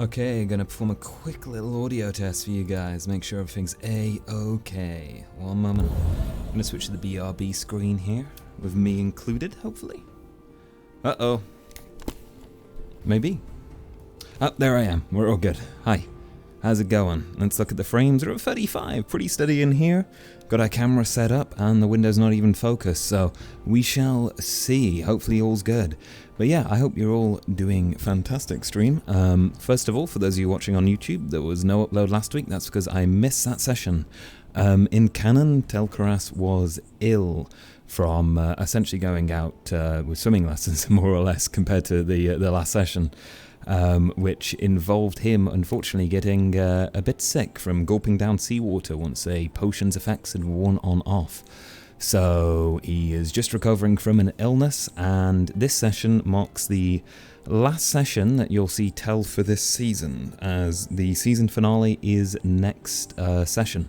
Okay, gonna perform a quick little audio test for you guys. Make sure everything's A-okay. One moment. I'm gonna switch to the BRB screen here, with me included, hopefully. Uh-oh. Maybe. Oh, there I am. We're all good. Hi. How's it going? Let's look at the frames. We're at 35. Pretty steady in here. Got our camera set up and the window's not even focused, so we shall see. Hopefully all's good. But yeah, I hope you're all doing fantastic stream. First of all, for those of you watching on YouTube, there was no upload last week. That's because I missed that session. In canon, Tel'Kahras was ill from essentially going out with swimming lessons, more or less, compared to the last session. Which involved him, unfortunately, getting a bit sick from gulping down seawater once a potion's effects had worn on off. So he is just recovering from an illness, and this session marks the last session that you'll see Tel for this season, as the season finale is next session,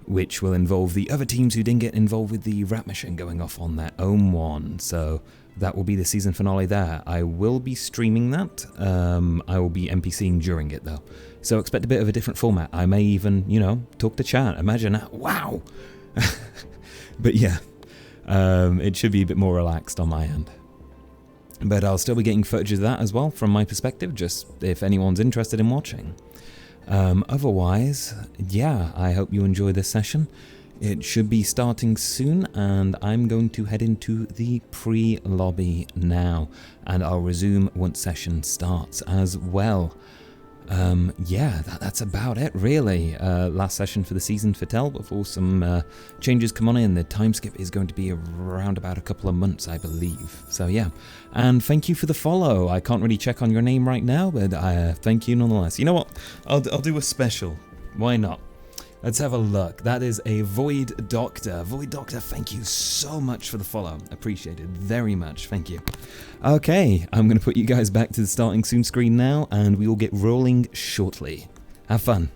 which will involve the other teams who didn't get involved with the rat mission going off on their own one. So that will be the season finale there. I will be streaming that. I will be NPCing during it though. So expect a bit of a different format. I may even, you know, talk to chat. Imagine that. Wow! But yeah, it should be a bit more relaxed on my end. But I'll still be getting footage of that as well from my perspective, just if anyone's interested in watching. Otherwise, yeah, I hope you enjoy this session. It should be starting soon, and I'm going to head into the pre-lobby now, and I'll resume once session starts as well. Yeah, that's about it really. Last session for the season for Tel before some changes come on in. The time skip is going to be around about a couple of months, I believe. So yeah, and thank you for the follow. I can't really check on your name right now, but thank you nonetheless. You know what? I'll do a special. Why not? Let's have a look. That is a Void Doctor. Void Doctor, thank you so much for the follow. Appreciate it very much. Thank you. Okay, I'm going to put you guys back to the starting soon screen now, and we will get rolling shortly. Have fun.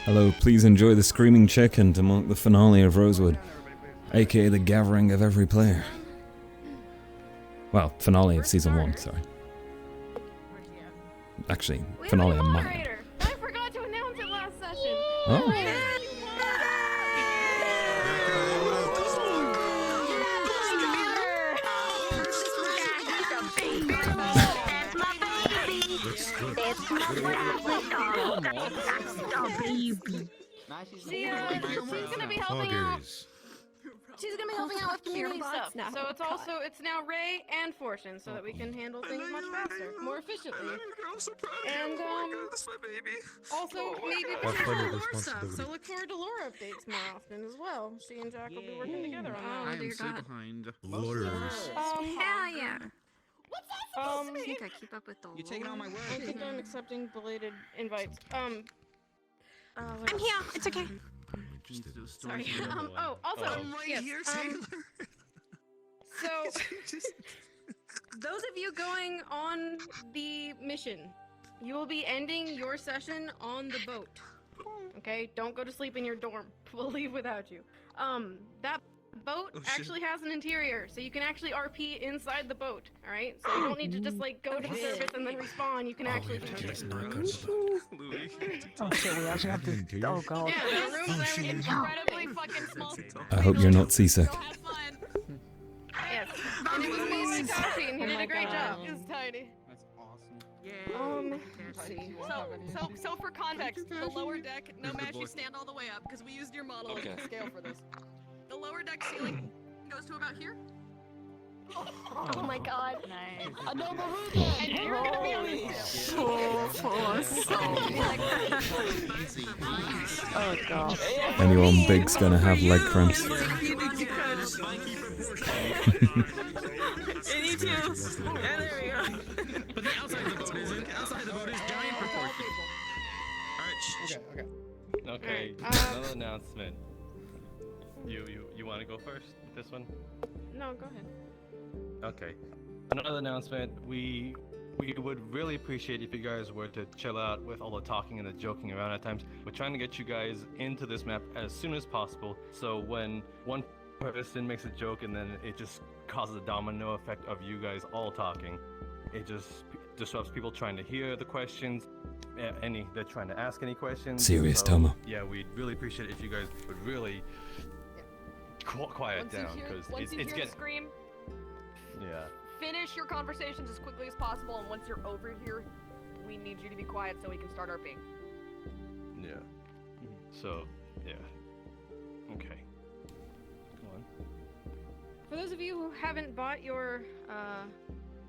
Hello, please enjoy the Screaming Chicken to mark the finale of Rosewood, aka the gathering of every player. Well, finale of Season 1, sorry. Actually, finale of mine. I forgot to announce it last session. Oh. She's gonna be helping out. She's gonna be helping out with community stuff. So it's now Ray and Fortune, so that we can handle things much faster, more efficiently. And also maybe Laura stuff. So look forward to Laura updates more often as well. She and Jack will be working together on that. I am so behind. Lawyers. Hell yeah. What's that I supposed to think mean? I keep up with the You're taking all my work. I think I'm accepting belated invites. I'm here. It's okay. Sorry. Also, yes, so those of you going on the mission, you will be ending your session on the boat. Okay? Don't go to sleep in your dorm. We'll leave without you. That boat actually has an interior, so you can actually RP inside the boat. All right? So you don't need to just like go to the surface and then respawn. You can actually finish it. Oh shit, we actually have to. Oh god. Yeah, the room's there. It's incredibly fucking small. I hope you're not seasick. Go have fun. Yes. And it was made by Tashi, and he did a great job. It's tiny. That's awesome. Let's see. So for context, the lower deck, no match, you stand all the way up because we used your model as a scale for this. The lower deck ceiling goes to about here. Oh my god. Nice. And you're gonna be on the Oh god. Anyone big's gonna have leg cramps. Me too. Yeah, there we go. But the outside of the boat isn't. Outside of the boat is giant proportions. Alright, Okay, another announcement. You want to go first with this one? No, go ahead. Okay. Another announcement. We would really appreciate if you guys were to chill out with all the talking and the joking around at times. We're trying to get you guys into this map as soon as possible, so when one person makes a joke and then it just causes a domino effect of you guys all talking, it just disrupts people trying to hear the questions. They're trying to ask any questions. Serious, so, Tomo. Yeah, we'd really appreciate it if you guys would really quiet down, because it's getting. Scream, Yeah. finish your conversations as quickly as possible, and once you're over here, we need you to be quiet so we can start our ping. Yeah. So, yeah. Okay. Go on. For those of you who haven't bought your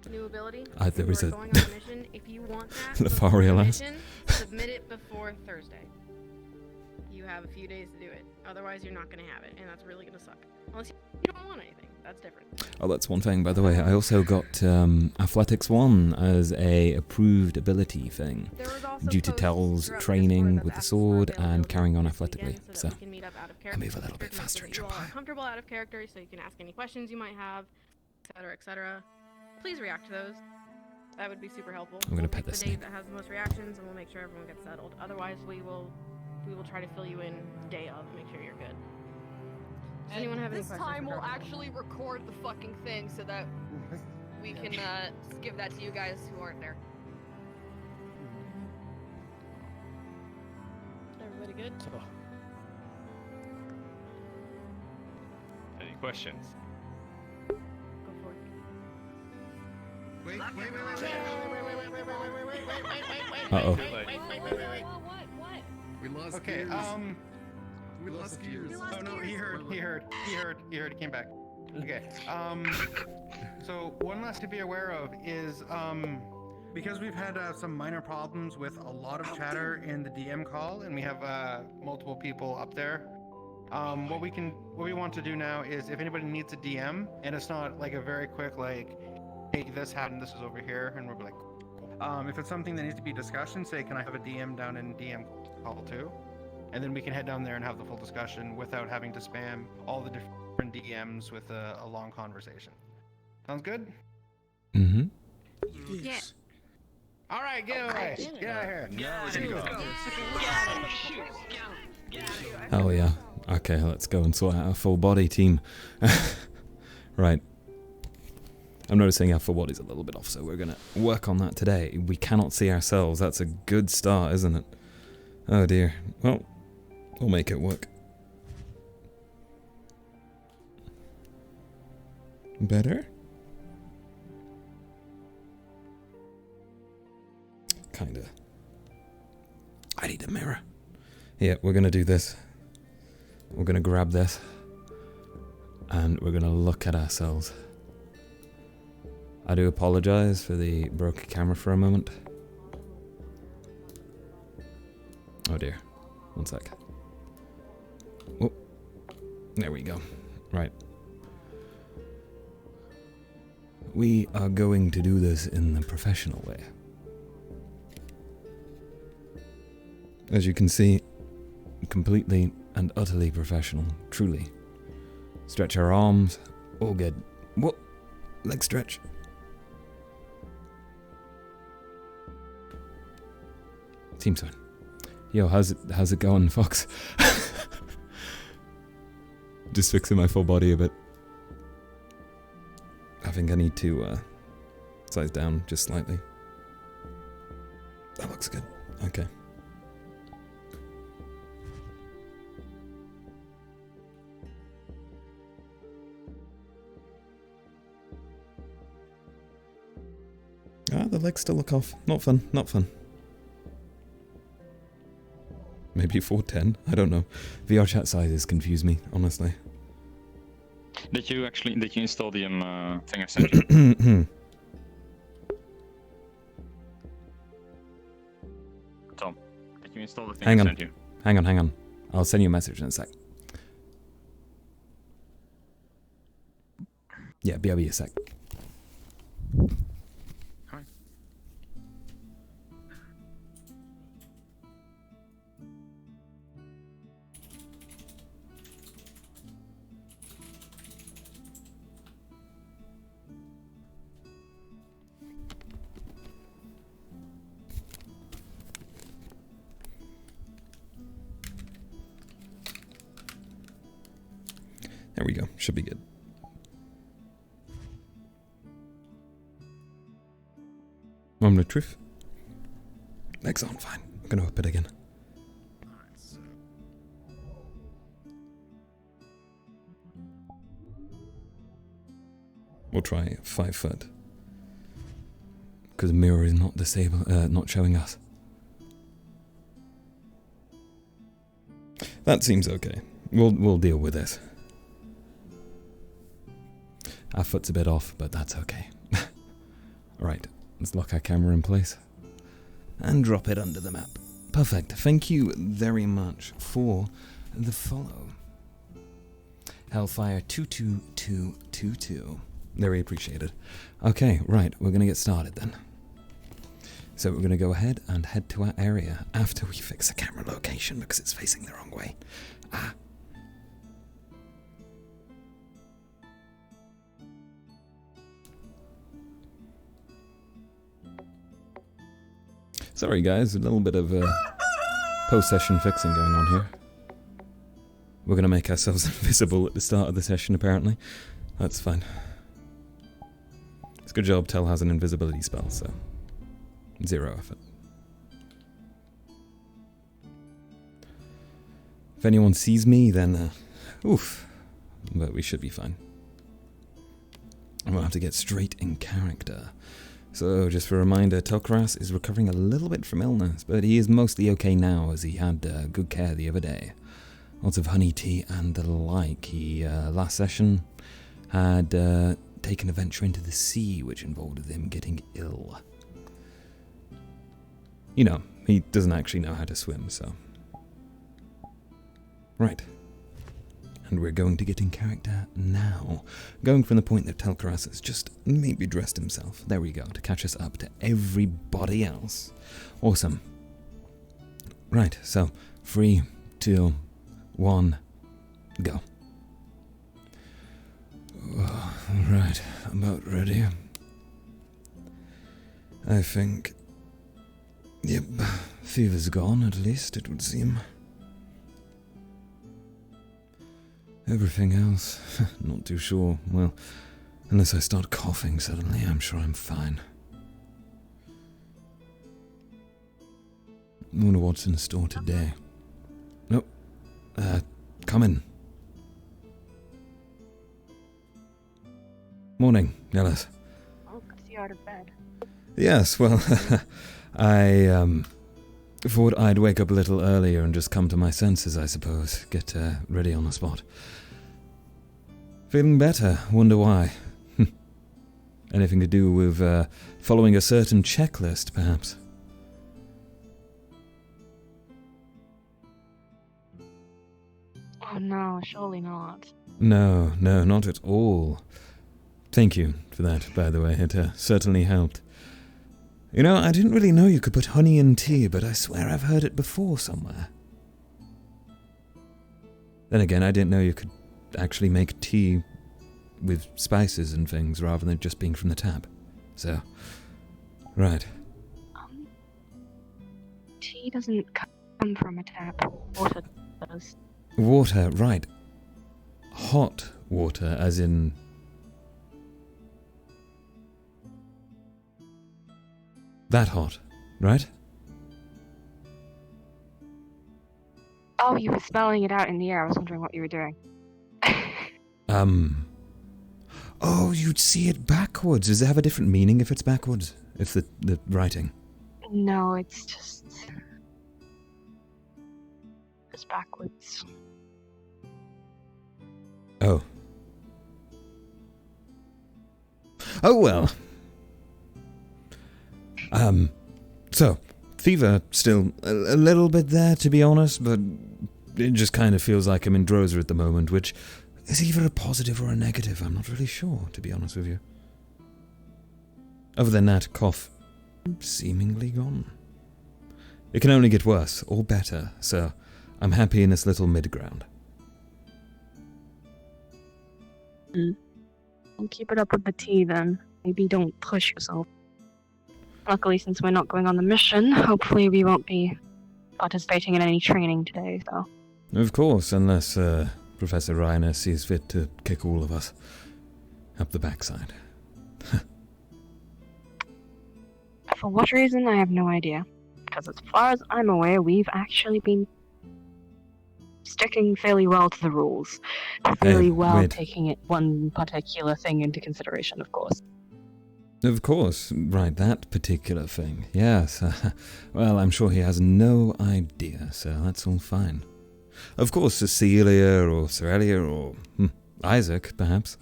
new ability, There who is are a going on a mission, if you want that before Lothario the lass. mission, submit it before Thursday. You have a few days to do it. Otherwise, you're not going to have it, and that's really going to suck. Unless you don't want anything. That's different. Oh, that's one thing, by the way. I also got Athletics 1 as a approved ability thing, There was also due to posts Tel's throughout training Discord with that the asked for sword and availability carrying on this athletically. weekend So that we can meet up out of I move a little bit character, faster and so that jump you all are higher. comfortable out of character, so you can ask any questions you might have, etc., etc. Please react to those. That would be super helpful. I'm gonna We'll pet pick this the date snake. that has the most reactions, and we'll make sure everyone gets settled. Otherwise, we will try to fill you in day of, make sure you're good. Does anyone have any This questions? time for we'll Dragonkin? actually record the fucking thing so that we can give that to you guys who aren't there. Everybody good? Any questions? Go for it. wait. Uh-oh. What? We lost Okay, gears. We lost gears. Oh no, he heard, he came back. Okay, so one last to be aware of is, because we've had some minor problems with a lot of chatter in the DM call, and we have multiple people up there. What we want to do now is, if anybody needs a DM, and it's not like a very quick like, hey, this happened, this is over here, and we're like, if it's something that needs to be discussion, say, can I have a DM down in DM call too? And then we can head down there and have the full discussion without having to spam all the different DMs with a long conversation. Sounds good? Mm-hmm. Yeah. All right, get away. Get out of here. Now we can go. Oh yeah. Okay, let's go and sort out our full body team. Right. I'm noticing our full body's a little bit off, so we're gonna work on that today. We cannot see ourselves. That's a good start, isn't it? Oh dear. Well, we'll make it work. Better? Kinda. I need a mirror. Yeah, we're gonna do this. We're gonna grab this. And we're gonna look at ourselves. I do apologize for the broken camera for a moment. Oh dear. One sec. Oh. There we go. Right. We are going to do this in the professional way. As you can see, completely and utterly professional, truly. Stretch our arms, all good. What? Leg stretch. Seems fine. Yo, how's it going, Fox? Just fixing my full body a bit. I think I need to size down just slightly. That looks good. Okay. Ah, the legs still look off. Not fun, not fun. Maybe 410? I don't know. VRChat sizes confuse me, honestly. Did you install the thing I sent you? Tom, did you install the thing I sent you? Hang on. I'll send you a message in a sec. Yeah, BRB a sec. There we go. Should be good. Moment of truth. Legs on, fine. I'm gonna whip it again. We'll try 5 foot. Because the mirror is not not showing us. That seems okay. We'll deal with this. Our foot's a bit off, but that's okay. Alright, let's lock our camera in place. And drop it under the map. Perfect. Thank you very much for the follow. Hellfire 22222. Very appreciated. Okay, right, we're gonna get started then. So we're gonna go ahead and head to our area after we fix the camera location because it's facing the wrong way. Ah. Sorry guys, a little bit of post-session fixing going on here. We're going to make ourselves invisible at the start of the session apparently. That's fine. It's a good job Tel has an invisibility spell, so 0 effort. If anyone sees me, then oof. But we should be fine. I'm going to have to get straight in character. So, just for a reminder, Tel'Kahras is recovering a little bit from illness, but he is mostly okay now as he had good care the other day. Lots of honey tea and the like. He, last session, had taken a venture into the sea, which involved him getting ill. You know, he doesn't actually know how to swim, so... Right. And we're going to get in character now. Going from the point that Tel'Kahras has just maybe dressed himself. There we go, to catch us up to everybody else. Awesome. Right, so 3, 2, 1, go. Right, about ready. I think Yep, fever's gone, at least, it would seem. Everything else, not too sure. Well, unless I start coughing suddenly, I'm sure I'm fine. I wonder what's in store today. Nope. Come in. Morning, Ellis. Oh, good to see you out of bed. Yes, well, I thought I'd wake up a little earlier and just come to my senses, I suppose. Get ready on the spot. Feeling better, wonder why. Anything to do with following a certain checklist, perhaps? Oh no, surely not. No, not at all. Thank you for that, by the way. It certainly helped. You know, I didn't really know you could put honey in tea, but I swear I've heard it before somewhere. Then again, I didn't know you could actually make tea with spices and things rather than just being from the tap. So, right. Tea doesn't come from a tap. Water does. Water, right. Hot water, as in... that hot, right? Oh, you were spelling it out in the air. I was wondering what you were doing. Oh, you'd see it backwards. Does it have a different meaning if it's backwards? If the writing? No, it's just backwards. Oh. Oh well. So, fever still a little bit there, to be honest, but it just kind of feels like I'm in Droser at the moment, which is either a positive or a negative. I'm not really sure, to be honest with you. Other than that, cough seemingly gone. It can only get worse, or better, so I'm happy in this little mid-ground. I'll keep it up with the tea then. Maybe don't push yourself. Luckily, since we're not going on the mission, hopefully we won't be participating in any training today, so. Of course, unless Professor Reiner sees fit to kick all of us up the backside. For what reason, I have no idea. Because as far as I'm aware, we've actually been sticking fairly well to the rules. Fairly well taking it one particular thing into consideration, of course. Of course, right, that particular thing. Yes, well, I'm sure he has no idea, so that's all fine. Of course, Cecilia or Sorelia or Isaac, perhaps,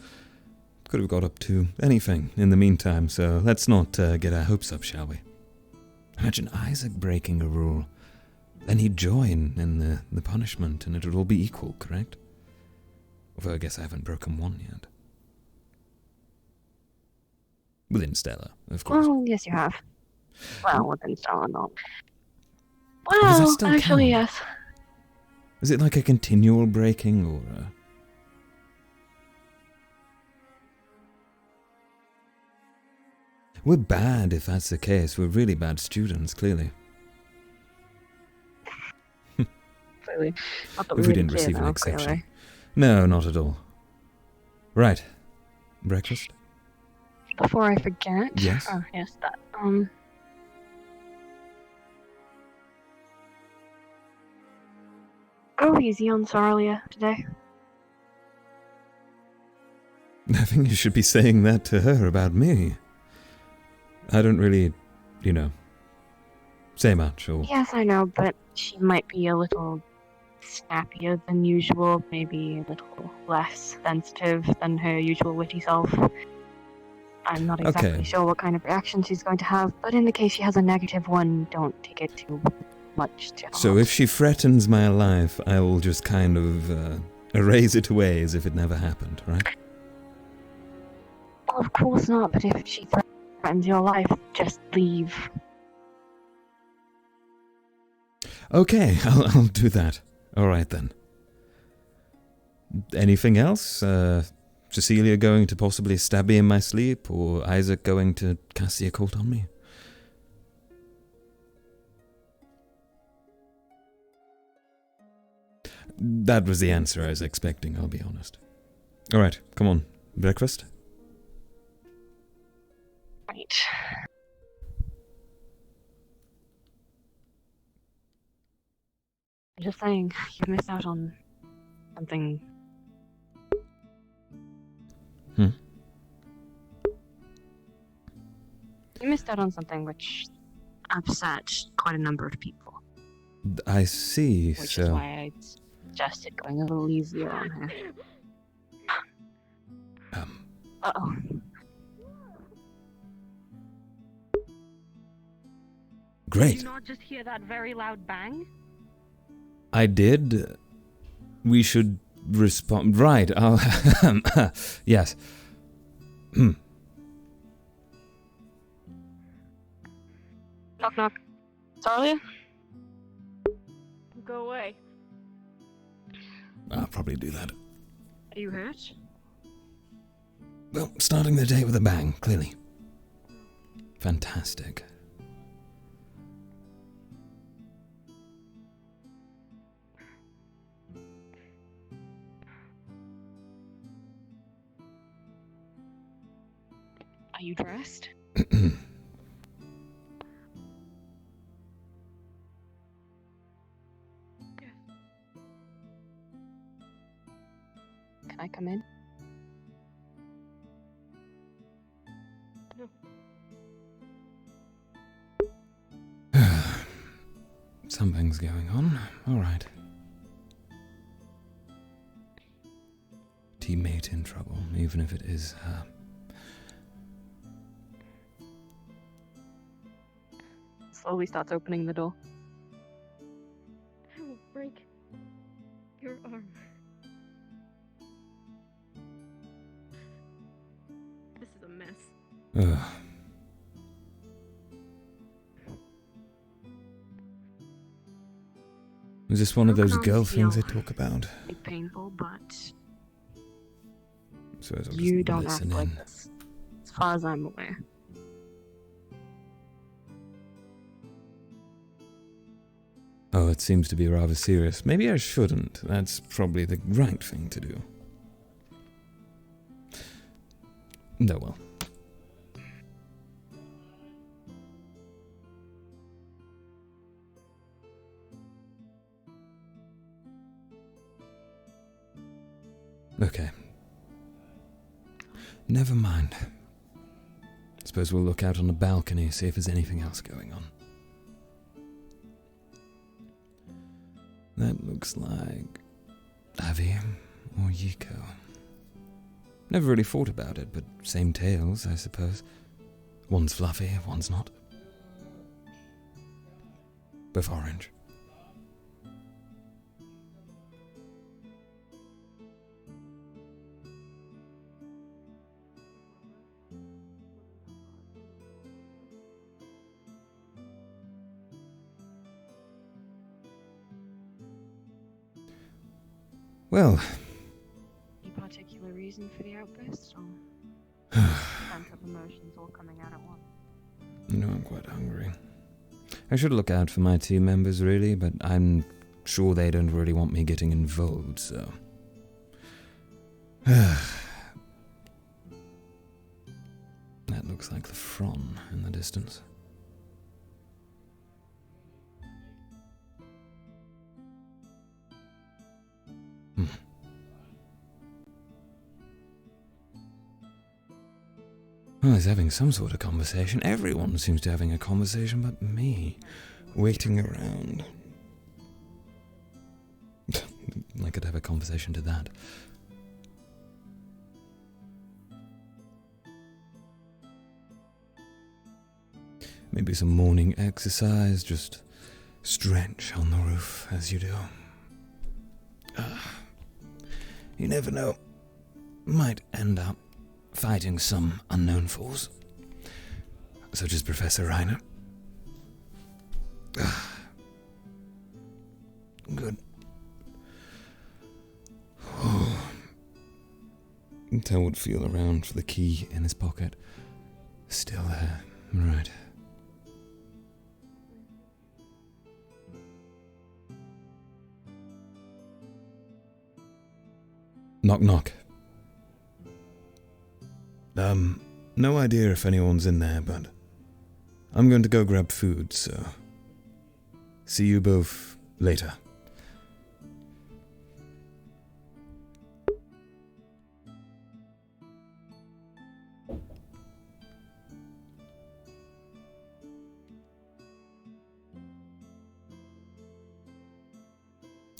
could have got up to anything in the meantime, so let's not get our hopes up, shall we? Imagine Isaac breaking a rule. Then he'd join in the punishment, and it would all be equal, correct? Although I guess I haven't broken one yet. Within Stella, of course. Well, yes, you have. Well, within Stella, not. Well, actually, yes. Is it like a continual breaking, or We're bad if that's the case. We're really bad students, clearly. Clearly. If we didn't receive an exception. Clearly. No, not at all. Right. Breakfast? Before I forget. Yes. Oh, yes, that. Go easy on Sorelia today. I think you should be saying that to her about me. I don't really, say much, or... Yes, I know, but she might be a little snappier than usual, maybe a little less sensitive than her usual witty self. I'm not exactly sure what kind of reaction she's going to have, but in the case she has a negative one, don't take it too much to heart. So if she threatens my life, I will just kind of erase it away as if it never happened, right? Well, of course not, but if she threatens your life, just leave. Okay, I'll do that. Alright then. Anything else? Cecilia going to possibly stab me in my sleep, or Isaac going to cast the occult on me? That was the answer I was expecting, I'll be honest. Alright, come on. Breakfast? Right. I'm just saying, you've missed out on something. Hmm? You missed out on something which upset quite a number of people. I see, Which so... is why I suggested going a little easier on her. Uh-oh. Great. Did you not just hear that very loud bang? I did. We should respond... Right, I'll... yes. Knock knock. Talia? Go away. I'll probably do that. Are you hurt? Well, starting the day with a bang, clearly. Fantastic. Are you dressed? Can I come in? Something's going on. Alright. Teammate in trouble, even if it is her. Slowly starts opening the door. I will break your arm. This is a mess. Ugh. Is this one of those girl things they talk about? It's painful, but So I'll just you don't act listen like in. this, as far as I'm aware. Oh, it seems to be rather serious. Maybe I shouldn't. That's probably the right thing to do. No, well. Okay. Never mind. Suppose we'll look out on the balcony, see if there's anything else going on. That looks like Avi or Yiko. Never really thought about it, but same tales, I suppose. One's fluffy, one's not. Both orange. Well, Any particular reason for the outburst, or pent up emotions all coming out at once? you know, I'm quite hungry. I should look out for my team members, really, but I'm sure they don't really want me getting involved, so... That looks like the Fron in the distance. Well, he's having some sort of conversation. Everyone seems to be having a conversation but me, waiting around. I could have a conversation to that. Maybe some morning exercise, just stretch on the roof as you do. You never know. Might end up fighting some unknown force, such as Professor Reiner. Good. Tell would feel around for the key in his pocket. Still there. Right. Knock knock. No idea if anyone's in there, but I'm going to go grab food, so see you both later.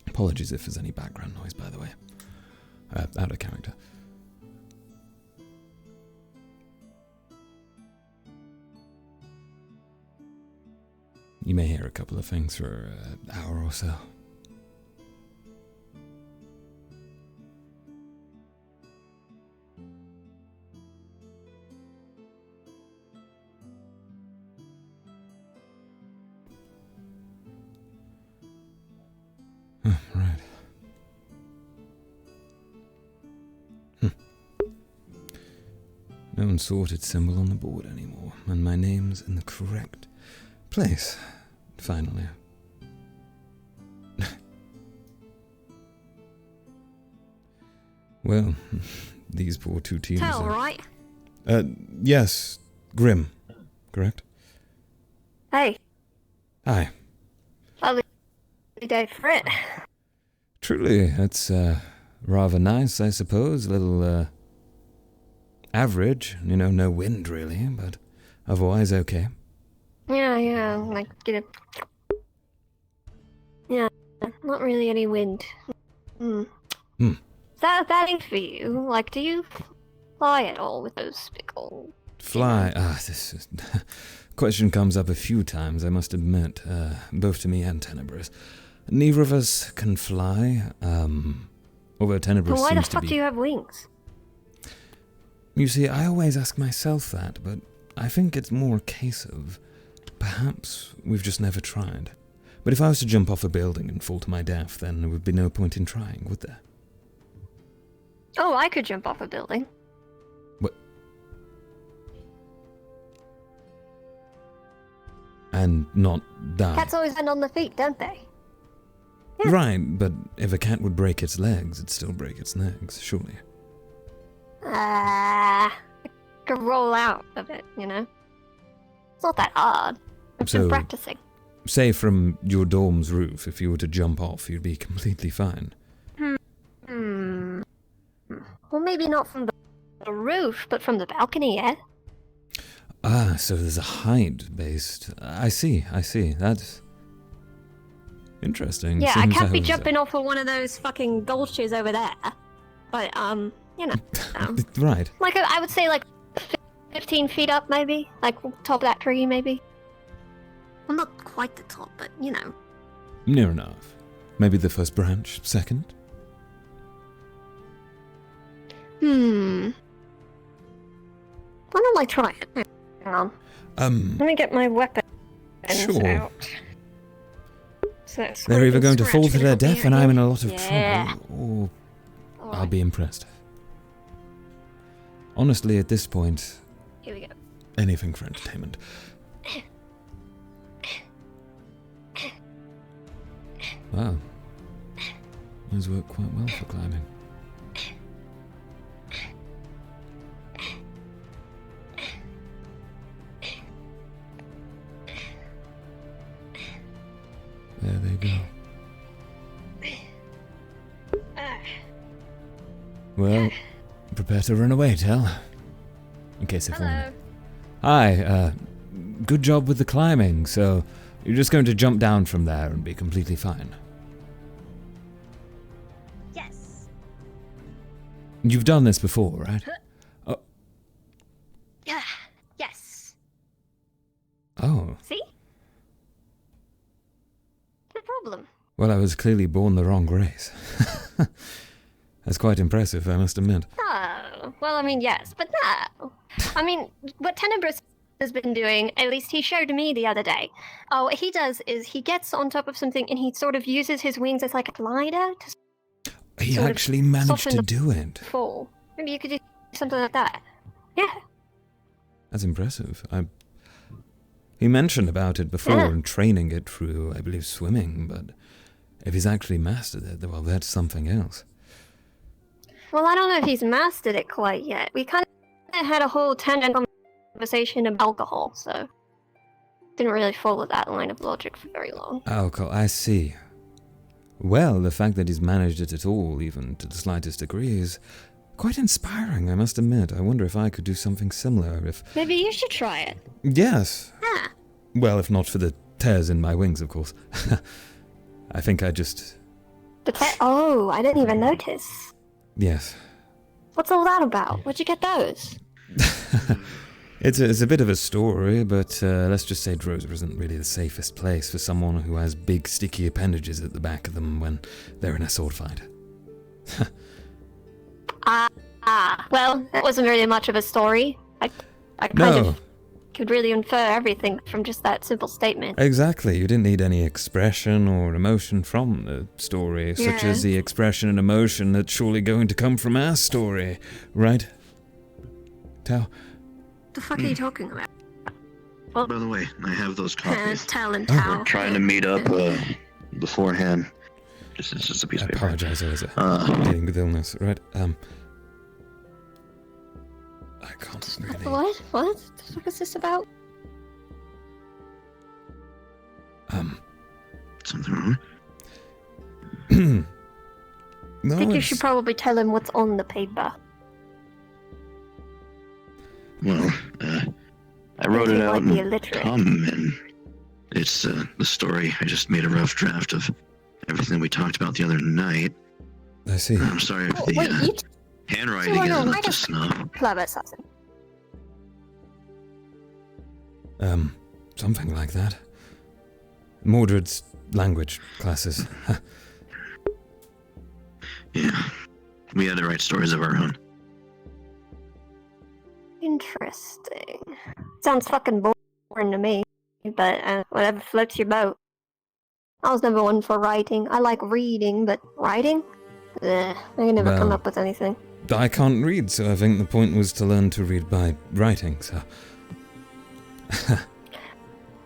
Apologies if there's any background noise, by the way. Out of character. You may hear a couple of things for an hour or so. Right. No unsorted symbol on the board anymore, and my name's in the correct place, finally. Well, these poor two teams Tell, are... right? Yes, Grim, correct? Hey. Hi. Lovely day for it. Truly, it's rather nice, I suppose. A little average, you know, no wind really, but otherwise okay. Yeah, like get it. Yeah, not really any wind. Is that a bad thing for you? Like, do you fly at all with those big old... Fly? This is question comes up a few times, I must admit, both to me and Tenebris. Neither of us can fly, although Tenebris Well, why the seems to fuck be... do you have wings? You see, I always ask myself that, but I think it's more a case of perhaps we've just never tried. But if I was to jump off a building and fall to my death, then there would be no point in trying, would there? Oh, I could jump off a building. What? And not die? Cats always end on their feet, don't they? Yeah. Right, but if a cat would break its legs, it'd still break its legs, surely. I could roll out of it, you know? It's not that hard. I've been practicing. Say from your dorm's roof, if you were to jump off, you'd be completely fine. Well, maybe not from the roof, but from the balcony, yeah? So there's a height-based... I see. That's... interesting. Yeah, I Seems can't be was, jumping off of one of those fucking gulches over there. But, you know. Right. Like, I would say, like, 15 feet up, maybe? Like, top of that tree, maybe? Well, not quite the top, but, you know. Near enough. Maybe the first branch, second? Why don't I try it? Hang on. Let me get my weapons out. So they're either going to fall to their death and I'm in a lot of Yeah. trouble, or I'll be impressed. Honestly, at this point, Here we go. anything for entertainment. Wow. Those work quite well for climbing. There they go. Well, prepare to run away, Tel. In case if Hello. Hi, good job with the climbing, so you're just going to jump down from there and be completely fine. Yes. You've done this before, right? Oh. Yeah. Yes. Oh. See? No problem. Well, I was clearly born the wrong race. That's quite impressive, I must admit. Oh, well, I mean, yes, but no. I mean, what Tenebris has been doing, at least he showed me the other day. Oh, what he does is he gets on top of something and he sort of uses his wings as like a glider to He actually managed to do it. fall. Maybe you could do something like that. Yeah. That's impressive. He mentioned about it before and training it through, I believe, swimming, but if he's actually mastered it, well, that's something else. Well, I don't know if he's mastered it quite yet. We kind of had a whole tangent conversation about alcohol, so didn't really follow that line of logic for very long. Alcohol, I see. Well, the fact that he's managed it at all, even to the slightest degree, is quite inspiring, I must admit. I wonder if I could do something similar, if... Maybe you should try it. Yes. Yeah. Well, if not for the tears in my wings, of course. I think I just... Oh, I didn't even notice. Yes. What's all that about? Where'd you get those? It's a bit of a story, but let's just say Drozer isn't really the safest place for someone who has big sticky appendages at the back of them when they're in a sword fight. Well, that wasn't really much of a story. I kind of could really infer everything from just that simple statement. Exactly, you didn't need any expression or emotion from the story, such as the expression and emotion that's surely going to come from our story, right? Tell. The fuck are you talking about? By the way, I have those copies. Tell and Tao. We're trying to meet up beforehand. It's just a piece of paper. I apologize, I was dealing with illness, right? I can't really... What? What the fuck is this about? Something wrong? No, I think you should probably tell him what's on the paper. Well, I wrote it out in Tom, and it's the story. I just made a rough draft of everything we talked about the other night. I see. I'm sorry if the handwriting is up to snuff. Clever assassin. Something like that. Mordred's language classes. Yeah, we had to write stories of our own. Interesting. Sounds fucking boring to me, but whatever floats your boat. I was never one for writing. I like reading, but writing? I can never come up with anything. I can't read, so I think the point was to learn to read by writing, so...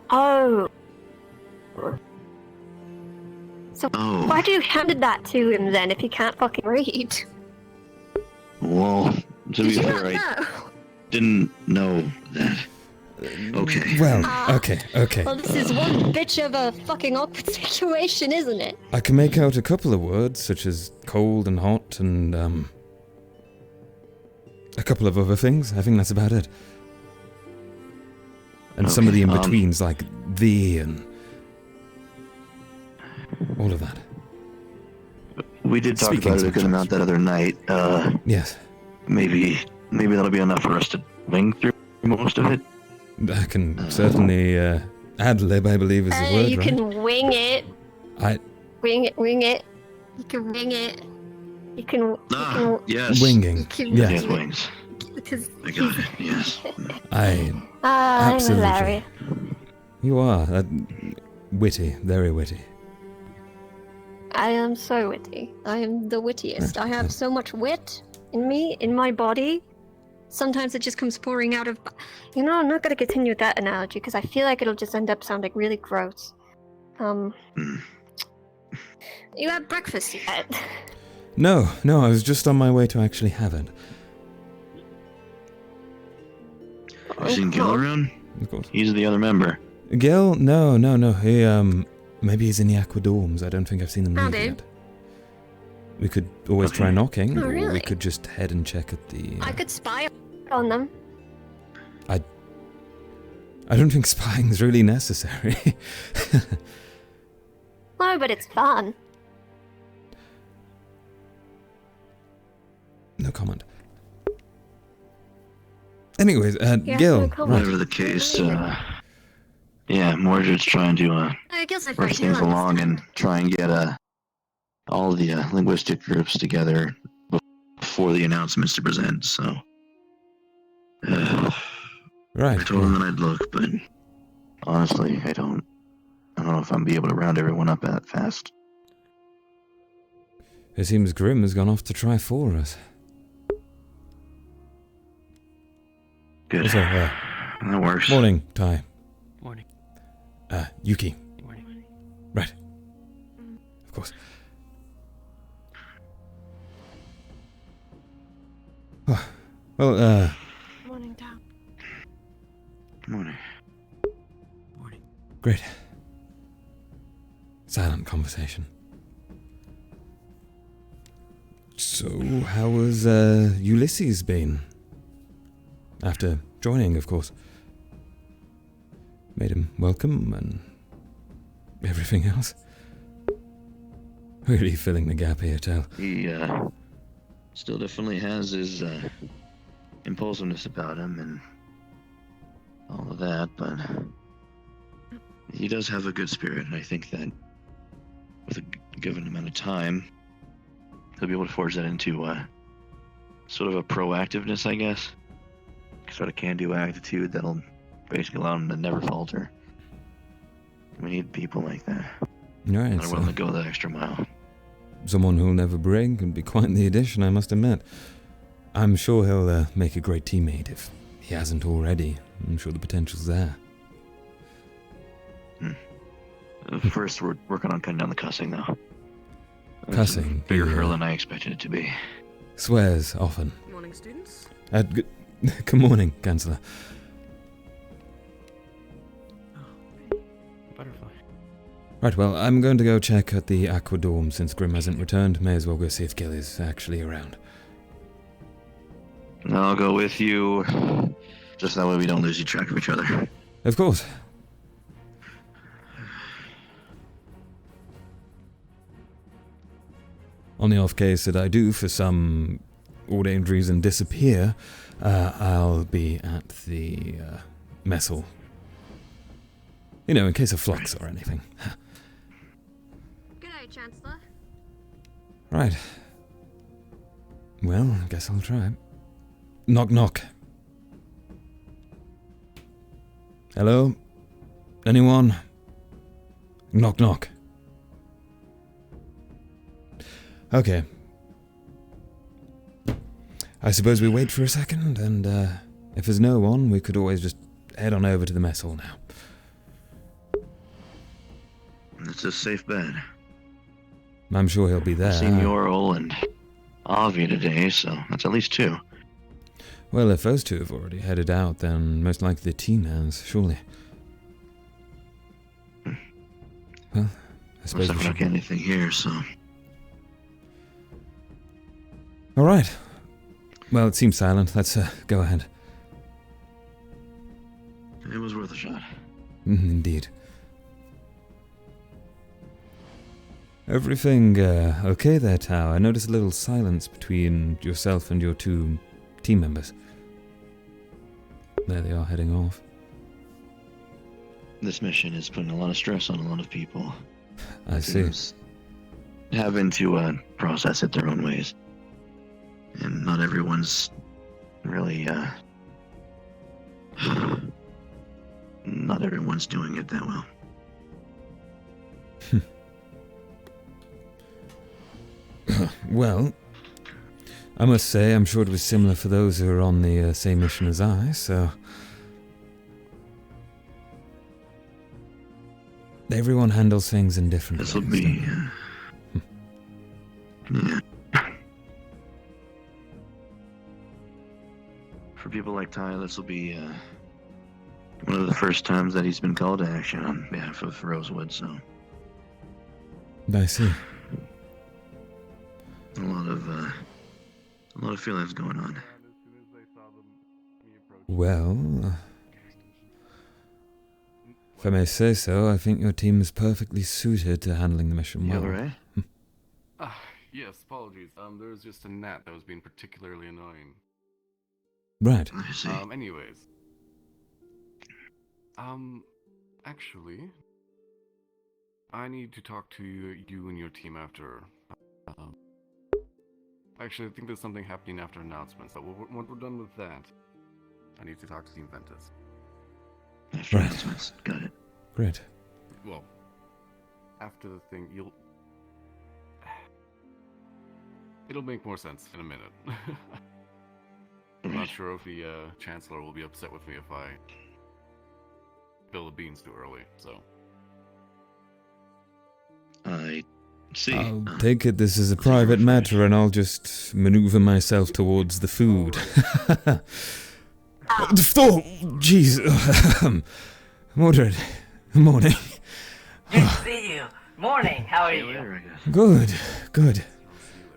Oh. So why'd you handed that to him then if he can't fucking read? Well, to be fair, I didn't know that. Okay. Well, okay. Well, this is one bitch of a fucking awkward situation, isn't it? I can make out a couple of words, such as cold and hot and, a couple of other things. I think that's about it. And some of the in-betweens, like the and all of that. We did talk about it a good amount that other night. Yes. Maybe that'll be enough for us to wing through most of it. I can certainly ad-lib, I believe, is the word, you right? can wing it. Wing it. You can wing it. You can. Yes. Winging. Yes, wings. I got it. Yes. Absolutely. I'm Larry. You are witty, very witty. I am so witty. I am the wittiest. I have so much wit in me, in my body. Sometimes it just comes pouring out of... I'm not going to continue with that analogy because I feel like it'll just end up sounding really gross. You had breakfast yet? No, I was just on my way to actually have it. Have you seen Gil around? Of course. He's the other member. Gil? No. He, maybe he's in the Aqua Dorms. I don't think I've seen them leave yet. We could always try knocking, or we could just head and check at the... I could spy on them. I don't think spying's really necessary. No, but it's fun. No comment. Anyways, Gil. No comment. Whatever the case, Mordred's trying to rush things along and try and get all the linguistic groups together before the announcements to present. So, right. I told him that I'd look, but honestly, I don't know if I'm be able to round everyone up that fast. It seems Grim has gone off to try for us. Good. Also, that works. Morning, Ty. Morning. Yuki. Morning. Right. Of course. Well, Morning, Tom. Morning. great. Silent conversation. So, how was Ulysses been? After joining, of course. Made him welcome and everything else. Really filling the gap here, Tel. He still definitely has his impulsiveness about him and all of that, but he does have a good spirit, and I think that with a given amount of time, he'll be able to forge that into sort of a proactiveness, I guess. Sort of can-do attitude that'll basically allow him to never falter. We need people like that. Right, That are willing to go that extra mile. Someone who'll never break and be quite the addition, I must admit. I'm sure he'll make a great teammate if he hasn't already. I'm sure the potential's there. First, we're working on cutting down the cussing, though. Cussing? It's a bigger hurdle than I expected it to be. Swears often. Morning, students. Good morning, Chancellor. Butterfly. Right, well, I'm going to go check at the Aqua Dorm since Grim hasn't returned. May as well go see if Gil is actually around. I'll go with you, just that way we don't lose track of each other. Of course. On the off case that I do, for some ordained reason, disappear, I'll be at the mess hall. You know, in case of flux or anything. Good day, Chancellor. Right. Well, I guess I'll try. Knock, knock. Hello? Anyone? Knock, knock. Okay. I suppose we wait for a second, and if there's no one, we could always just head on over to the mess hall now. It's a safe bet. I'm sure he'll be there. I've seen Yorl and Avi today, so that's at least two. Well, if those two have already headed out, then most likely the team has, surely. Well, I suppose Looks like we're not getting anything here, so... Alright. Well, it seems silent. Let's go ahead. It was worth a shot. Indeed. Everything okay there, Tao? I noticed a little silence between yourself and your two team members. There they are, heading off. This mission is putting a lot of stress on a lot of people. I see. Having to process it their own ways. And not everyone's really, not everyone's doing it that well. Well, I must say, I'm sure it was similar for those who are on the same mission as I, so... Everyone handles things in different ways. This will be, yeah. For people like Ty, this will be one of the first times that he's been called to action on behalf of Rosewood, so... I see. A lot of feelings going on. Well... If I may say so, I think your team is perfectly suited to handling the mission well. You alright? Yes, apologies. There was just a gnat that was being particularly annoying. Right. I see. Anyways. Actually, I need to talk to you and your team after. Actually, I think there's something happening after announcements. So when we're done with that, I need to talk to Team Ventus. After announcements, got it. Great. Well, after the thing, it'll make more sense in a minute. I'm not sure if the Chancellor will be upset with me if I spill the beans too early, so... I See, I'll take it this is a private matter and I'll just maneuver myself towards the food. Oh, jeez. Mordred, morning. Good to see you. Morning, how are you? Good, good,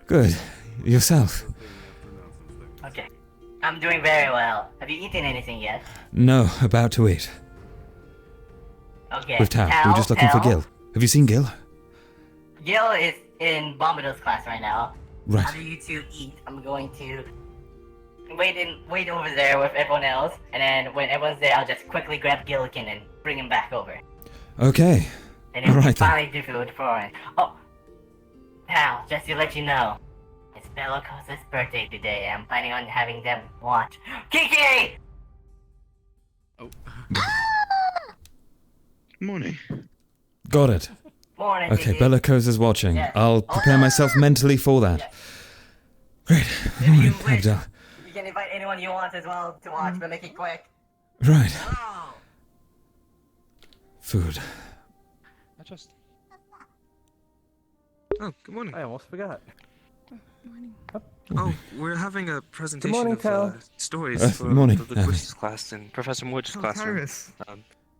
good. Yourself? Okay. I'm doing very well. Have you eaten anything yet? No, about to eat. Okay. With Tao. We're just looking for Gil. Have you seen Gil? Gil is in Bombado's class right now. Right. After you two eat, I'm going to wait over there with everyone else, and then when everyone's there, I'll just quickly grab Gillikin and bring him back over. Okay. And then All we right then. finally do food for it. Oh, Pal, just to let you know, it's Tel'Kahras' birthday today. I'm planning on having them watch Kiki! Morning. Got it. Morning, Okay, Kiki. Bellicose is watching. Yes. I'll prepare myself mentally for that. Great. Morning, Abdel. You can invite anyone you want as well to watch, but make it quick. Right. Food. Oh, good morning. I almost forgot. Oh, we're having a presentation morning, of Cal. stories for morning. the linguistics class in Professor Wood's classroom.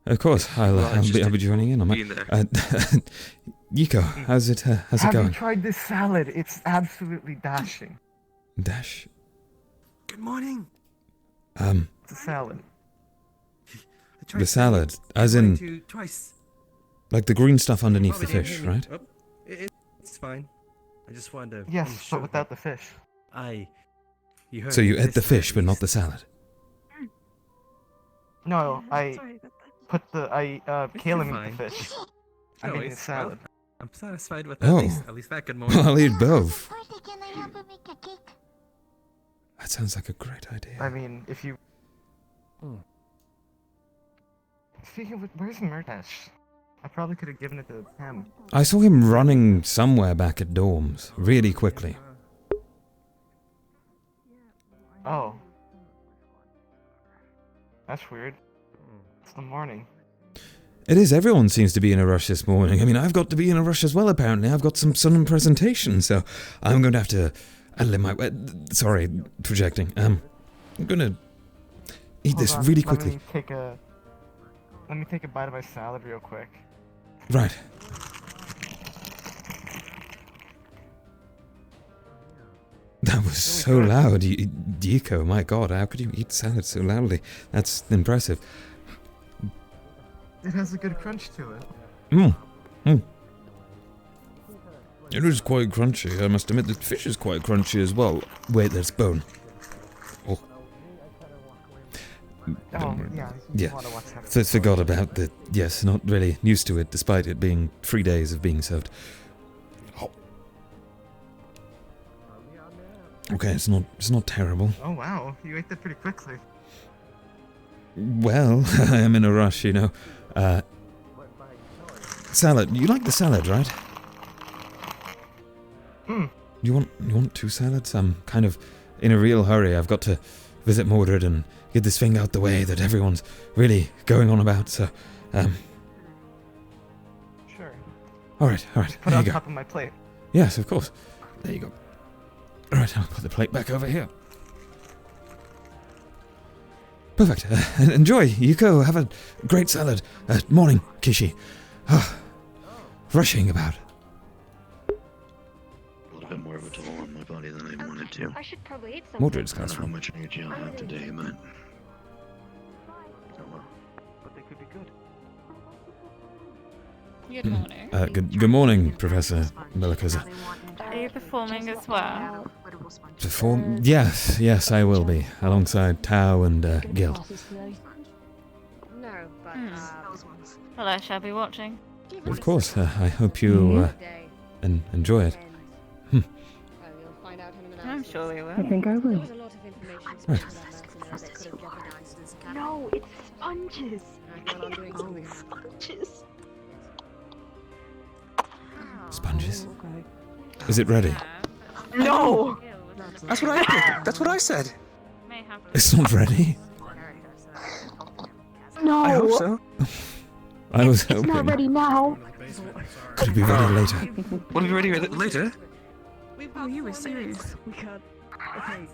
Of course, I'll be joining in on being that. there. Yiko, how's it Have going? you tried this salad? It's absolutely dashing. Dash. Good morning. It's a salad. The salad, as in, Twice. like the green stuff underneath the Probably didn't fish, hear me. right? Oh, it's fine. I just wanted to. Yes, but without the fish. You heard So you me ate the this time fish, at but not least. the salad. No, I Caleb Fine. ate the fish. I No, made the it's- salad. well, I'm satisfied with Oh. at least that. Good morning. I'll eat both. That sounds like a great idea. I mean, if you. Speaking of, where's Murtash? I probably could have given it to him. I saw him running somewhere back at dorms, really quickly. Oh. That's weird. It's the morning. It is, everyone seems to be in a rush this morning. I mean, I've got to be in a rush as well, apparently. I've got some sudden presentation, so I'm going to have to... sorry, projecting. I'm going to eat Hold this on, really quickly. Let me take a bite of my salad real quick. Right. That was so loud. Yiko, my god, how could you eat salad so loudly? That's impressive. It has a good crunch to it. It is quite crunchy. I must admit that fish is quite crunchy as well. Wait, there's bone. Oh. Yeah. Forgot about the... Yes, not really used to it, despite it being 3 days of being served. Oh. Okay, it's not terrible. Oh wow, you ate that pretty quickly. Well, I am in a rush, you know. Salad. You like the salad, right? You want 2 salads? I'm kind of in a real hurry. I've got to visit Mordred and get this thing out the way that everyone's really going on about, so, Sure. Alright, Put it there on you go. top of my plate. Yes, of course. There you go. Alright, I'll put the plate back over here. Perfect. Enjoy, Yuko. Have a great salad. Morning, Kishi. Rushing about. A little bit more of a toll on my body than I wanted to. I should probably eat something. Mordred's I don't know how classroom. much energy I'll have today, but... Oh well. But they could be good. Good morning. Good morning, Professor Bellicose. Are you performing as well? Perform? Yes, I will be, alongside Tao and Gil. No, but Well, I shall be watching. Of course, I hope you enjoy it. I'm sure we will. I think I will. Right. No, it's sponges. Sponges. Sponges. Is it ready? No. That's what I said. It's not ready. No. I hope so. I was It's hoping. not ready now. Could it be ready later? Will it be ready later? Oh, you were serious. We can't. Okay.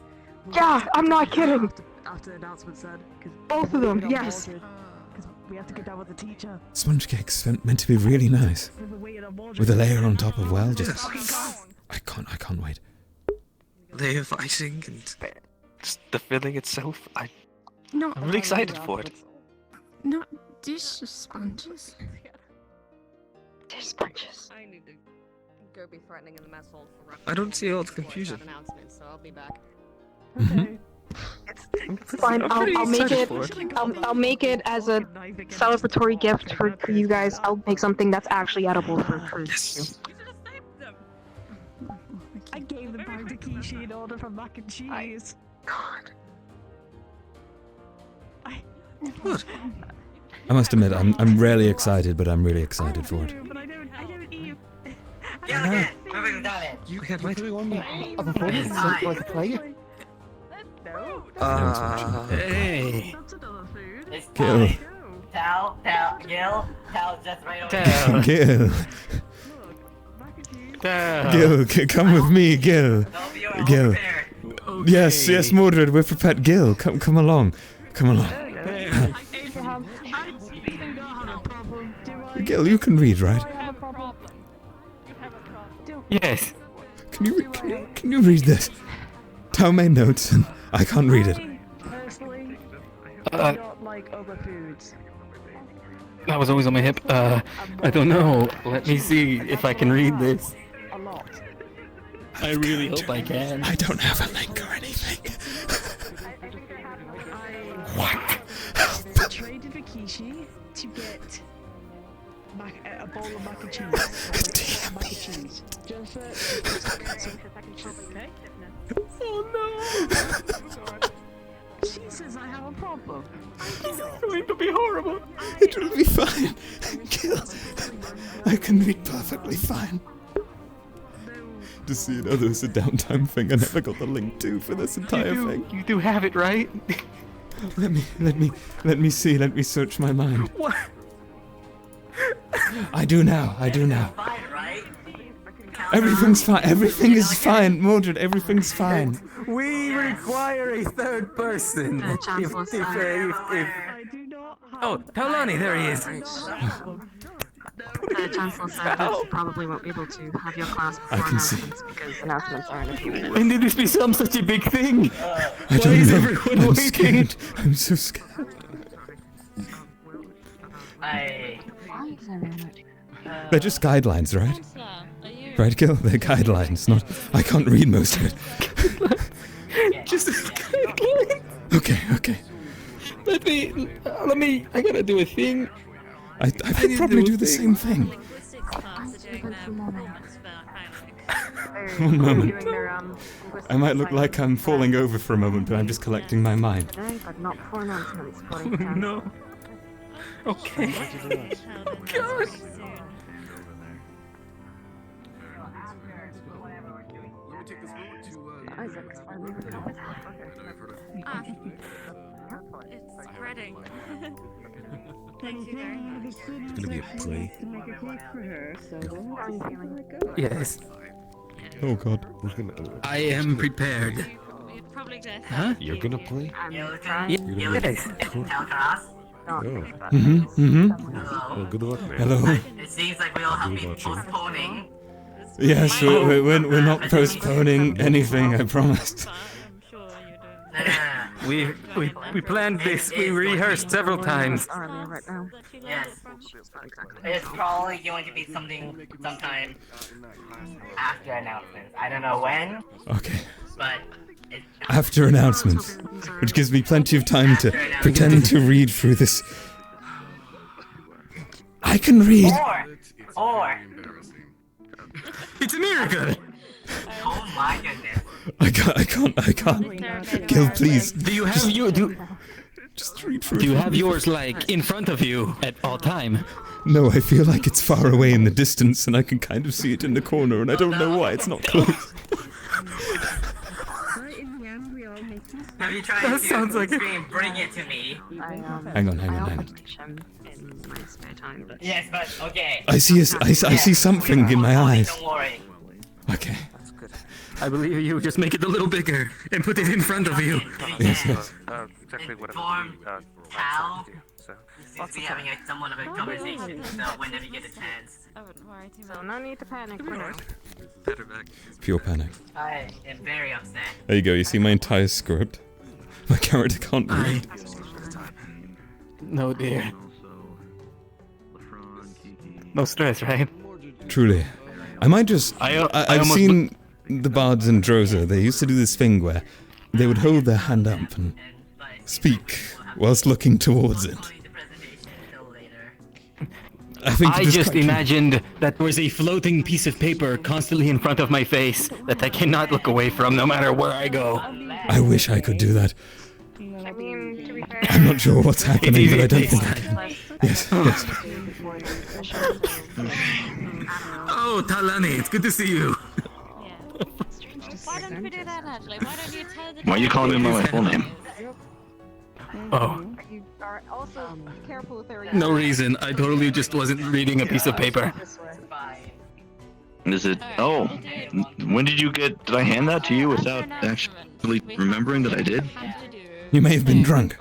Yeah, I'm not kidding. After the announcement said, because Both of them, yes. Because we have to get down with the teacher. Sponge cake's meant to be really nice. With a layer on top of well, just. I can't wait. Layer of icing and just the filling itself. I'm Not really excited for it. Not dish sponges. Dish sponges. I need to go be threatening in the mess hall for I don't see all the confusion. announcement, so I'll be back. It's fine. I'll make it. I'll make it as a celebratory gift for you guys. I'll make something that's actually edible for Yes. I gave them back to Kishi in order for mac and cheese. God. What? I must admit, I'm rarely excited, but I'm really excited for it. But I don't eat. Yeah, moving done it. You can't wait. A performance like a play? Hey. That's another food. It's Gil. time. Gil, Tal's just right over Gil. Gil, come with me, Gil. Gil. Yes, Mordred, we're prepared. Gil, come along. Come along. Gil, you can read, right? Yes. Can you read this? Tell me notes, and I can't read it. Personally, I don't like other foods. That was always on my hip. I don't know. Let me see if I can read this. A lot. I really hope I can. I don't have a link or anything. What? I traded with Kishi to get a bowl of mac and cheese. Mac and cheese. Just okay? Oh no! She says I have a problem. It's going to be horrible. It will be fine. Gil, I can read perfectly fine. Just so you know, there was a downtime thing I never got the link to for this entire thing. You do have it, right? Let me see. Let me search my mind. What? I do now. Fine, right? Everything's fine. Everything is fine, Mordred. Everything's fine. We require a third person. I do not have. Oh, Taolani, there he is. The Chancellor said that you probably won't be able to have your class before I can see. announcements because announcements are in a few minutes. When did this become such a big thing? I don't is know. everyone I'm waiting? scared. I'm so scared. Why is everyone They're just guidelines, right? Chancellor, are you? Right, Gil? They're guidelines. Not. I can't read most of it. Just a guideline. Okay. Let me. I gotta do a thing. I could probably do the same thing. Linguistics class are doing their performance for panic. One moment. doing their I might look like I'm falling over for a moment, but I'm just collecting my mind. today, but not before announcements. No. Okay. God. It's spreading. Thank you very much. It's gonna be a play. Yes. Yes. Oh God. I am prepared. You'd probably get Huh? You're gonna play? Yes. Tel'Kahras? Well, good luck, man. Hello. It seems like we all have been postponing. Yes, we're not postponing anything. I promise. We planned this. We rehearsed several times. Right now. Yes. It's probably going to be something sometime after announcements. I don't know when, Okay. but it's After announcements, which gives me plenty of time to pretend to read through this. I can read. or It's a miracle. oh my goodness. I can't. Gil, please. Do you have Just read through. Do you have yours like in front of you at all time? No, I feel like it's far away in the distance, and I can kind of see it in the corner, and I don't know why it's not close. Right in the end, we all Have you tried That to sounds like scream, bring it to me? Hang on. In my spare time, but... Yes, but okay. I see something in my eyes. Don't worry. Okay. I believe you. Just make it a little bigger and put it in front of you. Yes. Exactly what Inform Tal. So, Seems to be having somewhat of a conversation, so whenever you get a chance. I wouldn't worry too much. So no need to panic for now. better back. Pure panic. I am very upset. There you go. You see my entire script. My character can't read. No, dear. No stress, right? Truly. I might just... I've almost seen the bards in Droza. They used to do this thing where they would hold their hand up and speak whilst looking towards it. I just imagined that there was a floating piece of paper constantly in front of my face that I cannot look away from no matter where I go. I wish I could do that. I mean, to be fair, I'm not sure what's happening, but I don't think I can. Yes. Oh, Talani, it's good to see you. Why don't we do that actually? Why don't you tell the Why are you calling me by my full name? Oh, you are also careful with their no reason. I totally just wasn't reading a piece of paper. Is it? Oh, when did you get? Did I hand that to you without actually remembering that I did? You may have been drunk.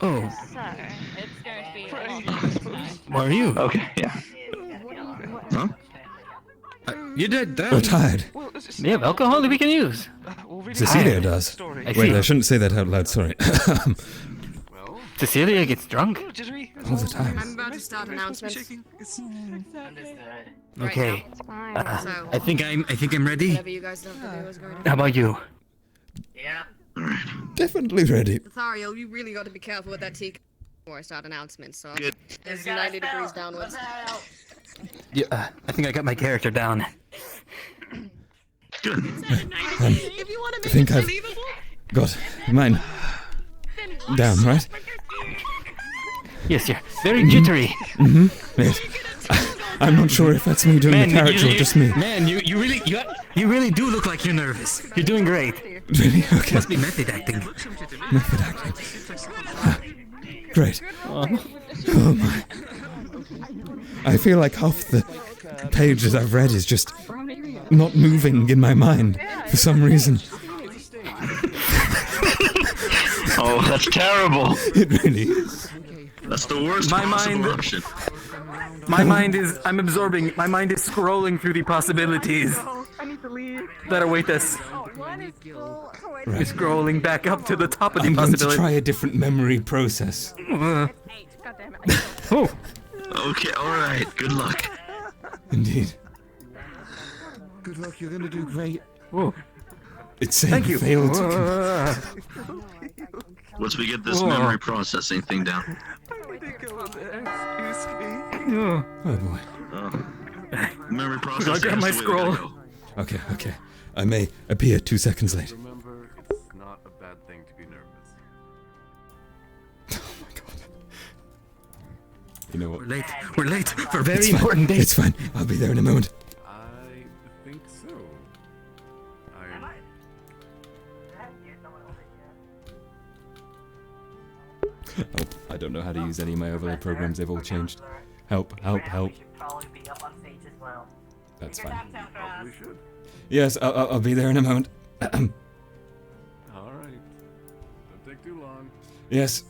Oh, It's going to be a lot. where are you? Okay, yeah. Huh? You did that. We're tired. We have alcohol that we can use. Cecilia does. I Wait, see. I shouldn't say that out loud, sorry. Cecilia gets drunk? All the time. I'm about to start announcements. Okay. So, I think I'm ready. whatever you guys have to do is going to How about you? Yeah. Definitely ready. Thariel, you really got to be careful with that tea before I start announcements, so Good. it's 90 degrees downwards. Yeah, I think I got my character down. Good. I think I've got mine down, right? Yes, you're very jittery. Yes. I'm not sure if that's me doing the character or just me. Man, you really do look like you're nervous. You're doing great. Really? Okay. Must be method acting. Method acting. Great. Oh my. I feel like half the pages I've read is just not moving in my mind for some reason. Oh, that's terrible. It really is. That's the worst My possible mind- option. My mind is scrolling through the possibilities I need to leave. that await us. One is full. Right. We're scrolling back up to the top of the I'm going to possibility. try a different memory process. God damn it. Oh, Okay, alright. Good luck. Indeed. Good luck, you're gonna do great. whoa. It's saying Thank you. failed to Once we get this memory processing thing down. Oh. Oh boy. Memory processing. I got my is the way we gotta scroll. go. Okay. I may appear 2 seconds late. Remember, it's not a bad thing to be nervous. Oh my god. You know what? We're late for a very It's fine. important date. It's fine. I'll be there in a moment. I think so. Help. I don't know how to use any of my overlay programs. They've all changed. Help. Probably be up on stage as well. That's fine. Probably should. Yes, I'll be there in a moment. Alright. Don't take too long. Yes.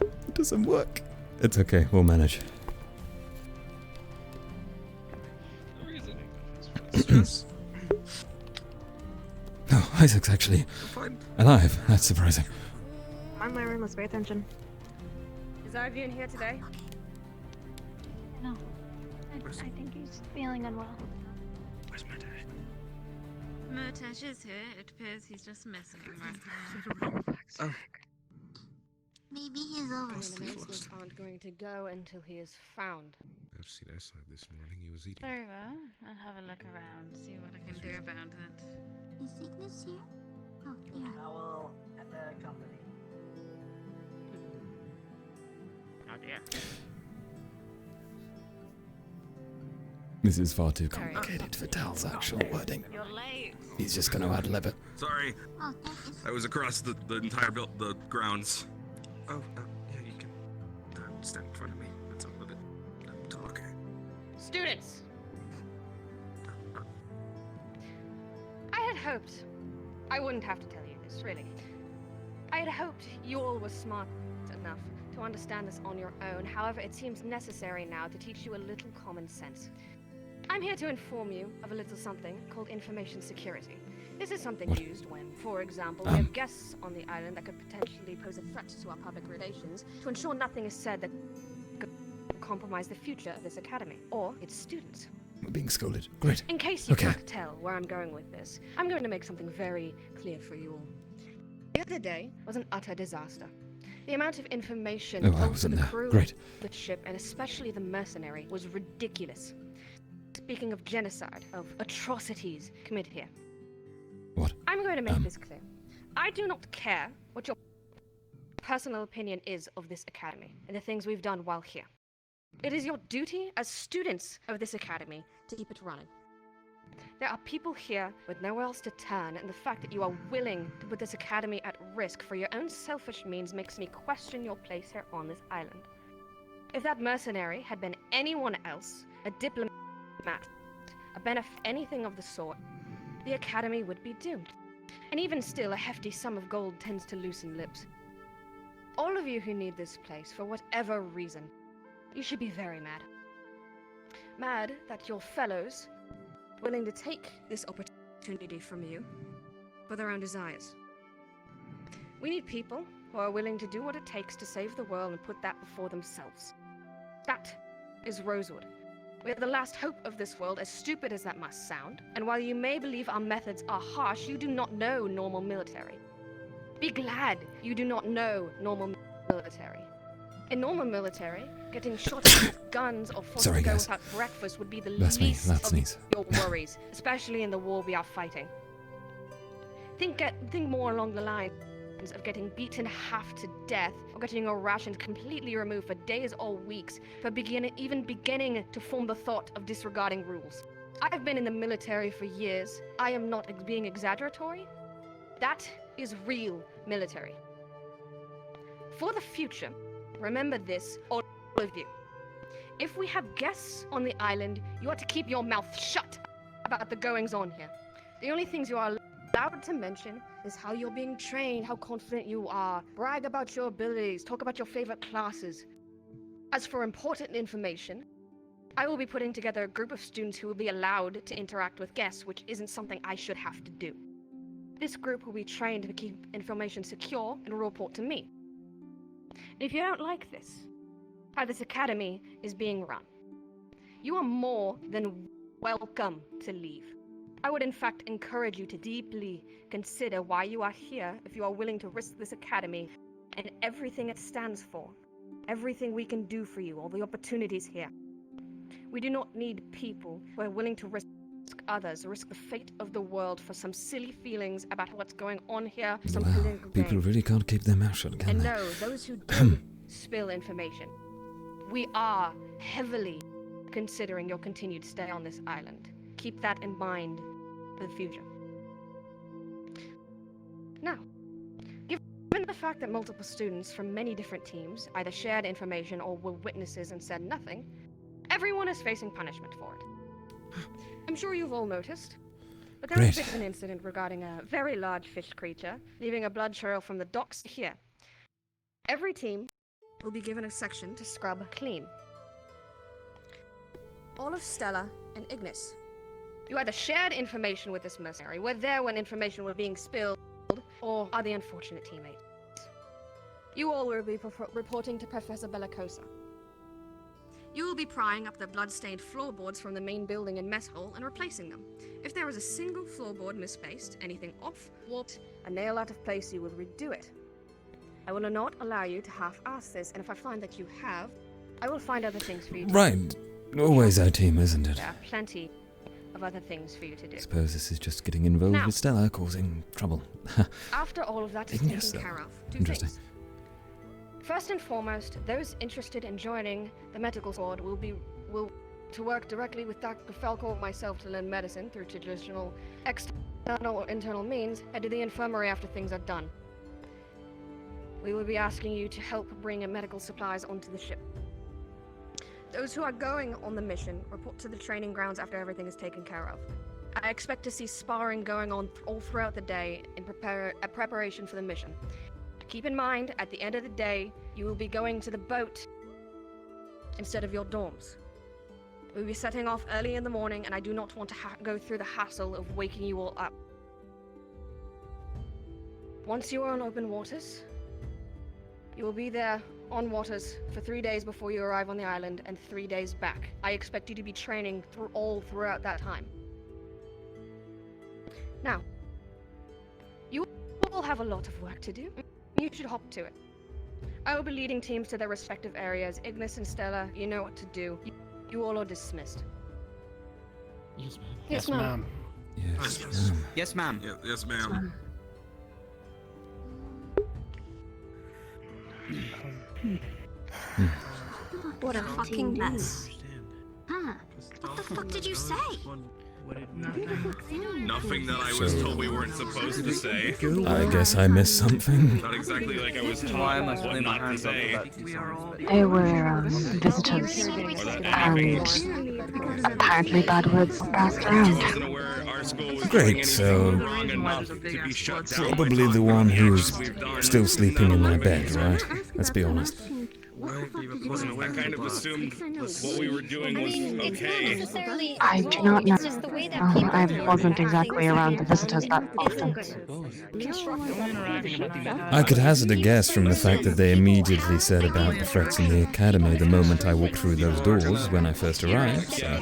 It doesn't work. It's okay, we'll manage. Oh, Isaac's actually alive. That's surprising. I'm in my room. Let's pay attention. Is Ivy in here today? No. I think he's feeling unwell. Where's my dad? Murtash is here. It appears he's just missing right now. Oh. Maybe he's over. Announcements aren't going to go until he is found. I've seen outside this morning. He was eating. Very well. I'll have a look around, see what I can do about it. Is Ignis here? Oh, yeah. I will at the company. Oh dear. This is far too complicated for Tal's actual wording. You're late. He's just going to ad-lib it. Sorry. Oh, I was across the entire the grounds. Oh, yeah, you can stand in front of me. That's a little bit talk. Students! I had hoped I wouldn't have to tell you this, really. I had hoped you all were smart enough to understand this on your own. However, it seems necessary now to teach you a little common sense. I'm here to inform you of a little something called information security. This is something used when, for example, we have guests on the island that could potentially pose a threat to our public relations, to ensure nothing is said that could compromise the future of this academy, or its students. We're being scolded. Great. In case you can't tell where I'm going with this, I'm going to make something very clear for you all. The other day was an utter disaster. The amount of information told to the crew of the ship, and especially the mercenary, was ridiculous. Speaking of genocide, of atrocities committed here. What? I'm going to make this clear. I do not care what your personal opinion is of this academy and the things we've done while here. It is your duty as students of this academy to keep it running. There are people here with nowhere else to turn, and the fact that you are willing to put this academy at risk for your own selfish means makes me question your place here on this island. If that mercenary had been anyone else, a diplomat, a benefit, anything of the sort, the academy would be doomed. And even still, a hefty sum of gold tends to loosen lips. All of you who need this place, for whatever reason, you should be very mad. Mad that your fellows are willing to take this opportunity from you for their own desires. We need people who are willing to do what it takes to save the world and put that before themselves. That is Rosewood. We are the last hope of this world, as stupid as that must sound. And while you may believe our methods are harsh, you do not know normal military. Be glad you do not know normal military. In normal military, getting shot with guns or forced to go without breakfast would be the least of your worries, especially in the war we are fighting. Think more along the lines of getting beaten half to death, or getting your rations completely removed for days or weeks, for even beginning to form the thought of disregarding rules. I've been in the military for years. I am not being exaggeratory. That is real military. For the future, remember this, all of you. If we have guests on the island, you are to keep your mouth shut about the goings-on here. The only things you are allowed to mention is how you're being trained, how confident you are, brag about your abilities, talk about your favorite classes. As for important information, I will be putting together a group of students who will be allowed to interact with guests, which isn't something I should have to do. This group will be trained to keep information secure and will report to me. And if you don't like this, how this academy is being run, you are more than welcome to leave. I would in fact encourage you to deeply consider why you are here if you are willing to risk this academy and everything it stands for, everything we can do for you, all the opportunities here. We do not need people who are willing to risk others, risk the fate of the world for some silly feelings about what's going on here, some political gain. People really can't keep their mouth shut, can And they? no, those who do spill information, we are heavily considering your continued stay on this island. Keep that in mind for the future. Now, given the fact that multiple students from many different teams either shared information or were witnesses and said nothing, everyone is facing punishment for it. I'm sure you've all noticed, but there has been an incident regarding a very large fish creature, leaving a blood trail from the docks here. Every team will be given a section to scrub clean. All of Stella and Ignis. You either shared information with this mercenary, were there when information was being spilled, or are the unfortunate teammates. You all will be reporting to Professor Bellicosa. You will be prying up the blood-stained floorboards from the main building and mess hall and replacing them. If there is a single floorboard misplaced, anything off, warped, a nail out of place, you will redo it. I will not allow you to half-ass this, and if I find that you have, I will find other things for you to do. Right. Always our team, isn't it? There are plenty of other things for you to do. Suppose this is just getting involved Now- with Stella, causing trouble. After all of that is Yes, taken sir. care of, two Interesting. things. First and foremost, those interested in joining the medical squad will to work directly with Dr. Falco or myself to learn medicine through traditional external or internal means, head to the infirmary after things are done. We will be asking you to help bring in medical supplies onto the ship. Those who are going on the mission report to the training grounds after everything is taken care of. I expect to see sparring going on all throughout the day in preparation for the mission. Keep in mind, at the end of the day, you will be going to the boat instead of your dorms. We'll be setting off early in the morning, and I do not want to go through the hassle of waking you all up. Once you are on open waters, you will be there on waters for 3 days before you arrive on the island and 3 days back. I expect you to be training throughout that time. Now, you will have a lot of work to do. You should hop to it. I will be leading teams to their respective areas. Ignis and Stella, you know what to do. You all are dismissed. Yes, ma'am. Yes, ma'am. Yes, ma'am. Yes, ma'am. Yes, ma'am. What a fucking mess. Huh? What the fuck did you say? Nothing that I was told we weren't supposed to say. I guess I missed something. Not exactly like I was told what not to say. They were visitors, and apparently bad words passed around. Great, so probably the one who's still sleeping in their bed, right? Let's be honest. I kind of assumed what we were doing was okay. I do not know. I wasn't exactly around the visitors that often. I could hazard a guess from the fact that they immediately said about the threats in the academy the moment I walked through those doors when I first arrived. So.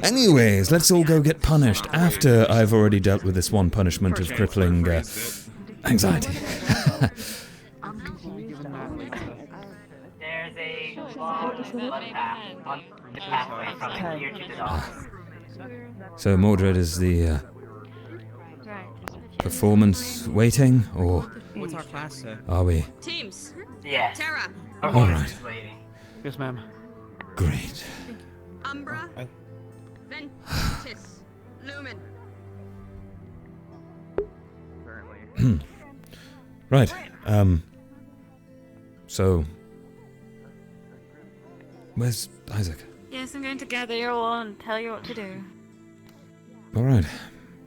Anyways, let's all go get punished after I've already dealt with this one punishment of crippling anxiety. There's a blood path on the pathway from here to the docks. So Mordred is the performance waiting, or What's our class, sir? are we? Teams. Yes. Terra. All right. Yes, ma'am. Great. Umbra. Ventus. Lumen. Right. So, where's Isaac? Yes, I'm going to gather you all and tell you what to do. All right.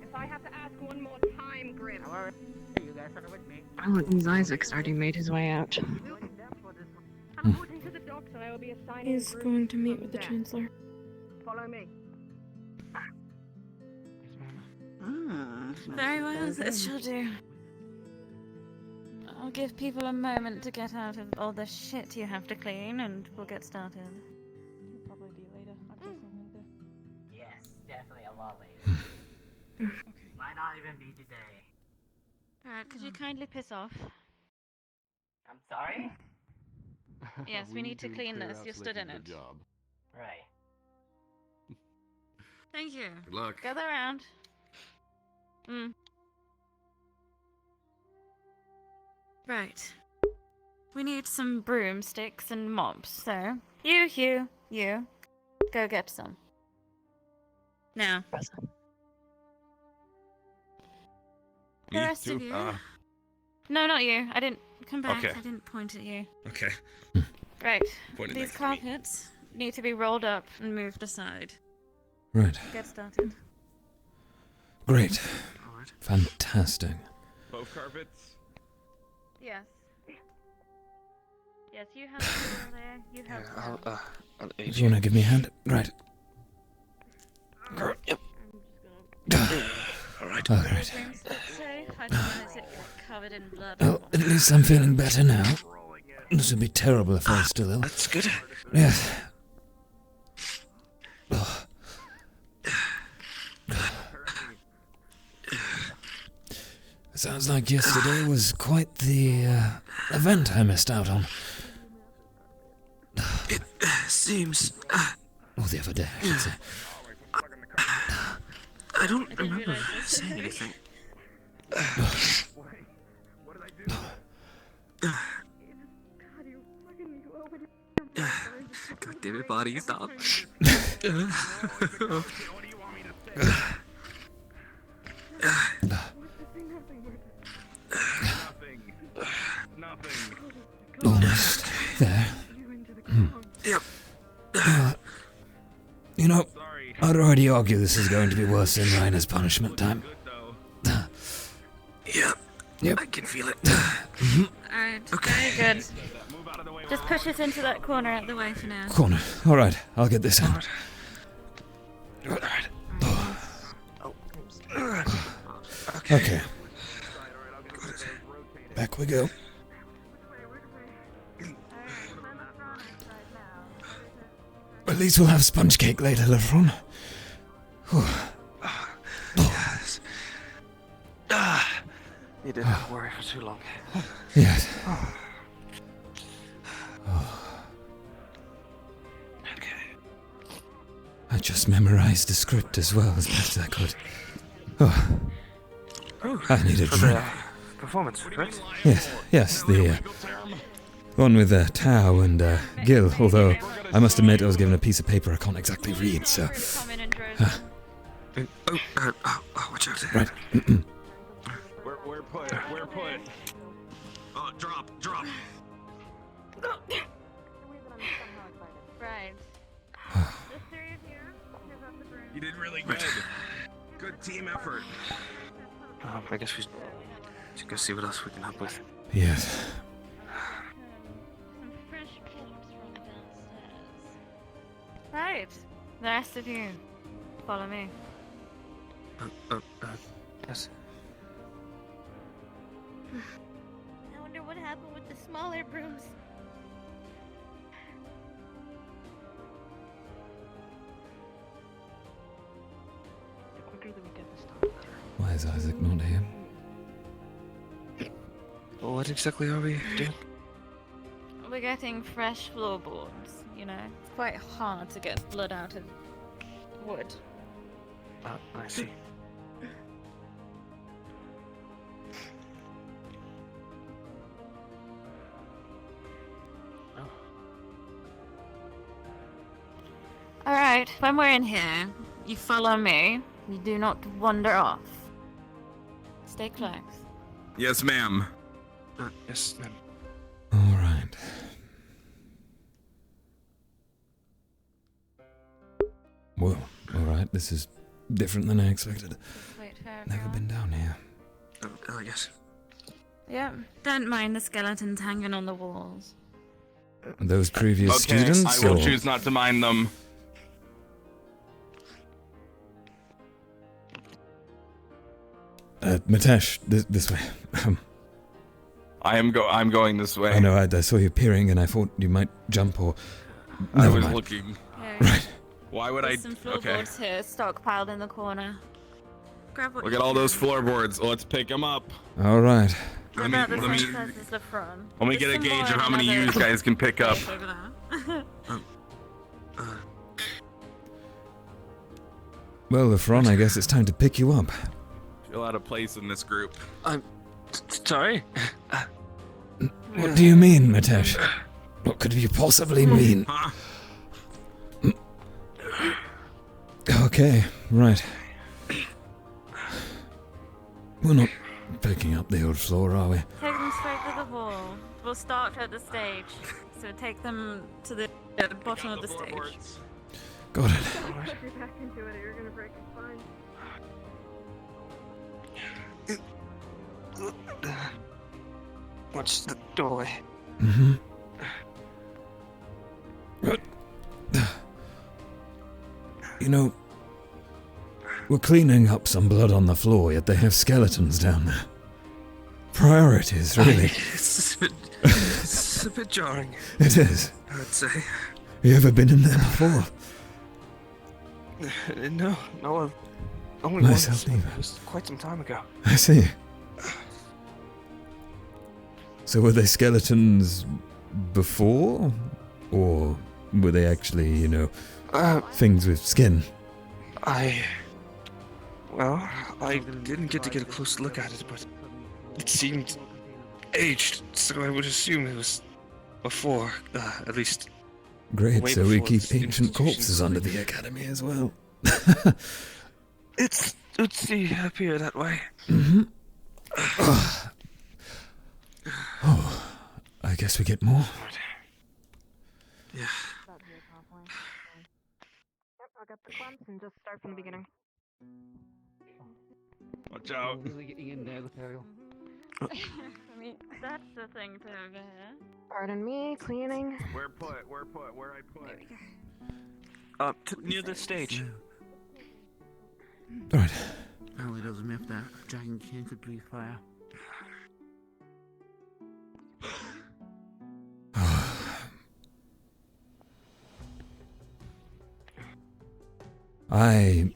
If I have to ask one more time, Grim. You guys are with me. Oh, it means Isaac's already made his way out. I'm moving to the docks and I will be assigning He's going to meet with the Chancellor. Follow me. Very well, this shall do. I'll give people a moment to get out of all the shit you have to clean, and we'll get started. I'll probably do later. Yes, definitely a lot later. Might not even be today. Alright, could you kindly piss off? I'm sorry? Yes, we need to clean this. You stood in it. Right. Thank you. Good luck. Gather around. Right. We need some broomsticks and mops, so you, go get some. Now. The rest of you. No, not you. I didn't come back. Okay. I didn't point at you. Okay. Right. Pointed These back at me. carpets need to be rolled up and moved aside. Right. Get started. Great. Fantastic. Both carpets? Yes. Yes, you have the there. You have Do you want to give me a hand? Right. Yep. All right. All right. Safe. I don't want it covered in blood. Well, at least I'm feeling better now. This would be terrible if I was still ill. That's good. Yes. Oh. Sounds like yesterday was quite the event I missed out on. It seems. Well, the other day, I should say. I don't remember saying anything. God damn it, body, stop. Almost there. Yep. You know, I'd already argue this is going to be worse than Rainer's punishment time. Yep. I can feel it. Alright, Okay. very good. Just push us into that corner out the way for now. Corner. Alright, I'll get this out. Okay. Back we go. At least we'll have sponge cake later, Lefron. Yes. You didn't have to worry for too long. Yes. I just memorized the script as well as best I could. I need a for drink. the performance, right? Yes, the one with Tao and Gil, although I must admit I was given a piece of paper I can't exactly read, so... watch out. Right. We're put. Oh, drop. Right. You did really good. Good team effort. I guess we should go see what else we can help with. Yes. Right. The rest of you, follow me. Yes. I wonder what happened with the smaller brooms. Why is Isaac not here? Well, what exactly are we doing? We're getting fresh floorboards, you know. It's quite hard to get blood out of wood. I see. Alright, when we're in here, you follow me. You do not wander off. Stay close. Yes, ma'am. Yes, ma'am. Alright. Well, alright, this is different than I expected. Wait for Never everyone. been down here. Yes. Yep. Don't mind the skeletons hanging on the walls. Those previous students? I will or- choose not to mind them. Matesh, this way. I'm going this way. I know, I saw you peering and I thought you might jump or... I Never was mind. looking. Right. Why would I? There's some floorboards here, stockpiled in the corner. Grab what Look you at all can. those floorboards. Let's pick them up. Alright. They're about the same size as the front. Let me There's get a some more gauge of in how many another you guys can pick up. place over there. Well, Lefron, I guess it's time to pick you up. Feel out of place in this group. I'm sorry. What do you mean, Matesh? What could you possibly mean? Okay, right. We're not picking up the old floor, are we? Take them straight to the hall. We'll start at the stage. So take them to the bottom of the stage. Got it. Put you back into it or you're gonna break your spine. Watch the doorway. Mm-hmm. You know, we're cleaning up some blood on the floor, yet they have skeletons down there. Priorities, really. It's a bit jarring. It is. I would say. You ever been in there before? No, only Nice once. help, It was quite some time ago. I see. So were they skeletons before? Or were they actually, you know, things with skin. Well, I didn't get to get a close look at it, but it seemed aged, so I would assume it was before, at least. Great, way so we before keep this ancient institution corpses under the started. academy as well. It would see appear that way. Mm-hmm. Oh, I guess we get more. Yeah. I'll get the clumps and just start from the beginning. Watch out. Really getting in there, Lothario. I mean, that's the thing to over here. Pardon me, cleaning. Where I put? Near the stage. Right. Oh, it doesn't matter if that Dragonkin could breathe fire. I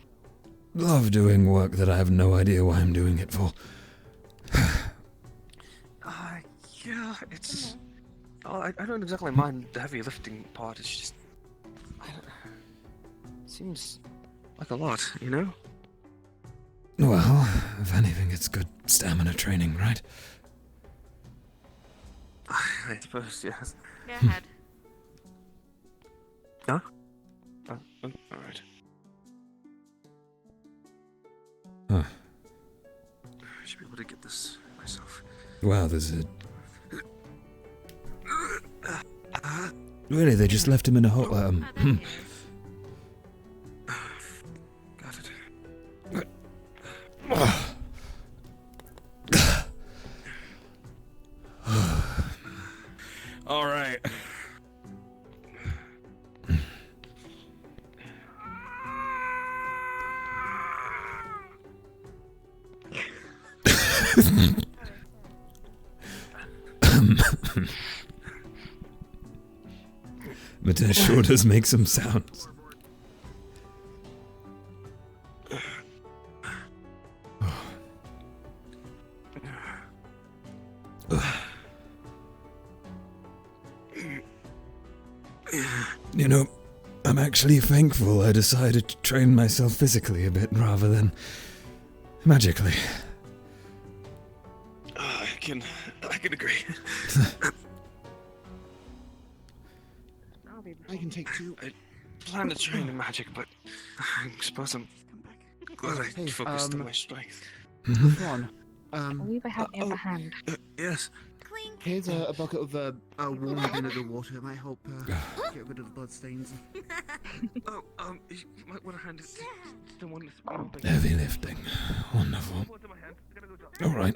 love doing work that I have no idea why I'm doing it for. Yeah, it's... Oh, I don't exactly mind the heavy lifting part, it's just... Seems like a lot, you know? Well, if anything, it's good stamina training, right? I suppose, yes. Go ahead. Huh? Oh, alright. Huh. I should be able to get this myself. Wow, there's a... Really, they just left him in a hole. Got it. All right. But it sure does make some sounds. You know, I'm actually thankful I decided to train myself physically a bit rather than magically. I can agree. I can take two. I plan to train in magic, but I suppose I'm glad I focused on my strength. Ron, I believe I have the upper hand. Yes. Here's a bucket of warm vinegar water. It might help get rid of the blood stains. You might want to hand it to someone that's Heavy lifting. Wonderful. Alright.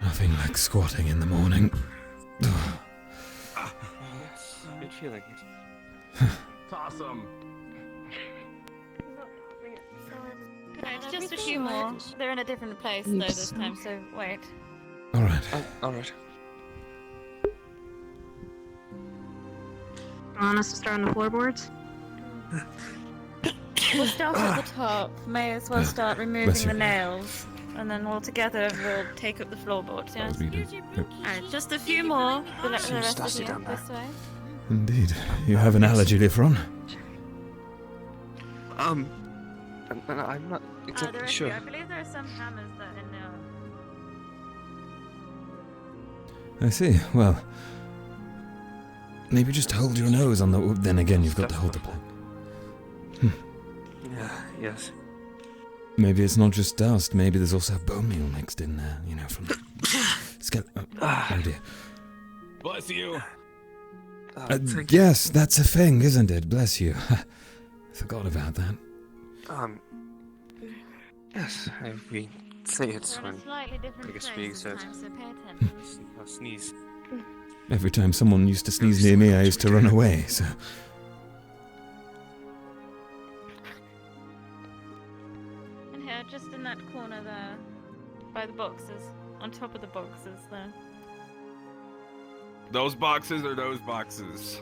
Nothing like squatting in the morning. Yes, good feeling. It's awesome. It's just a few more. They're in a different place though this time, so wait. Alright. Alright. Want us to start on the floorboards? We'll start at the top. May as well start removing the nails. And then all together we'll take up the floorboards, yes? Alright, just a few more. The rest of you this way. Indeed. You have an allergy, Lifron? I'm not There exactly are sure. few. I believe there are some hammers that are in there. I see. Well, maybe just hold your nose on the... Then again, you've got to hold the plank. Yeah, yes. Maybe it's not just dust. Maybe there's also bone meal mixed in there, you know, from the skeleton. Oh dear. Bless you. Yes, that's a thing, isn't it? Bless you. Forgot about that. Yes, we say it We're in a when slightly different take a place speak, this so time, so pay attention. I'll sneeze. Every time someone used to sneeze near me, I used to run away, so... And here, just in that corner there, by the boxes, on top of the boxes there. Those boxes or those boxes?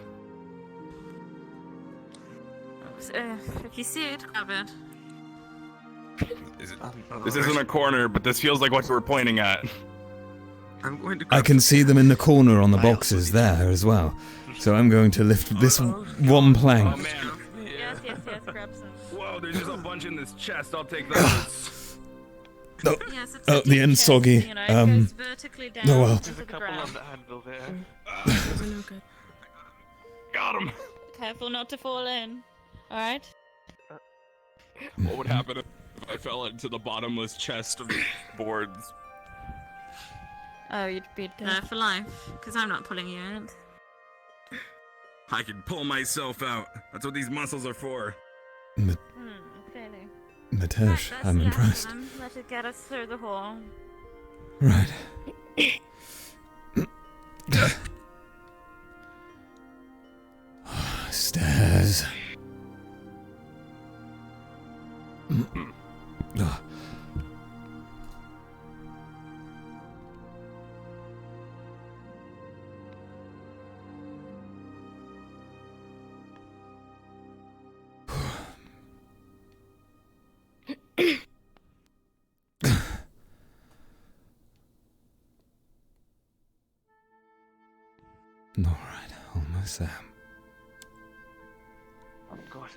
If you see it, grab it. This isn't a corner, but this feels like what we're pointing at. I'm going to. I can see them in the corner on the boxes there as well. So I'm going to lift this one plank. Oh man. Yes, grab some. Whoa, there's just a bunch in this chest. I'll take those. Oh, Yes, it's oh, a the deep end's chest, soggy. you know, it goes vertically down Oh well. into the ground. Got him. Careful not to fall in. Alright? What would happen if I fell into the bottomless chest of boards? Oh, you'd be there for life, because I'm not pulling you out. I can pull myself out. That's what these muscles are for. Clearly. Matesh, I'm impressed. Let it get us through the hall. Right. Stairs. Oh. All right, almost there. Oh God.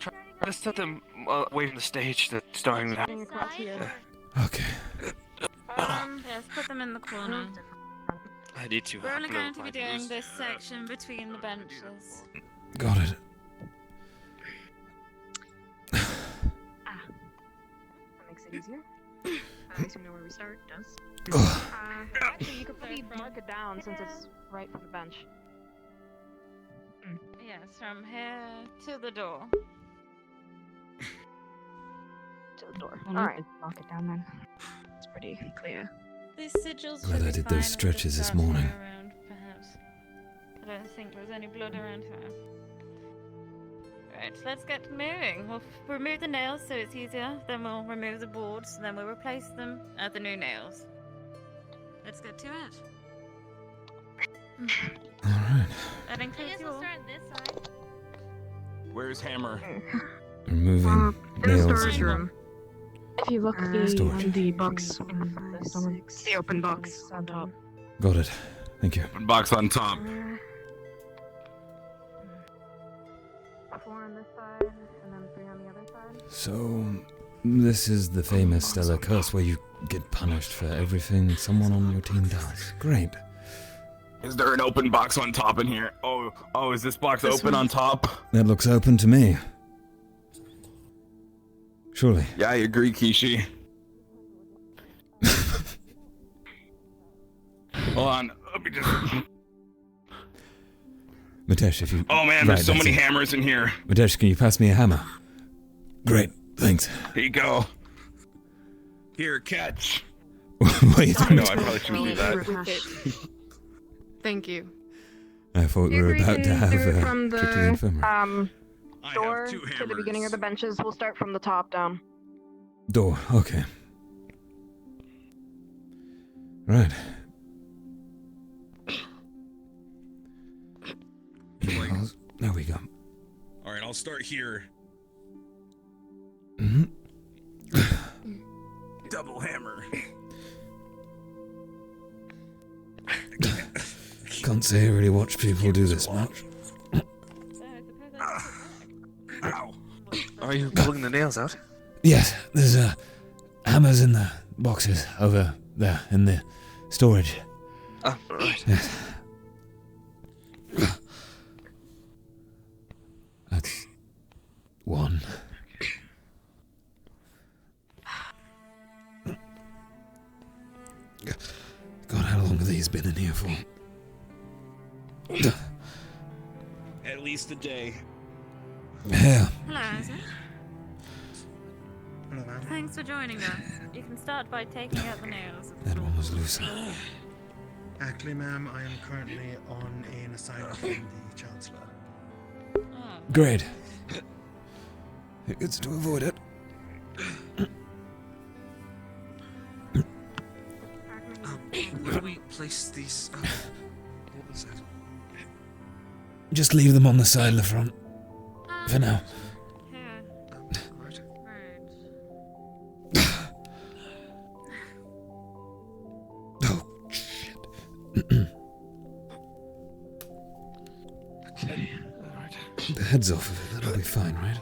Try to set them away from the stage. That's starting that. Okay. Yes, put them in the corner. I need to. We're only going to be doing this section between the benches. Got it. That makes it easier. At least we know where we start. Does. Actually, you could probably mark it down since it's right from the bench. Yes, from here to the door. To the door. Alright, lock it down then. It's pretty clear. These sigils Glad should I be did fine. those stretches this morning. Around, perhaps. I don't think there's any blood around here. Right, let's get moving. We'll remove the nails so it's easier. Then we'll remove the boards. Then we'll replace them at the new nails. Let's get to it. Alright. That includes you all. Where's Hammer? Removing In the nails. storage room. If you look Storage. on the box, the open box on top. Got it. Thank you. One box on top. 4 on this side, and then 3 on the other side. So, this is the famous Tel'Kahras where you get punished for everything someone on your team does. Great. Is there an open box on top in here? Oh, is this box open on top? That looks open to me. Surely. Yeah, I agree, Kishi. Hold on, let me just... Matesh, if you... Oh man, there's so many hammers in here. Matesh, can you pass me a hammer? Great, thanks. Here you go. Here, catch. Wait, I know, I probably shouldn't do that. Thank you. I thought we were about to have a from trip to the infirmary. Door to the beginning of the benches. We'll start from the top down. Door, okay. Right. There we go. Alright, I'll start here. Double hammer. Can't say I really watch people do this much. Ow. Are you pulling the nails out? Yes, there's hammers in the boxes over there in the storage. Oh, right. Yes. That's 1. God, how long have these been in here for? At least a day. Yeah. Hello, Isaac. Thanks for joining us. You can start by taking out the nails. That one was loose. Actually, ma'am, I am currently on an assignment from the Chancellor. Great. It gets to avoid it. Where do we place these? Just leave them on the side of the front. For now. Oh, shit. Okay, alright. The head's off of it, that'll be fine, right?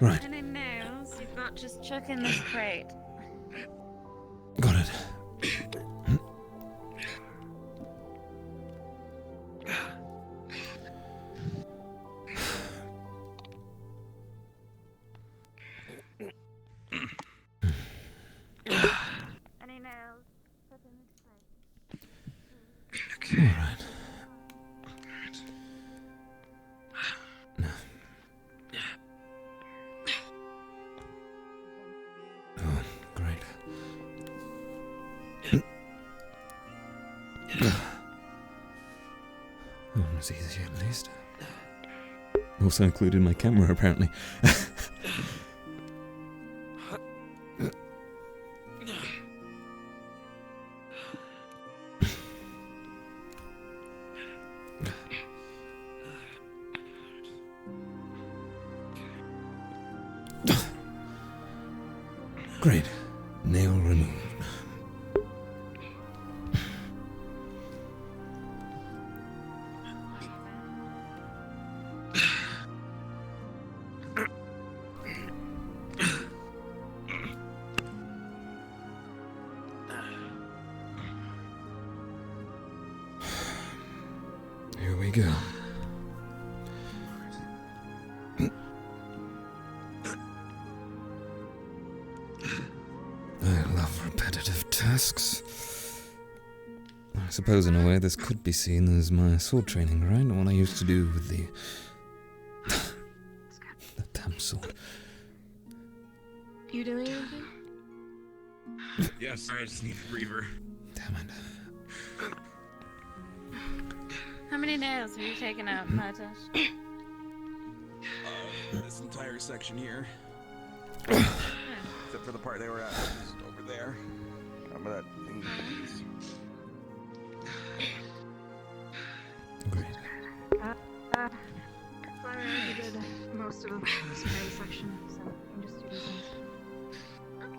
Right. Any nails? You've got just chuck in this crate. Got it. Any nails? Chuck in this crate. Okay. Alright. Oh, great. Oh, it's easy at least. Also included my camera, apparently. Great. Nail removed. Here we go. I love repetitive tasks. I suppose in a way this could be seen as my sword training, right? What I used to do with the damn sword. You doing anything? Yes, I just need a breather. Damn it. How many nails have you taken out, Martash? This entire section here. Except for the part they were at, just over there. Remember that thing? Great. I already did most of the spray section, so you can just do these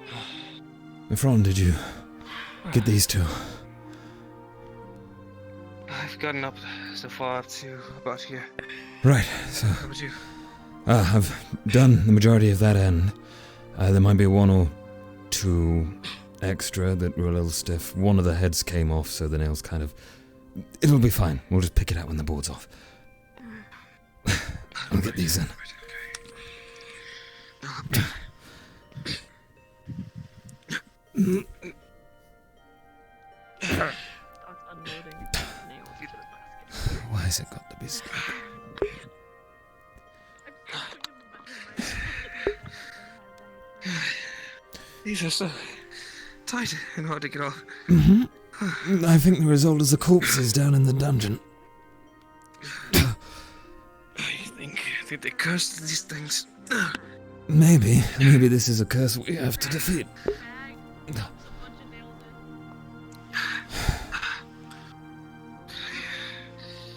ones. Mifron, did you get these two? I've gotten up so far to about here. Right, so... How about you? I've done the majority of that end. There might be one or two extra that were a little stiff. One of the heads came off, so the nails kind of... It'll be fine. We'll just pick it out when the board's off. I'll get these in. Why has it got to be stuck? These are so tight and hard to get off. Mm-hmm. I think the result is the corpses down in the dungeon. I think they cursed these things. Maybe this is a curse we have to defeat.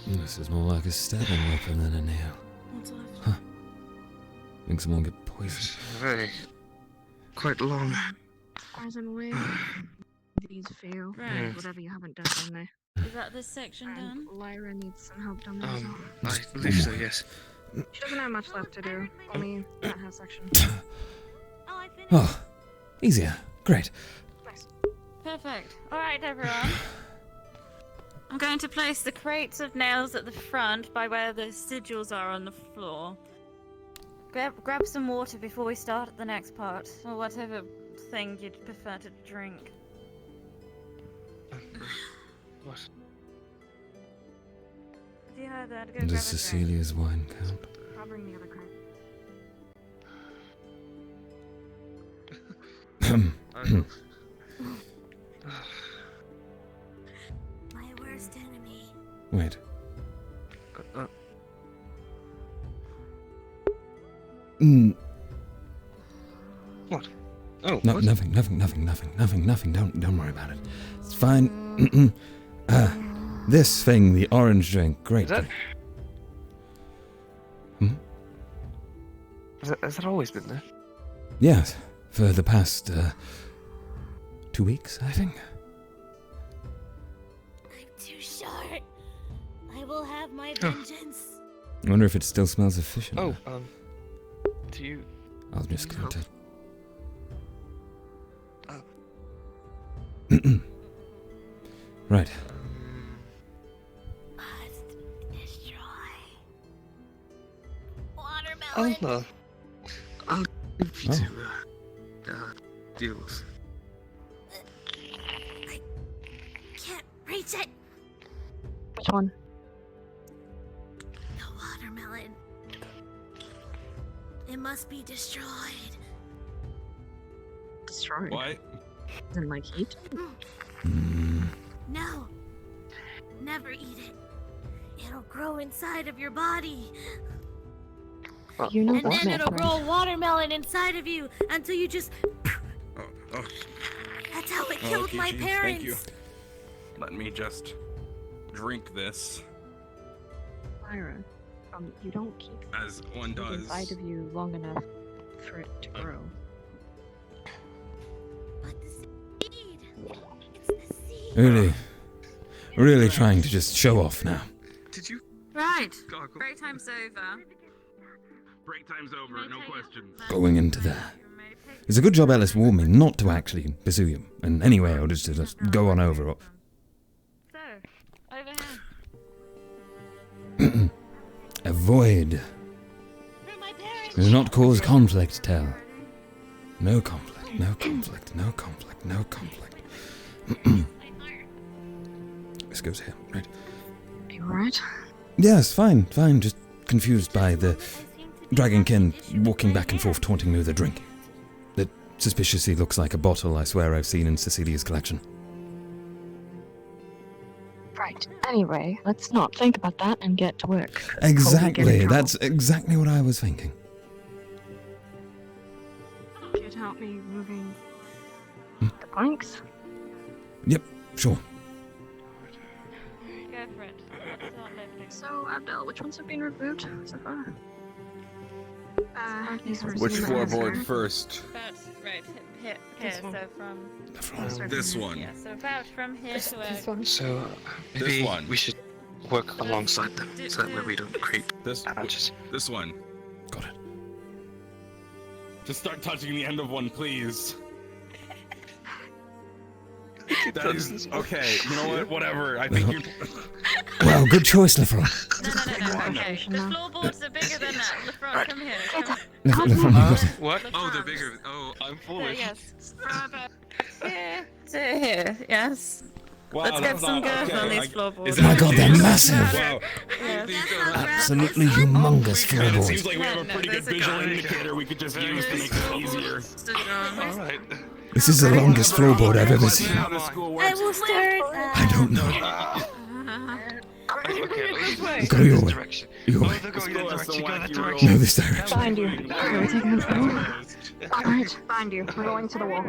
This is more like a stabbing weapon than a nail. What's left? Huh. Makes someone get poisoned. Very quite long. As far as I'm aware, these fail. Right. Whatever you haven't done on there. Is that this section done? Lyra needs some help done there as well. I believe so, yes. She doesn't have much left to do. Only that half section. Oh, easier. Great. Perfect. Alright, everyone. I'm going to place the crates of nails at the front by where the sigils are on the floor. Grab some water before we start the next part, or whatever thing you'd prefer to drink. What? Have you heard that? Go Does grab a drink. Cecilia's wine count? I'll bring the other crate. My worst enemy. Wait. What? Oh, no, what? nothing. Don't worry about it. It's fine. This thing, the orange drink, great. Is that? Hmm? Has that always been there? Yes, for the past 2 weeks, I think. I'm too short. I will have my vengeance. I wonder if it still smells of fish in Oh, there. do you? I'll just go to. Right. Watermelon. I'll leave you to deal with. I can't reach it. Which one? The watermelon. It must be destroyed. Destroyed. What? Doesn't like heat. No. Never eat it. It'll grow inside of your body. You know And that, then my it'll friend. grow watermelon inside of you until you just. Oh. That's how it killed my Kichi, parents. Thank you. Let me just drink this Lyra, you don't keep as one it does. inside of you long enough for it to grow. But the seed. It's the seed. Really trying to just show off now. Did you? Right. Break time's over. Break time's over, no questions. Going into there. It's a good job Ellis warned me not to actually pursue you. And anyway, I'll just go on over. So, over here. Avoid. Do not cause conflict, Tel. No conflict, no conflict, no conflict, no conflict. This goes here, right? You alright? Yes, fine. Just confused by the Dragonkin walking back and forth taunting me with a drink. That suspiciously looks like a bottle I swear I've seen in Cecilia's collection. Right. Anyway, let's not think about that and get to work. Exactly, that's exactly what I was thinking. Could help me moving the planks? Yep, sure. Go for it. Let's start lifting. So, Abdel, which ones have been removed so far? Which floorboard first? About, right, here, so from... This one. Yeah, so about from here to where... So maybe we should work alongside them so that way we don't creep. This one. Got it. Just start touching the end of one, please. That is okay. You know what? Whatever. I think you're. Well, good choice, Lefron. No. Okay, the floorboards are bigger than that. LeFron, come here. What? Oh, they're bigger. Oh, I'm So, foolish. yes, from about here to here, yes. Wow, Let's get that's some not- girth okay, on these I- floorboards. Oh my god, they're massive! Wow. Absolutely humongous It floorboards. seems like we have a pretty good visual indicator we could just use to make it easier. Alright. This is the longest floorboard I've ever seen. I will start. I don't know. Okay, Go your way. Your way. Go that direction. No, this direction. Behind you. Are we taking the floor? Alright, behind you. We're going to the wall.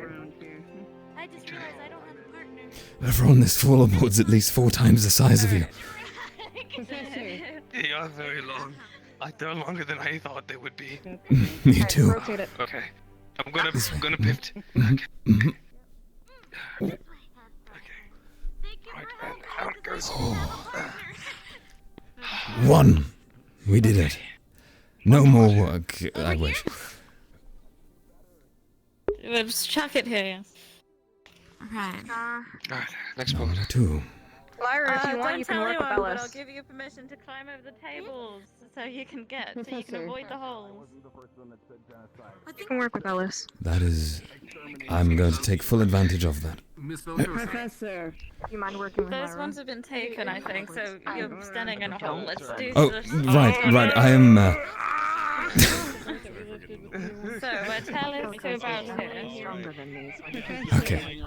I just realized I don't have a partner. Lefron, this floorboard's at least 4 times the size of you. They are very long. Like they're longer than I thought they would be. Me too. Rotate it. Okay. I'm gonna pivot. Mhm. Okay. Right, and out it goes. 1. We did it. No more work, I wish. We'll just chuck it here. Right. Alright, next point. 2. Lyra, if you want, Don't you can tell work with anyone, but I'll Ellis. give you permission to climb over the tables so you can avoid the holes. You can work with Ellis. That is... I'm going to take full advantage of that. Professor. You mind working with Those Lyra? ones have been taken, I think, so you're standing in a hole. Let's do Oh, this. right, I am... So, tell us to about here. Stronger than me, so Okay.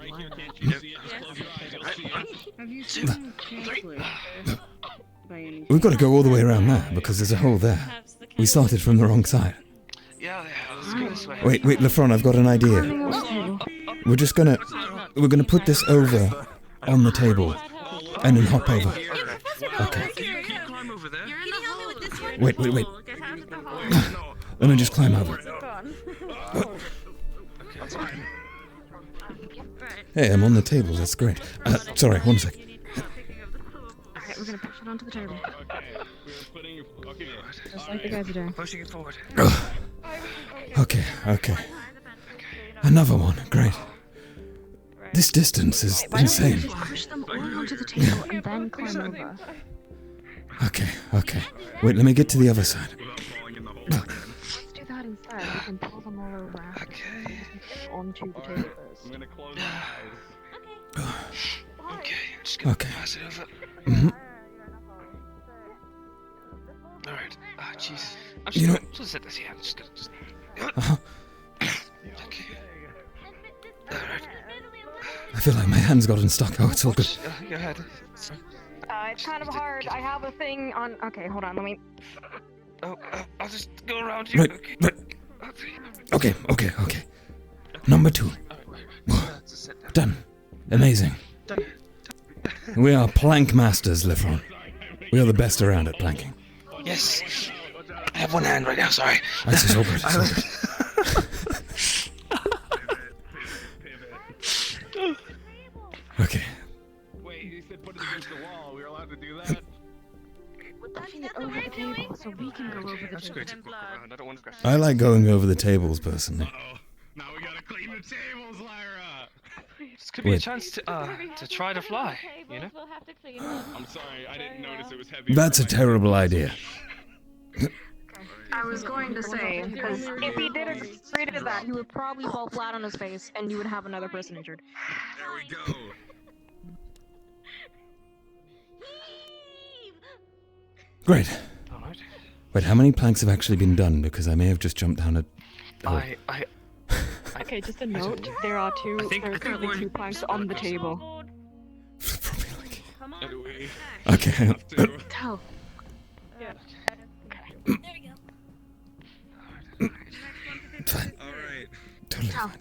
Have you seen Chancellor by any We've got to go all the way around there, because there's a hole there. We started from the wrong side. Yeah, let's go this way. Wait, Lefron, I've got an idea. We're gonna put this over on the table, and then hop over. Okay. Can you climb over there? You're in the hole. With this one? Wait, wait, wait. Get out of the hole. Let me just climb over. Hey, I'm on the table. That's great. Sorry, one sec. Alright, we're gonna push it onto the table. Okay. Just like the guys are doing. Pushing it forward. Okay, okay. Another one. Great. This distance is insane. Just push them all onto the table and then climb over. Okay, okay. Wait, let me get to the other side. Let's do that instead. We can pull them all over onto the table first. I'm gonna close my eyes. Okay, I'm just gonna Okay. pass it over. Mhm. Alright. Ah, Jesus. I'm You just know- gonna set this here. I'm just gonna. Uh-huh. Okay. Alright. I feel like my hand's gotten stuck. Oh, it's all good. Go ahead. It's kind of hard. I have a thing on. Okay, hold on. Let me. Oh, I'll just go around you. Right, right. Okay, okay, okay. Number 2. Done. Amazing. We are plank masters, Lefron. We are the best around at planking. Yes. I have one hand right now, sorry. That's all good. It's all good. Okay. Wait, you said put it against the wall. We were allowed to do that? Pushing it over the table so we can go over the That's great. table. I don't want to grab. I like going over the tables personally. Now we gotta clean the tables, Lyra! This could be a Wait. chance to try to fly, you know? We'll have to clean them. I'm sorry, I didn't notice it was heavy. That's a terrible idea. I was going to say, because if he did agree to that, he would probably fall flat on his face, and you would have another person injured. There we go. Great. Alright. Wait, how many planks have actually been done? Because I may have just jumped down a hole. Okay, just a note. There are currently 2 planks on the table. Okay, hang on. Tell. Fine. Alright. Totally. Tell.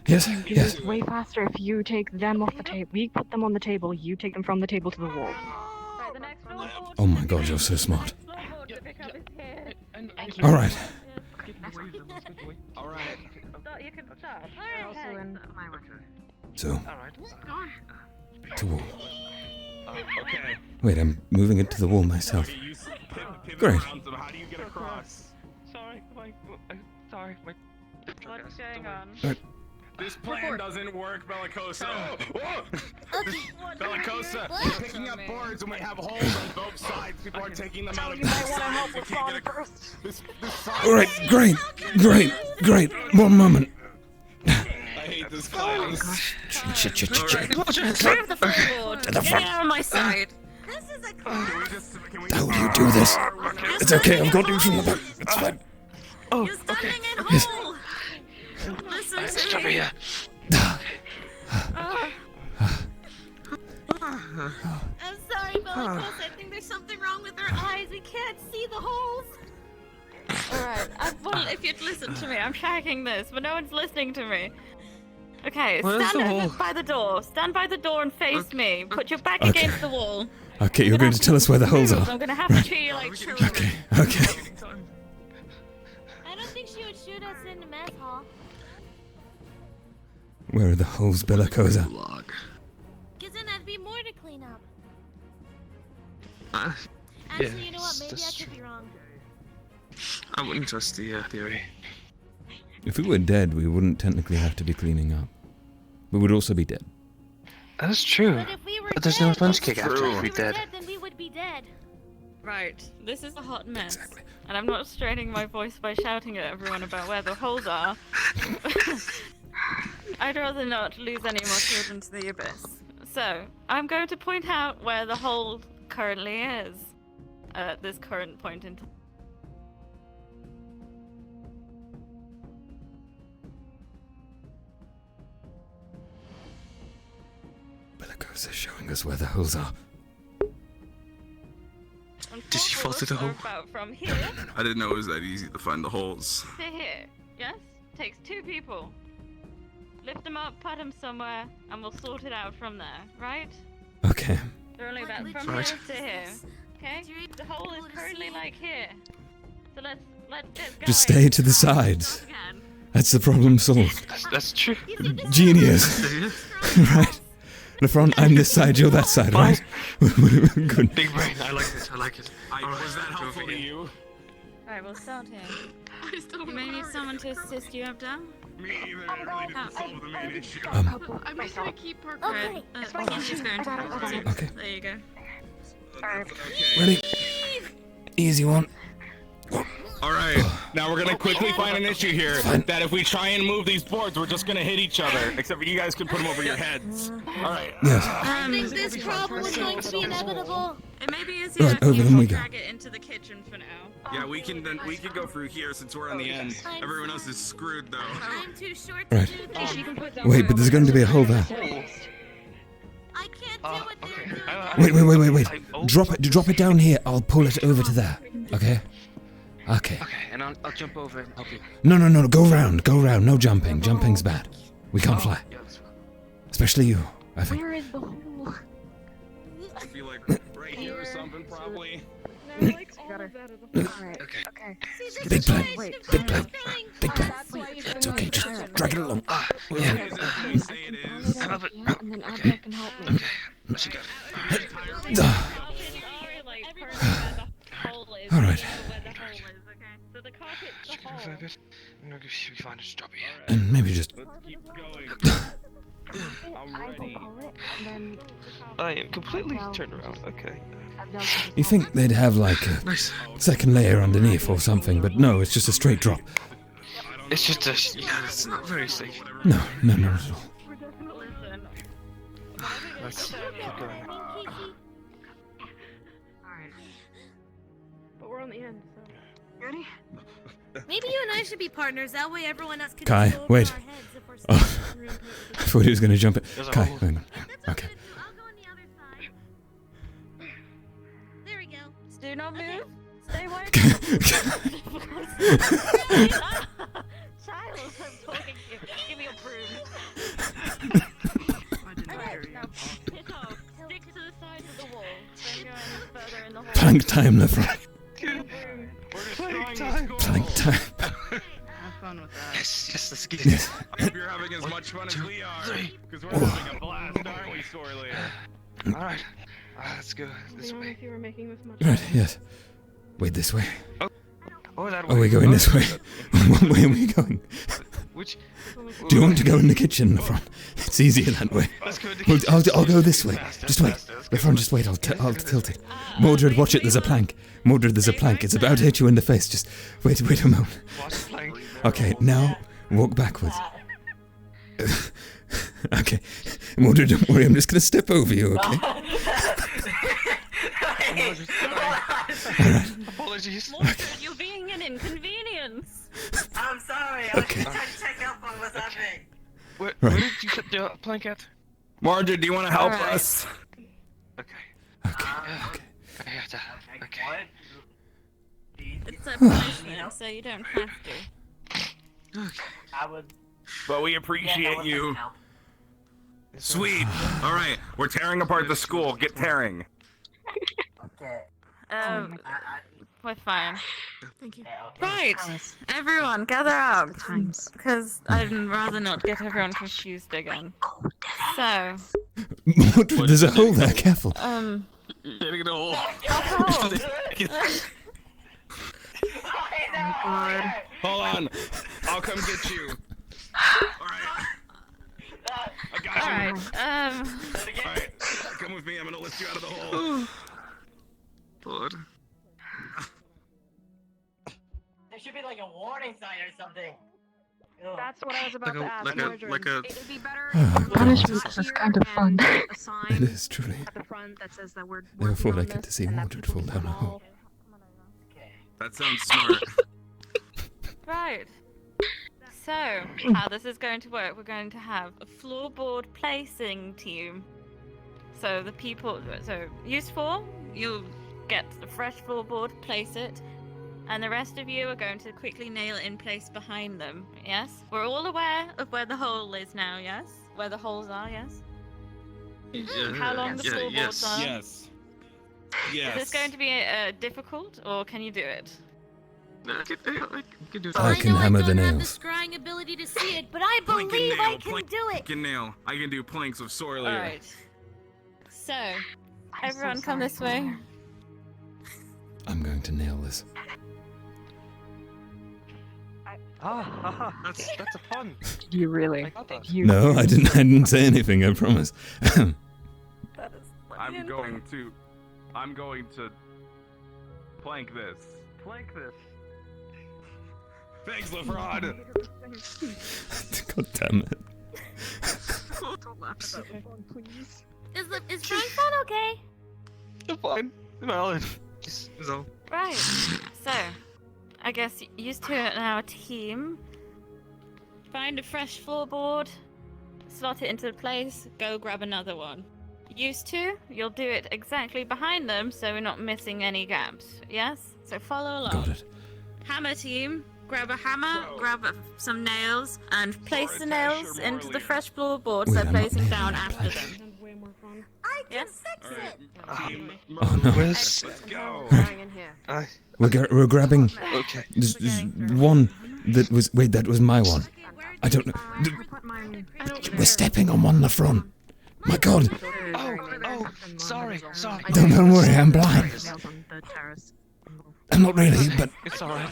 Yes, You can yes. do it way faster if you take them off the table. We put them on the table. You take them from the table to the wall. Oh my god, you're so smart. Alright. Alright. You can stop. Also in my record. So, to wall. Okay. Wait, I'm moving it to the wall myself. Okay, you pivot Great. around, so how do you get across? Sorry, sorry. What's going on? This plan doesn't work, Bellicosa. Bellicosa, we're picking up boards and we have holes on both sides. People are taking them out of the sides. We can't get across. This side. Alright, great, great, great. One moment. I hate this class. Shit. Clear the floorboard. To the Get front. out of my side. This is a class. How will you do this? It's okay, I've got you from the back. It's fine. Oh, You're standing in Yes. hole. Listen Let's to over me. here. I'm sorry, Bellicose. I think there's something wrong with our eyes. We can't see the holes. Alright, well, if you'd listen to me, I'm tracking this, but no one's listening to me. Okay, Where's the hole? stand by the door. Stand by the door and face me. Put your back Okay. against the wall. Okay, you're going to tell us where the holes are. I'm gonna have to treat you like children. Okay. I don't think she would shoot us in the mess hall. Where are the holes, Bellicosa? Because then that'd be more to clean up. Yeah, Actually, you know what? Maybe I that's could be wrong. I wouldn't trust the theory. If we were dead, we wouldn't technically have to be cleaning up. We would also be dead. That's true. But if we were But there's dead, no sponge kick after if we're we were dead. then we would be dead. Right, this is a hot mess. And I'm not straining my voice by shouting at everyone about where the holes are. I'd rather not lose any more children to the abyss. So, I'm going to point out where the hole currently is at this current point in time. Bellicosa showing us where the holes are. Did she fall through the hole? About from here I didn't know it was that easy to find the holes. to here. Yes? Takes 2 people. Lift them up, put them somewhere, and we'll sort it out from there, right? Okay. They're only about from Right. here to here. Okay? The hole is currently like here. So let's get going. Just stay to the sides. That's the problem solved. That's true. Genius. Right. The front, I'm this side, you're that side, right? Good. Big brain. I like this. I like it. Was that helpful to you? Alright, we'll start here. You may need someone to assist you up down. Me either. I really didn't solve the main issue. I'm just gonna keep her Okay. She's going to help you. Okay. There you go. Ready? Easy one. All right. Now we're gonna quickly find an issue here. That if we try and move these boards, we're just gonna hit each other. Except for you guys can put them over your heads. All right. Yes. I think this problem is going to be inevitable. It may be easier Right, if over them we you go. drag it into the kitchen for now. Yeah, we can go through here since we're on the end. Everyone else is screwed though. I'm too short Right. to do this. Wait, but there's going to be a hole there. I can't do what they're doing. Wait. Drop it down here. I'll pull it over to there. Okay? Okay. Okay, and I'll jump over and help you. No. Go round. No jumping. Jumping's bad. We can't fly. Yeah, that's fine. Especially you, I think. Where is the hole? I feel like right here or something probably. Alright, okay. Big plane. Big plane. It's okay. Just drag it along. Yeah. And then Abner can help me. Okay. She got it. All right. No, should be fine. Just drop it here. And maybe just. I'm ready. I am completely turned around. Okay. You think they'd have like a second layer underneath or something, but no, it's just a straight drop. It's just a. Yeah, it's not very safe. No, not at all. Let's keep going. But we're on the end, so. Ready? Maybe you and I should be partners. That way everyone else can Kai, just go over wait. our heads if we're Oh, stuck. I thought he was going to jump it. Kai, hang on. Okay. There we go. Do not move. Stay away. Child, I'm talking to you. Give me a broom. Now piss off. Stick to the side of the wall. Don't go any further in the hole. Plank time, Lefroy. Plank time. Have fun with that. Yes, let's get Yes. I hope you're having as much fun as we are. Because we're having a blast, aren't we, Sorely? Alright. Let's go this way. If you were making this much Right, yes. Wait, this way. Oh, that way. Oh, we're going this way. What way are we going? Which? Do you want to go in the kitchen, Lefron? It's easier that way. Let's go in the Well, kitchen. I'll go this way. Just wait. Lefron, just wait. I'll tilt it. Mordred, watch it. There's a plank. Mordred, there's a plank. It's about to hit you in the face. Just wait a moment. Watch the plank. Okay, now walk backwards. Okay. Mordred, don't worry. I'm just going to step over you, okay? Alright. Apologies. Mordred, you're being an inconvenience. I'm sorry. I was Okay. just trying to check up on what's happening. Where Right. did you set the plank at? Mordred, do you want to help Alright. us? Okay. Okay. I have to. Okay. It's a punishment, so you don't have to. I would. But we Yeah, appreciate no, you. help. Sweet. All right, we're tearing apart the school. Get tearing. Okay. We're fine. Thank you. Right, everyone, gather up. Because I'd rather not get everyone confused again. So, Mordred, there's a hole there. Careful. Getting the hole. Hold on. I'll come get you. Alright. I got you. alright, Alright. Come with me. I'm gonna lift you out of the hole. Lord. There should be like a warning sign or something. Ugh. That's what I was about to ask. Mordred. like a. It would be better Punishment was kind of fun. a sign It is truly. at the front that says that we're Never working thought on I'd get this to see and that Mordred people fall down a can hole. all- That sounds smart. right. So, how this is going to work, we're going to have a floorboard placing team. So the people, useful, you'll get the fresh floorboard, place it, and the rest of you are going to quickly nail it in place behind them, yes? We're all aware of where the hole is now, yes? Where the holes are, yes? how long the floorboards are? Yes. Is this going to be difficult, or can you do it? I can do I can hammer the I have the nails. scrying ability to see it, but I believe I can do it. Plank and nail. I can do planks of Sorlia. Alright. So, everyone come this way. I'm going to nail this. That's a pun. You really? No, I didn't say anything, I promise. I'm going to plank this. Plank this. Thanks, LeFraud. God damn it. Don't laugh at that one, please. Is trying fun okay? I'm fine. No, so. Right. So, I guess you two are now a team. Find a fresh floorboard, slot it into place, go grab another one. Used to, you'll do it exactly behind them so we're not missing any gaps. Yes? So follow along. Got it. Hammer team, grab a hammer, grab some nails, and place the nails into the fresh floorboard so placing down after them. I can Yes? fix it. Oh no. Let's go. Right. We're grabbing. Okay. There's one that was. Wait, that was my one. I don't know. We're stepping on one in the front. My God. Oh, sorry. Don't worry, I'm blind. I'm not really, but. It's alright.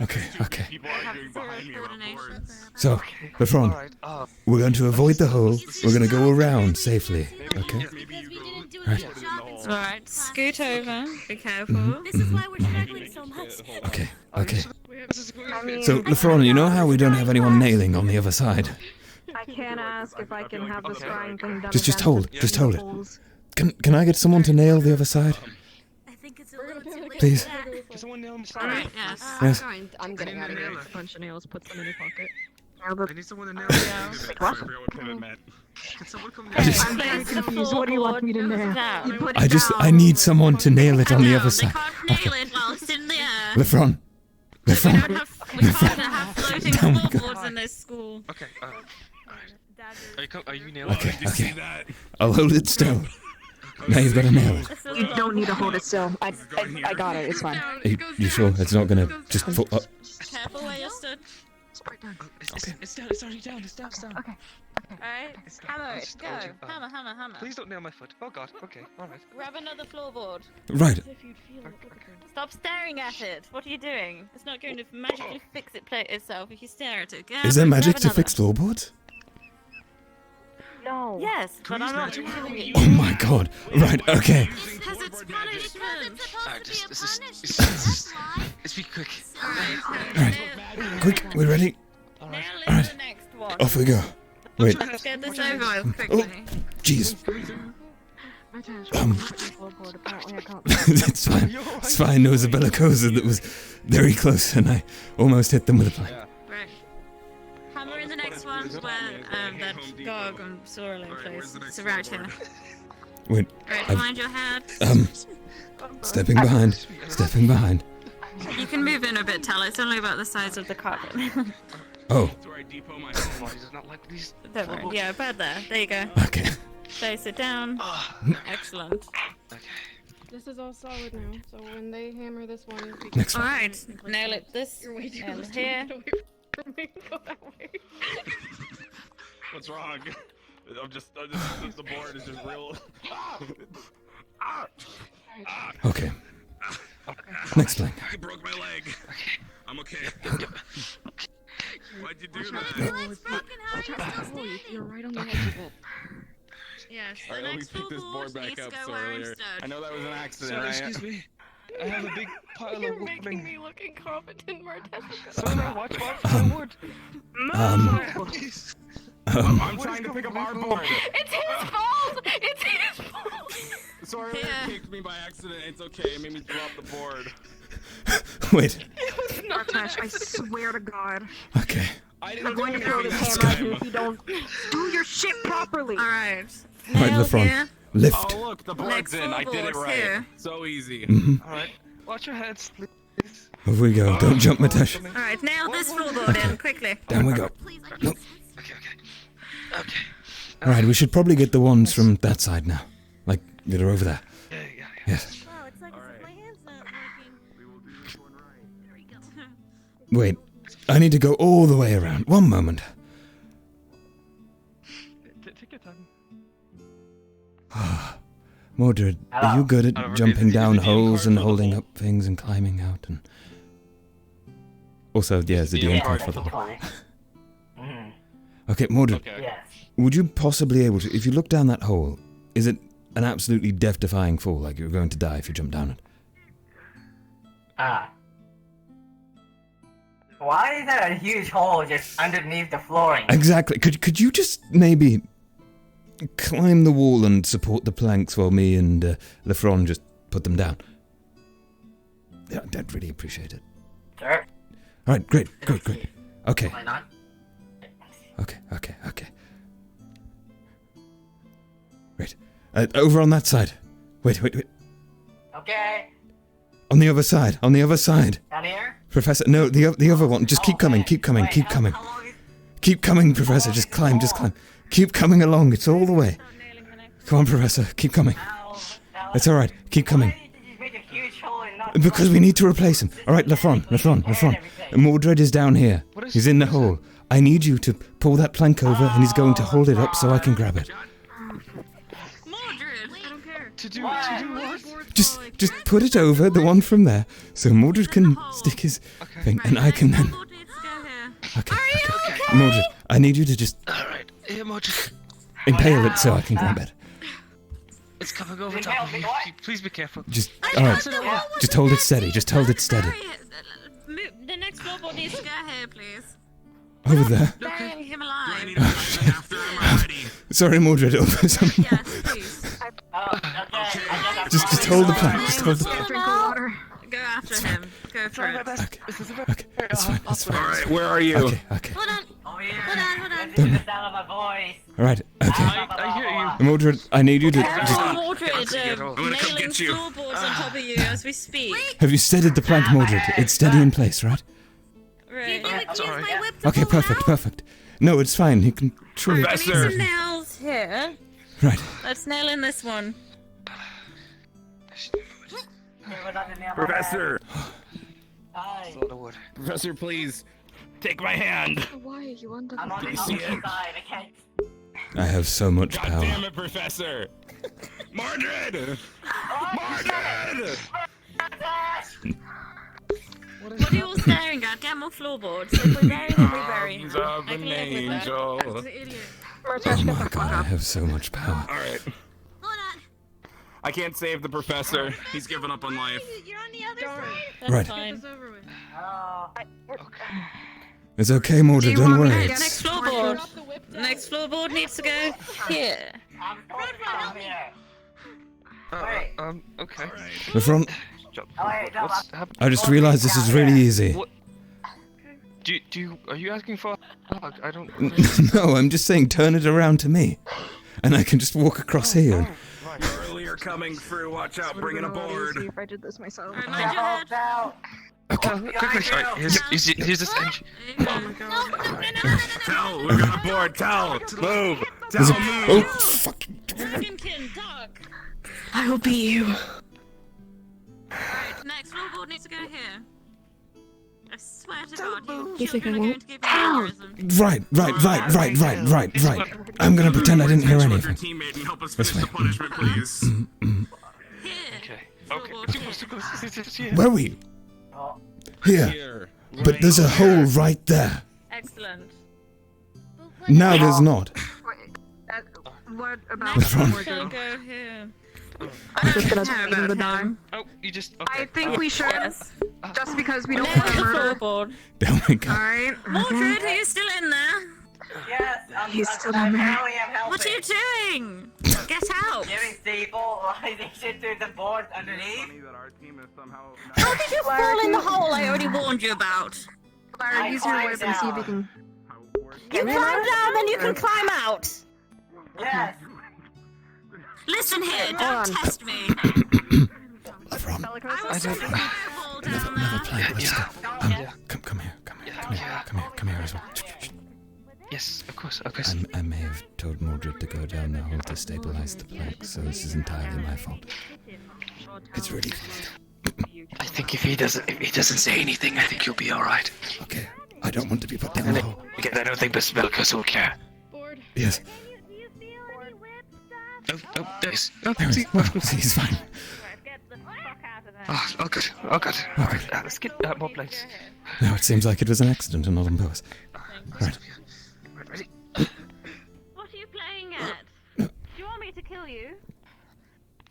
Okay. People arguing behind me about boards. So, the front. We're going to avoid the hole. We're going to go around safely. Okay. Right. Alright, scoot over. Be careful. This is why we're struggling so much. Okay. So, Lefron, you know how we don't have anyone nailing on the other side? I can ask if I can have the scrying thing done. Just hold it. Can I get someone to nail the other side? I think it's a little too late. Please. Can someone nail him? Alright, yes. Yes. I'm getting out of here. Bunch of nails, put them in your pocket. I need someone to nail him. Oh, Can someone come nail I'm him? very confused. What do you want me to nail? I need someone to nail it on the other side. Nail it while it's in the air. Lefron. We can't have floating floorboards in this school. Okay. Are you nailing? Okay. I'll hold it still. Now you've got to nail it. You don't need to hold it still. I got it. It's fine. You sure it's not gonna just fall up? Careful where you stood. It's down. It's already down. It's down. Okay. Alright, hammer it. Go. Hammer. Please don't nail my foot. Oh God. Okay. All right. Grab another floorboard. Right. Stop staring at it. What are you doing? It's not going to magically fix itself if you stare at it. Go Is there grab magic to another. fix floorboards? No. Yes, but I'm not doing it. Oh my God. Right. Okay. Because it's punishment. Let's be quick. Alright. Quick. We're ready. Nail Alright. the next one. Off we go. Wait. Let's get this over with quickly. Jeez. Apparently I can't. It's fine. It's fine. There was a bellicosa that was very close, and I almost hit them with a plank. Right. Hammer in the next one where that Gog and Sorrel in place. It's around here. Wait. Right, I've- behind your head. Stepping behind. Stepping behind. You can move in a bit, Tal. It's only about the size of the carpet. Oh. That's where I depot my body does not like these. Yeah, about there. There you go. Okay. Place it down. Excellent. This is all solid now, so when they hammer this one, we Next All one. right, nail it this. You're way too nail close it to here. me. Get away from me. Go that way. What's wrong? I'm just the board is just real. Okay. Next plank. I broke my leg. I'm okay. Why'd you do that? You're right on the edge of it. Yes, the Alright, let me next pick this board floorboard back needs to up go so where earlier. it stood. I know that was an accident, Sorry, right? excuse me. I have a big pile You're of wood making coming. me look incompetent, Martez. Sorry, watch wood. I'm trying to pick up our board. It's his fault! It's his fault! Sorry, Yeah. kicked me by accident. It's okay. It made me drop the board. Wait. Martash, I swear to God. Okay. I'm going to throw this hammer at you if you don't do your shit properly. All right. Right, Nail Lefron. here. Lift. Oh look, the board's Next in. I did it floorboard's right. here. So easy. Mm-hmm. All right. Watch your heads, please. Over we go. Don't jump, Matesh. All right, nail this floorboard in quickly. Down we go. Okay. Okay. Alright, we should probably get the ones from that side now. Like, that are over there. Yeah. Yes. Wow, it's like as if my hand's not working. Wait, I need to go all the way around. One moment. Take your time. Mordred, are you good at jumping down holes and holding up things and climbing out and... Also, yeah, it's the DM card for the hole. Okay, Mordred, would you possibly able to, if you look down that hole, is it an absolutely death-defying fall, like you're going to die if you jump down it? Why is there a huge hole just underneath the flooring? Exactly. Could you just maybe climb the wall and support the planks while me and Lefron just put them down? Yeah, I'd really appreciate it. Sure. Alright, great. Okay. Why not? Okay. Great. Over on that side. Wait. Okay. On the other side. Down here? Professor, no, the other one. Just keep coming. Keep coming, Professor. Just climb. Keep coming along. It's all the way. Come on, Professor. Keep coming. It's alright. Keep coming. Because we need to replace him. Alright, Lefron. Mordred is down here. He's in the hole. I need you to pull that plank over and he's going to hold it up so I can grab it. Mordred, I don't care. To do what? Just put it over, the one from there, so Mordred can stick his thing and I can then... Okay. Mordred, I need you to just... Alright, here, Mordred. Impale it so I can grab it. It's coming over top of me. Please be careful. Alright, just hold it steady. The next floorboard needs to go here, please. Over there. Burying him alive. Sorry, Mordred, over some... Yes, please. Just hold the plank, Go after him. Go for it. Okay, that's fine. Alright, where are you? Okay. Hold on. This is the sound of my voice. Alright, okay. I hear you. Mordred, I need you to just... Mordred, nailing floorboards on top of you as we speak. Have you steadied the plank, Mordred? It's steady in place, right? Right. Okay, perfect. No, it's fine. He can truly... Right, we need some nails here. Right. Let's nail in this one. Professor! Hi. Professor, please, take my hand. Why are you under I'm on the see it? side. I can't. I have so much God power. damn it, Professor! Mordred! Mordred! What are you all staring at? Get more floorboards. If we bury him, we bury him. Arms of an angel. Oh my god, I have so much power. Alright. I can't save the professor. He's given up on life. You're on the other side. That's Right. fine. It's okay, Mordred, don't worry. Right, next floorboard. Next floorboard needs to go here. Okay. The front... What's happening? I just realized this is really easy. What? Are you asking for a hug? I don't... No, I'm just saying turn it around to me. And I can just walk across here. Earlier coming through, watch out, bringing a board. If I did this myself. Okay. Quickly, sorry. Here's this engine. Tell, we got a board, tell, move, There's tell, a- move. Oh, fuck. Dragonkin, duck. I will beat you. Right, next floorboard needs to go here. I swear to God, you You think I children are won't? going to give me aneurysm. Right. I'm gonna pretend I didn't hear anything. Your teammate and help us This finish way. the punishment, please. Okay. Where are we? Here. But there's a hole right there. Excellent. Now there's not. What about Next one. Shall go here. I'm just gonna tell the dime. Oh, you just... I think we should. Yes. Just because we don't Next want to murder. floorboard. Oh my god. Alright. Mordred, are you still in there? Yes, He's still in there. What are you doing? Get out! Giving stabilization to the board underneath. How did you fall in the hole I already warned you about? Larry, use your whip and see if you can. You climb down, then you can climb out. Yes. Listen here, Hold don't on. test me. I will set a fireball down there. Let's go. Come here as well. Yes, of course, of course. I may have told Mordred to go down the hole to stabilize the plank, so this is entirely my fault. It's really funny. I think if he doesn't say anything, I think you'll be all right. Okay, I don't want to be put down the hole. Again, I don't think the Tel'Kahras will care. Yes. Oh, there's. Oh, He's fine. Oh, good. Oh, good. All right, let's get more plates. No, it seems like it was an accident and not on purpose. Right. Ready? What are you playing at? Do you want me to kill you?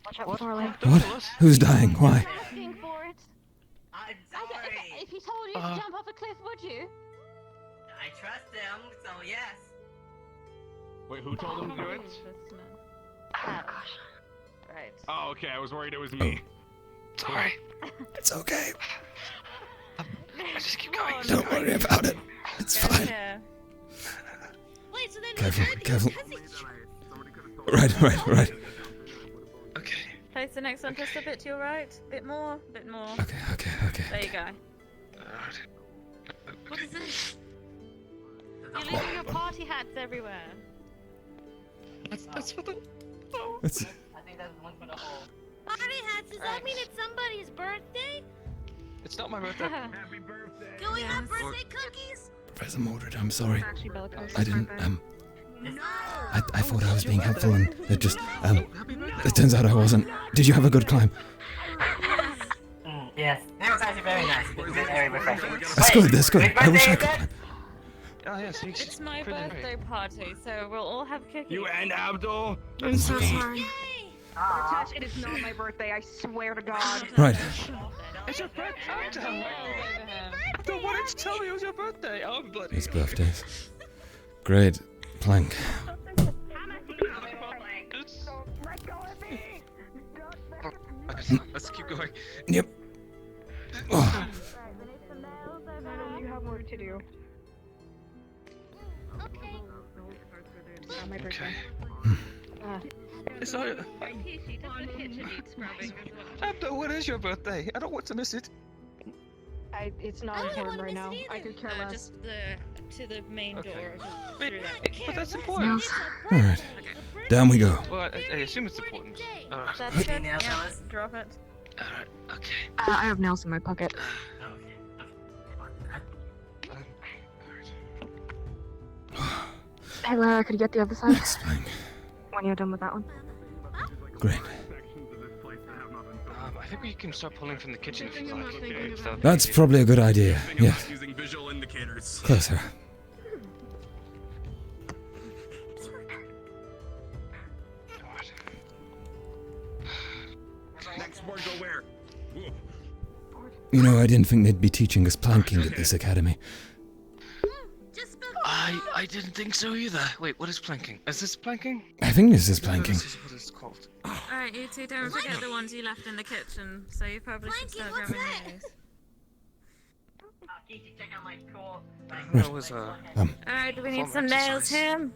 Watch out, Farley. What? Who's dying? Why? Asking for it. I'm sorry. If he told you to jump off a cliff, would you? I trust him, so yes. Wait, who told him to do it? Oh gosh. Right. Oh, okay. I was worried it was me. Sorry. It's okay. I just keep going. Don't worry about it. It's fine. Wait, so then Careful. Right. Okay. Place the next one just a bit to your right. Bit more. Okay. There you go. What is this? You're leaving your party hats everywhere. That's for the. It's... I think that's one for the whole. Party hats, does that mean it's somebody's birthday? It's not my birthday. Happy birthday. Do we have birthday cookies? Professor Mordred, I'm sorry. Actually, Bellicose. I didn't, No! I thought I was being helpful and it just, it turns out I wasn't. Did you have a good climb? Yes, it was actually very nice. It was very refreshing. That's good. I wish I could climb. Oh, yes, It's my birthday party, so we'll all have cookies. You and Abdul? I'm so sorry. Tash, it is not my birthday, I swear to God. Right. It's your birthday. Abdul wanted to tell me it was your birthday. Oh, I'm bloody. It's birthdays. Great. Plank. Let's keep going. Yep. Oh. You have work to do. Okay. My birthday. It's not. Abdul, when is your birthday? I don't want to miss it. It's not important right now. I could care less. Just to the main door. But that's important. Alright. Down we go. Well, I assume it's important. Alright. That's it. Yeah, drop it. Alright, okay. I have nails in my pocket. Hey, Lara, could you get the other side? Next plank. When you're done with that one. Great. I think we can start pulling from the kitchen if you like. Okay, That's probably a good idea. Yeah. Using visual indicators. Closer. Next board go where? You know, I didn't think they'd be teaching us planking at this academy. I didn't think so either. Wait, what is planking? Is this planking? I think this is planking. This is what it's called. Alright, you two, don't forget the ones you left in the kitchen, so you probably should start grabbing those. That was, Alright, do we need some nails here?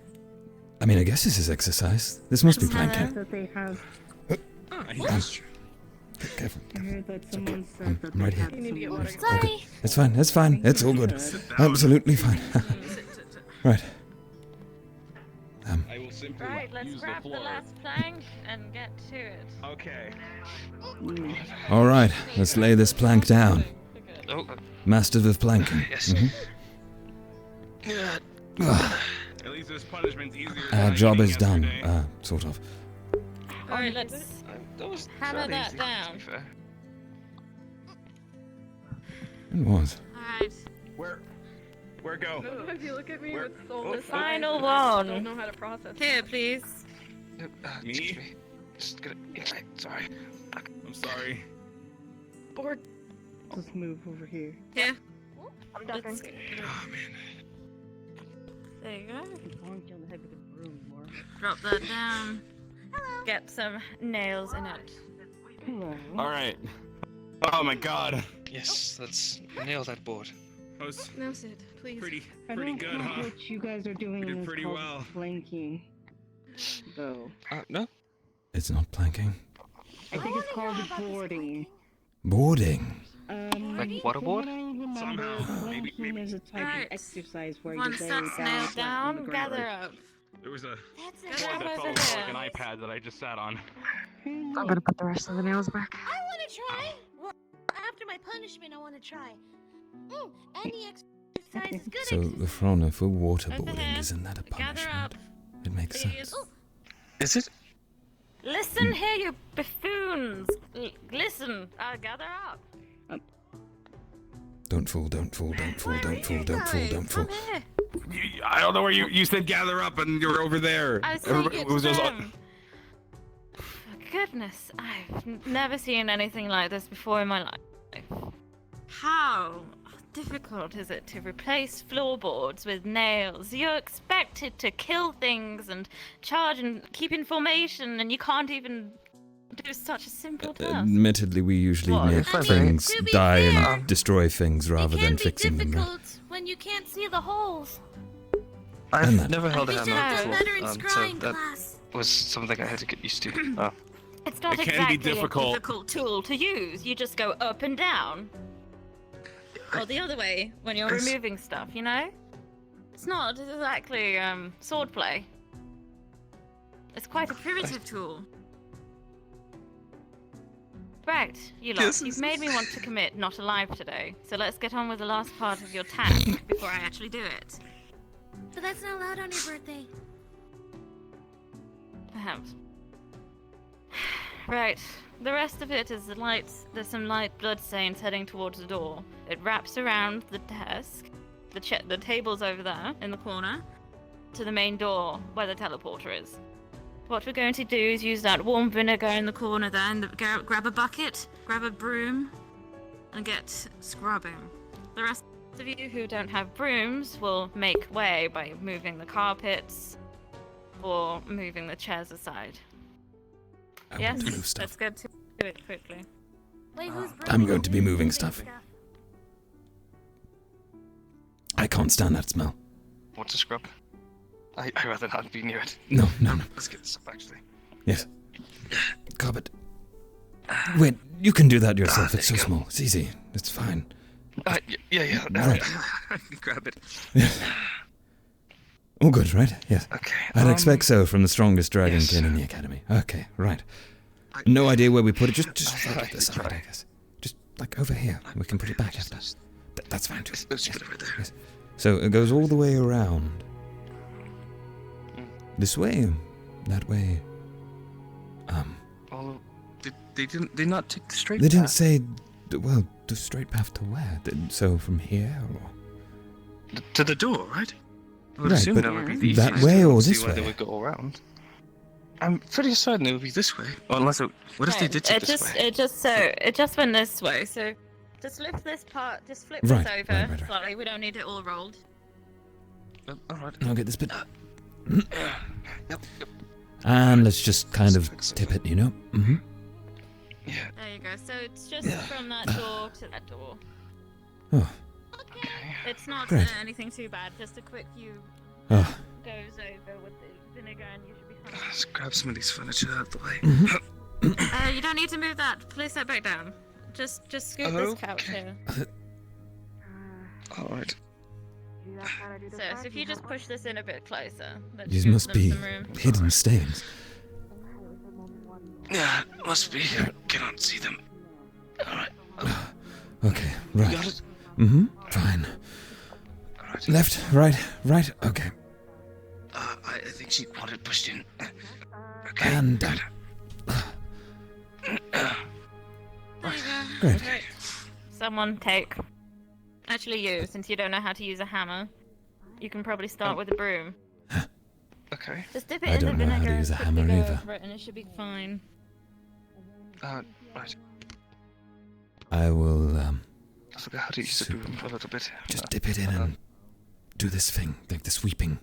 I mean, I guess this is exercise. This must be planking. That they have. Careful. I heard that someone said that I'm right here. You need to get water. Okay. It's fine. It's fine. It's all good. Absolutely fine. Right. I will simply Right, let's use grab the the floor. last plank and get to it. Okay. All right. Let's lay this plank down. Oh. Masters of planking. Yes. At least this punishment's easier. Our than job eating is done. yesterday. Sort of. Alright, let's That was hammer fairly that easy, down. to be fair. It was. Alright. Where go? If you look at me with soul, The this final I one. don't know how to process. Here, please. Excuse me. Just gonna. Sorry. I'm sorry. Board. Let's move over here. Here. I'm ducking. Oh man. There you go. Bonk you on the head with a broom, Laura. Drop that down. Get some nails in it. Hello. All right. Oh my God. Yes, let's nail that board. That was No, Sid, please. pretty I don't good, think huh? what you guys are doing We did is pretty called well. flanking, though. No? It's not planking. I think it's called boarding. Boarding. Like Like waterboard? Somehow. Maybe there's a type Alright. of exercise where Once you that's lay nailed flat on the down, ground. gather up. There was a That's Gather it. up that over fell over like an there. iPad that I just sat on. I'm gonna put the rest of the nails back. I want to try. Well, after my punishment, I want to try. Any exercise is good. So, Frona, for Over waterboarding, here. isn't that a Gather punishment? up. It makes Please. sense. Is it? Listen here, you buffoons. Listen. Gather up. Don't fall, don't fall, don't fall, don't fall, don't fall, don't fall. Come here. I don't know where you said gather up and you're over there. I was Everybody- saying it was just- For goodness, I've never seen anything like this before in my life. How difficult is it to replace floorboards with nails? You're expected to kill things and charge and keep in formation, and you can't even do such a simple task. Admittedly, we usually What? make I mean, things to be die fair, and destroy things rather than fixing them. Right? Difficult when you can't see the holes. I've And that. never held a I think hammer you'll do better in before, scrying so that class. was something I had to get used to. Oh. It's not It can exactly be difficult. a difficult tool to use. You just go up and down. Or the other way when you're removing stuff, you know? It's not exactly swordplay. It's quite a primitive tool. Right, you lot, you've made me want to commit not alive today. So let's get on with the last part of your task before I actually do it. But that's not allowed on your birthday. Perhaps. Right. The rest of it is there's some light blood stains heading towards the door. It wraps around the desk, the table's over there in the corner, to the main door where the teleporter is. What we're going to do is use that warm vinegar in the corner there and grab a bucket, grab a broom, and get scrubbing. The rest of you who don't have brooms will make way by moving the carpets or moving the chairs aside. Yes, let's go to it quickly. Wait, who's I'm going to be moving stuff. I can't stand that smell. What's a scrub? I'd rather not be near it. No, no, no. Let's get this up, actually. Yes. Carpet. Wait, you can do that yourself. It's so small. It's easy. It's fine. Yeah. Right. I can grab it. All good, right? Yes. Okay. I'd expect so from the strongest Dragonkin in the academy. Okay, right. No idea where we put it. Just right at the side, I guess. Just like over here. We can put it back after. That's fine too. Let's put it right there. Yes. So it goes all the way around. This way, that way. Although they did not take the straight They didn't path. say, well, the straight path to where? So from here or? To the door, right? I would Right, assume but that would be the that easiest. way I don't or see this why way? they would go around. I'm pretty certain it would be this way. Or unless it, what if they did take this way? It just went this way. So just lift this part. Just flip Right, this over right. slightly. We don't need it all rolled. All right. I'll get this bit. And let's just kind of tip it, you know? Mm-hmm. There you go. So it's just from that door to that door. Oh. It's not Great. anything too bad. Just a quick few Oh. goes over with the vinegar, and you should be fine. Let's grab some of these furniture out of the way. You don't need to move that. Place that back down. Just scoot this couch here. All right. So if you just push this in a bit closer, that These gives must them be some room. hidden stains. Yeah, must be. I cannot see them. All right. Okay, right. Got it? Mm-hmm, fine. Alright. Left, right, okay. I think she wanted pushed in. And down. There you go. Great. Right. Someone take. Actually, you, since you don't know how to use a hammer, you can probably start with a broom. Okay. Just dip it I in the don't know how to vinegar, use a quickly hammer go either. over it, and it should be fine. Right. I will, I forgot how to use the broom a little bit. just dip it in and do this thing, like the sweeping.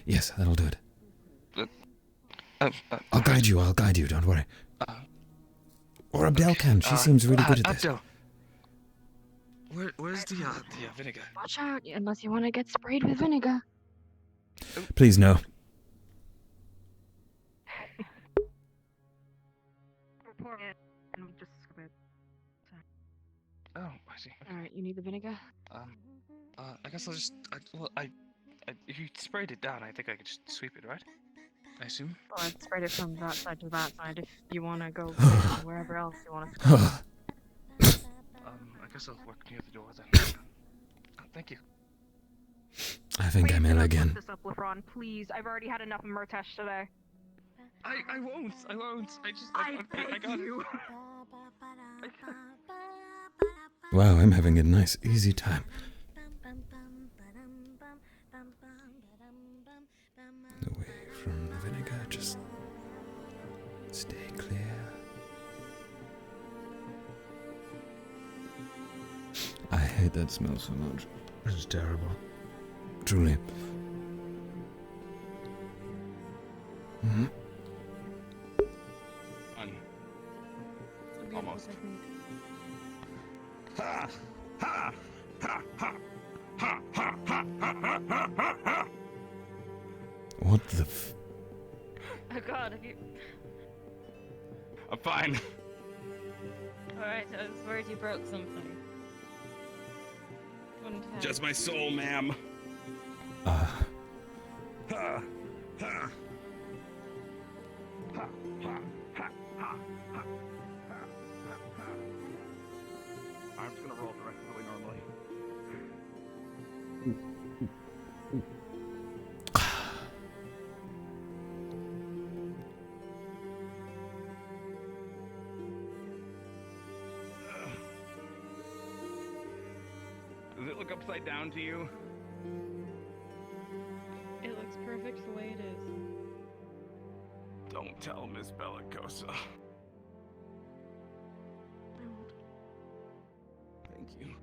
Yes, that'll do it. I'll guide you, don't worry. Or Abdel can, she seems really good at this. Abdel. Where's the vinegar? Watch out, unless you want to get sprayed with vinegar. Please, no. I see. Alright, you need the vinegar? I guess I'll just. If you sprayed it down, I think I could just sweep it, right? I assume. Well, I've spread it from that side to that side. If you want to go wherever else you want to. I guess I'll work near the door then. Thank you. I think I'm ill again. This up, Lefron, please. I've already had enough of Murtash today. I won't. I got you. Wow, I'm having a nice, easy time. Away from the vinegar, just stay clear. I hate that smell so much. It's terrible. Truly. Mm-hmm. Almost. Ha! Ha! Ha! Ha! Ha! Ha! Ha! Ha! Ha! What the f... Oh god, have you... I'm fine. Alright, I was worried you broke something. Just my soul, ma'am. Ha! Ha! Ha! Ha! Ha! Ha! Ha! I'm just gonna roll directly normally. Does it look upside down to you? It looks perfect the way it is. Don't tell Miss Bellicosa. Thank you.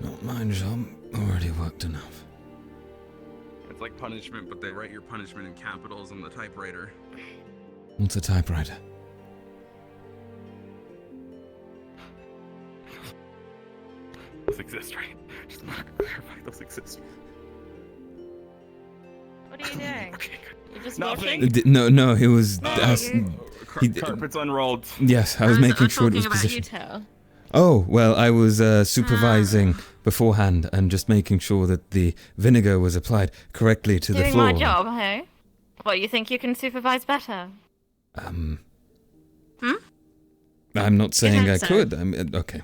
Don't mind, Jean. Already worked enough. It's like punishment, but they write your punishment in capitals on the typewriter. What's a typewriter? Those exist, right? Just want to clarify, those exist. What are you doing? You're just Nothing. watching? No, it was... Carpet's unrolled. Yes, I was making sure it was positioned. Oh, well, I was supervising beforehand and just making sure that the vinegar was applied correctly to the Doing floor. my job, hey? What, you think you can supervise better? I'm not saying I so. could. Okay.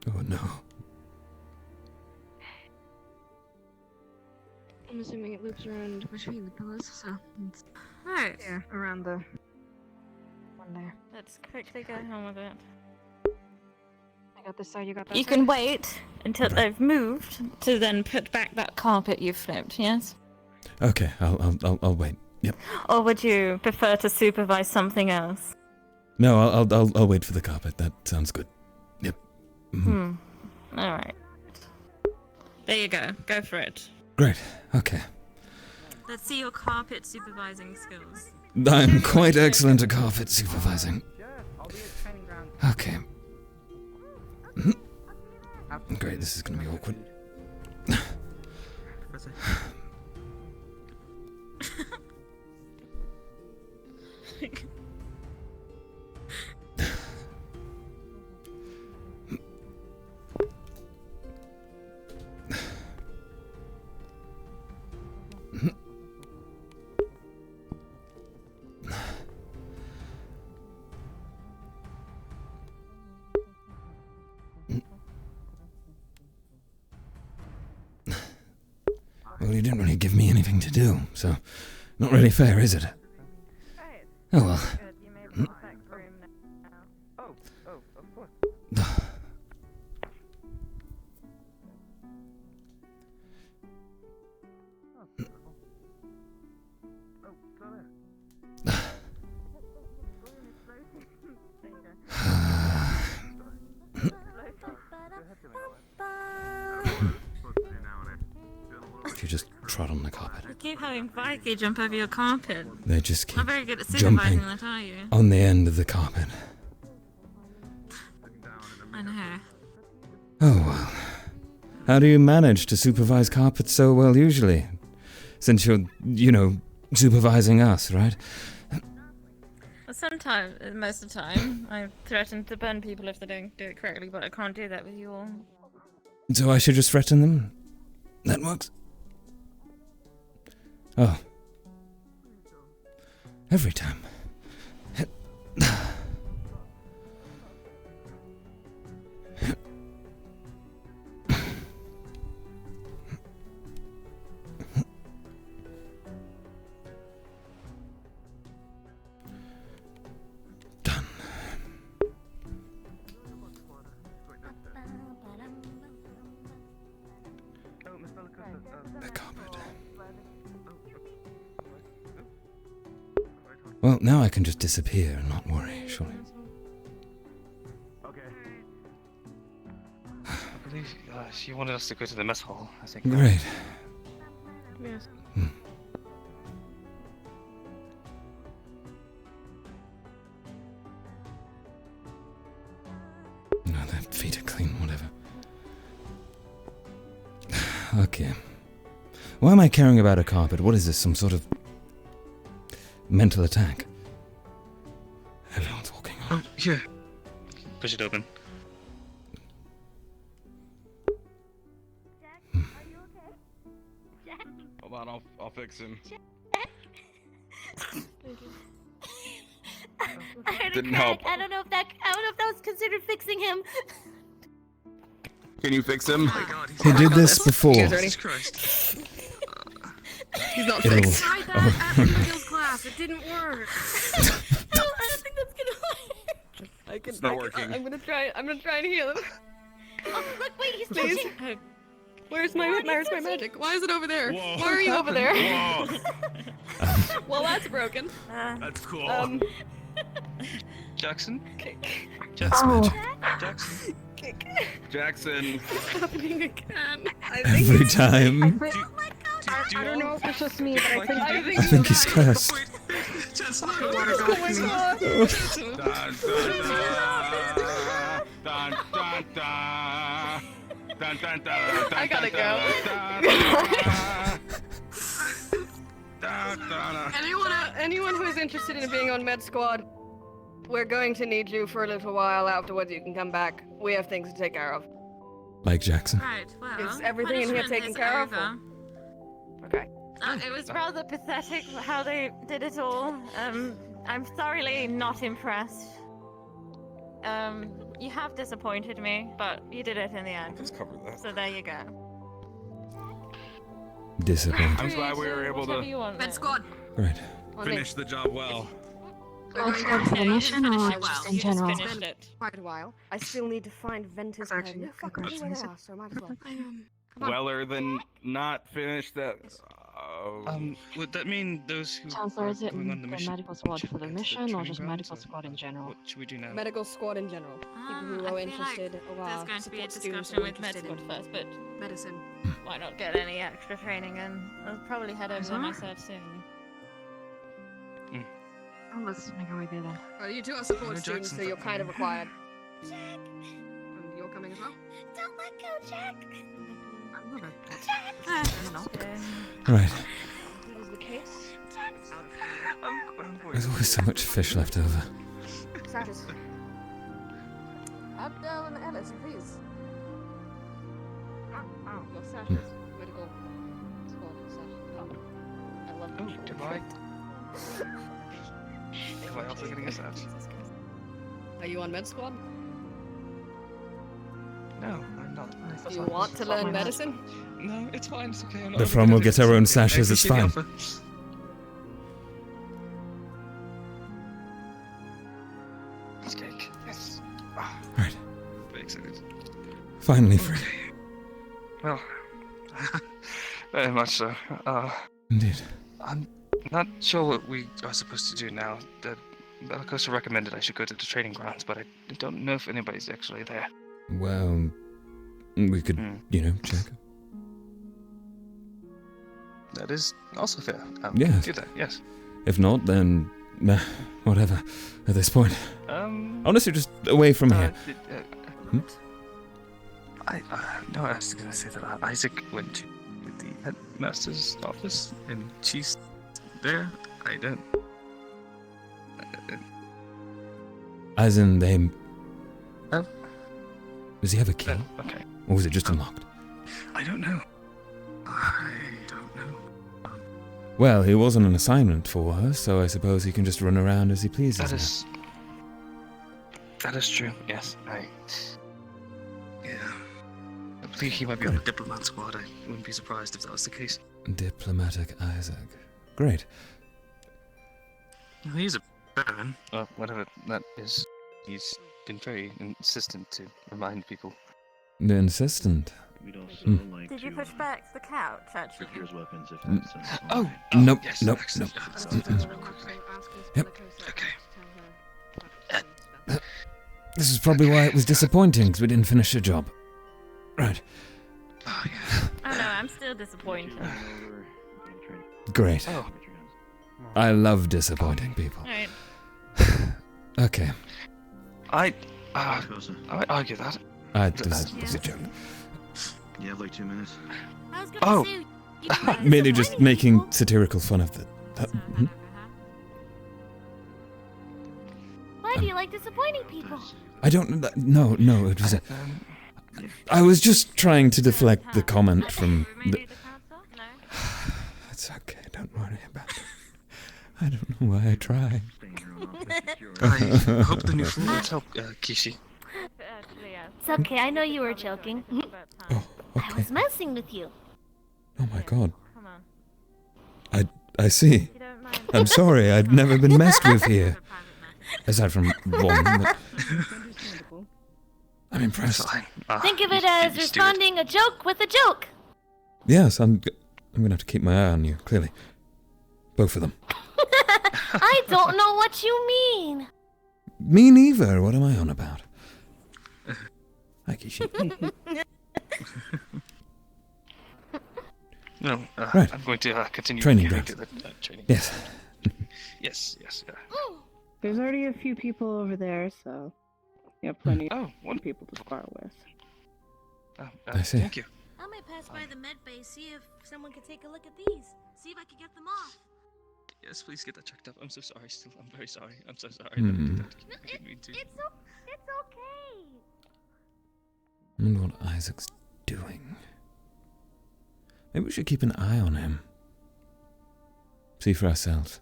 Oh no. I'm assuming it loops around between the pillars, so it's Right. around the one there. Let's quickly go home with it. I got this side, you got that You side? can wait until they've moved to then put back that carpet you flipped, yes? Okay, I'll wait. Yep. Or would you prefer to supervise something else? No, I'll wait for the carpet. That sounds good. Yep. Mhm. Alright. There you go. Go for it. Great. Okay. Let's see your carpet supervising skills. I'm quite excellent at carpet supervising. Okay. Great, this is gonna be awkward. Well, you didn't really give me anything to do, so not really fair, is it? Oh well. Oh, of course. If you just trot on the carpet. You keep having Vicky jump over your carpet. They just keep Not very good at jumping supervising that, are you? on the end of the carpet. I know. Oh, well. How do you manage to supervise carpets so well usually? Since you're, supervising us, right? Well, sometimes, most of the time, I threaten to burn people if they don't do it correctly, but I can't do that with you all. So I should just threaten them? That works? Oh. Every time. Well, now I can just disappear and not worry, surely. I believe she wanted us to go to the mess hall, I think. Great. Yes. No, their feet are clean, whatever. Okay. Why am I caring about a carpet? What is this, some sort of mental attack? Everyone's walking on. Oh, here. Push it open. Hold on, I'll fix him. Didn't help. I don't know if that was considered fixing him. Can you fix him? He did this before. He's not It'll- fixed. I tried that at Miguel's class. It didn't work. I don't think that's gonna work. It's not working. I'm gonna try and heal him. Oh, look, wait, he's Please. touching. Where's my magic? Why is it over there? Whoa. Why are you over there? Whoa. Well, that's broken. That's cool. Jackson? That's Jackson? Jackson. It's happening again. Every time. I don't know if it's just me, but I think he's cursed. Oh my god. Dun, dun, dun. Dun, dun, dun, I gotta go. Anyone who is interested in being on Med Squad, we're going to need you for a little while. Afterwards, you can come back. We have things to take care of. Like Jackson. Right, well. Is everything in here punishment taken is care of? over. Okay. It was rather pathetic how they did it all. I'm thoroughly not impressed. You have disappointed me, but you did it in the end. Let's cover that. So there you go. Disappointed. I'm glad we were able Whatever you to want, Med Squad. Right. finish the job well. For the mission or just in general? It's been quite a while. I still need to find Ventus. Actually, No, fuck, I know where they are, so might as well. Come on. Weller than not finish that. Would that mean those who Chancellor, are is it going on the the mission medical squad should for the get to mission or training just grounds, medical or squad in general? What should we do now? Medical squad in general. People who I are feel interested like or there's going to be a support students discussion who are with med interested squad first, but in medicine. why not get any extra training in? I'll probably head over there myself soon. Oh, let's make our way there then. Oh, you two are support No, students, so Jackson's you're not kind of coming. required. Jack, And you're coming as well? don't let go, Jack. Right. That is the case. There's always so much fish left over. Satis. Abdel and Ellis, please. Your Satis. Medical squad Satis. Oh. I love Oh, them. do I? Am I also getting a set? Are you on med squad? No, I'm not. Do you want to learn medicine? No, it's fine. It's okay. I'm not The From will get our own sashes, it's fine. It's cake. Yes. Right. Very excited. Finally free. Well, very much so. Indeed. I'm not sure what we are supposed to do now. The Bellicosa recommended I should go to the training grounds, but I don't know if anybody's actually there. Well, we could, check. that is also fair. Yes. Do that, yes. If not, then whatever. At this point, honestly, just away from here. No, I was gonna say that Isaac went to the headmaster's office, and she's there. I don't. As in, they. Oh. Does he have a key? Okay. Or was it just unlocked? I don't know. I don't know. Well, he wasn't an assignment for her, so I suppose he can just run around as he pleases. That is true. Yes, yeah. I believe he might be on the diplomat squad. I wouldn't be surprised if that was the case. Diplomatic Isaac. Great. Well, he's a veteran. Whatever that is. He's been very insistent to remind people. Insistent. Did you push back the couch, actually? Oh, nope, yes, nope, nope. Yep. Okay. This is probably why it was disappointing, because we didn't finish the job. Right. Oh no, I'm still disappointed. Great. I love disappointing people. Alright. Okay. I argue that. This is a joke. You have like 2 minutes. Oh! Merely just making satirical fun of the... Why do you like disappointing people? I don't... No, it was a... I was just trying to deflect the comment from the... It's okay, don't worry about it. I don't know why I try. I hope the new floor will help, Kishi. It's okay, I know you were joking. I was messing with you. Oh my god. I see. I'm sorry, I've never been messed with here. Aside from one, but... I'm impressed. Think of it as responding a joke with a joke. Yes, I'm gonna have to keep my eye on you, clearly. Both of them. I don't know what you mean. Me neither, what am I on about? Hi, Kishi. No, right. I'm going to continue Training to grounds. the training. Yes. Yes. There's already a few people over there, so you have plenty of people to spar with. I see. Thank you. I might pass by the med bay, see if someone could take a look at these. See if I could get them off. Yes, please get that checked up. I'm so sorry. I'm very sorry. I'm so sorry. I never did that. I didn't mean to. It's okay. I wonder what Isaac's doing. Maybe we should keep an eye on him. See for ourselves.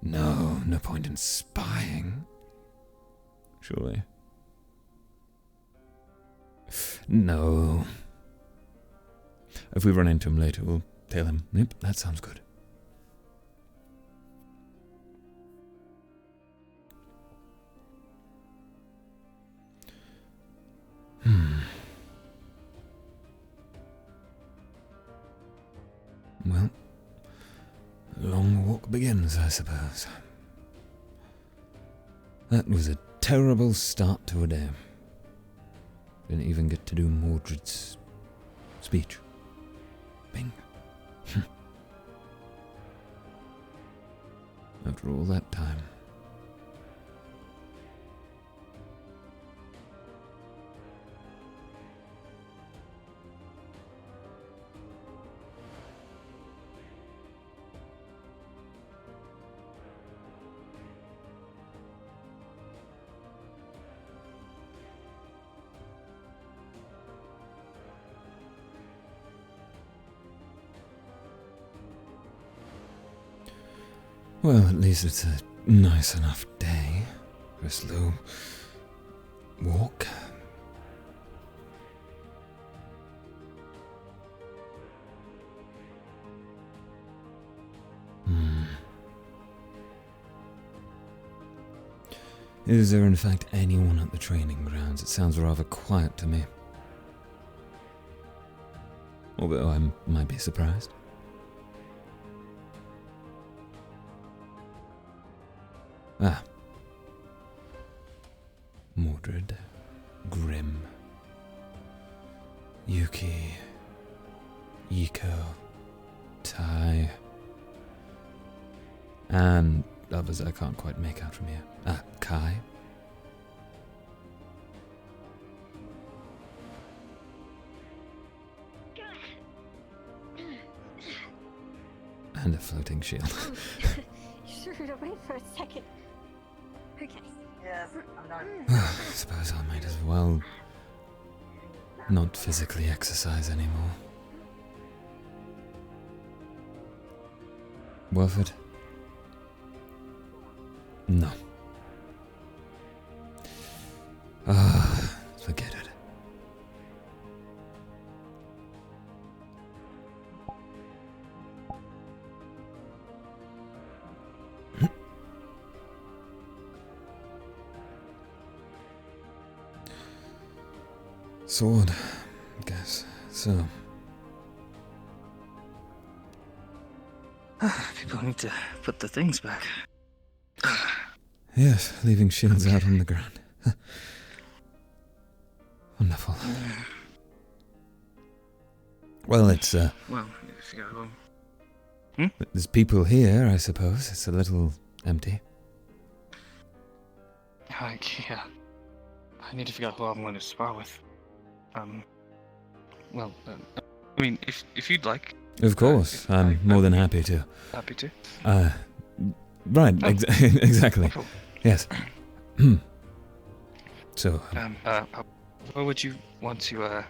No point in spying. Surely. No. If we run into him later, we'll tell him, yep, that sounds good. Well, long walk begins, I suppose. That was a terrible start to a day. Didn't even get to do Mordred's speech. Bing. After all that time. Well, at least it's a nice enough day for a slow walk. Is there in fact anyone at the training grounds? It sounds rather quiet to me. Although I might be surprised. Ah. Mordred, Grim, Yuki, Yiko, Kai. And others I can't quite make out from here. Kai. And a floating shield. You threw it away for a second. Okay. Yes, I'm done. I suppose I might as well not physically exercise anymore. Worth it? No. Forget it. Sword, I guess. So. People need to put the things back. Yes, leaving shields out on the ground. Wonderful. Well, it's, Well, if you go. There's people here, I suppose. It's a little empty. Yeah. I need to figure out who I'm going to spar with. Well, I mean, if you'd like. Of course, I'm more than happy to. Happy to? Right, exactly. Cool. Yes. So. Where would you want to,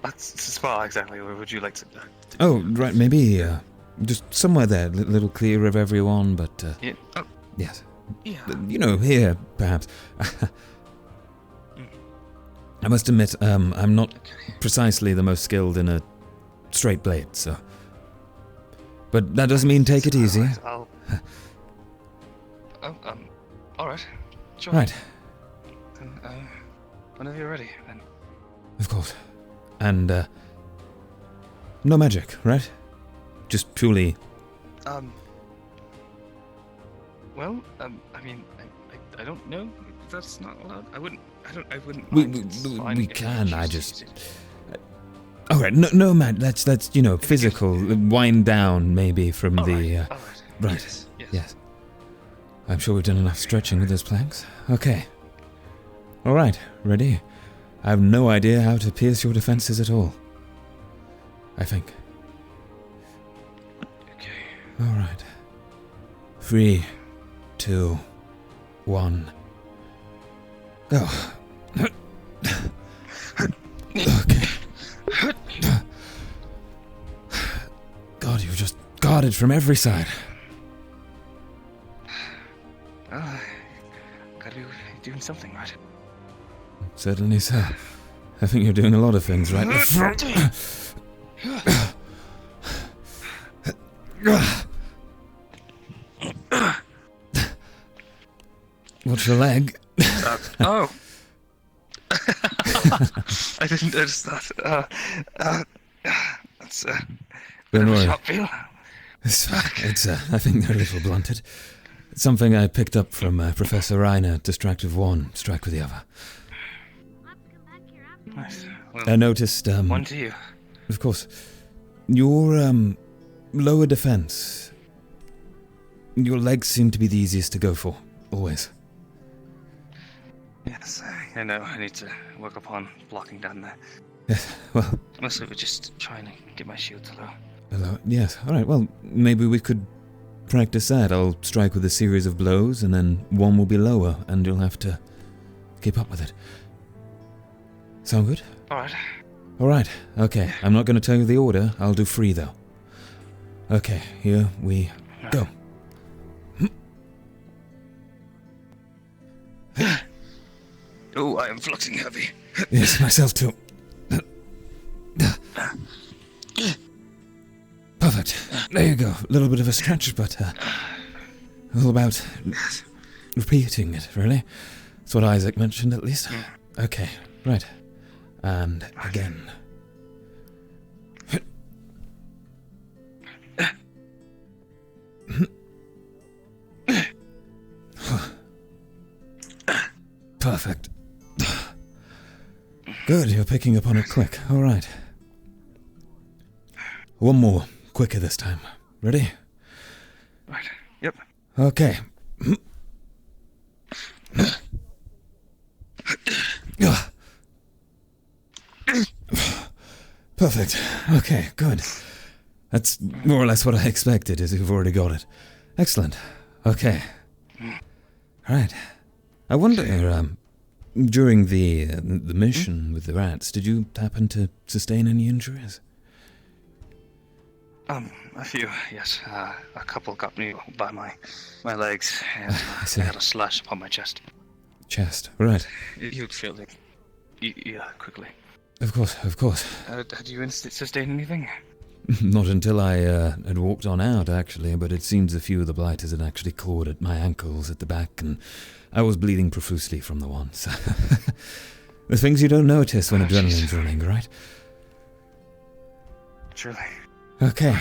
That's spar, exactly. Where would you like to... Oh, right, maybe, just somewhere there, a little clear of everyone, but, Yeah. Oh. Yes. Yeah. You know, here, perhaps. I must admit, I'm not precisely the most skilled in a straight blade, so... But that doesn't mean take it easy. Right, alright. Sure. Right. Then, whenever you're ready, then. Of course. And, no magic, right? Just purely... Well, I mean, I don't know if that's not allowed. I wouldn't We can, I just... Alright, no man, that's, you know, physical, wind down, maybe, from the, Right, yes. I'm sure we've done enough stretching with those planks. Okay. Alright, ready? I have no idea how to pierce your defenses at all. I think. Okay. Alright. 3, 2, 1. Go. Okay. God, you've just guarded from every side. Gotta be doing something right. Certainly so. I think you're doing a lot of things right. What's your leg? Oh. I didn't notice that. That's Don't worry. Shot feel. It's I think they're a little blunted. It's something I picked up from Professor Reiner, distractive one, strike with the other. Nice. Well, I noticed, one to you. Of course. Your, lower defense. Your legs seem to be the easiest to go for, always. Yes, I know. I need to work upon blocking down there. Yes, well... Mostly we're just trying to get my shield to low. Hello. Yes, alright, well, maybe we could practice that. I'll strike with a series of blows, and then one will be lower, and you'll have to keep up with it. Sound good? Alright. Alright, okay. I'm not going to tell you the order. I'll do 3, though. Okay, here we go. Oh, I am fluxing heavy. Yes, myself too. Perfect. There you go. A little bit of a stretch, but all about repeating it, really. That's what Isaac mentioned, at least. Okay, right. And again. Perfect. Good, you're picking up on it quick. All right. One more. Quicker this time. Ready? Right. Yep. Okay. Perfect. Okay, good. That's more or less what I expected, as you've already got it. Excellent. Okay. Right. I wonder, during the mission with the rats, did you happen to sustain any injuries? A few, yes. A couple got me by my legs, and see. I had a slash upon my chest. Chest, right. You'd feel it. Yeah, quickly. Of course, of course. Had you sustained anything? Not until I had walked on out, actually, but it seems a few of the blighters had actually clawed at my ankles at the back, and I was bleeding profusely from the ones. The things you don't notice when adrenaline's running, right? Surely. Okay.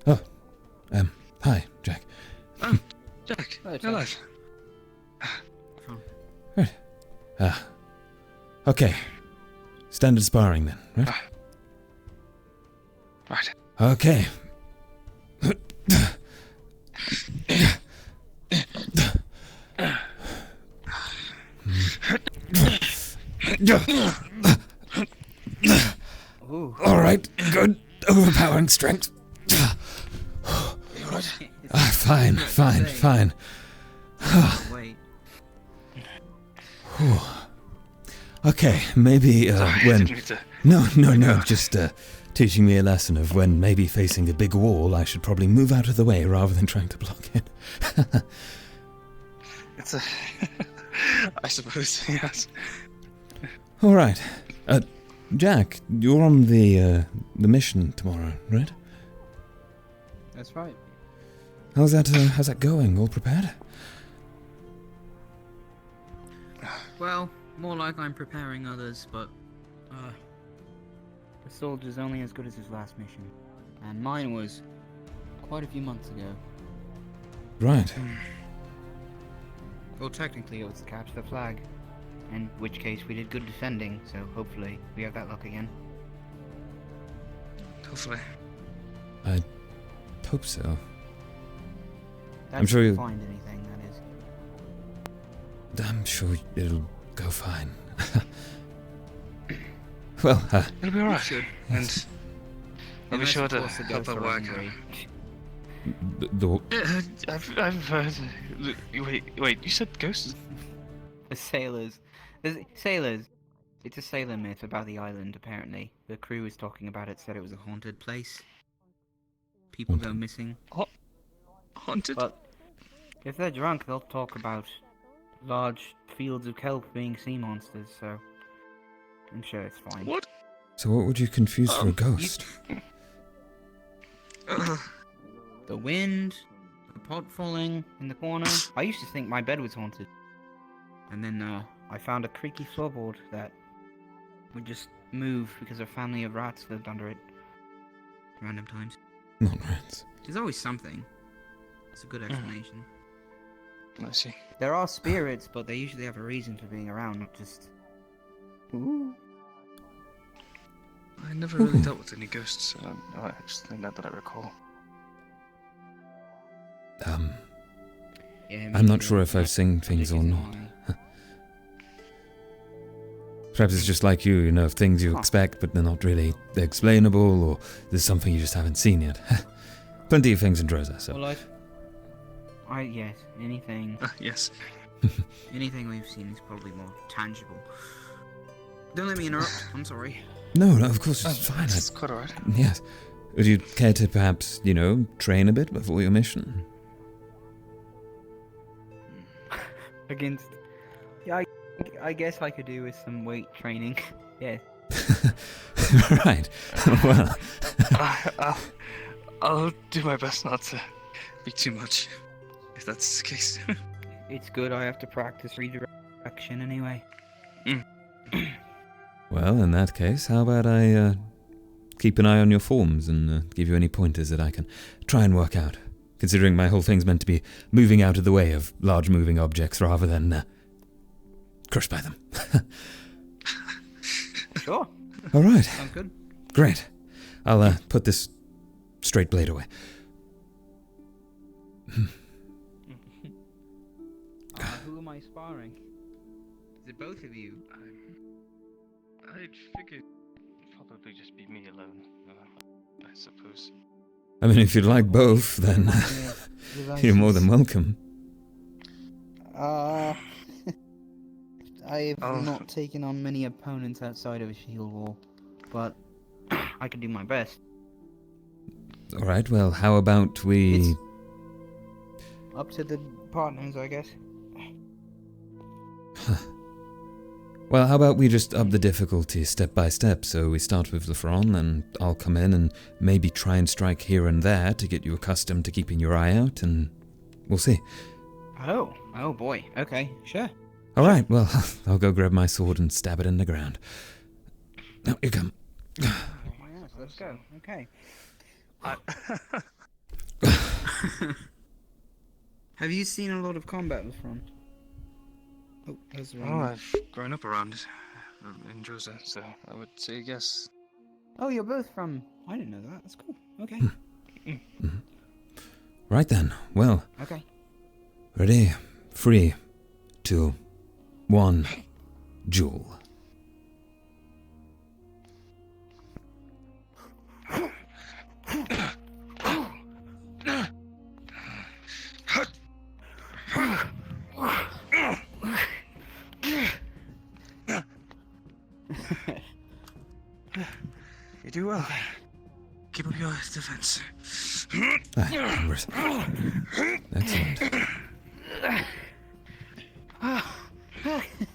Oh, hi, Jack. Jack, Hello, hello. Right. Okay. Standard sparring then, right? Right. Okay. All right, good. Overpowering strength. Fine. Wait. Okay, maybe Sorry, I when... didn't mean to- No, just teaching me a lesson of when maybe facing a big wall, I should probably move out of the way rather than trying to block it. It's a... I suppose, yes. All right. Jack, you're on the mission tomorrow, right? That's right. How's that going? All prepared? Well, more like I'm preparing others, but the soldier's only as good as his last mission, and mine was quite a few months ago. Right. Well, technically it was to capture the flag, in which case we did good defending, so hopefully we have that luck again. Hopefully. I hope so. That's I'm sure if you'll... find anything, that is. I'm sure it'll go fine. Well, It'll be alright. Yes. And I'll be sure to Unless, of course, the help ghosts her are work. I've heard. Wait, you said ghosts? The sailors. There's sailors. It's a sailor myth about the island, apparently. The crew was talking about it, said it was a haunted place. People go missing. Haunted? But if they're drunk, they'll talk about large fields of kelp being sea monsters, so I'm sure it's fine. What? So what would you confuse for a ghost? The wind, the pot falling in the corner. I used to think my bed was haunted. And then I found a creaky floorboard that would just move because a family of rats lived under it. Random times. Not rats. There's always something. It's a good explanation. I see. There are spirits, but they usually have a reason for being around, not just... Ooh. I never really dealt with any ghosts. I just think that I recall. Yeah, I'm not sure if I've seen things or not. Perhaps it's just like you know, things you expect but they're not really explainable, or there's something you just haven't seen yet. Plenty of things in Drosa, so... Well, yes, anything... yes. Anything we've seen is probably more tangible. Don't let me interrupt, I'm sorry. No, of course, it's fine. It's quite alright. Yes. Would you care to perhaps, train a bit before your mission? Against... Yeah, I guess I could do with some weight training. Yeah. Right. Well... I'll do my best not to be too much, if that's the case. It's good I have to practice redirection anyway. Well, in that case, how about I keep an eye on your forms and give you any pointers that I can try and work out, considering my whole thing's meant to be moving out of the way of large moving objects rather than crushed by them. Sure. All right. Sounds good. Great. I'll put this straight blade away. Who am I sparring? Is it both of you? I figured it'd probably just be me alone, I suppose. I mean, if you'd like both, then you're more than welcome. I've not taken on many opponents outside of a shield wall, but I can do my best. Alright, well, how about we... It's up to the partners, I guess. Well, how about we just up the difficulty step by step? So we start with Lefron, and I'll come in and maybe try and strike here and there to get you accustomed to keeping your eye out, and we'll see. Oh boy. Okay, sure. Alright, well, I'll go grab my sword and stab it in the ground. Now, you come. Yes, let's go. Okay. Have you seen a lot of combat, Lefron? Oh, that's right. Oh, I've grown up around in Jose, so I would say yes. Oh, you're both from... I didn't know that. That's cool. Okay. Right then, well. Okay. Ready, 3, 2, 1, duel. You do well. Keep up your defense. Excellent.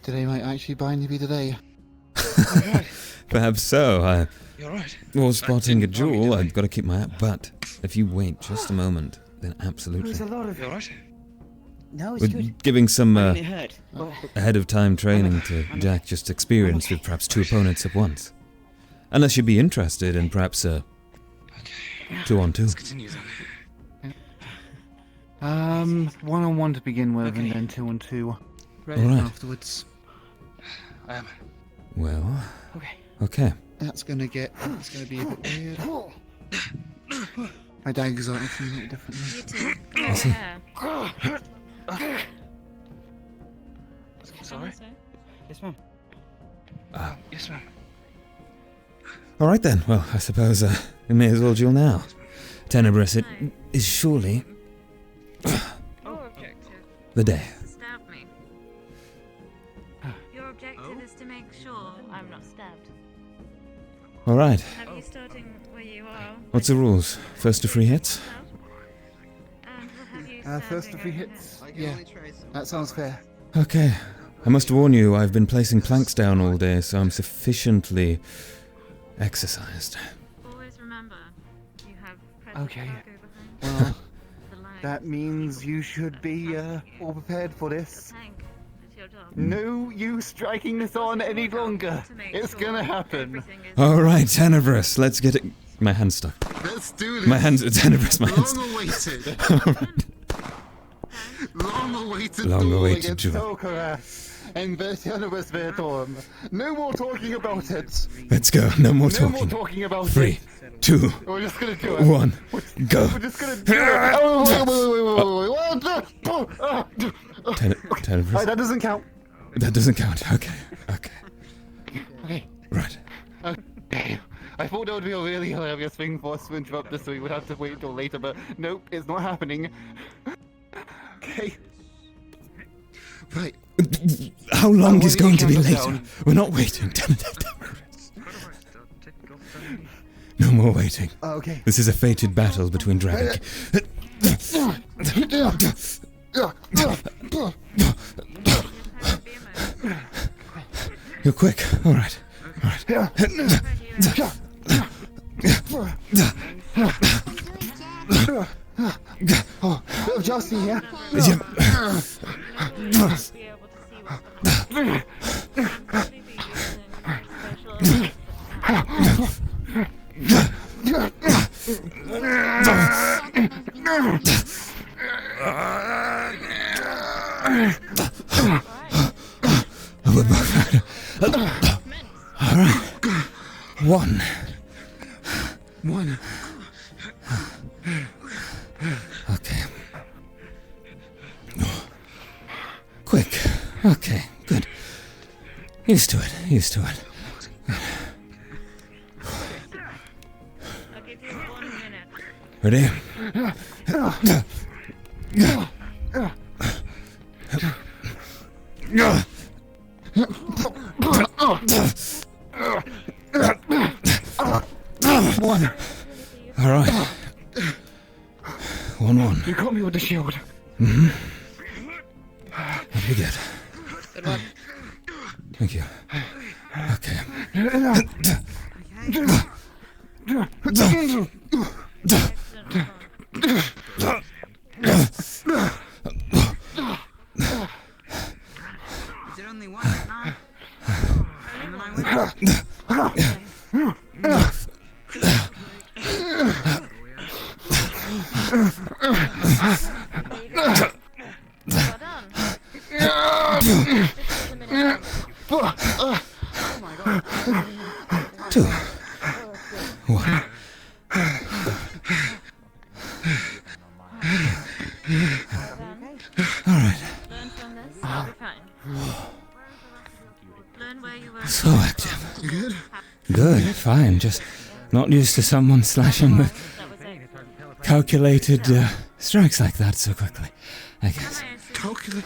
Today might actually finally be the day. Perhaps so. You're right. Well, spotting a duel, I've got to keep my eye, but if you wait just a moment, then absolutely. There's a lot of... You're right. No, it's We're good. giving some I mean, it hurt. Well, ahead of time training to Jack just experience with perhaps 2 opponents at once. Unless you'd be interested in perhaps 2-on-2. Let's continue then. 1-on-1 to begin with, and then 2-on-2 All right. afterwards. I am. Well, okay. That's gonna be a bit weird. My daggers are acting a little differently. I see. Sorry? Yes, ma'am. Yes, ma'am. All right then. Well, I suppose we may as well duel now. Tenebris, it is surely the day. Stab me. Your objective is to make sure I'm not stabbed. All right. Have you starting where you are? What's the rules? First to 3 hits? First to 3 hits. Yeah, that sounds fair. Okay. I must warn you, I've been placing planks down all day, so I'm sufficiently exercised. Always remember, you have Okay. Well, that means you should be all prepared for this. No use striking this on any longer. It's gonna happen. All right, Tenebris, let's get it. My hand's stuck. Let's do this. My hands, Tenebris, my hands. Long awaited. Long awaited. Long awaited against duel. Tel'Kahras and Tel'Kahras Faermorn. No more talking about it. Let's go. No more No talking. more talking about 3, it. 2, We're just gonna do it. 1, go. We're just gonna do it. Oh, Tenebris. that doesn't count. That doesn't count. Okay. Okay. Right. Okay. I thought that would be a really hilarious thing for us to interrupt this, so we would have to wait until later, but nope, it's not happening. Okay. Right. How long is going to be count us later? down. We're not waiting. No more waiting. Okay. This is a fated battle between Dragonkin. You're quick. All right. All right. Oh, bit of jousting here. All right. 1, Okay, good. Used to it, used to it. I'll give you 1 minute. Ready? One. All right. 1-1. You got me with the shield. Mm-hmm. That'll be good. Good luck. Thank you. Okay. Is it only one now? And then I win? Two. 1. All right. Learn from this. You'll be fine. Learn where you were. So active. Good. Good. Fine. Just not used to someone slashing with calculated strikes like that so quickly. I guess. Calculate.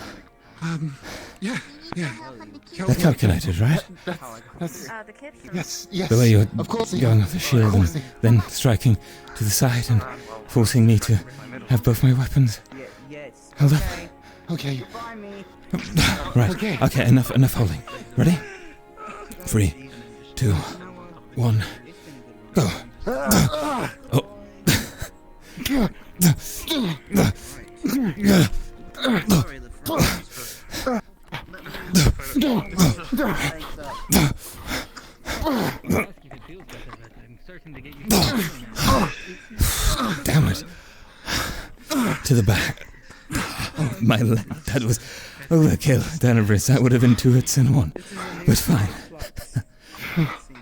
Yeah. They're calculated, right? That's the kids. yes. The way you're of course going off the shield and then striking to the side and forcing me to have both my weapons held up. Okay. Right. Okay. Okay. Enough holding. Ready? 3, 2, 1, go. Oh. Damn it. To the back. My leg. That was overkill, Danavris. That would have been 2 hits in 1. But fine.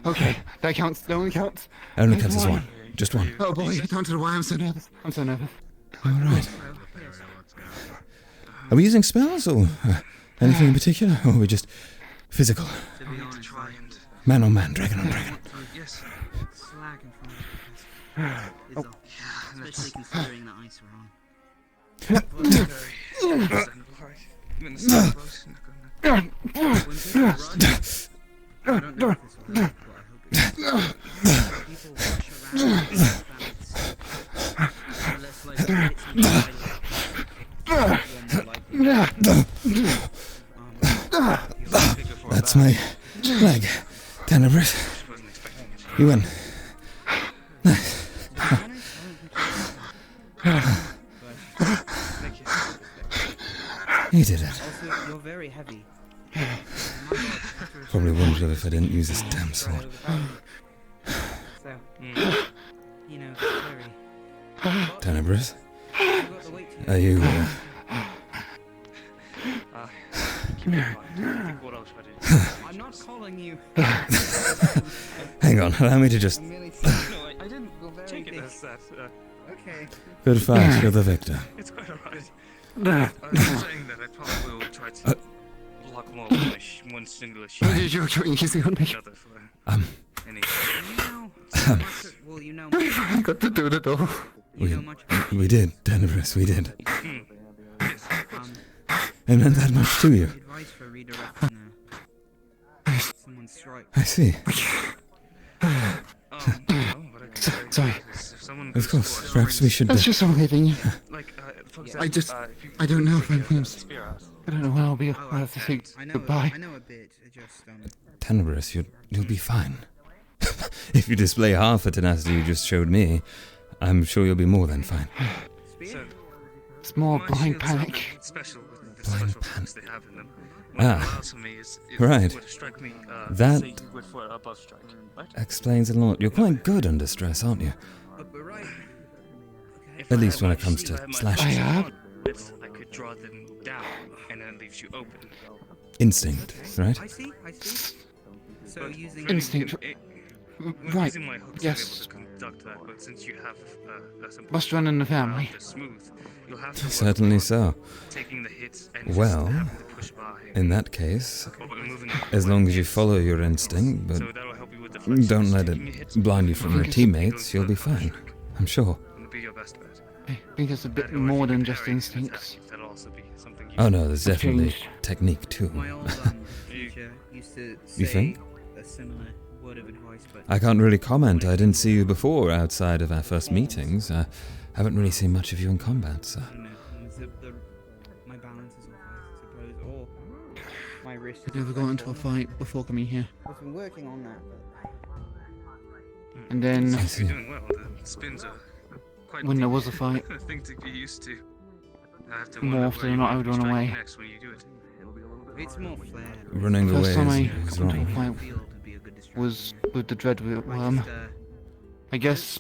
Okay, that counts. That only counts. Only counts as 1. Just 1. Oh boy, don't know why I'm so nervous. I'm so nervous. Alright. Are we using spells or anything in particular? Or are we just physical? Man on man, dragon on dragon. Yes. Slag in front of the especially considering the ice we're on. That's my leg, Tenebris. You win. Nice. You did it. Also, you're very heavy. Probably wouldn't have if I didn't use this damn sword. So, you know, very. Tenebris? Are you, I'm not calling you. Hang on, allow me to just... I didn't take it as that. Okay. Good fight, you're the victor. It's quite alright. I'm saying that I probably will try to block them all with one single shot. You're using on me. Any. Well, you know. I got to do it all. We did, Tenebris, we did. And meant that much to you. Advice for redirecting someone's strike. I see. Sorry. Of course, perhaps we should... That's just all hitting. I don't know if I'm... I don't know when I'll be able to say goodbye. I know a bit. Just Tenebris, you'll be fine. If you display half the tenacity you just showed me, I'm sure you'll be more than fine. It's more blind panic. Blind panic. Ah, right. That explains a lot. You're quite good under stress, aren't you? At least when it comes to slashing. I could draw them down, and then it leaves you open. Instinct, right? I see. So using Instinct. Right. Using my hooks Yes. to be able to conduct that, but since you have a simple Must run in the family. smooth, you'll have to work Certainly on so. taking the hits and Well, just having to push by. in that case, Or moving as long as you follow your instinct, but don't let it blind you from your teammates, you'll be fine. I'm sure. It'll be your best bet. I think it's a bit more than just instincts. That'll also be something you Oh no, there's I've definitely changed. technique too. My old teacher used to You say think? a similar word of advice, but I can't really comment. I didn't see you before outside of our first meetings. I haven't really seen much of you in combat, so. I don't know. My balance is off, I suppose, or my wrist. Have you ever got into a fight before coming here? I've been working on that, but And then, Seems to be doing well. The spins are quite when there deep. was a fight, a thing to get used to. I have to more wonder often where than you not I might would be run striking away. next when you do it. it's more flair. Running First away time I is got into a wrong. fight was with the Dreadwood worm. I guess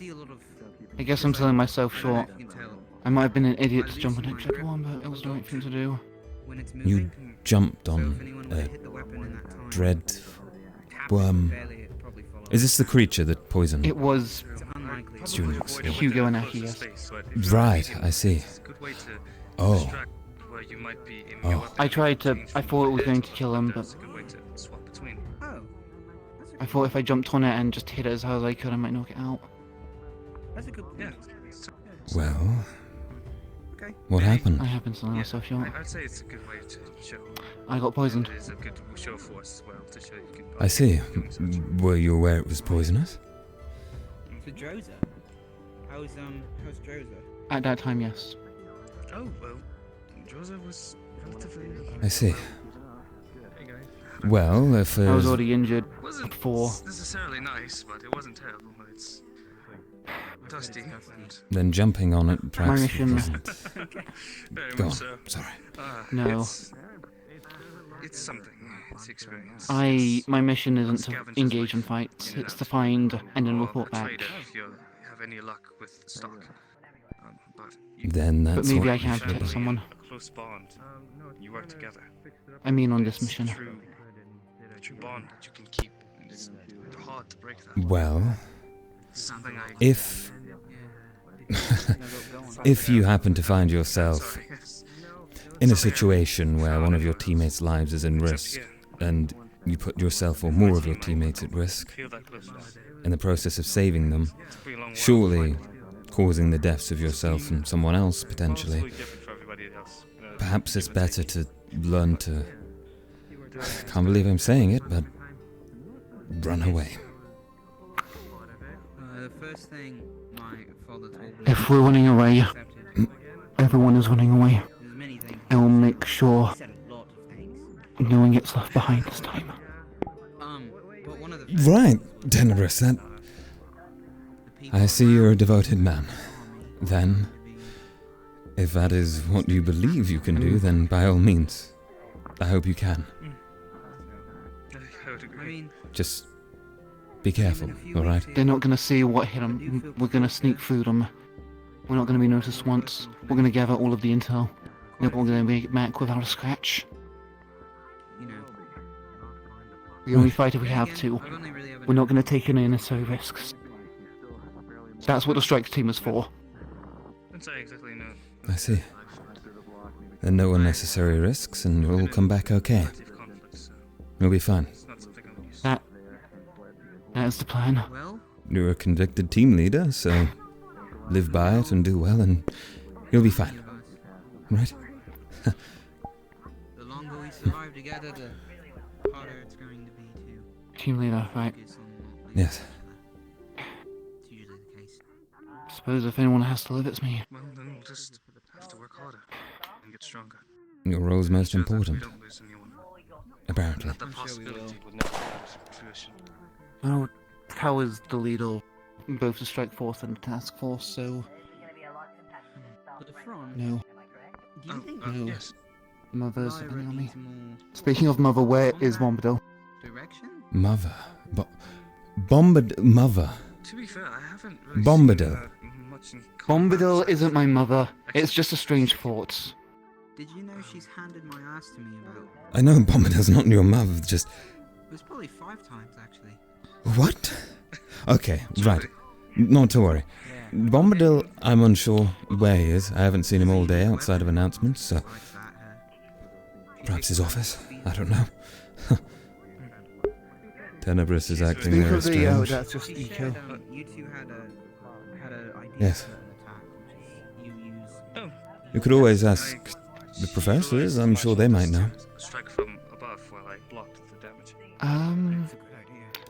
I'm selling myself short. I might have been an idiot to jump on that Dreadworm, but it was the right thing to do. You jumped on a dread worm. Is this the creature that poisoned It was students? Hugo and Aki, yes. Right, I see. Oh. Oh. I thought it was going to kill him, but I thought if I jumped on it and just hit it as hard as I could, I might knock it out. That's a good point. Well, what happened? I happened to sell myself short. I'd say it's a good way to show. I got poisoned. It is a good show for us as well to show you can. I see. Were you aware it was poisonous? So Droza, how's Droza? At that time, yes. Oh well, Joseph was relatively. I see. Hey guys. Well, if I was already injured Wasn't before. necessarily nice, but it wasn't terrible. It's dusty and. then jumping on it perhaps mission- wasn't. Very Go much on. so. Sorry. No. It's something. It's experience. My mission isn't to engage in fights. It's to find and then report back. Trader if you have any luck with stock. But Then But that's maybe what I you can should protect do. someone. close bond. You work together. I mean, on this mission. True bond that you can keep. It's hard to break that. Well, Something I. if if you happen to find yourself in a situation where one of your teammates' lives is in risk, and you put yourself or more of your teammates at risk in the process of saving them, surely causing the deaths of yourself and someone else potentially, perhaps it's better to learn to, can't believe I'm saying it, but run away. The first thing my father told me. If we're running away, everyone is running away. I will make sure no one gets left behind this time. But one of the Right, Tenebris, that... I see you're a devoted man. Then, if that is what you believe you can do, then by all means, I hope you can. Just be careful, alright? They're not gonna see what hit them. We're gonna sneak through them. We're not gonna be noticed once. We're gonna gather all of the intel. Then we're gonna make it back without a scratch. We only fight if we have to. We're not gonna take any unnecessary risks. That's what the strike team is for. Don't say exactly no. I see. Then no unnecessary risks, and we'll come back okay. You'll be fine. That's the plan. You're a convicted team leader, so live by it and do well, and you'll be fine. Right? The longer we survive together, the harder it's going to be to Team leader, right? Yes. It's usually the case. Suppose if anyone has to live, it's me. Well, then we'll just have to work harder and get stronger. Your role's most Ensure that we important. don't lose anyone. Apparently. That the possibility would never come to fruition. Well, Cal is the leader, both the strike force and the task force, so... The front. No. Do you think No. Yes. Mother's Lyra depending on me. needs more Speaking of Mother, where is Bombadil? direction? Mother. Mother. To be fair, I haven't really Bombadil. seen her much in Bombadil isn't my mother. It's just a strange thought. Did you know she's handed my ass to me about? I know Bombadil's not your mother, just... It was probably 5 times actually. What? Okay, right. Not to worry. Bombadil, I'm unsure where he is. I haven't seen him all day outside of announcements, so... Perhaps his office? I don't know. Tenebris is acting very strange. That's just eco. You two had a idea Yes. for an attack. You use. You could always ask the professors. I'm sure they might know. Strike from above while I blocked the damage.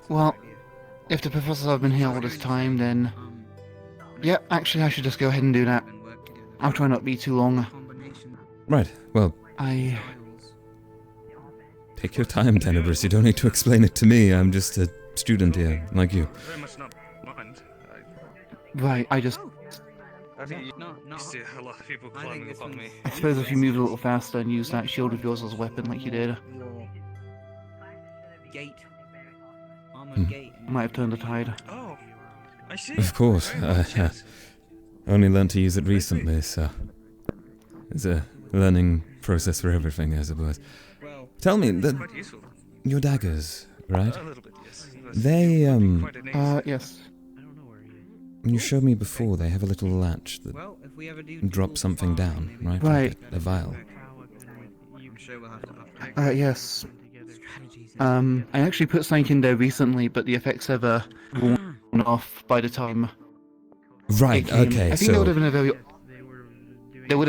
Well, if the professors have been here all this time, then... Yeah, actually, I should just go ahead and do that. I'll try not to be too long. Right, well... Take your time, Tenebris. You don't need to explain it to me. I'm just a student here, like you. Very much not mind. Right, I just... I think you see a lot of people climbing upon me. I suppose if you moved a little faster and used that shield of yours as a weapon like you did... Gate. Armored gate. Might have turned the tide. Oh, I see. Of course. Only learned to use it recently, so... It's a learning process for everything, I suppose. Tell me, your daggers, right? A little bit, yes. They, yes. You showed me before, they have a little latch that drops something down, right? Right. Like a vial. Yes. I actually put something in there recently, but the effects have worn off by the time. Right, it came. okay, I think there would have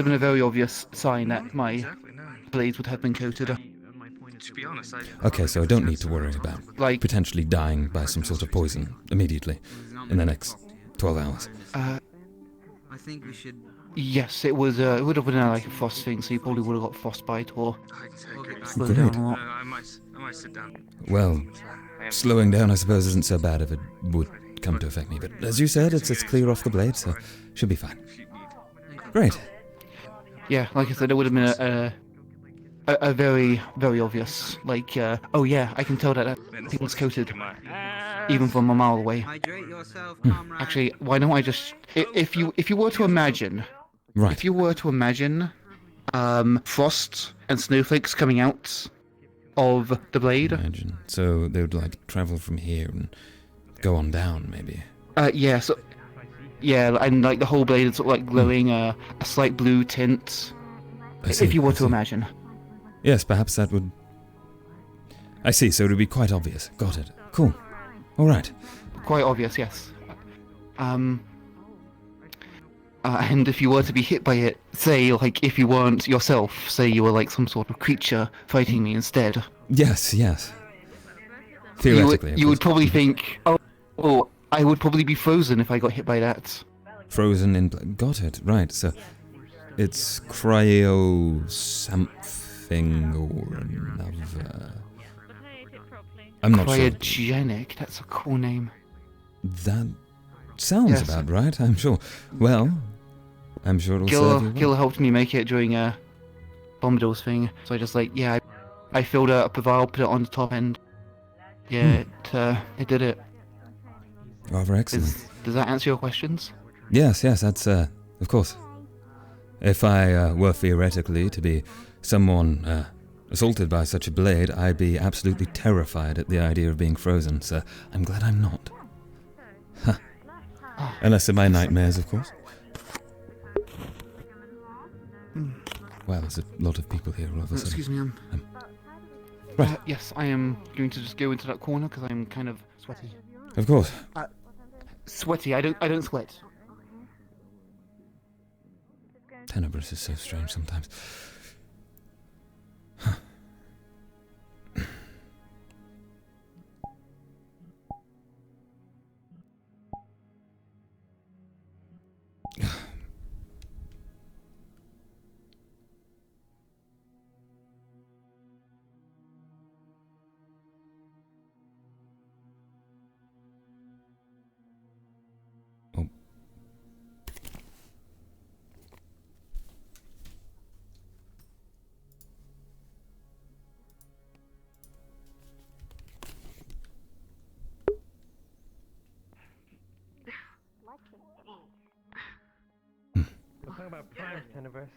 been a very obvious sign that my blades would have been coated. To be honest, Okay, so I don't need to worry about potentially dying by some sort of poison immediately in the next 12 hours. I think we should. Yes, it was. It would have been like a frost thing, so you probably would have got frostbite or slowed Great. down a lot. I might sit down. Well, slowing down I suppose isn't so bad if it would come to affect me, but as you said, it's clear off the blade, so should be fine. Great. Yeah, like I said, it would have been a very, very obvious, like, oh yeah, I can tell that thing's coated, even from a mile away. Hydrate yourself, Actually, why don't I just, if you were to imagine, right. If you were to imagine, frost and snowflakes coming out of the blade. Imagine. So they would like travel from here and go on down, maybe. Yeah, so, yeah, and like the whole blade is sort of like glowing a slight blue tint. If you were to imagine. Yes, perhaps that would... I see, so it would be quite obvious. Got it. Cool. Alright. Quite obvious, yes. And if you were to be hit by it, say, like, if you weren't yourself, say you were like some sort of creature fighting me instead. Yes, yes. Theoretically, you would probably think, oh, I would probably be frozen if I got hit by that. Frozen in... Got it, right, so... It's cryo... something or another... I'm not sure. Cryogenic, that's a cool name. That sounds about right, I'm sure. Well, I'm sure it'll serve you well. Gil helped me make it during Bombadil's thing, so I just like, yeah, I filled up a vial, put it on the top end. Yeah, it did it. Rather excellent. Does that answer your questions? Yes, that's, of course. If I were theoretically to be someone assaulted by such a blade, I'd be absolutely terrified at the idea of being frozen, so I'm glad I'm not. Huh. Unless in my nightmares, of course. Wow, there's a lot of people here all of a sudden. Excuse me, right. Yes, I am going to just go into that corner because I'm kind of sweaty. Of course. Sweaty, I don't sweat. Tenebris is so strange sometimes. About primes, Tenebris.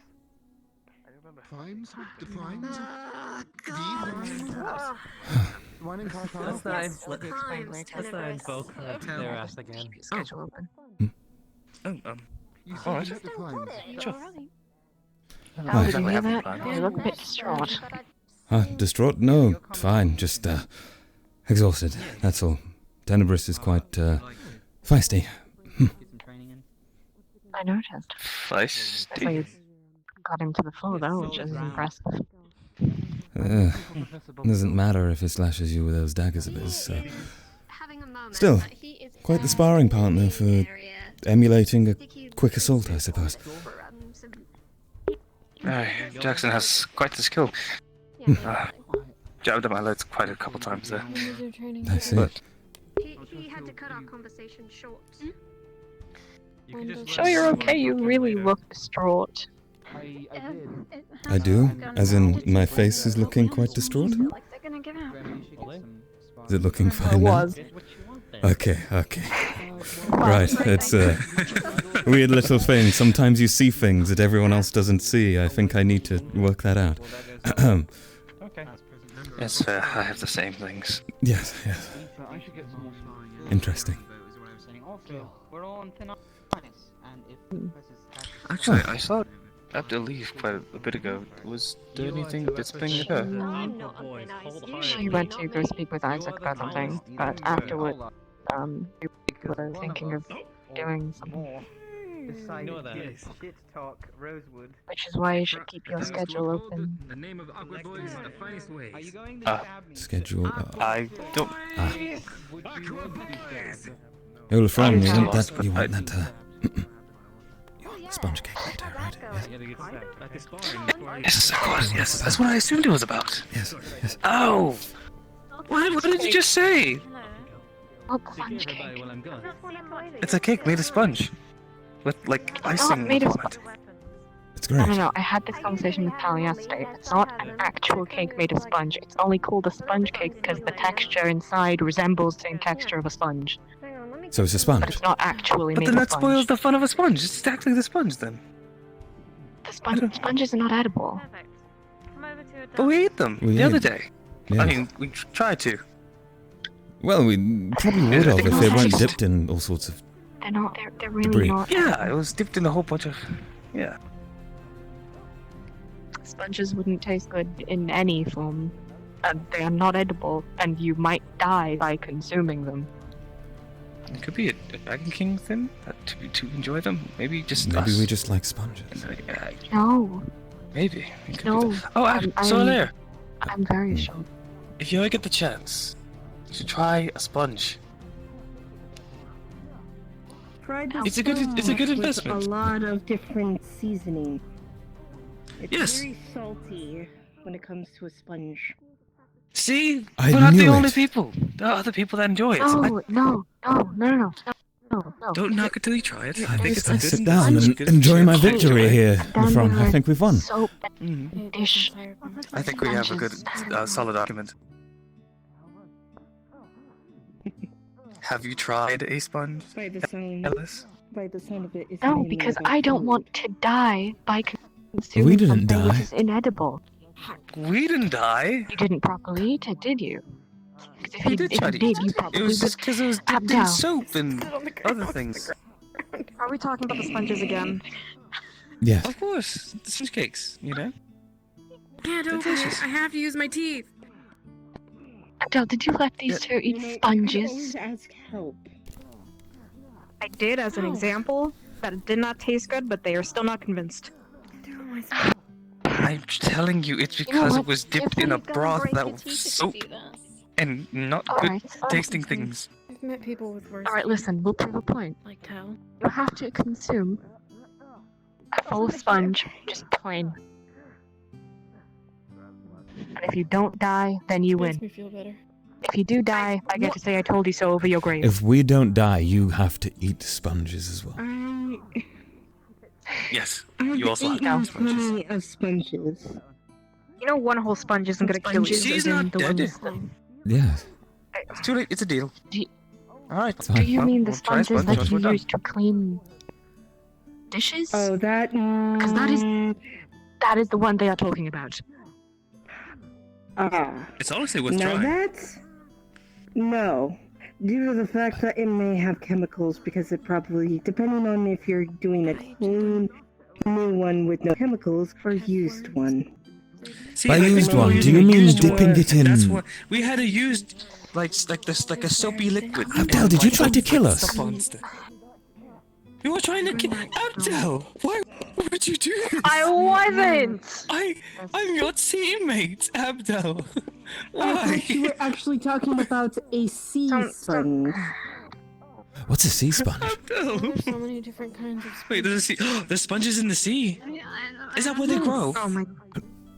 Primes? The primes? One in car car. Let's not Yes, the crimes, Tenebris. invoke their ass again. Keep your schedule open. You Alright. said decline. Sure. How did you Exactly hear have a that? plan. You look a bit distraught. Distraught? No, fine. Just, exhausted. That's all. Tenebris is quite, feisty. I noticed. That's why you got him to the floor, though, which is impressive. Doesn't matter if he slashes you with those daggers of his, so. Still, quite the sparring partner for emulating a quick assault, I suppose. Jackson has quite the skill. Jabbed at my legs quite a couple times there. I see. But He had to cut our conversation short. Sure, you're okay. You really look distraught. I do? As in, my face is looking quite distraught? Is it looking fine now? Okay. Right, it's a weird little thing. Sometimes you see things that everyone else doesn't see. I think I need to work that out. okay. It's fair, I have the same things. Yes. Interesting. We're all on thin ice, and if Actually, I saw Abdul leave quite a bit ago. Was there anything that's been occur? She went to go speak with Isaac about something, but afterward, we were thinking of doing something. Shit talk Rosewood. Which is why you should keep your schedule open. The name of Aqua Boys is the finest way. Are you going to Schedule. I don't. Olafron, you want that, sponge cake later, right? Yes, of course, yes. That's what I assumed it was about. Yes. Oh! What did you just say? Oh, sponge cake. It's a cake made of sponge. With, like, icing made of on it. It's great. No. I had this conversation with Pal yesterday. It's not an actual cake made of sponge. It's only called a sponge cake because the texture inside resembles the same texture of a sponge. So it's a sponge? But it's not actually But made then of that sponge. spoils the fun of a sponge. It's exactly the sponge then. The sponges are not edible. But we ate them We the other ate- day. yeah. I mean, we tried to. Well, we probably would have if they weren't dipped in all sorts of. They're not. They're really Debris. not. Yeah, it was dipped in a whole bunch of. Yeah. Sponges wouldn't taste good in any form. They are not edible, and you might die by consuming them. It could be a Dragonkin thing to enjoy them. Maybe just Maybe us. we just like sponges. No. Maybe. It could be No. that. Oh, so there. I'm very sure. If you ever get the chance, you should try a sponge. Fried the It's a good sponge investment. With a lot of different seasoning. It's Yes. very salty when it comes to a sponge. See? I We're not the knew only it. people. There are other people that enjoy it. No. Don't knock it till you try it. I think it's a Let's good sit down and good enjoy my shit. victory here, Olafron. I think we've won. Soap dish. I think we have a good, solid argument. Have you tried a sponge, By the sound. Ellis? By the sound of it. It's No, mainly because about I don't food. want to die by consuming We didn't something which die. is inedible. We didn't die. You didn't properly eat it, did you? 'Cause if We you, did if try you to did, eat you it. probably It was just because it was dipped in Abdel. soap and other things. Are we talking about the sponges again? Yes. Of course, the sponge cakes, you know? Yeah, don't Delicious. I have to use my teeth. Abdel, did you let these two eat You know, sponges? You can always ask help. I did as an example that it did not taste good, but they are still not convinced. I'm telling you, it's know because what? it was dipped in a broth that was soap and not good Alright, tasting listen. things. I've met people with worse. Alright, listen, we'll prove a point. Like Cal. You have to consume a full sponge, just plain. And if you don't die, then you Makes win. me feel better. If you do die, I get to say I told you so over your grave. If we don't die, you have to eat sponges as well. Yes, I've you also have to eaten have sponges. plenty of sponges. You know, one whole sponge isn't gonna kill you. She's as in not the dead. ones Yes. It's too late. It's a deal. Alright. Do you mean the we'll try a sponges sponge that once you we're done. use to clean dishes? Oh, that. Because that is the one they are talking about. It's honestly worth Now trying. that's No. Due to the fact that it may have chemicals, because it probably, depending on if you're doing a clean new one with no chemicals or used one. See, By like, used people were one, do using you a mean used dipping one, it and in? That's what we had a used, like a soapy liquid. Abdel, did you try to kill us? You were trying to kill Abdel. Why would you do this? I wasn't. I'm your teammate, Abdel. I Why? thought you were actually talking about a sea sponge. What's a sea sponge? Abdel. There's so many different kinds of Wait, there's a sea. There's sponges in the sea. Is that where they grow? Oh my.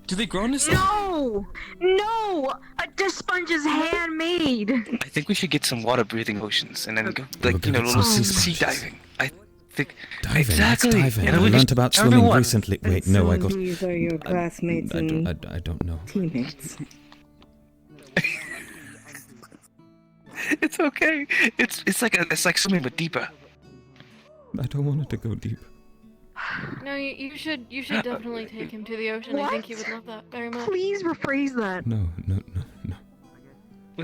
Do they grow in the sea? No! No! The sponge is handmade! I think we should get some water-breathing oceans and then go, We'll like, go you know, get little some sea sea diving. I think Diving, exactly. that's diving. And I we learned just- about swimming everyone. recently. Wait, no, I got... These are your classmates and I don't know. teammates. It's okay. It's like swimming but deeper. I don't want it to go deep. No, you should definitely take him to the ocean. I think he would love that very much. Please rephrase that. No.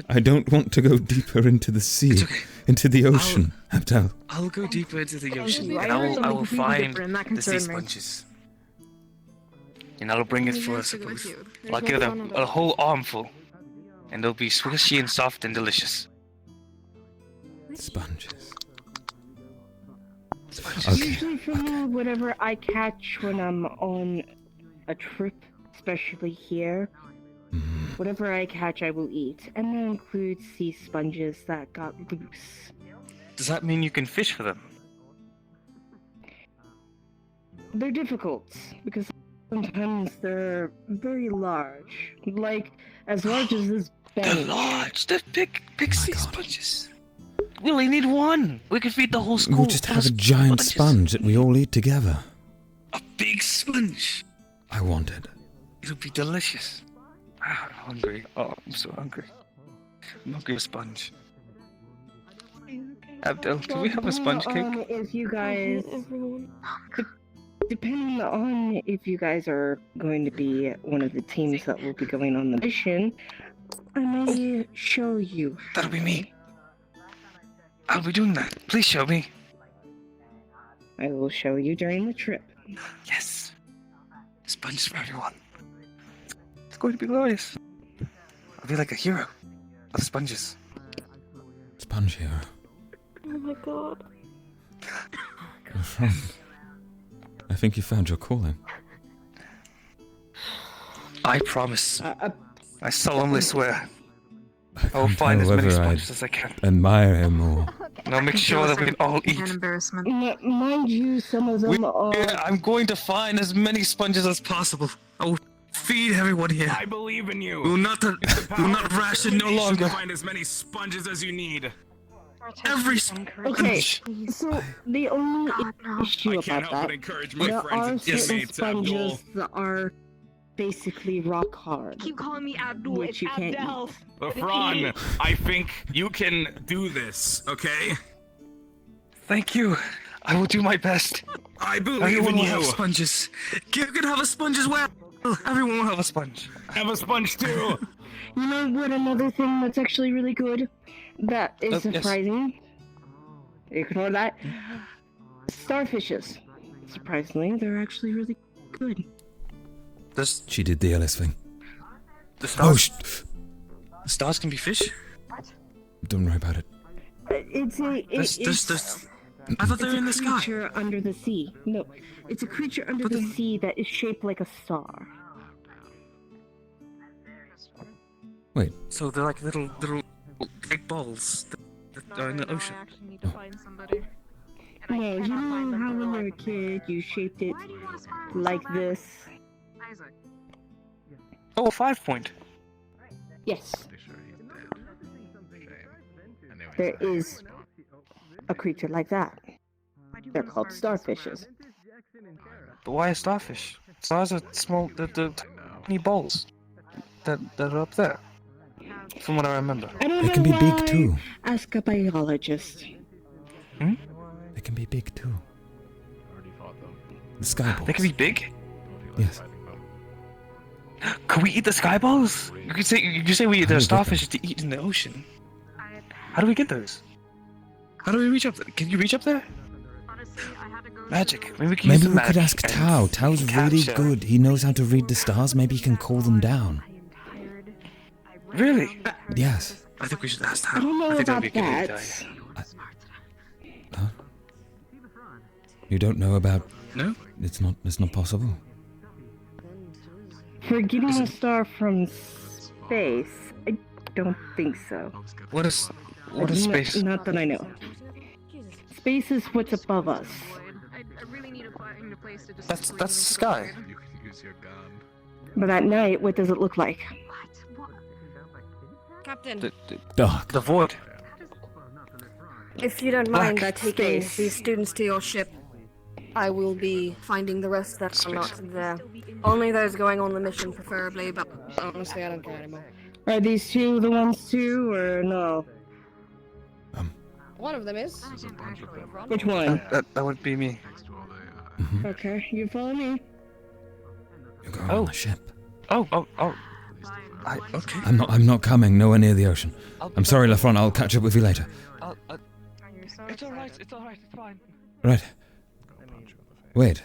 I don't want to go deeper into the sea, into the ocean, Abdel. I'll go deeper into the ocean you. and I heard I something will completely find different, that the sea concerned me. sponges. And I'll bring it You for have us. to go with you. There's I'll no give it fun a about whole armful. And they'll be squishy and soft and delicious. Sponges. Usually for me, whatever I catch when I'm on a trip, especially here, whatever I catch I will eat. And that includes sea sponges that got loose. Does that mean you can fish for them? They're difficult, because sometimes they're very large. Like, as large as this They're bench. large. They're big sea sponges. We only need one. We could feed the whole school. We'll just have a giant sponge that we all eat together. Big sponge. I want it. It'll be delicious. Ah, I'm hungry. Oh, I'm so hungry. I'm hungry for sponge. Abdel, can we have a sponge cake? If you guys, depending on if you guys are going to be one of the teams that will be going on the mission, I may show you. That'll be me. I'll be doing that. Please show me. I will show you during the trip. Yes. Sponges for everyone. It's going to be glorious. I'll be like a hero of sponges. Sponge hero. Oh my god. My friend. I think you found your calling. I promise. I solemnly swear. I will can't find tell as many whether sponges I'd as I can. Admire him or... And I'll make sure that we can all eat. Embarrassment. Mind you, some of them are... I'm going to find as many sponges as possible. I will feed everyone here. I believe in you. We will not ration no longer. Find as many sponges as you need. Every Okay, sponge. so the only issue I can't about help but that, encourage my there friends are and certain teammates, Abdul. sponges that are basically rock hard. Keep calling me Abdul. Which It's you can't Abdel. Lafran, I think you can do this, okay? Thank you. I will do my best. I believe Everyone in will you. have sponges. You can have a sponge as well. Everyone will have a sponge. Have a sponge too. You know what? Another thing that's actually really good, that is yes. surprising. Ignore that. Starfishes. Surprisingly, they're actually really good. She did the Ellis thing. The stars. Oh, the stars can be fish. Don't worry about it. It's a. I thought they were in the It's a sky. creature under the sea. No, it's a creature under the sea that is shaped like a star. Wait. So they're like little big balls that are in the ocean. I actually need to find somebody. No, you know how when you were a kid, you shaped it like this. Oh, a 5-point. Yes. There is a creature like that. They're called starfishes. But why a starfish? Stars are small, the tiny balls that are up there. From what I remember. I don't They know can be why. big too. Ask a biologist. They can be big too. The sky balls. They can be big? Yes. Can we eat the sky balls? You could say we eat the get starfish to eat in the ocean. How do we get those? How do we reach up there? Can you reach up there? Magic. Maybe we can use Maybe the we could magic ask and Tao. Tao's really capture- good. He knows how to read the stars. Maybe he can call them down. Really? Yes. I think we should ask Tao. I don't know think that'd about be a good that. idea. You don't know about... No? It's not possible. For getting a star from space, I don't think so. What is space? Not that I know. Space is what's above us. That's the sky. But at night, what does it look like? Captain, Dark. The void. if you don't mind Black taking space. these students to your ship, I will be finding the rest that are not there. Only those going on the mission, preferably, but honestly, I don't care anymore. Are these two the ones too, or no? One of them is. Which one? That would be me. Okay, you follow me. You're going on the ship. Oh. Okay. I'm not coming. Nowhere near the ocean. I'm sorry, Lafront. I'll catch up with you later. It's alright. It's fine. Right. Wait.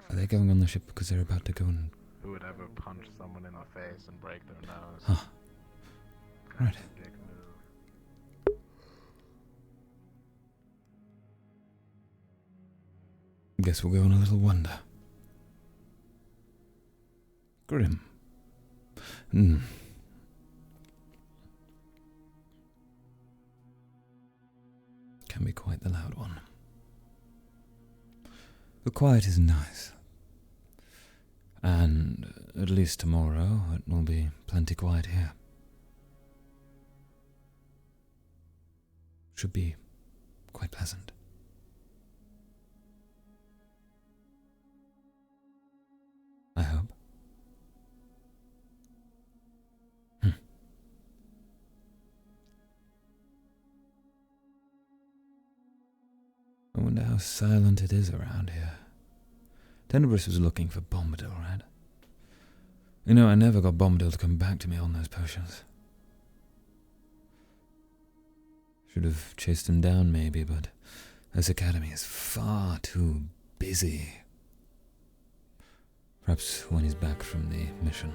Are they going on the ship because they're about to go and... Who would ever punch someone in the face and break their nose? Huh. Right. Guess we'll go on a little wander. Grim. Can be quite the loud one. The quiet is nice. And at least tomorrow it will be plenty quiet here. Should be quite pleasant. I hope. I wonder how silent it is around here. Tenebris was looking for Bombadil, right? You know, I never got Bombadil to come back to me on those potions. Should have chased him down, maybe, but this academy is far too busy. Perhaps when he's back from the mission.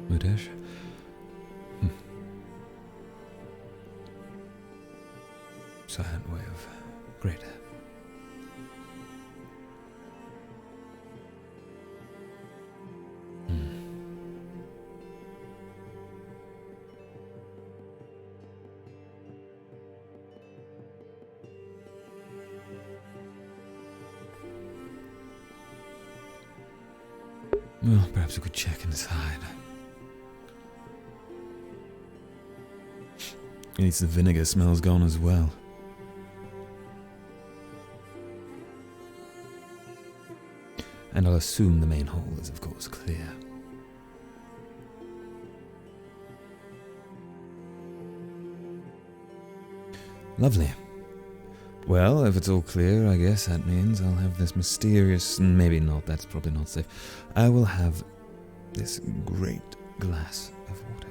Mudesh? Silent way of great. Well, perhaps we could check inside. At least the vinegar smell's gone as well. And I'll assume the main hall is, of course, clear. Lovely. Well, if it's all clear, I guess that means I'll have this mysterious... Maybe not, that's probably not safe. I will have this great glass of water.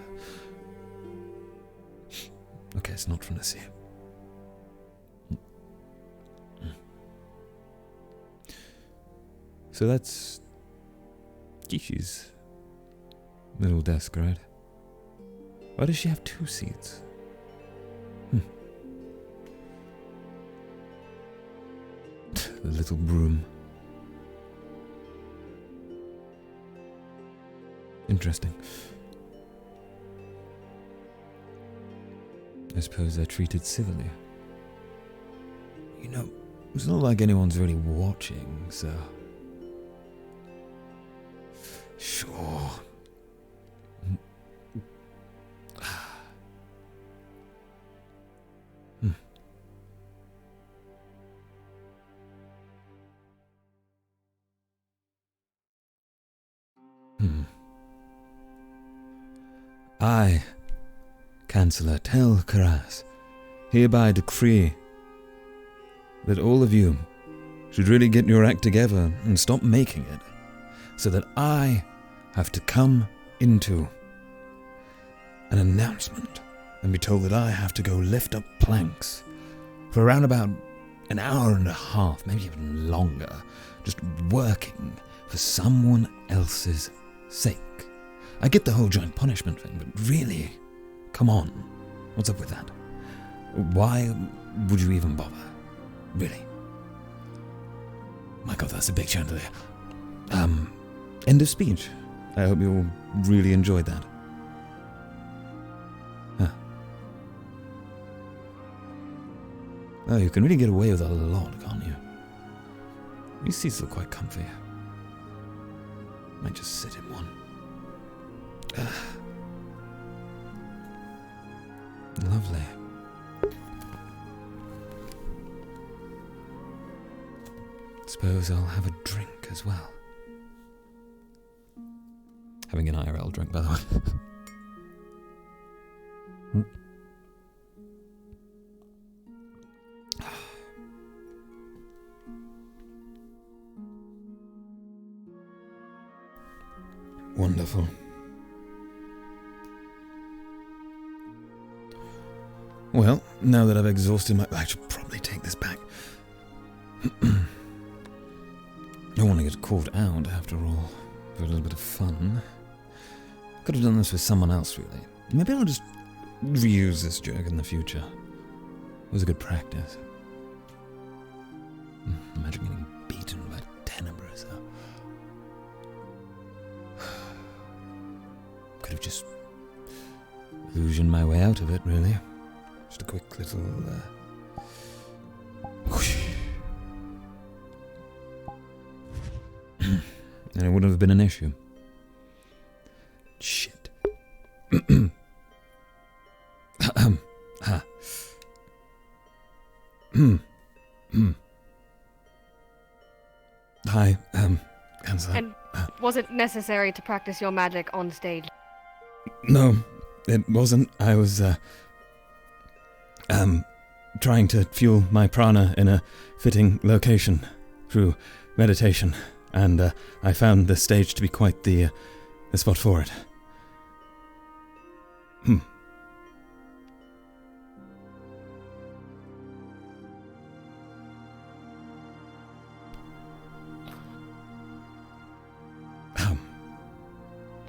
Okay, it's not from the sea. So that's Kishi's little desk, right? Why does she have 2 seats? The little broom. Interesting. I suppose they're treated civilly. You know, it's not like anyone's really watching, so... Sure. I, Chancellor Tel'Kahras, hereby decree that all of you should really get your act together and stop making it so that I have to come into an announcement and be told that I have to go lift up planks for around about an hour and a half, maybe even longer, just working for someone else's sake. I get the whole joint punishment thing, but really, come on, what's up with that? Why would you even bother? Really? My God, that's a big chandelier. End of speech. I hope you all really enjoyed that. Huh. Oh, you can really get away with a lot, can't you? These seats look quite comfy. Might just sit in one. Lovely. Suppose I'll have a drink as well. Having an IRL drink, by the way. Wonderful. Well, now that I've exhausted my... I should probably take this back. Don't want to get called out, after all, for a little bit of fun. Could have done this with someone else, really. Maybe I'll just reuse this joke in the future. It was a good practice. Imagine getting beaten by Tenebris, though. Could have just illusioned my way out of it, really. Just a quick little... whoosh. And it wouldn't have been an issue. Shit. Hi, Counselor. And was it necessary to practice your magic on stage? No, it wasn't. I was, trying to fuel my prana in a fitting location through meditation. And I found the stage to be quite the spot for it.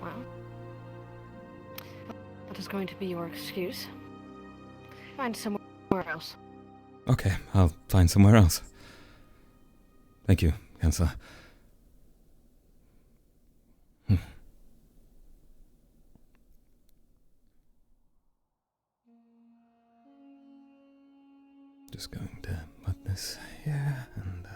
Well, that is going to be your excuse. Find somewhere else. Okay, I'll find somewhere else. Thank you, Counselor. Just going to put this here and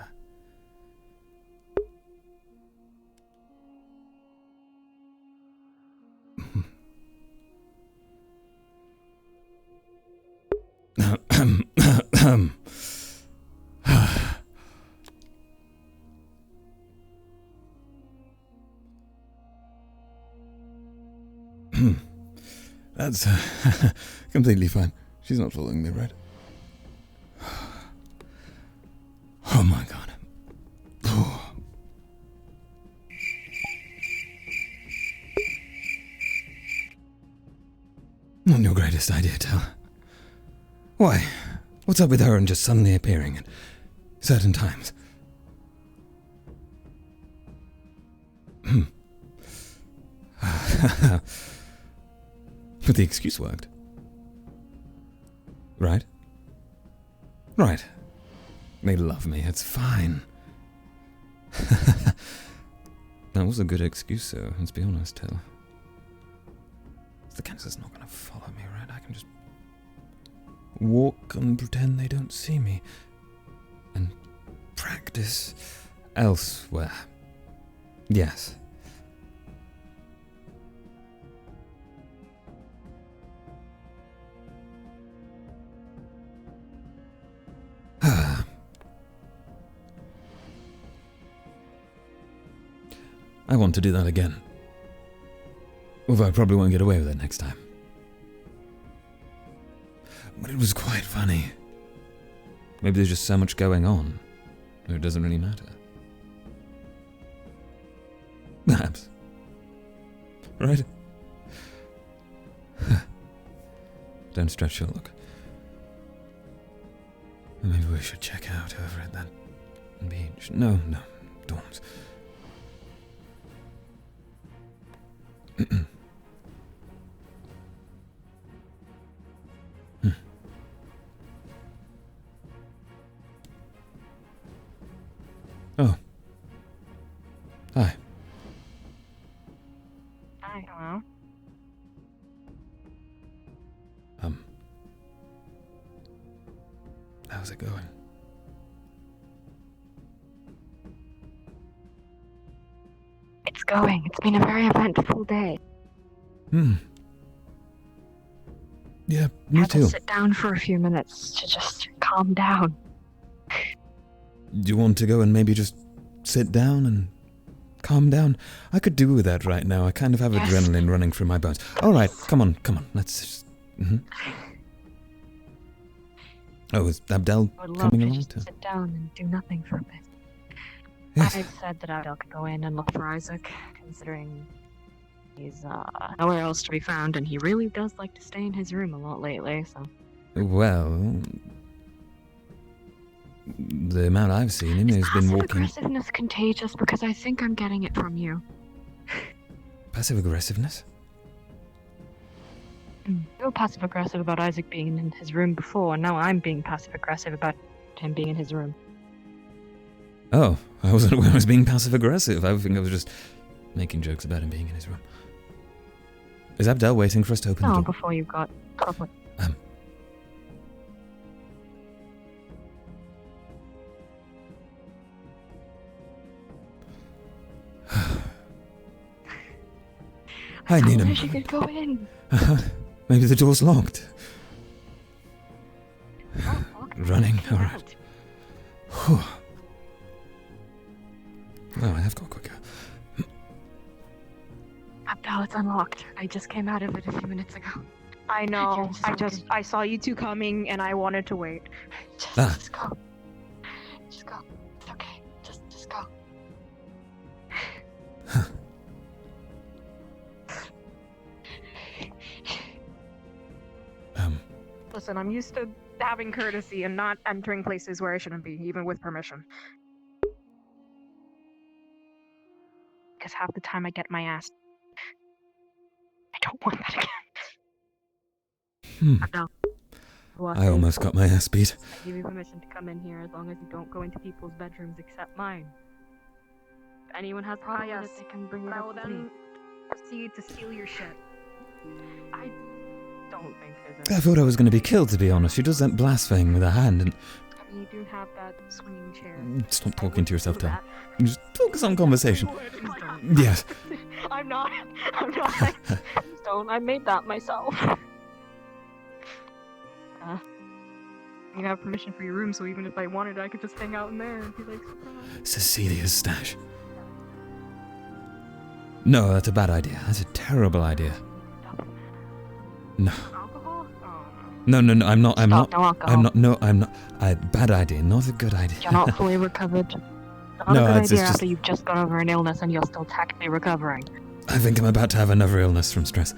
that's completely fine. She's not following me, right? Oh my God. Oh. Not your greatest idea, Tel. Why? What's up with her and just suddenly appearing at certain times? But the excuse worked. Right? Right. They love me, it's fine. That was a good excuse, though, let's be honest, Tel. The cancer's not gonna follow me, right? I can just walk and pretend they don't see me. And practice elsewhere. Yes. I want to do that again. Although I probably won't get away with it next time. But it was quite funny. Maybe there's just so much going on, that it doesn't really matter. Perhaps. Right? Don't stretch your look. Maybe we should check out over at that beach. No, dorms. Oh. Hi. Hi, hello. How's it going? It's going. It's been a very eventful day. Yeah, me Had too. to sit down for a few minutes to just calm down. Do you want to go and maybe just sit down and calm down? I could do with that right now. I kind of have adrenaline running through my bones. All right, come on. Let's just... Oh, is Abdel I would love coming to along just too? sit down and do nothing for a bit. Yes. I've said that Abdel could go in and look for Isaac, considering he's nowhere else to be found, and he really does like to stay in his room a lot lately, so... Well... The amount I've seen him has been walking... Passive-aggressiveness contagious? Because I think I'm getting it from you. Passive-aggressiveness? You were passive-aggressive about Isaac being in his room before, and now I'm being passive-aggressive about him being in his room. Oh, I wasn't aware I was being passive-aggressive. I think I was just making jokes about him being in his room. Is Abdel waiting for us to open the No, door? before you got public. I need I him. wish you could go in. Maybe the door's locked. Running, alright. Whew. Oh, I have got quicker. Abdel, it's unlocked. I just came out of it a few minutes ago. I know. You're so I saw you two coming and I wanted to wait. Just go. Just go. It's okay. Just go. Listen, I'm used to having courtesy and not entering places where I shouldn't be, even with permission. Because half the time I get my ass. I don't want that again. Abdel. I almost got my ass beat. I give you permission to come in here as long as you don't go into people's bedrooms except mine. If anyone has problems, they can bring it up with me. Proceed to steal your shit. I don't think there's I thought I was going to be killed, to be honest. She does that blaspheme with her hand and... I mean, you do have that swinging chair. Stop talking to yourself, Tom. Just focus on conversation. Yes. I'm not. Don't. I made that myself. You have permission for your room, so even if I wanted, I could just hang out in there and be like, surprise. Cecilia's stash. No, that's a bad idea. That's a terrible idea. No. No, I'm not. I'm not. No alcohol. I'm not. Bad idea. Not a good idea. You're not fully recovered. Not No, a good it's idea just- after you've just got over an illness and you're still technically recovering. I think I'm about to have another illness from stress.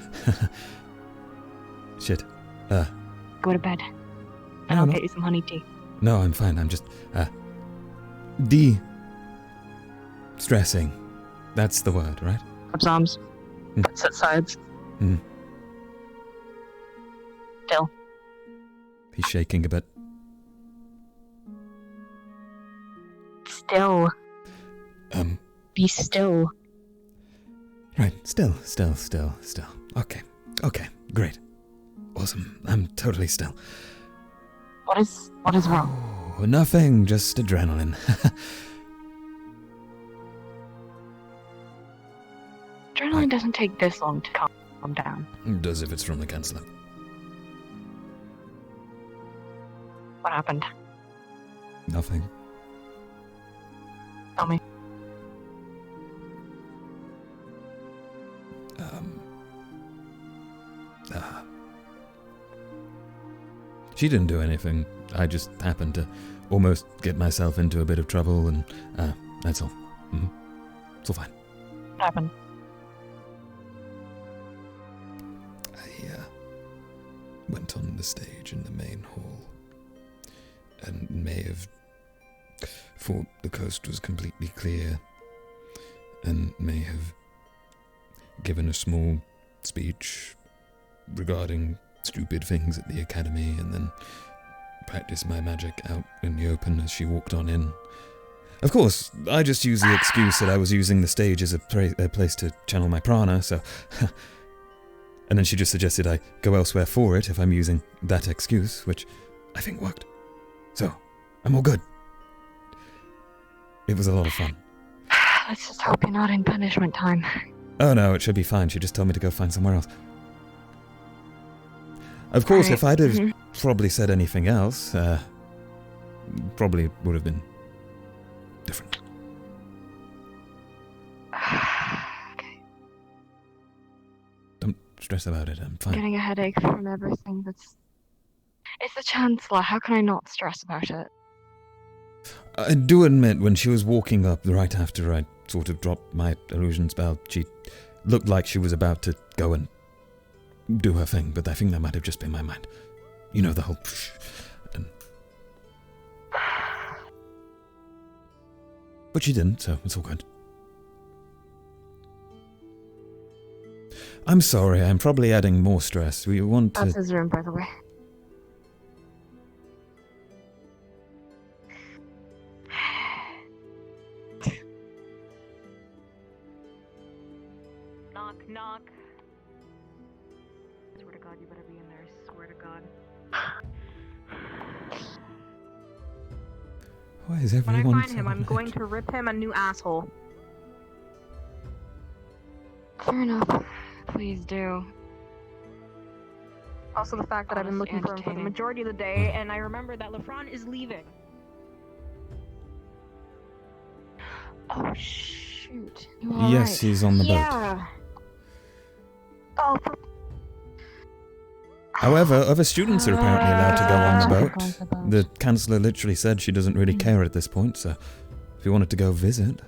Shit. Go to bed. No, And I'll no. get you some honey tea. No, I'm fine. I'm just, stressing. That's the word, right? Up arms. Sit sides. Hmm. Still. He's shaking a bit. Still. Be still. Right. Still. Okay. Great. Awesome. I'm totally still. What is wrong? Oh, nothing. Just adrenaline. Adrenaline doesn't take this long to calm down. Does if it's from the counselor. What happened? Nothing. Tell me. She didn't do anything. I just happened to almost get myself into a bit of trouble, and that's all. It's all fine. Happened. I went on the stage in the main hall and may have thought the coast was completely clear and may have given a small speech regarding stupid things at the academy and then practiced my magic out in the open as she walked on in. Of course, I just used the excuse that I was using the stage as a place to channel my prana, so... And then she just suggested I go elsewhere for it if I'm using that excuse, which I think worked. So, I'm all good. It was a lot of fun. Let's just hope you're not in punishment time. Oh no, it should be fine. She just told me to go find somewhere else. Of course, if I'd have probably said anything else, probably would have been different. Don't stress about it, I'm fine. Getting a headache from everything that's... It's the Chancellor, how can I not stress about it? I do admit, when she was walking up right after I sort of dropped my illusion spell, she looked like she was about to go and do her thing, but I think that might have just been my mind. You know, the whole... And... But she didn't, so it's all good. I'm sorry, I'm probably adding more stress. We want to... That's his room, by the way. Knock, knock. I swear to God, you better be in there. I swear to God. Why is everyone... When I find him, I'm going to rip him a new asshole. Fair enough. Please do. Also, the fact that I've been looking for him for the majority of the day, and I remember that Lefron is leaving. Oh, shoot. Yes, he's on the boat. Yeah. Oh, However, other students are apparently allowed to go on the boat. The Chancellor literally said she doesn't really care at this point, so if you wanted to go visit...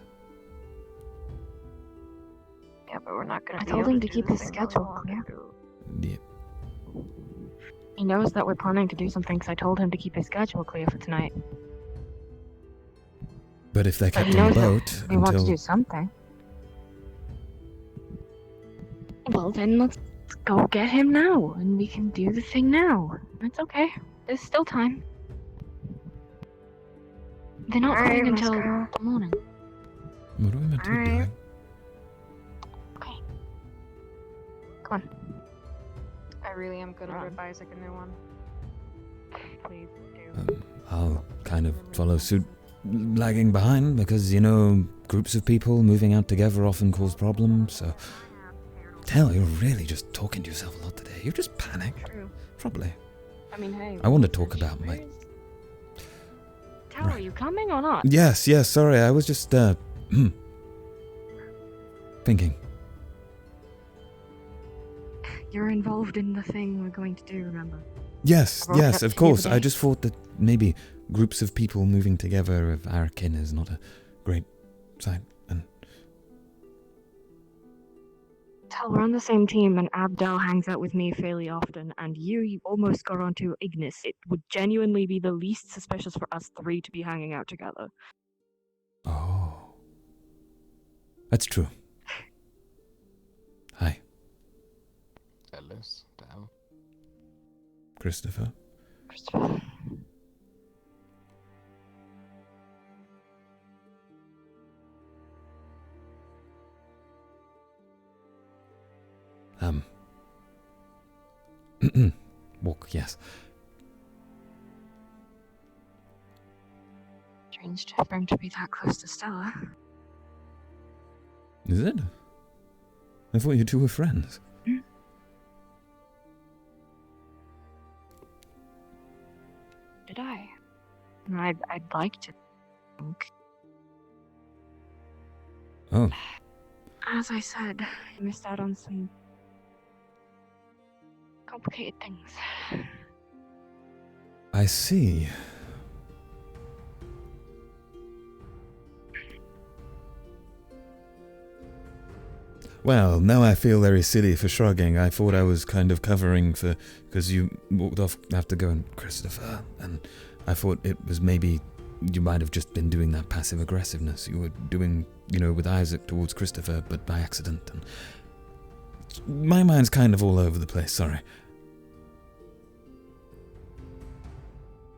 Yeah, but we're not gonna I told him to keep his schedule clear. Yeah. He knows that we're planning to do something, because I told him to keep his schedule clear for tonight. But if they But kept he on knows the that boat we want to until... do something. Well, then let's go get him now, and we can do the thing now. It's okay. There's still time. They're not coming until the morning. What are we meant to be doing? Okay. Come on. I really am gonna rip Isaac a new one. Please do. I'll kind of follow suit, lagging behind, because, you know, groups of people moving out together often cause problems, so... Tell, you're really just talking to yourself a lot today. You're just panicked. True. Probably. I mean, hey. I want to talk about my... Tell, are you coming or not? Yes, sorry, I was just, thinking. You're involved in the thing we're going to do, remember? Yes, I brought it up of to you course. the I other day. just thought that maybe groups of people moving together of our kin is not a great sight, and... Tell, we're on the same team, and Abdel hangs out with me fairly often, and you almost got onto Ignis. It would genuinely be the least suspicious for us three to be hanging out together. Oh. That's true. Hi, Ellis, Dal. Christopher. Christopher. Walk, yes. Strange for him to be that close to Stella. Is it? I thought you two were friends. Did I? I'd like to think. Oh. As I said, I missed out on some complicated things. I see. Well, now I feel very silly for shrugging. I thought I was kind of covering for... because you walked off after going, Christopher, and I thought it was maybe you might have just been doing that passive aggressiveness you were doing, you know, with Isaac towards Christopher, but by accident. And my mind's kind of all over the place, sorry.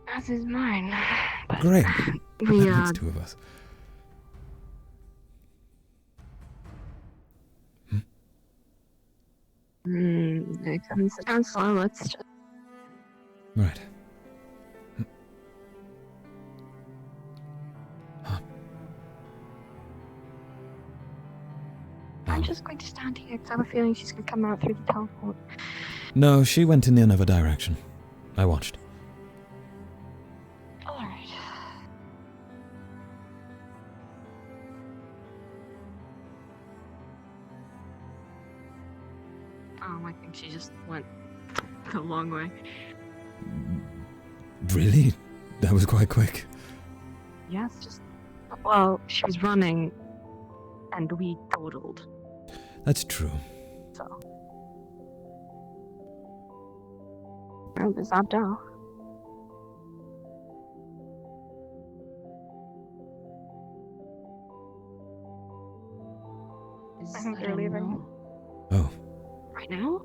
As is mine. But Great. We That makes two of us. There comes the chancellor. Let's just... Right. I'm just going to stand here because I have a feeling she's going to come out through the teleport. No, she went in the other direction. I watched. Alright. I think she just went a long way. Really? That was quite quick. Yes, just... Well, she was running, and we totaled. That's true. So... Oh, there's Abdel. I think they're leaving. Oh. Right now?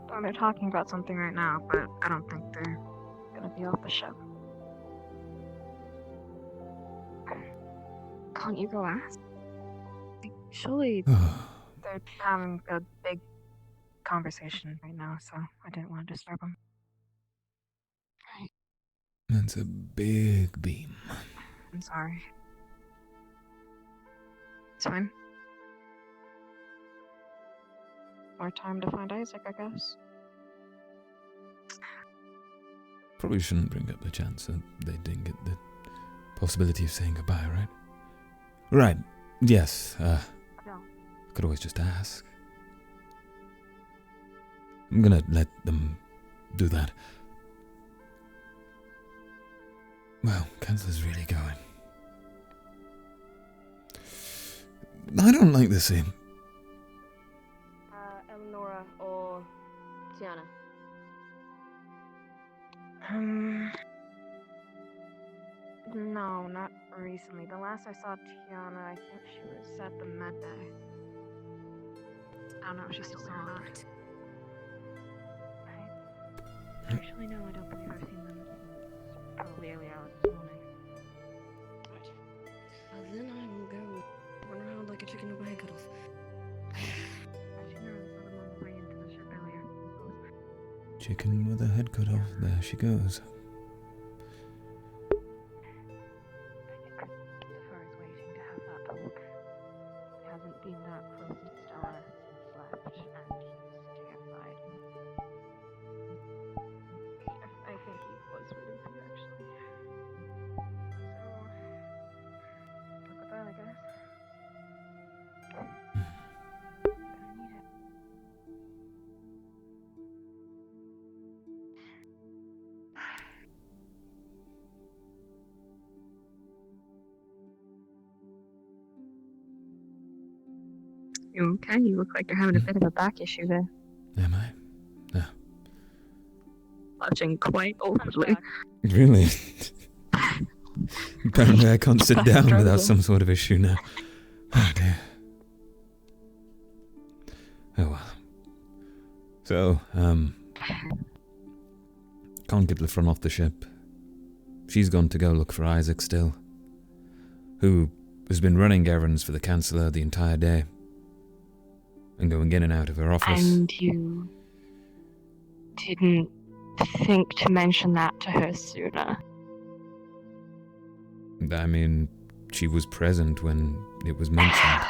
Well, they're talking about something right now, but I don't think they're gonna be off the ship. Can't you go ask? Surely they're having a big conversation right now, so I didn't want to disturb them. That's a big beam. I'm sorry. It's fine. More time to find Isaac, I guess. Probably shouldn't bring up the chance that they didn't get the possibility of saying goodbye, right? Right. Yes. No. Could always just ask. I'm gonna let them do that. Wow, Chancellor's really going. I don't like this scene. Eleonora or Tiana? No, not recently. The last I saw Tiana, I think she was at the med bay. I don't know if she's still there or not. Actually, no, I don't believe I've seen them since probably early hours this morning. Well, then I will go run around like a chicken with my head cut off. Actually, no, I saw them on the way into the ship earlier. Chicken with her head cut off. There she goes. Christopher is waiting to have that talk. He hasn't been that close to Stella since left, and he's sitting outside. I think he was waiting for you, actually. So, look at that, I guess. You okay? You look like you're having a bit of a back issue there. Am I? No. Slouching quite awkwardly. Really? Apparently I can't sit down without some sort of issue now. Oh dear. Oh well. So, can't get Lefron off the ship. She's gone to go look for Isaac still, who has been running errands for the Chancellor the entire day, and going in and out of her office. And you didn't think to mention that to her sooner? I mean, she was present when it was mentioned.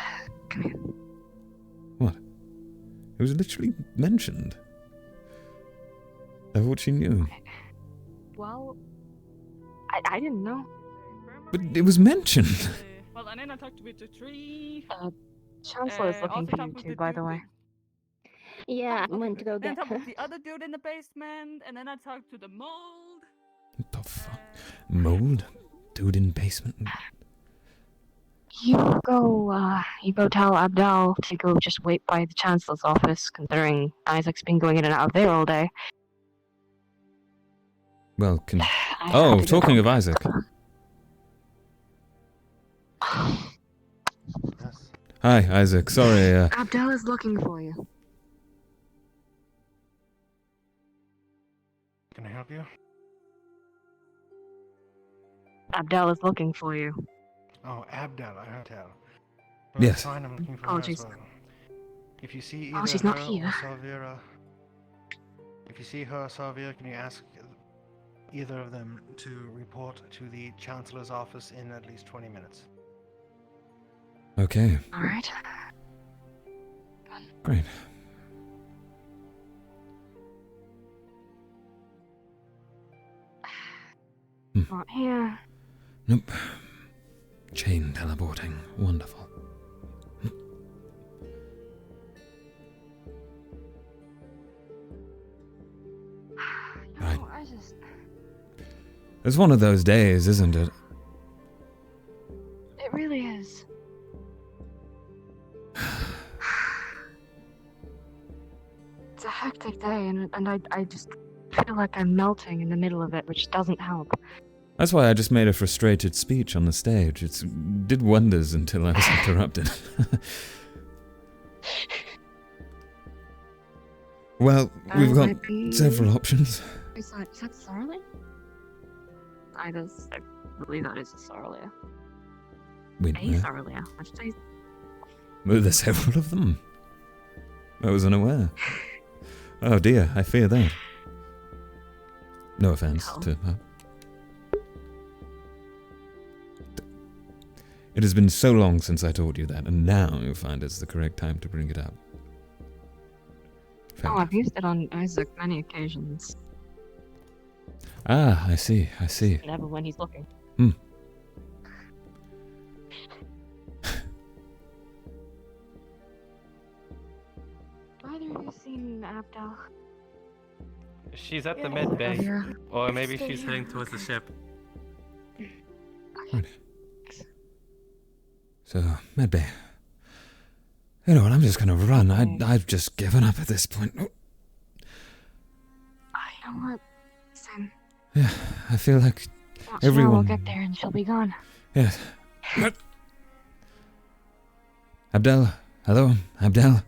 What? It was literally mentioned. I thought she knew. Well, I didn't know. But it was mentioned. Well, and then I talked to the tree. Chancellor is looking for you too, by the way. Yeah, I went to go Then get talk her. with the other dude in the basement, and then I talked to the mold. What the fuck? Mold? Dude in basement? You go tell Abdel to go just wait by the Chancellor's office, considering Isaac's been going in and out of there all day. Well, have oh, to go talking talk. of Isaac. Hi, Isaac. Sorry, Abdel is looking for you. Can I help you? Abdel is looking for you. Oh, Abdel, I heard tell. Yes. Fine, I'm looking for Apologies. her as well. If you see Oh, either she's her not here. or Salvira, if you see her or Salvira, can you ask either of them to report to the Chancellor's office in at least 20 minutes? Okay. Alright. Great. Not here. Nope. Chain teleporting. Wonderful. Right. No, I just... It's one of those days, isn't it? It really is. It's a hectic day, and I just feel like I'm melting in the middle of it, which doesn't help. That's why I just made a frustrated speech on the stage. It did wonders until I was interrupted. Well, we've got several options. Is that Sarlia? I believe that is Sarlia. Wait, A Sarlia. I should say. well, there's several of them. I was unaware. Oh dear, I fear that. No offense to her. It has been so long since I told you that, and now you find it's the correct time to bring it up. Fair I've used it on Isaac many occasions. Ah, I see, I see. Never when he's looking. Either of you seen Abdel? She's at the Yeah. med bay. Yeah. Or maybe she's heading towards the ship. Right. So, medbay. You know what, I'm just gonna run. I've just given up at this point. Oh, You know what? Sam. yeah, I feel like Watch everyone... We'll get there and she'll be gone. Yes. Abdel? Hello? Abdel?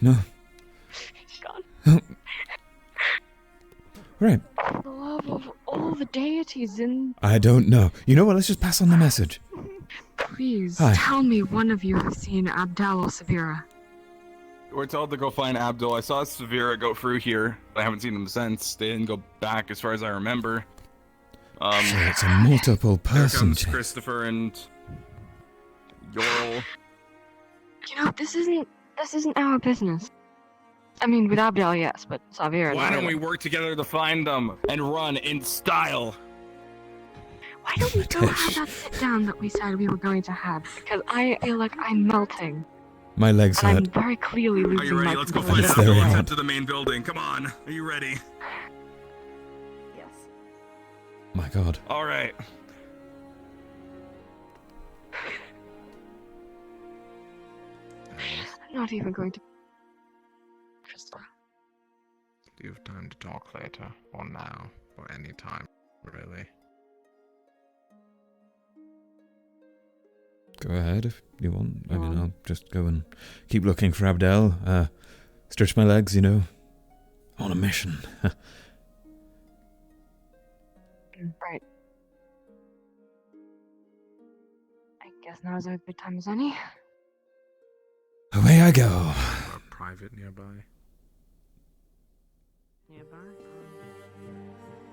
No. She's gone. Oh. Right. For the love of all the deities in... I don't know. You know what, let's just pass on the message. Please, Hi. tell me one of you has seen Abdel or Severa. We're told to go find Abdul. I saw Severa go through here. I haven't seen him since. They didn't go back as far as I remember. So it's a multiple Here person comes chase. Christopher and Yorl. You know, this isn't our business. I mean, with Abdel, yes, but Severa... Why not don't we really. work together to find them and run in style? Why don't we go have that sit down that we said we were going to have? Because I feel like I'm melting. My legs And I'm hurt. very clearly losing Are you ready? my Let's go control. find It's Abdul. very Let's hot. head to the main building. Come on. Are you ready? Yes. My god. All right. I'm not even going to... Crystal. Do you have time to talk later, or now, or any time, really? Go ahead if you want. I mean, I'll just go and keep looking for Abdel. Stretch my legs, you know. On a mission. Right. I guess now's as good time as any. Away I go. A private nearby? Nearby?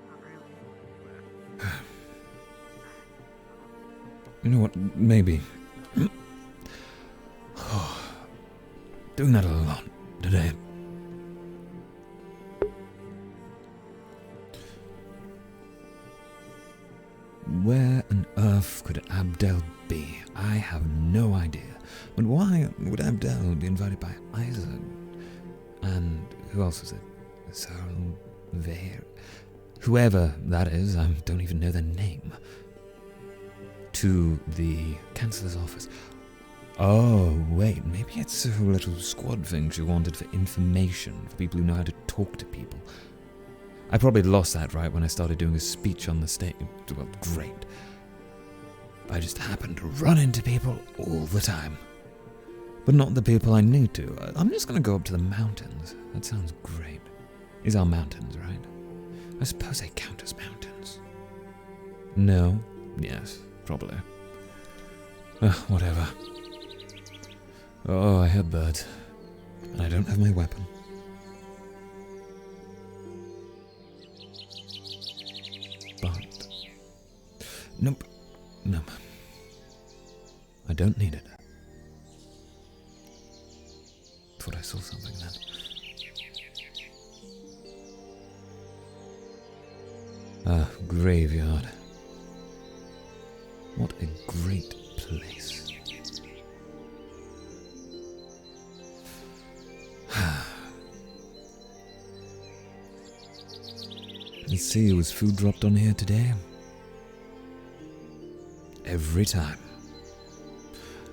Not really. You know what? Maybe. Doing that a lot today. Where on earth could Abdel be? I have no idea. But what why would Abdel be invited by Isaac? And who else was it? Cyril, Ver, whoever that is, I don't even know their name. To the Chancellor's office. Oh, wait, maybe it's a little squad thing she wanted for information, for people who know how to talk to people. I probably lost that right when I started doing a speech on the stage. Well, great. I just happen to run into people all the time. But not the people I need to. I'm just going to go up to the mountains. That sounds great. These are mountains, right? I suppose they count as mountains. No? Yes, probably. Whatever. Oh, I heard birds. And I don't have my weapon. But... Nope. Nope. I don't need it. Thought I saw something then. Ah, graveyard. What a great place. Let's see, was food dropped on here today? Every time.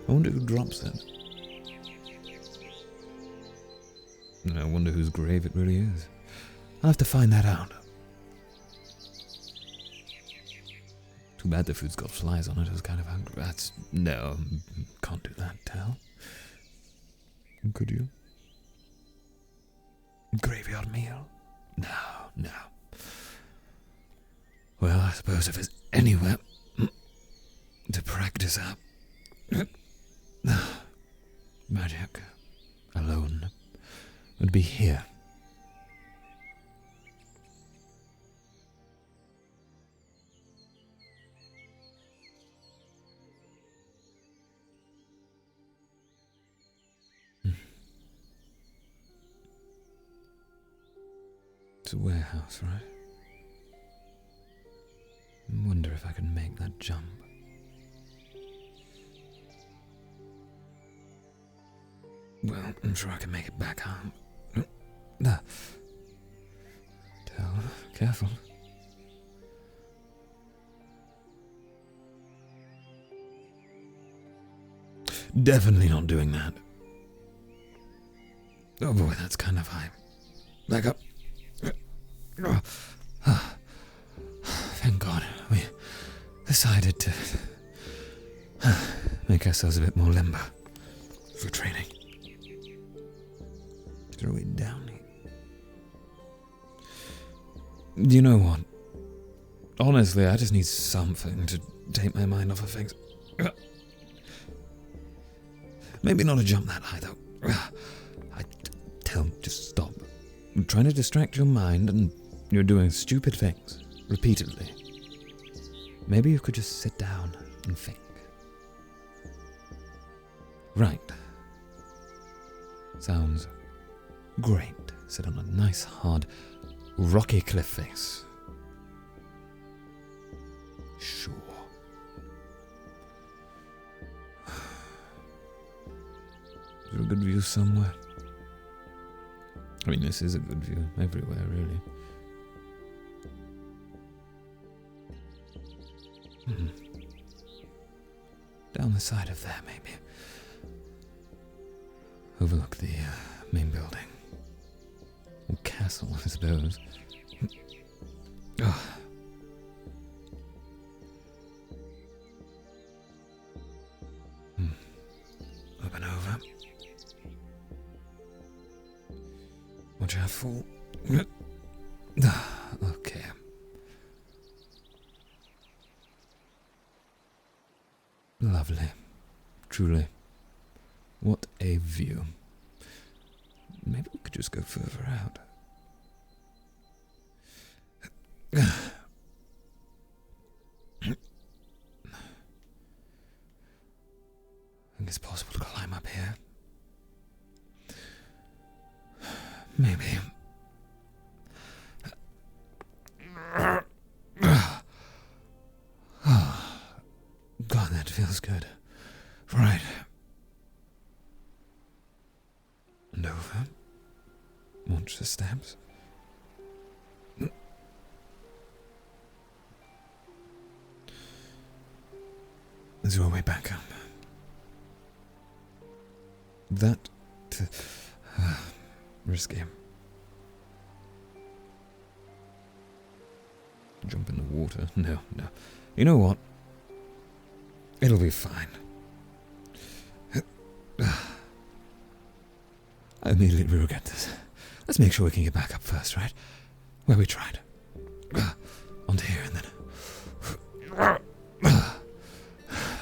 I wonder who drops it. And I wonder whose grave it really is. I'll have to find that out. Too bad the food's got flies on it. I was kind of hungry. No, can't do that, Tel. Could you? Graveyard meal? No. Well, I suppose if there's anywhere to practice out magic alone, would be here. It's a warehouse, right? I wonder if I can make that jump. Well, I'm sure I can make it back home. Tel, careful. Definitely not doing that. Oh boy, that's kind of high. Back up. Thank God we decided to make ourselves a bit more limber for training. Throw it down here. You know what? Honestly, I just need something to take my mind off of things. Maybe not a jump that high, though. Just stop. I'm trying to distract your mind, and you're doing stupid things repeatedly. Maybe you could just sit down and think. Right. Sounds great. Sit on a nice, hard, rocky cliff face. Sure. Is there a good view somewhere? I mean, this is a good view everywhere, really. Down the side of there, maybe. Overlook the main building. Or castle, I suppose. Oh. Up and over. Watch out for... Okay. Lovely. Truly. What a view. Maybe we could just go further out. I think it's possible to climb up here. Maybe. God, that feels good. Right. over. Watch the steps. There's your way back up. That... risky. Jump in the water? No, no. You know what? It'll be fine. I immediately regret this. Let's make sure we can get back up first, right? Where we tried. Onto here and then...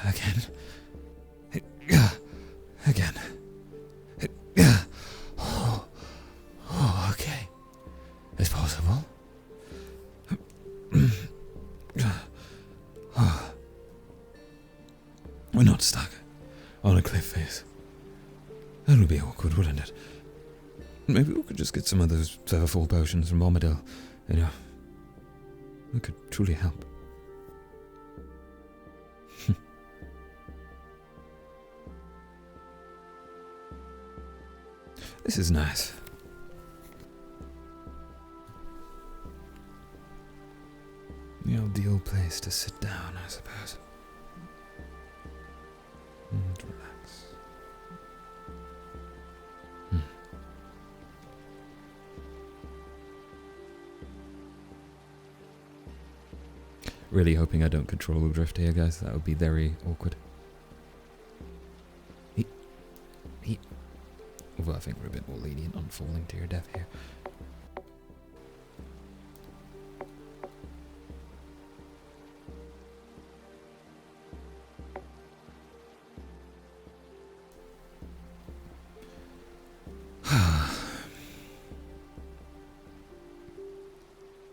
Again. Again. Oh, okay. It's possible. We're not stuck on a cliff face. That would be awkward, wouldn't it? Maybe we could just get some of those fall potions from Bombadil. You know, that could truly help. This is nice. The ideal place to sit down, I suppose. And relax. Really hoping I don't control the drift here, guys. That would be very awkward. Although I think we're a bit more lenient on falling to your death here.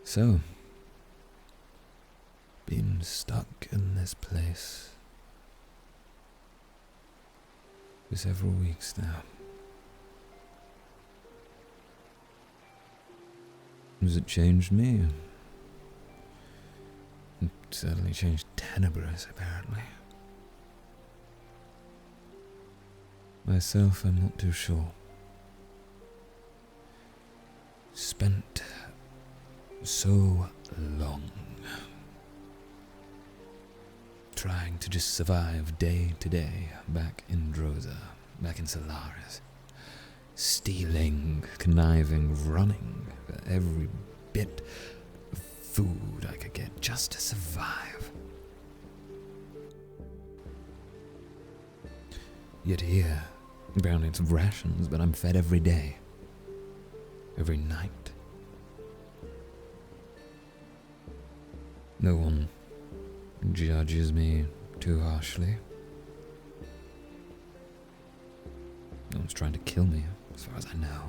So, been stuck in this place for several weeks now. Has it changed me? It certainly changed Tenebris, apparently. Myself, I'm not too sure. Spent so long trying to just survive day to day back in Droza, back in Solaris. Stealing, conniving, running for every bit of food I could get just to survive. Yet here, apparently it's rations, but I'm fed every day. Every night. No one judges me too harshly. No one's trying to kill me, as far as I know.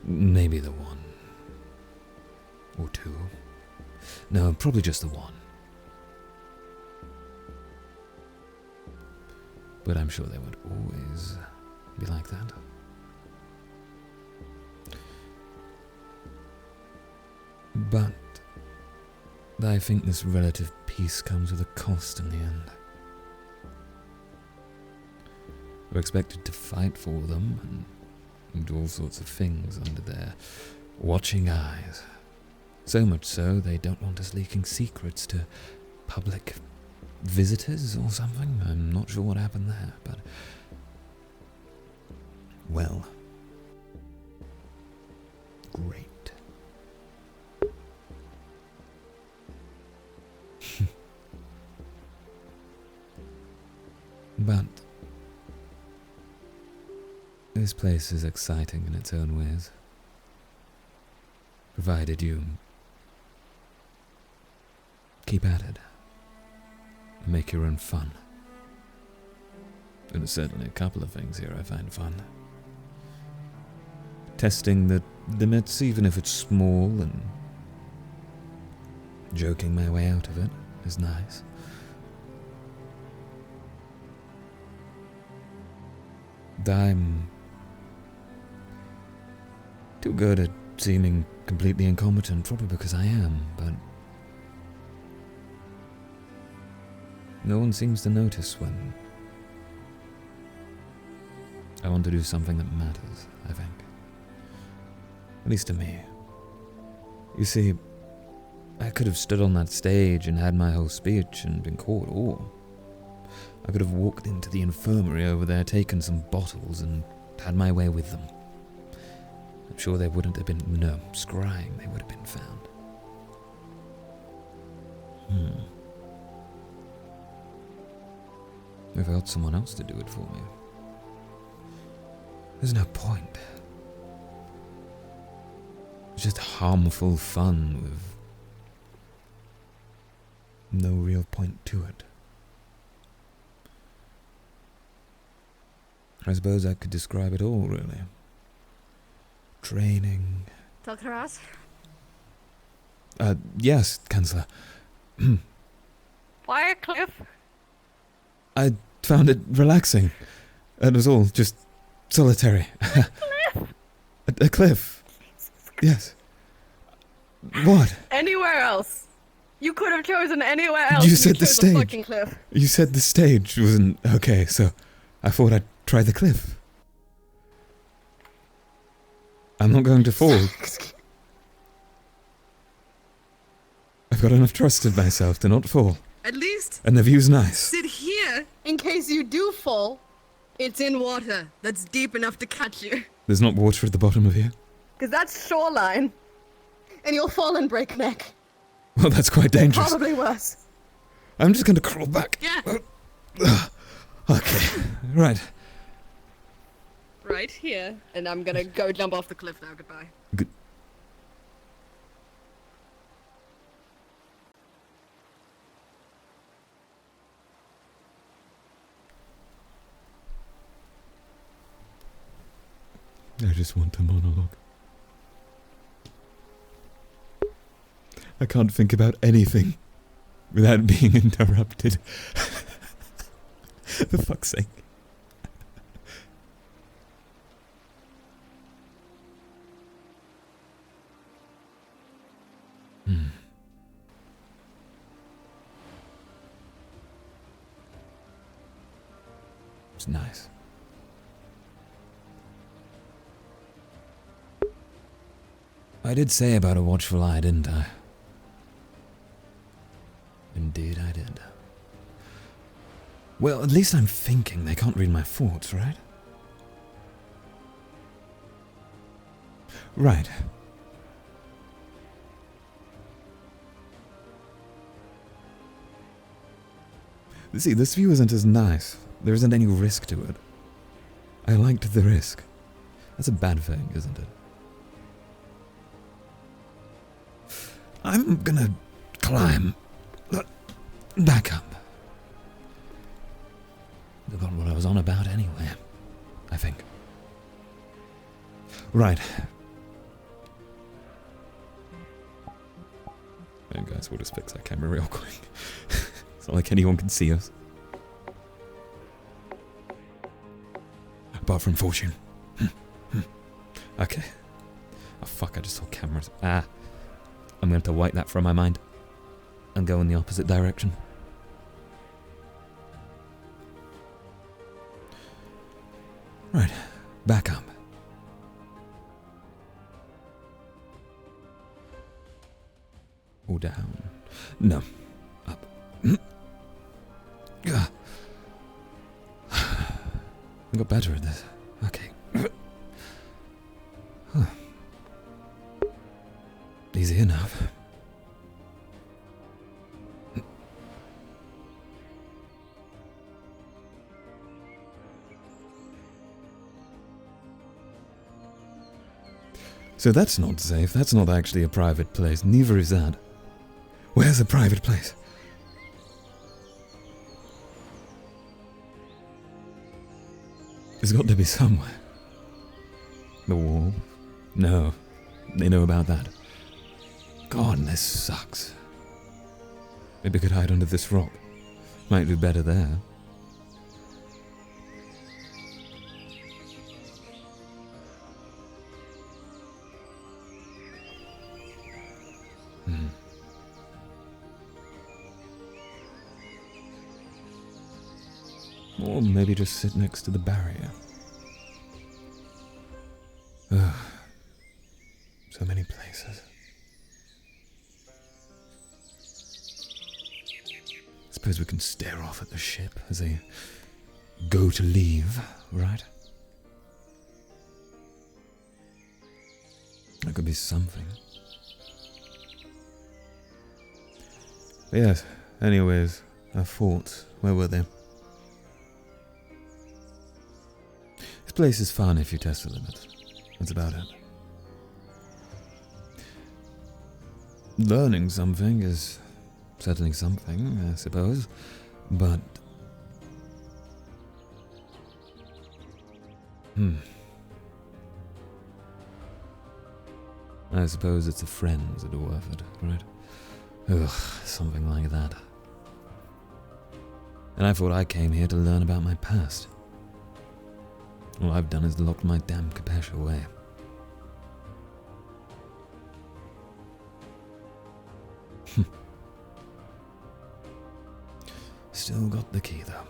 Maybe the one. Or two. No, probably just the one. But I'm sure they would always be like that. But I think this relative peace comes with a cost in the end. We're expected to fight for them and do all sorts of things under their watching eyes. So much so they don't want us leaking secrets to public visitors or something. I'm not sure what happened there, but... well... great. But this place is exciting in its own ways, provided you keep at it and make your own fun. And there's certainly a couple of things here I find fun. Testing the limits, even if it's small, and joking my way out of it is nice. I'm too good at seeming completely incompetent, probably because I am, but no one seems to notice when I want to do something that matters, I think. At least to me. You see, I could have stood on that stage and had my whole speech and been caught, or I could have walked into the infirmary over there, taken some bottles, and had my way with them. I'm sure they wouldn't have been, no, scrying, they would have been found. If I got someone else to do it for me, there's no point. It's just harmful fun with no real point to it. I suppose I could describe it all, really. Training. Tel'Kahras? Yes, Chancellor. Why a cliff? I found it relaxing. It was all just solitary. A cliff. Yes. What? Anywhere else. You could have chosen anywhere else. You and said the chose stage. A fucking cliff. You said the stage wasn't okay, so I thought I'd try the cliff. I'm not going to fall. I've got enough trust in myself to not fall. At least. And the view's nice. Sit here in case you do fall. It's in water that's deep enough to catch you. There's not water at the bottom of here? Because that's shoreline. And you'll fall and break neck. Well, that's quite dangerous. Probably worse. I'm just going to crawl back. Yeah. Okay, right. Right here. And I'm gonna go jump off the cliff now. Goodbye. Good. I just want a monologue. I can't think about anything without being interrupted. For fuck's sake. It's nice. I did say about a watchful eye, didn't I? Indeed I did. Well, at least I'm thinking. They can't read my thoughts, right? Right. See, this view isn't as nice. There isn't any risk to it. I liked the risk. That's a bad thing, isn't it? I'm gonna climb back up. Forgot what I was on about anyway, I think. Right. Hey guys, we'll just fix that camera real quick. It's not like anyone can see us. Apart from Fortune. Okay. Oh fuck, I just saw cameras. I'm going to have to wipe that from my mind. And go in the opposite direction. Right, back up. Or down. No, up. I got better at this. Okay. Huh. Easy enough. So that's not safe. That's not actually a private place. Neither is that. Where's a private place? There's got to be somewhere. The wall? No. They know about that. God, this sucks. Maybe I could hide under this rock. Might do better there. Or maybe just sit next to the barrier. So many places. Suppose we can stare off at the ship as they go to leave, right? That could be something. But yes, anyways, our thoughts, where were they? This place is fun if you test the limits. That's about it. Learning something is certainly something, I suppose, but... I suppose it's the friends that are worth it, right? Ugh, something like that. And I thought I came here to learn about my past. All I've done is locked my damn Capesh away. Still got the key, though.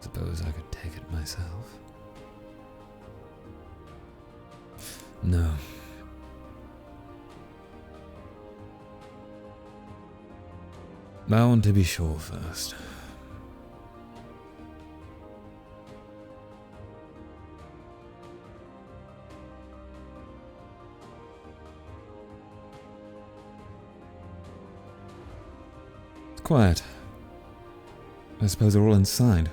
Suppose I could take it myself. No. I want to be sure first. It's quiet. I suppose they're all inside.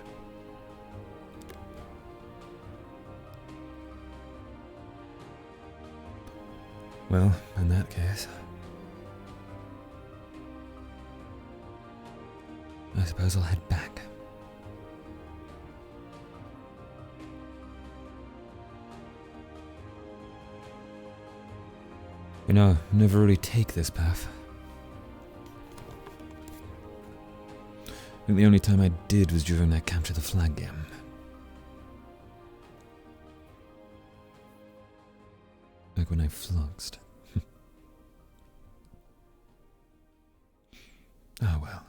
Well, in that case, I suppose I'll head back. You know, never really take this path. I think the only time I did was during that capture the flag game. Like when I fluxed. Ah well.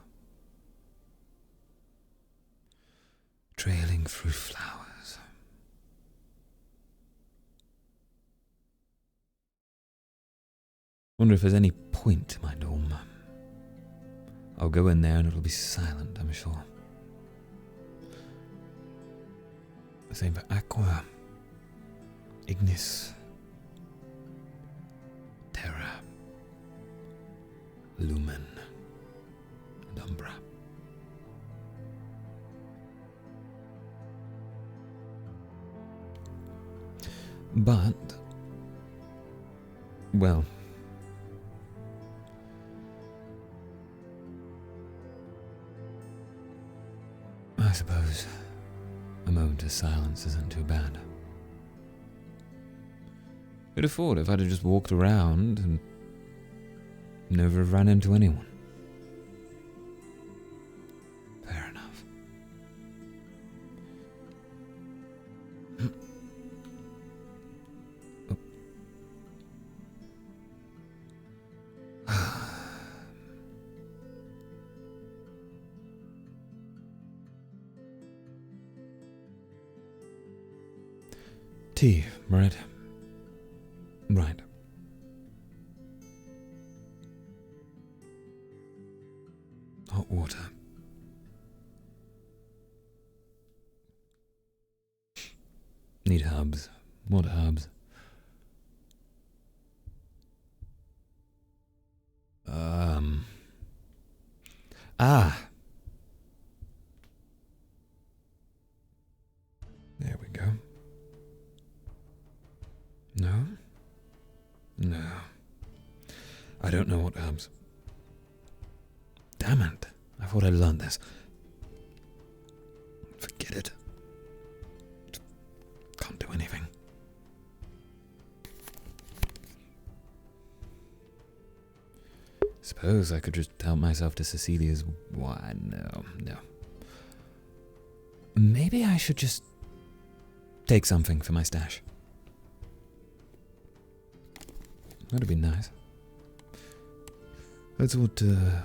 Trailing through flowers. Wonder if there's any point to my dorm. I'll go in there and it'll be silent, I'm sure. The same for Aqua, Ignis, Terra, Lumen, and Umbra. But, well, I suppose a moment of silence isn't too bad. Who'd have thought if I'd have just walked around and never ran into anyone? Fair enough. Tea, right? Right. Hot water. Need herbs. What herbs? There we go. No? No. I don't know what herbs. Damn it. I thought I learned this. Forget it. Can't do anything. Suppose I could just help myself to Cecilia's... Why, no. Maybe I should just take something for my stash. That'd be nice. That's what Sir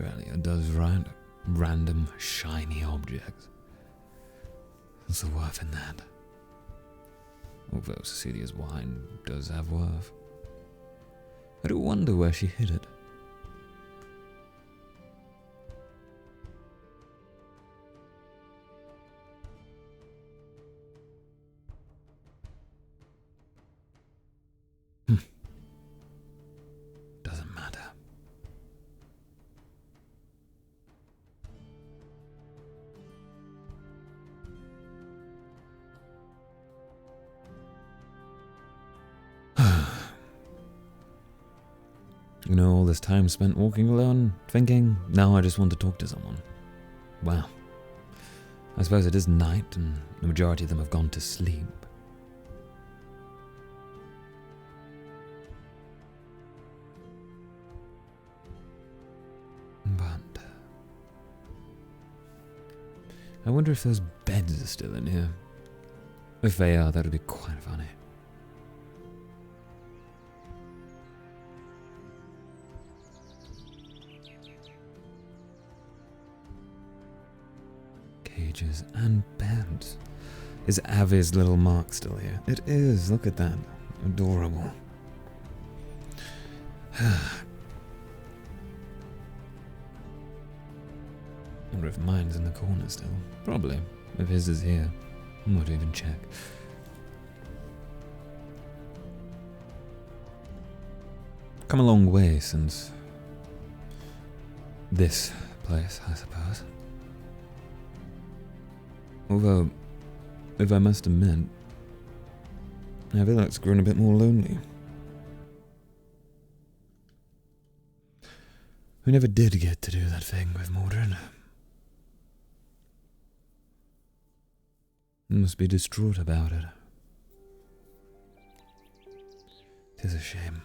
Elliot does, right? random shiny objects. What's the worth in that? Although Cecilia's wine does have worth. I do wonder where she hid it. Doesn't matter. You know, all this time spent walking alone, thinking, now I just want to talk to someone. Wow. I suppose it is night and the majority of them have gone to sleep. But I wonder if those beds are still in here. If they are, that would be quite funny. Cages and beds. Is Avi's little mark still here? It is, look at that. Adorable. Wonder if mine's in the corner still. Probably. If his is here. I might even check. Come a long way since this place, I suppose. Although, if I must admit, I feel like it's grown a bit more lonely. We never did get to do that thing with Mordred. I must be distraught about it. 'Tis a shame.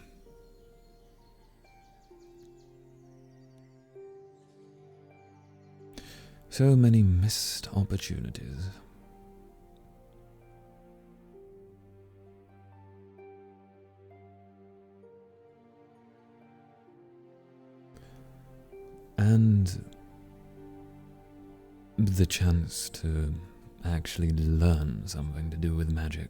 So many missed opportunities. And the chance to actually learn something to do with magic.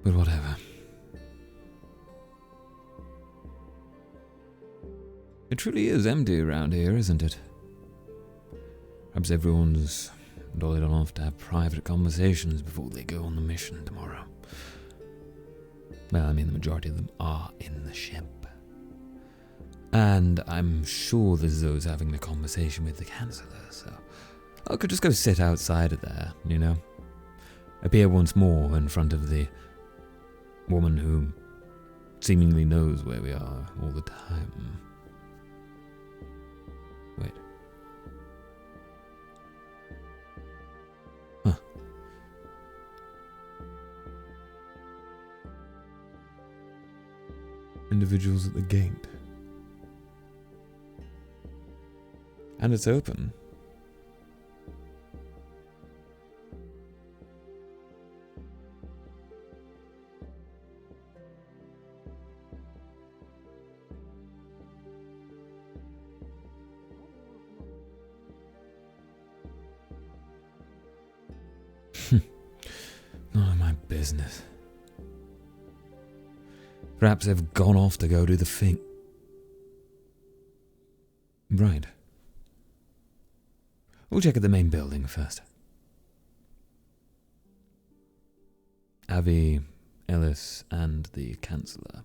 But whatever. It truly is empty around here, isn't it? Perhaps everyone's dollied off to have private conversations before they go on the mission tomorrow. Well, I mean, the majority of them are in the ship. And I'm sure there's those having the conversation with the Chancellor, so I could just go sit outside of there, you know? Appear once more in front of the woman who seemingly knows where we are all the time. Wait. Huh. Individuals at the gate. And it's open. None of my business. Perhaps they've gone off to go do the thing. Right. We'll check at the main building first. Avi, Ellis, and the Chancellor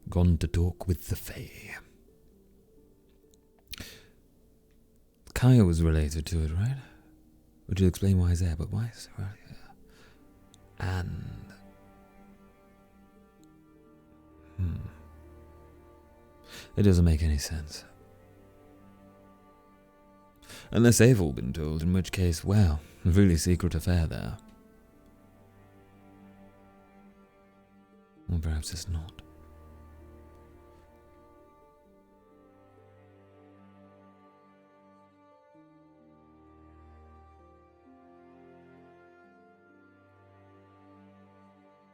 gone to talk with the Fae. Kaya was related to it, right? Would you explain why he's there, but why is he right here? And... It doesn't make any sense. Unless they've all been told, in which case, well, a really secret affair there. Or perhaps it's not.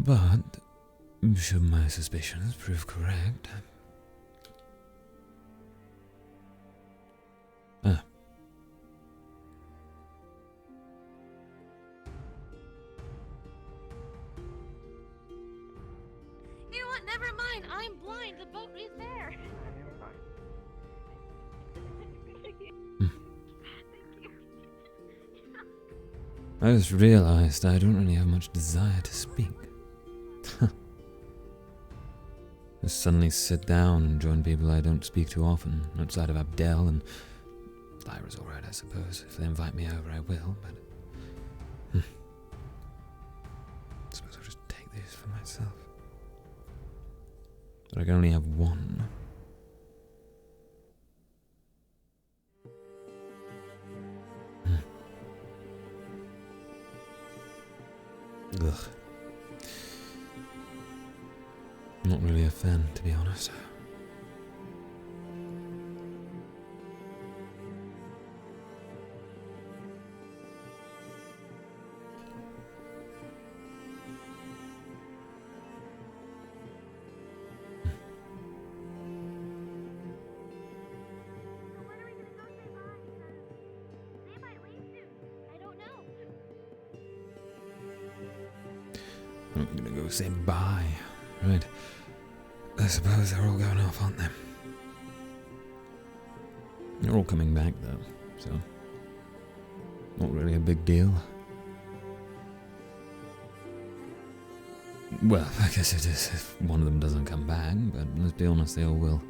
But, should my suspicions prove correct... Ah. You know what? Never mind. I'm blind. The boat is there. I just realized I don't really have much desire to speak. Just suddenly sit down and join people I don't speak to often, outside of Abdel, and Lyra's alright, I suppose. If they invite me over, I will, but... I suppose I'll just take these for myself. But I can only have one. Ugh. Not really a fan, to be honest. I'm gonna go say bye. Right. I suppose they're all going off, aren't they? They're all coming back, though, so... not really a big deal. Well, I guess it is if one of them doesn't come back, but let's be honest, they all will.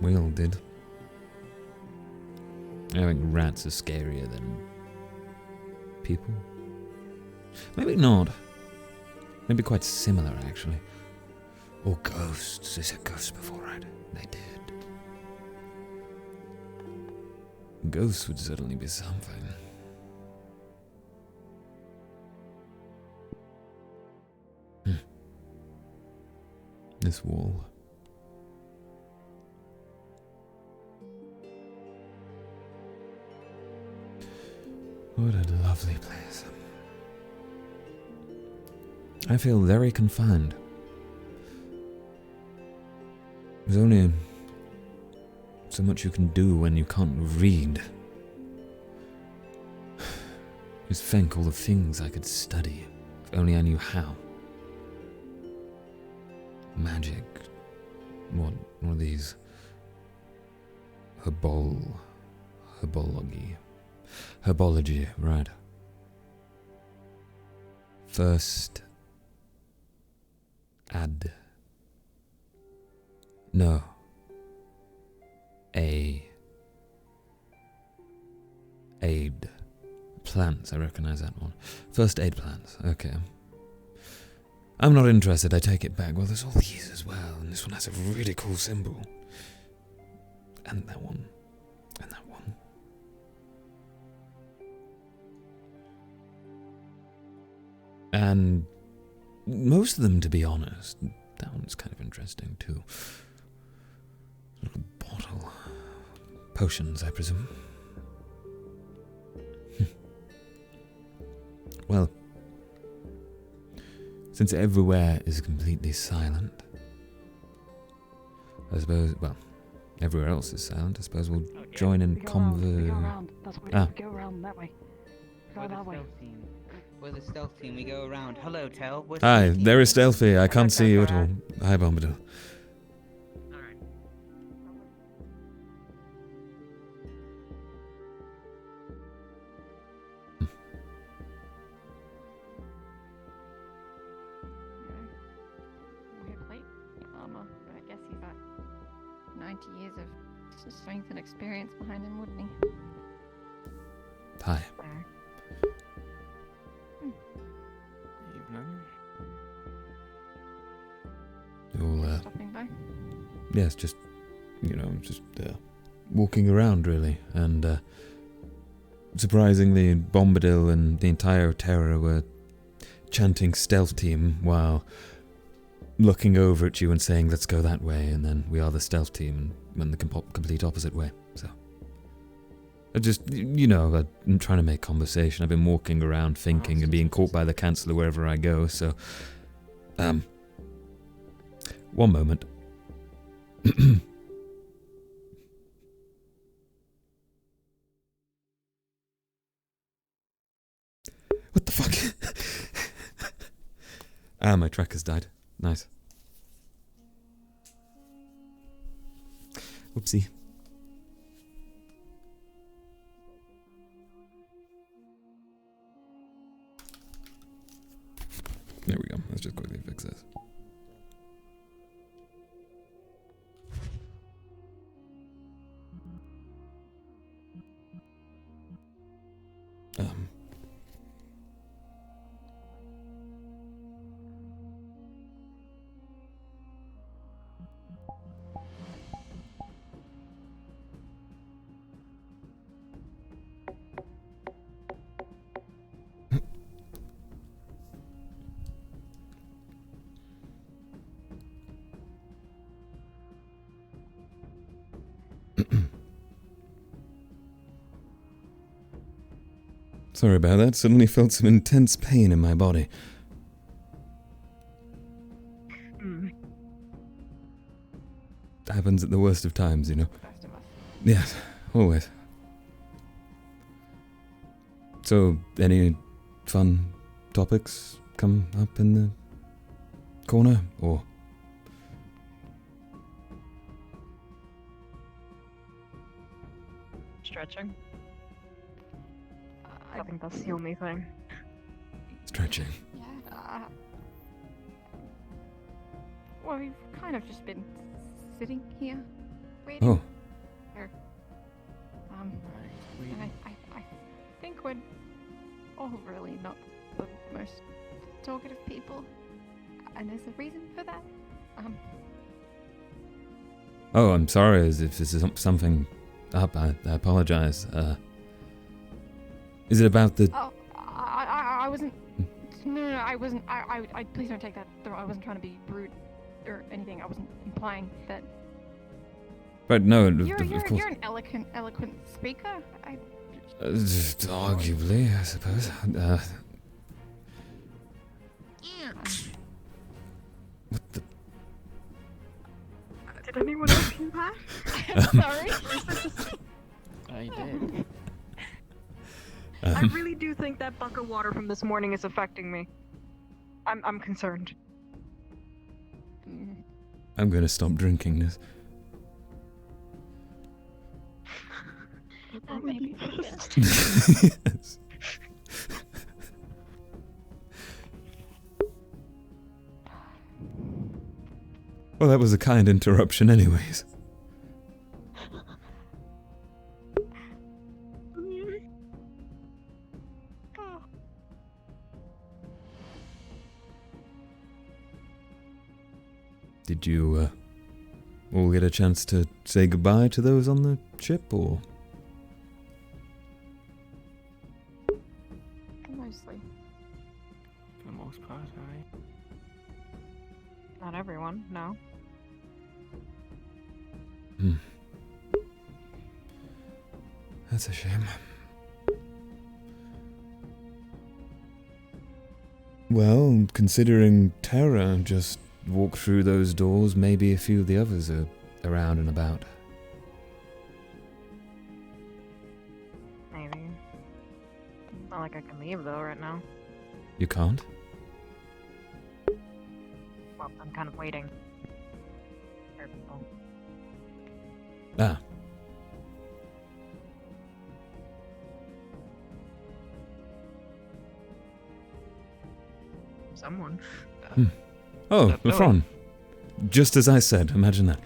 We all did. I think rats are scarier than... people? Maybe not. Maybe quite similar, actually. Or ghosts. They said ghosts before, right? They did. Ghosts would certainly be something. This wall. What a lovely place. I feel very confined. There's only so much you can do when you can't read. Just think all the things I could study, if only I knew how. Magic. What are these? Herbology, right. First aid plants, I recognize that one. First aid plants, okay. I'm not interested, I take it back. Well, there's all these as well, and this one has a really cool symbol. And that one. And that one. And most of them, to be honest, that one's kind of interesting too. Little bottle. Potions, I presume. Well, since everywhere is completely silent, I suppose, well, everywhere else is silent, I suppose we'll join in We go around. That's what we do. We go around that way. Go that way. We're the stealth team. We go around. Hello, Tel. Hi, there is Stealthy. I can't see you at all. Hi, Bombadil. Weirdly, armor, but I guess he's got 90 years of strength and experience behind him, wouldn't he? Hi. All, Stopping by? yes, just, just walking around, really. And surprisingly, Bombadil and the entire Terror were chanting stealth team while looking over at you and saying, let's go that way, and then we are the stealth team and went the complete opposite way, so. I just, I'm trying to make conversation. I've been walking around thinking and being caught by the Chancellor wherever I go, so... One moment. What the fuck? My tracker's died. Nice. Whoopsie. There we go. Let's just quickly fix this. Sorry about that. Suddenly felt some intense pain in my body. Happens at the worst of times, Yes, always. So, any fun topics come up in the corner, or? Stretching. I think that's the only thing. Stretching. Yeah. Well, we've kind of just been sitting here, waiting. Oh. And I think we're all really not the most talkative people, and there's a reason for that. Oh, I'm sorry. If this is something up, I apologize. Is it about the... Oh, I wasn't. No, I wasn't. I please don't take that. I wasn't trying to be rude or anything. I wasn't implying that. Right, no, of course. You're an eloquent speaker. Arguably, I suppose. What the... Did anyone else hear that? I'm sorry. I did. I really do think that bucket of water from this morning is affecting me. I'm concerned. I'm gonna stop drinking this. Maybe. Yes. Well, that was a kind interruption anyways. Did you all get a chance to say goodbye to those on the ship, or? Mostly. For the most part, right? Not everyone, no. That's a shame. Well, considering Terra just walked through those doors, maybe a few of the others are around and about. Maybe. Not like I can leave though right now. You can't? Well, I'm kind of waiting. For people. Ah. Someone. Oh, Lefron. Just as I said, imagine that.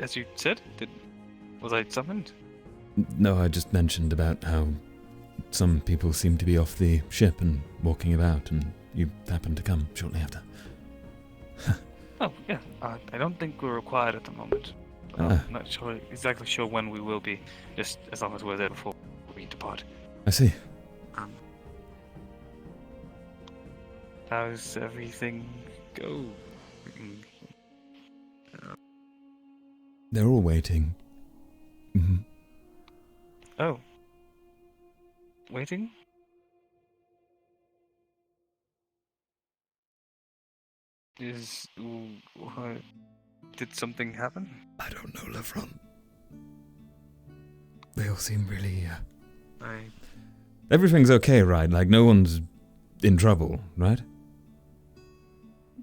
As you said, was I summoned? No, I just mentioned about how some people seem to be off the ship and walking about, and you happened to come shortly after. Oh, yeah. I don't think we're required at the moment. I'm not exactly sure when we will be, just as long as we're there before we depart. I see. How's everything go? They're all waiting. Mm-hmm. Oh. Waiting? Did something happen? I don't know, Levron. They all seem really, Everything's okay, right? Like, no one's in trouble, right?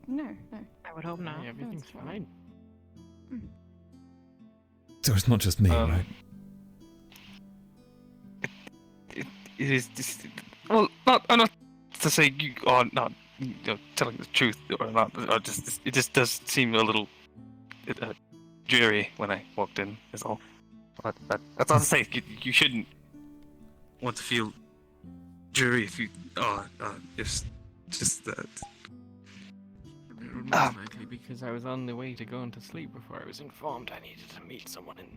No, no. I would hope not. Everything's fine. So it's not just me, right? It is just... Well, I'm not to say you are not telling the truth or not. It just does seem a little dreary when I walked in, is all. But that's not to say you shouldn't want to feel dreary if you it's just that. Most likely because I was on the way to going to sleep before I was informed I needed to meet someone in.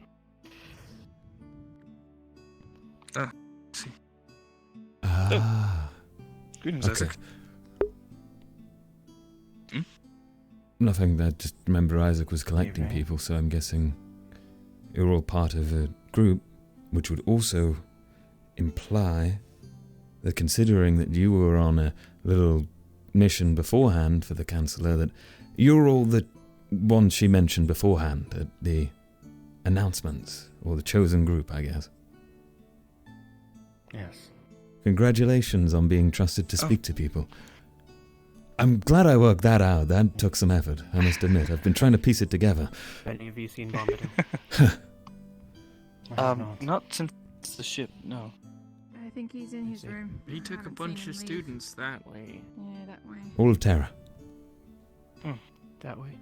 See. Okay. Greetings, Isaac. Nothing, I just remember Isaac was collecting people, so I'm guessing you're all part of a group, which would also imply that considering that you were on a little mission beforehand for the Chancellor, that you're all the ones she mentioned beforehand at the announcements, or the chosen group, I guess. Yes. Congratulations on being trusted to speak to people. I'm glad I worked that out. That took some effort, I must admit. I've been trying to piece it together. Any of you seen vomiting? Not since the ship, no. I think he's in his room. He took a bunch of students that way. Yeah, that way. All of Terra. That way?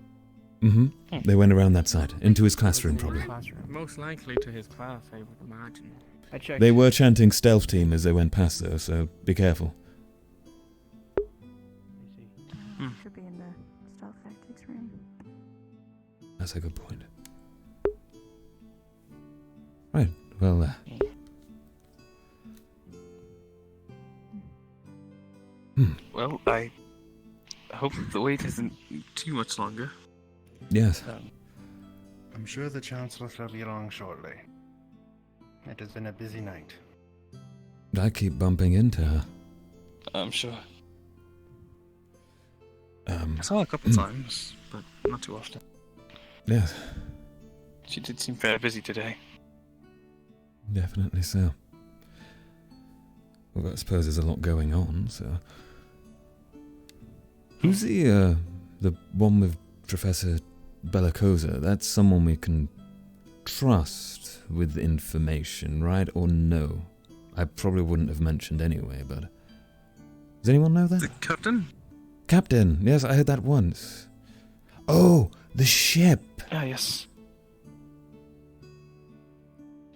Mm-hmm. They went around that side, into his classroom probably. Most likely to his class, I would imagine. I checked. They were chanting stealth team as they went past though, so be careful. Could be in the stealth tactics room. That's a good point. Right, well, Well, I hope the wait isn't too much longer. Yes. I'm sure the Chancellor shall be along shortly. It has been a busy night. I keep bumping into her. I'm sure. I saw her a couple times, but not too often. Yes, She did seem very busy today. definitely so. Well, I suppose there's a lot going on, so... Who's the one with Professor Bellicosa? That's someone we can trust with information, right? Or no? I probably wouldn't have mentioned anyway, but... Does anyone know that? The captain? Captain! Yes, I heard that once. Oh, the ship! Ah, yes.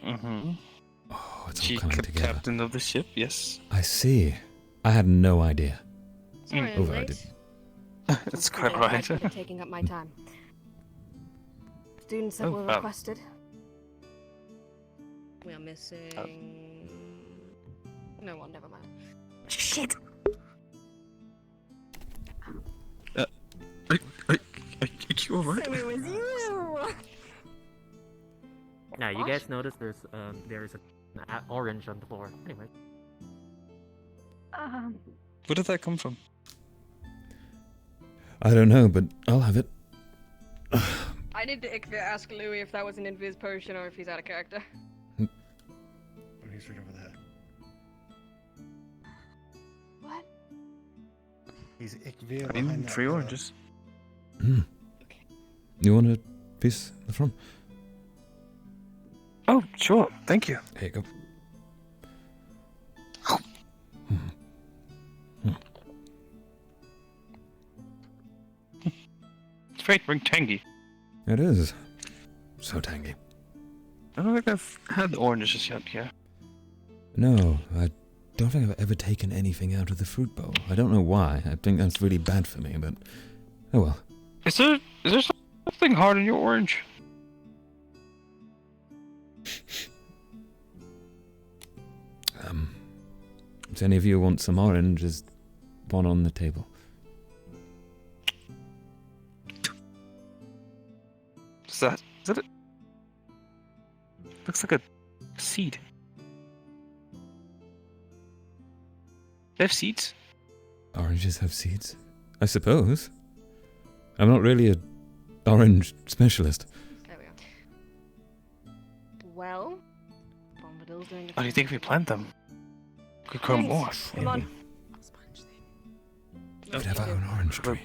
Mm-hmm. Oh, it's She all coming together. captain of the ship, yes. I see. I had no idea. Sorry, I'm Over I late. did. That's quite Yeah, right. I've been taking up my time. Students that were requested. We are missing. No one. Never mind. Shit. Are you alright? So it was you. Now, you guys notice there's an orange on the floor. Anyway. Where did that come from? I don't know, but I'll have it. I need to ask Louis if that was an invis potion or if he's out of character. Oh, he's right over there. What? He's Ikvir I behind need that 3 pillar. oranges. You want a piece at the front? Oh, sure. Thank you. Here you go. It's very tangy. It is. So tangy. I don't think I've had the oranges just yet, yeah. No, I don't think I've ever taken anything out of the fruit bowl. I don't know why. I think that's really bad for me, but... Oh well. Is there something hard in your orange? If any of you want some orange, there's one on the table. Is that it? Looks like a seed. They have seeds? Oranges have seeds? I suppose. I'm not really a orange specialist. There we go. Well, Bombadil's doing Oh, do you think if we plant them, we could grow more? Come on. We could have our own orange tree.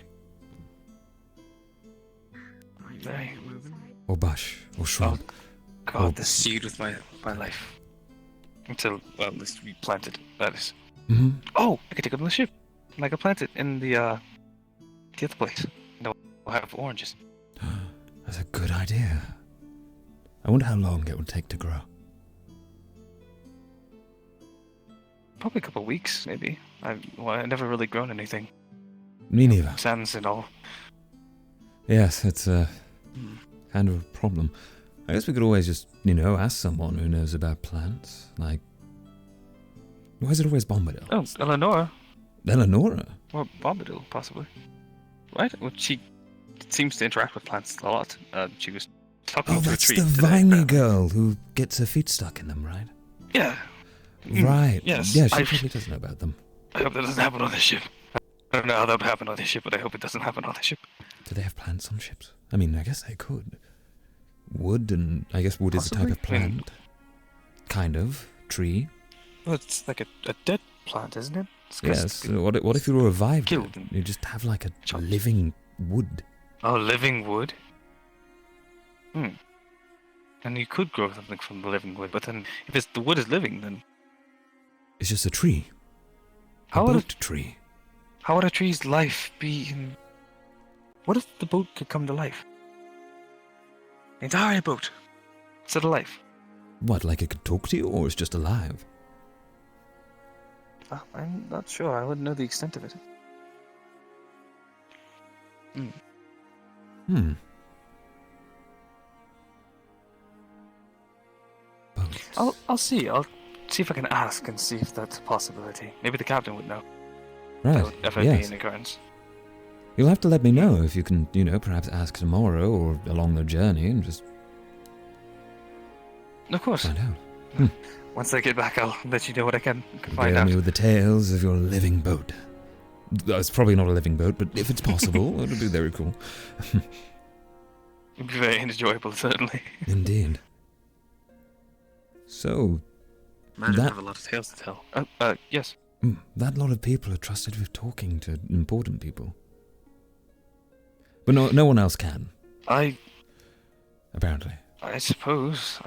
Or bush, or shrub. Oh, God, the seed with my life. Until, well, at least we planted, that is. Mm-hmm. Oh, I could take it on the ship. And I could plant it in the other place. And we'll have oranges. That's a good idea. I wonder how long it would take to grow. Probably a couple of weeks, maybe. I've never really grown anything. Me neither. Sands and all. Yes, it's kind of a problem. I guess we could always just, ask someone who knows about plants. Like, why is it always Bombadil? Oh, Eleonora. Eleonora? Or Bombadil, possibly. Right? Well, she seems to interact with plants a lot. She was talking to a That's tree the today, viney apparently. girl who gets her feet stuck in them, right? Yeah. Right. Yes. Yeah, she probably does know about them. I hope that doesn't happen on this ship. I don't know how that would happen on this ship, but I hope it doesn't happen on this ship. Do they have plants on ships? I mean, I guess they could. Wood, and I guess wood is a type of Possibly. plant. Kind of. Tree. Well, it's like a dead plant, isn't it? It's Yes. What if you revived killed it? You just have like a living wood. Oh, living wood? And you could grow something from the living wood, but then if the wood is living, then... It's just a tree. How A would boat tree. How would a tree's life be in... What if the boat could come to life? The entire boat. Instead of life. What, like it could talk to you, or it's just alive? I'm not sure. I wouldn't know the extent of it. I'll see. I'll see if I can ask and see if that's a possibility. Maybe the captain would know. Right, That would definitely yes. be an occurrence. You'll have to let me know if you can, perhaps ask tomorrow or along the journey and just Of course. find out. Once I get back, I'll let you know what I can find Regale out. me with the tales of your living boat. It's probably not a living boat, but if it's possible, it would be very cool. It'd be very enjoyable, certainly. Indeed. So, Imagine I that, have a lot of tales to tell. Yes. That lot of people are trusted with talking to important people. But no one else can. Apparently. I suppose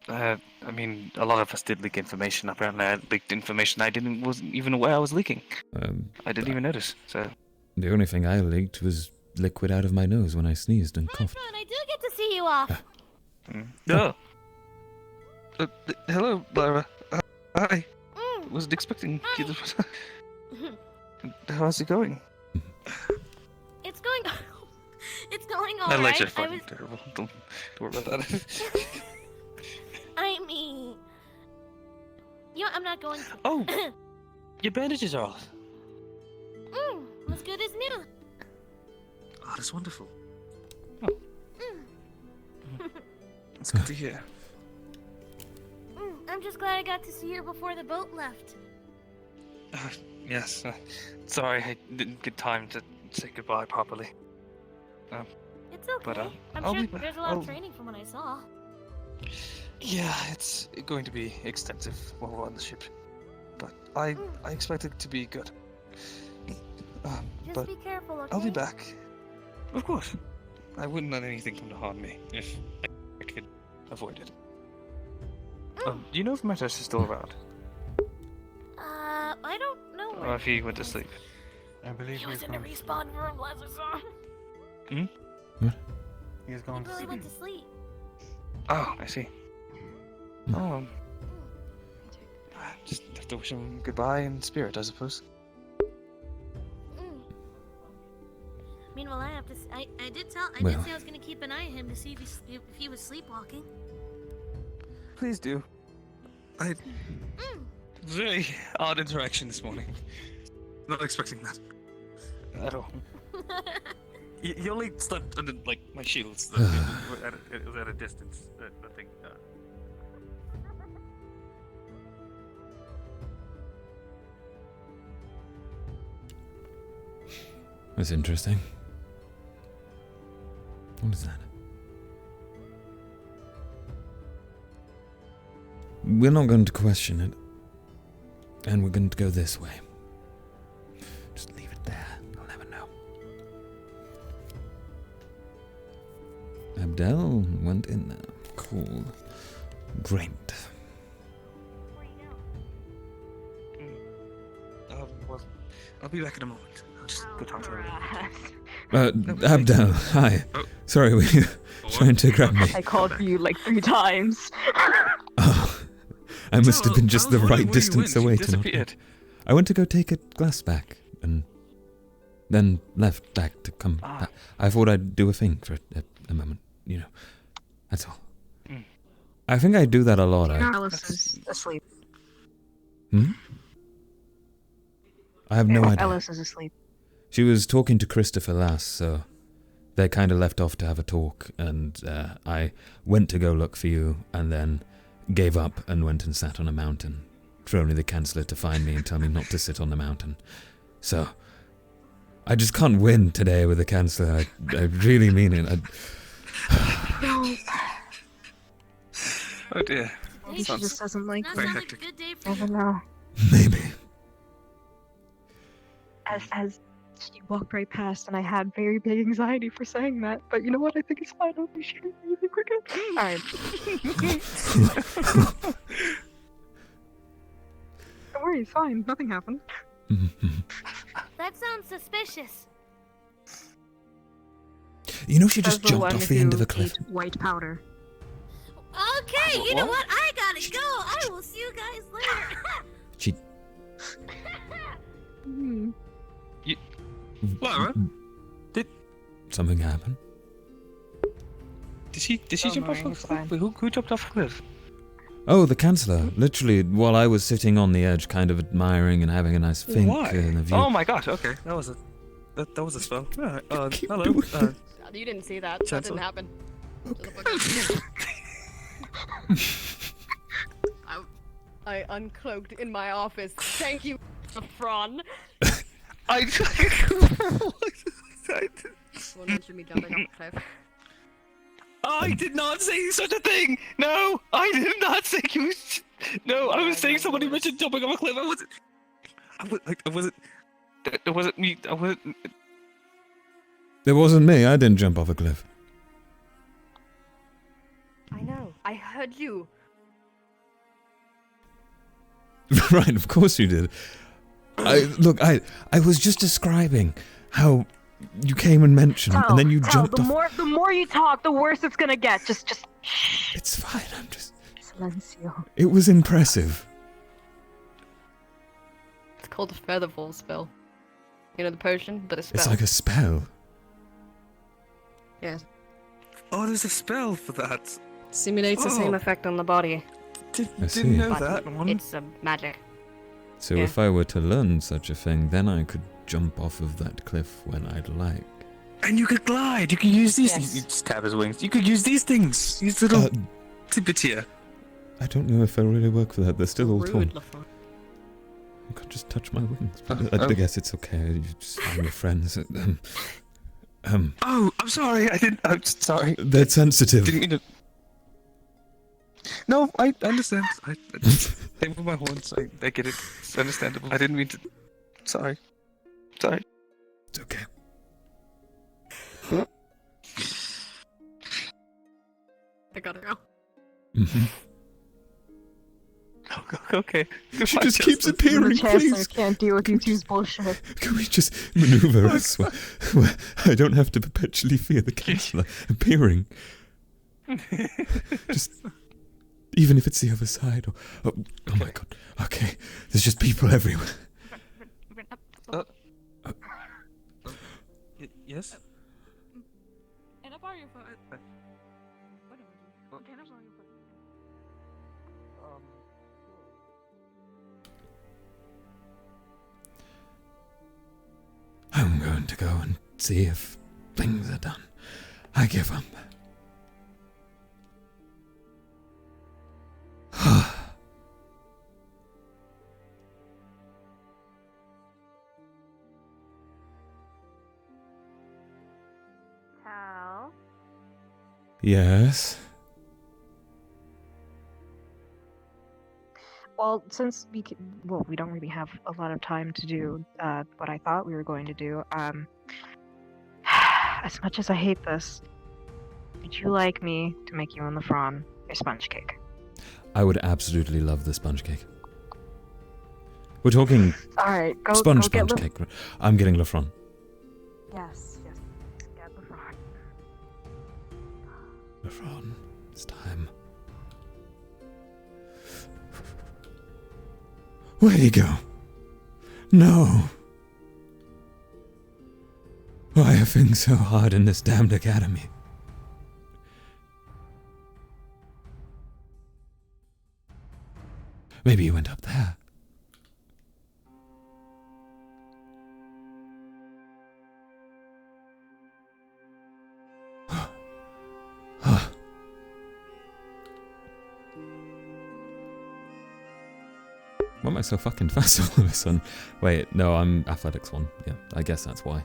I mean, a lot of us did leak information. Apparently, I leaked information I wasn't even aware I was leaking. I didn't even notice. So The only thing I leaked was liquid out of my nose when I sneezed and coughed. I do get to see you off. No. Hello, Lyra. Hi. Wasn't expecting you to... How's it going? It's going. It's going all My right. legs are fucking terrible. Don't worry about that. I mean, I'm not going to. Oh, your bandages are off. As good as new. Oh, that's wonderful. It's good to hear. I'm just glad I got to see her before the boat left. Yes. Sorry, I didn't get time to say goodbye properly. It's okay. But, I'm I'll sure be back. there's a lot of training from what I saw. Yeah, it's going to be extensive while we're on the ship. But I expect it to be good. Just But be careful, okay? I'll be back. Of course. I wouldn't let anything come to harm me if I could avoid it. Do you know if Metas is still around? I don't know. Or if he went to sleep? I believe He was in the respawn room, last I saw. He's gone to He sleep. went to sleep. Oh, I see. Oh, I just have to wish him goodbye in spirit, I suppose. Meanwhile, I have to. I did say I was gonna keep an eye on him to see if he was sleepwalking. Please do. Very odd interaction this morning. Not expecting that at all. He only slept under like my shields. It was at a distance. I think. That's interesting. What is that? We're not going to question it. And we're going to go this way. Just leave it there. You'll never know. Abdel went in there. Cool. Great. Well, I'll be back in a moment. I'll just go talk to her. Abdel, hi. Oh. Sorry, were you trying to grab me? I called for you like 3 times. Oh, I must have been just the right distance away to not. disappeared. I went to go take a glass back, and then left back to come back. I thought I'd do a thing for a moment, you know. That's all. I think I do that a lot. Alice is asleep. I have no idea. Alice is asleep. She was talking to Christopher last, so they kind of left off to have a talk, and I went to go look for you, and then gave up and went and sat on a mountain, for only the Chancellor to find me and tell me not to sit on the mountain. So, I just can't win today with the Chancellor. I really mean it. No. Oh dear. Maybe she just doesn't like very me. hectic. I don't know. Maybe. As she walked right past, and I had very big anxiety for saying that. But you know what? I think it's fine. I'll be shooting really quicker. Alright. Don't worry, it's fine. Nothing happened. That sounds suspicious. You know, she just Says jumped one off the end of who a cliff. ate white powder. Okay, you know what? I gotta go. I will see you guys later. She. Lara? Something happen? Did she jump off a cliff? Wait, who jumped off a cliff? Oh, the Chancellor. Literally, while I was sitting on the edge, kind of admiring and having a nice think Why? in the view. Oh my gosh, okay. That was a spell. Alright, hello. You didn't see that. That didn't happen. I uncloaked in my office. Thank you, Fron. Someone mentioned me jumping off a cliff. I did not say such a thing! No! I did not say you. No, I was saying somebody mentioned jumping off a cliff. I wasn't. It wasn't me. I wasn't. It wasn't me. I didn't jump off a cliff. I know. I heard you. Right, of course you did. I was just describing how you came and mentioned, and then you jumped off. The more you talk, the worse it's gonna get. Just. It's fine. I'm just. Silencio. It was impressive. It's called a Featherfall spell. You know the potion, but a spell. It's like a spell. Yes. Oh, there's a spell for that. Simulates the same effect on the body. I see. Didn't know But that one. it's a magic. So Yeah. if I were to learn such a thing, then I could jump off of that cliff when I'd like. And you could glide. You could use these Yes. things. You just tap his wings. You could use these things. These little tidbits here. I don't know if they'll really work for that. They're still all torn. Rude, LaFon. I could just touch my wings. But I guess it's okay. You just I'm your friends. Oh, I'm sorry. I'm sorry. They're sensitive. Didn't mean to. No, I understand. Same with my horns. I get it. It's understandable. I didn't mean to. Sorry. Sorry. It's okay. I gotta go. Okay. She just keeps appearing, The Chancellor please. can't deal with you two's bullshit. Can we just maneuver elsewhere where I don't have to perpetually fear the Chancellor appearing? Just, even if it's the other side. Or, oh my god. Okay. There's just people everywhere. Yes? Can I borrow your phone? Can I borrow your phone? I'm going to go and see if things are done. I give up. Tal? Yes? Well, since we don't really have a lot of time to do what I thought we were going to do, as much as I hate this, would you like me to make you and Lefron a sponge cake? I would absolutely love the sponge cake. We're talking Alright, go sponge get cake. Right? I'm getting Lefron. Yes, get Lefron. Lefron, it's time. Where'd he go? No. Why are things so hard in this damned academy? Maybe he went up there. Why am I so fucking fast all of a sudden? Wait, no, I'm athletics 1. Yeah, I guess that's why.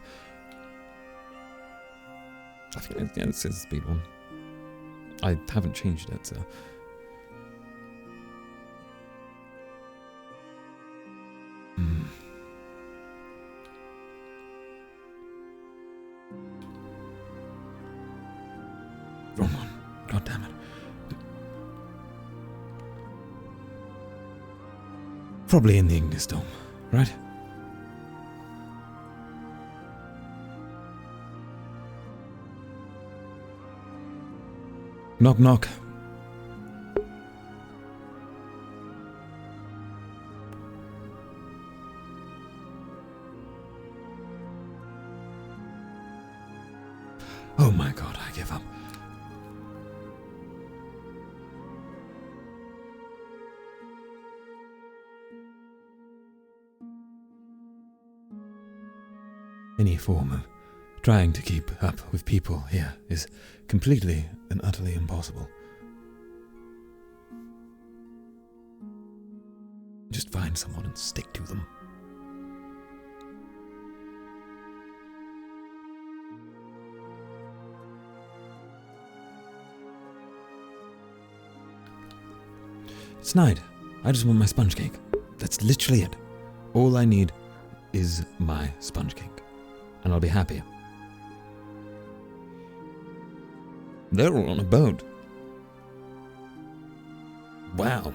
I think, yeah, this is speed 1. I haven't changed it, so... Wrong one. God damn it. Probably in the Ignis Dome, right? Knock knock. Oh my god, I give up. Any form of trying to keep up with people here is completely and utterly impossible. Just find someone and stick to them. It's night. I just want my sponge cake. That's literally it. All I need is my sponge cake. And I'll be happy. They're all on a boat. Wow.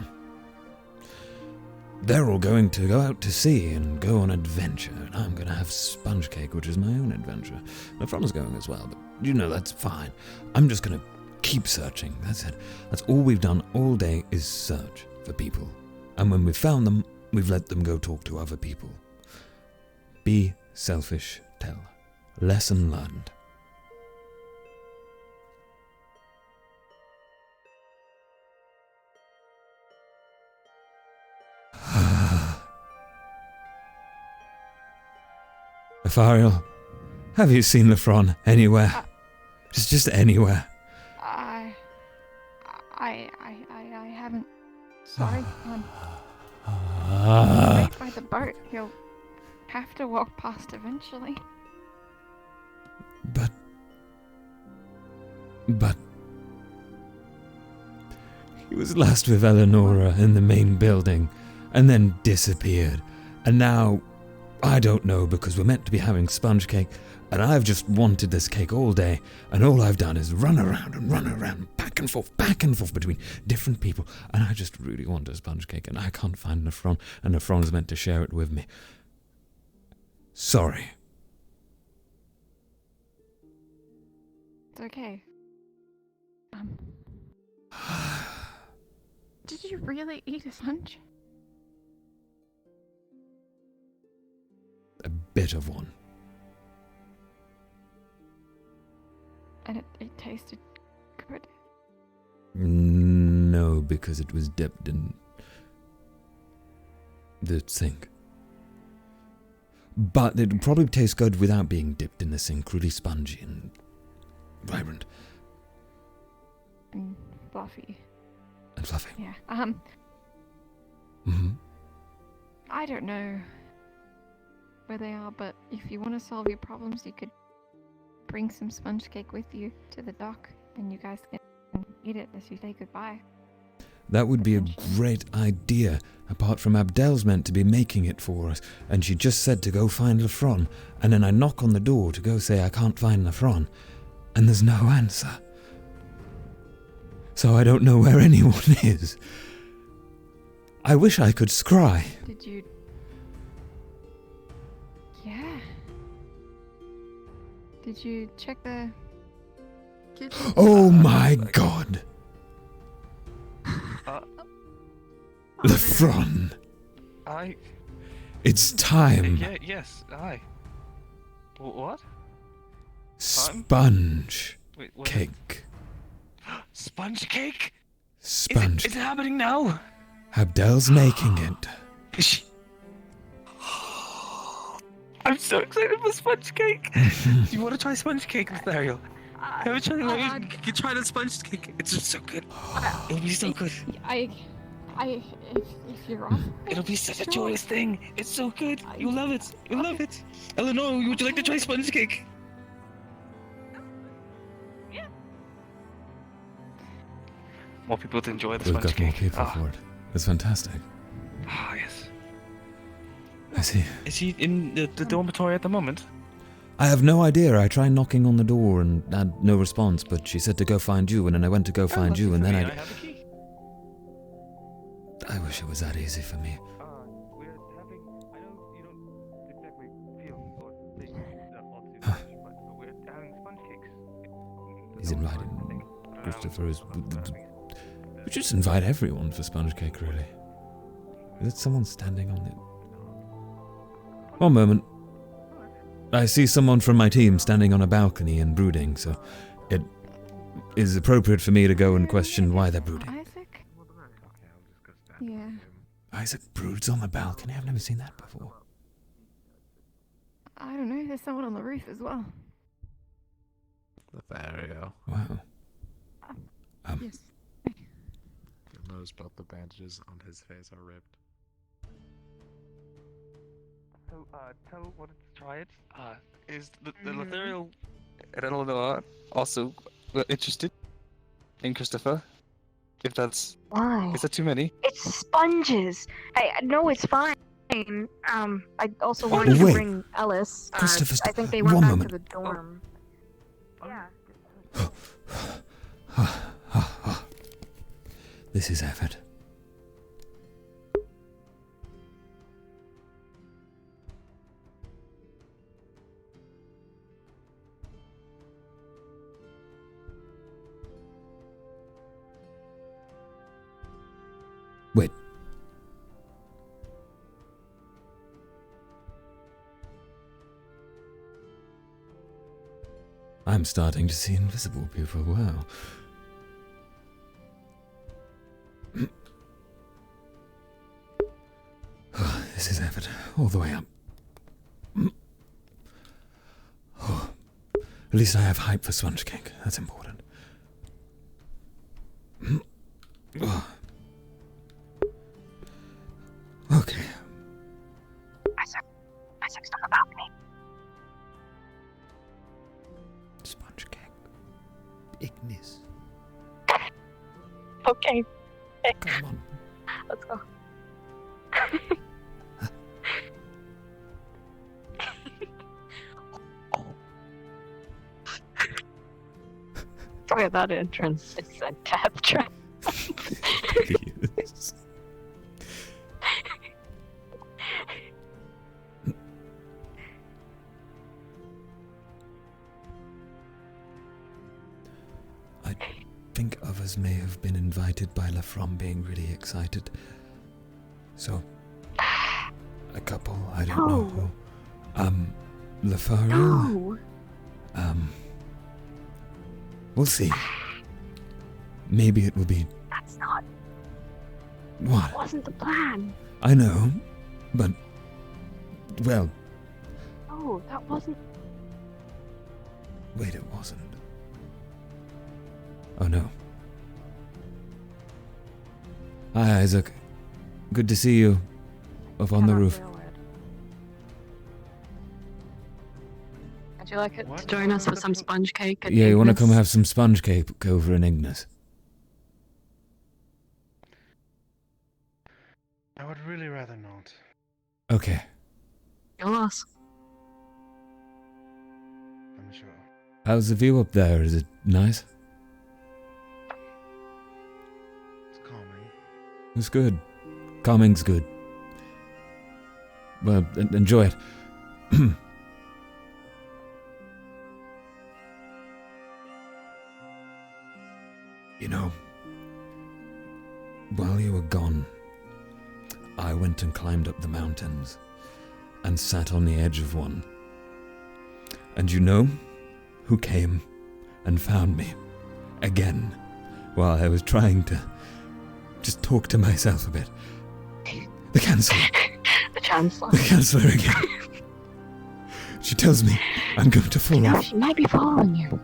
They're all going to go out to sea and go on adventure, and I'm going to have sponge cake, which is my own adventure. Lefron's going as well, but you know, that's fine. I'm just going to keep searching. That's it. That's all we've done all day is search for people. And when we've found them, we've let them go talk to other people. Be selfish, Tel. Lesson learned. Aphariel, have you seen Lefron anywhere? Just anywhere. I haven't. Sorry. Right by the boat. He'll have to walk past eventually. But he was last with Eleonora in the main building, and then disappeared. And now, I don't know, because we're meant to be having sponge cake, and I've just wanted this cake all day, and all I've done is run around, back and forth between different people, and I just really want a sponge cake, and I can't find Lefron, and Lefron's meant to share it with me. Sorry. It's okay. Did you really eat a sponge? A bit of one. And it tasted good. No, because it was dipped in the sink. But it'd probably taste good without being dipped in this ink, really spongy and vibrant. And fluffy. And fluffy. Yeah. Mm-hmm. I don't know where they are, but if you want to solve your problems, you could bring some sponge cake with you to the dock, and you guys can eat it as you say goodbye. That would be a great idea, apart from Abdel's meant to be making it for us, and she just said to go find Lafron, and then I knock on the door to go say I can't find Lafron, and there's no answer. So I don't know where anyone is. I wish I could scry. Did you... Yeah. Did you check the kitchen? Oh my god! Lafron! It's time! Yes, aye. What? Sponge Wait, what? cake. Sponge cake? Sponge. Is it happening now? Abdel's making it. Is she... I'm so excited for sponge cake. Do you want to try sponge cake, Nathaniel? Have a try. You try the sponge cake. It's just so good. It'll be so good. If you're wrong. It'll be such a joyous thing. It's so good. You'll love it. You'll love it. Eleanor, would you like to try sponge cake? More people to enjoy the We've sponge got more cake. people for it. It's fantastic. Ah, yes. I see. Is he in the dormitory at the moment? I have no idea. I tried knocking on the door and had no response, but she said to go find you, and then I went to go find you, and then I have a key. I wish it was that easy for me. We're having... I know you don't exactly feel or think that ought to much, but we're having sponge cakes. He's invited. Christopher is... We just invite everyone for sponge cake, really. Is it someone standing on it? One moment. I see someone from my team standing on a balcony and brooding, so it is appropriate for me to go and question why they're brooding. Isaac? Yeah. Isaac broods on the balcony? I've never seen that before. I don't know, there's someone on the roof as well. Lothario. Wow. Yes. You'll notice both the bandages on his face are ripped. So, Tell wanted to try it. Is the Lothario and Eleanor also interested in Christopher? If that's... Why? Is that too many? It's sponges. Hey, no, it's fine. I also wanted to wait. bring Ellis. Christopher's... I think they one went back moment. to the dorm. Yeah. This is effort. Wait. I'm starting to see invisible people, wow. This is effort, all the way up. Oh, at least I have hype for sponge cake, that's important. Oh. Okay. Isaac's on the balcony. Sponge cake. Ignis. Okay. Come on. Let's go. Look at that entrance. It's a death trap. Please. I think others may have been invited by Lafron being really excited. So, a couple, I don't know who. Lothario? No. We'll see. Maybe it will be... That's not... What? That wasn't the plan. I know, but... Well, No, that wasn't. Wait, it wasn't. Oh no. Hi, Isaac. Good to see you. Up on the roof. Would you like to join us for some sponge cake? At Yeah, you want to Ignis? come have some sponge cake over in Ignis? I would really rather not. Okay. Your loss. I'm sure. How's the view up there? Is it nice? It's calming. It's good. Calming's good. Well, enjoy it. You know, while you were gone, I went and climbed up the mountains and sat on the edge of one. And you know who came and found me again while I was trying to just talk to myself a bit? The Chancellor. The Chancellor. The Chancellor again. She tells me I'm going to fall off. She might be following you.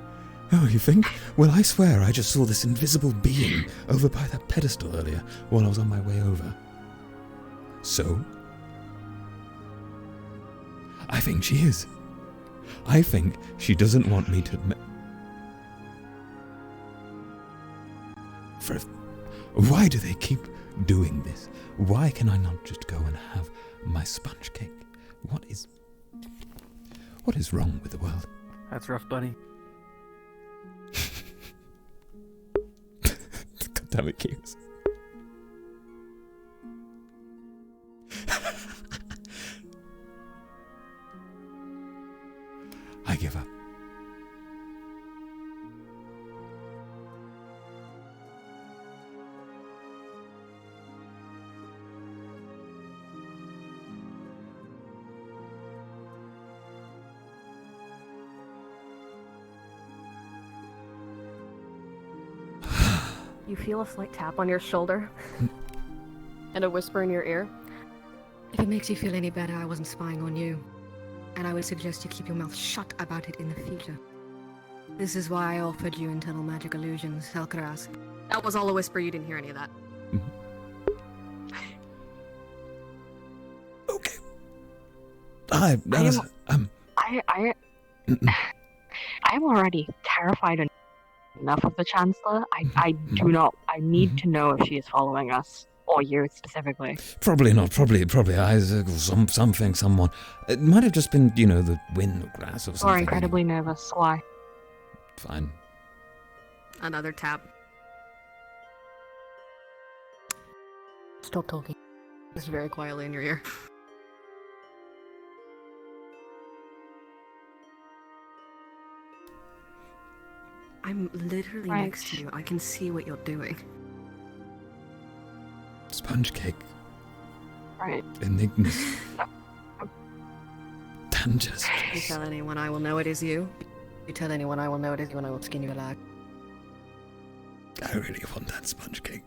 Oh, you think? Well, I swear I just saw this invisible being over by that pedestal earlier while I was on my way over. So? I think she is. I think she doesn't want me to... Why do they keep doing this? Why can I not just go and have my sponge cake? What is wrong with the world? That's rough, buddy. God damn it, Keys. I give up. You feel a slight tap on your shoulder and a whisper in your ear. If it makes you feel any better, I wasn't spying on you. And I would suggest you keep your mouth shut about it in the future. This is why I offered you internal magic illusions, Tel'Kahras. That was all a whisper, you didn't hear any of that. Okay. I'm already terrified enough of the Chancellor. I do not. I need to know if she is following us, or you specifically. Probably not. Probably Isaac or something, someone. It might have just been, the wind or grass or something. Or incredibly nervous. Why? Fine. Another tap. Stop talking. Just very quietly in your ear. I'm literally next to you. I can see what you're doing. Sponge cake. Right. Enigmas. Tangers. You tell anyone, I will know it is you. You tell anyone, I will know it is you, and I will skin you alive. I really want that sponge cake.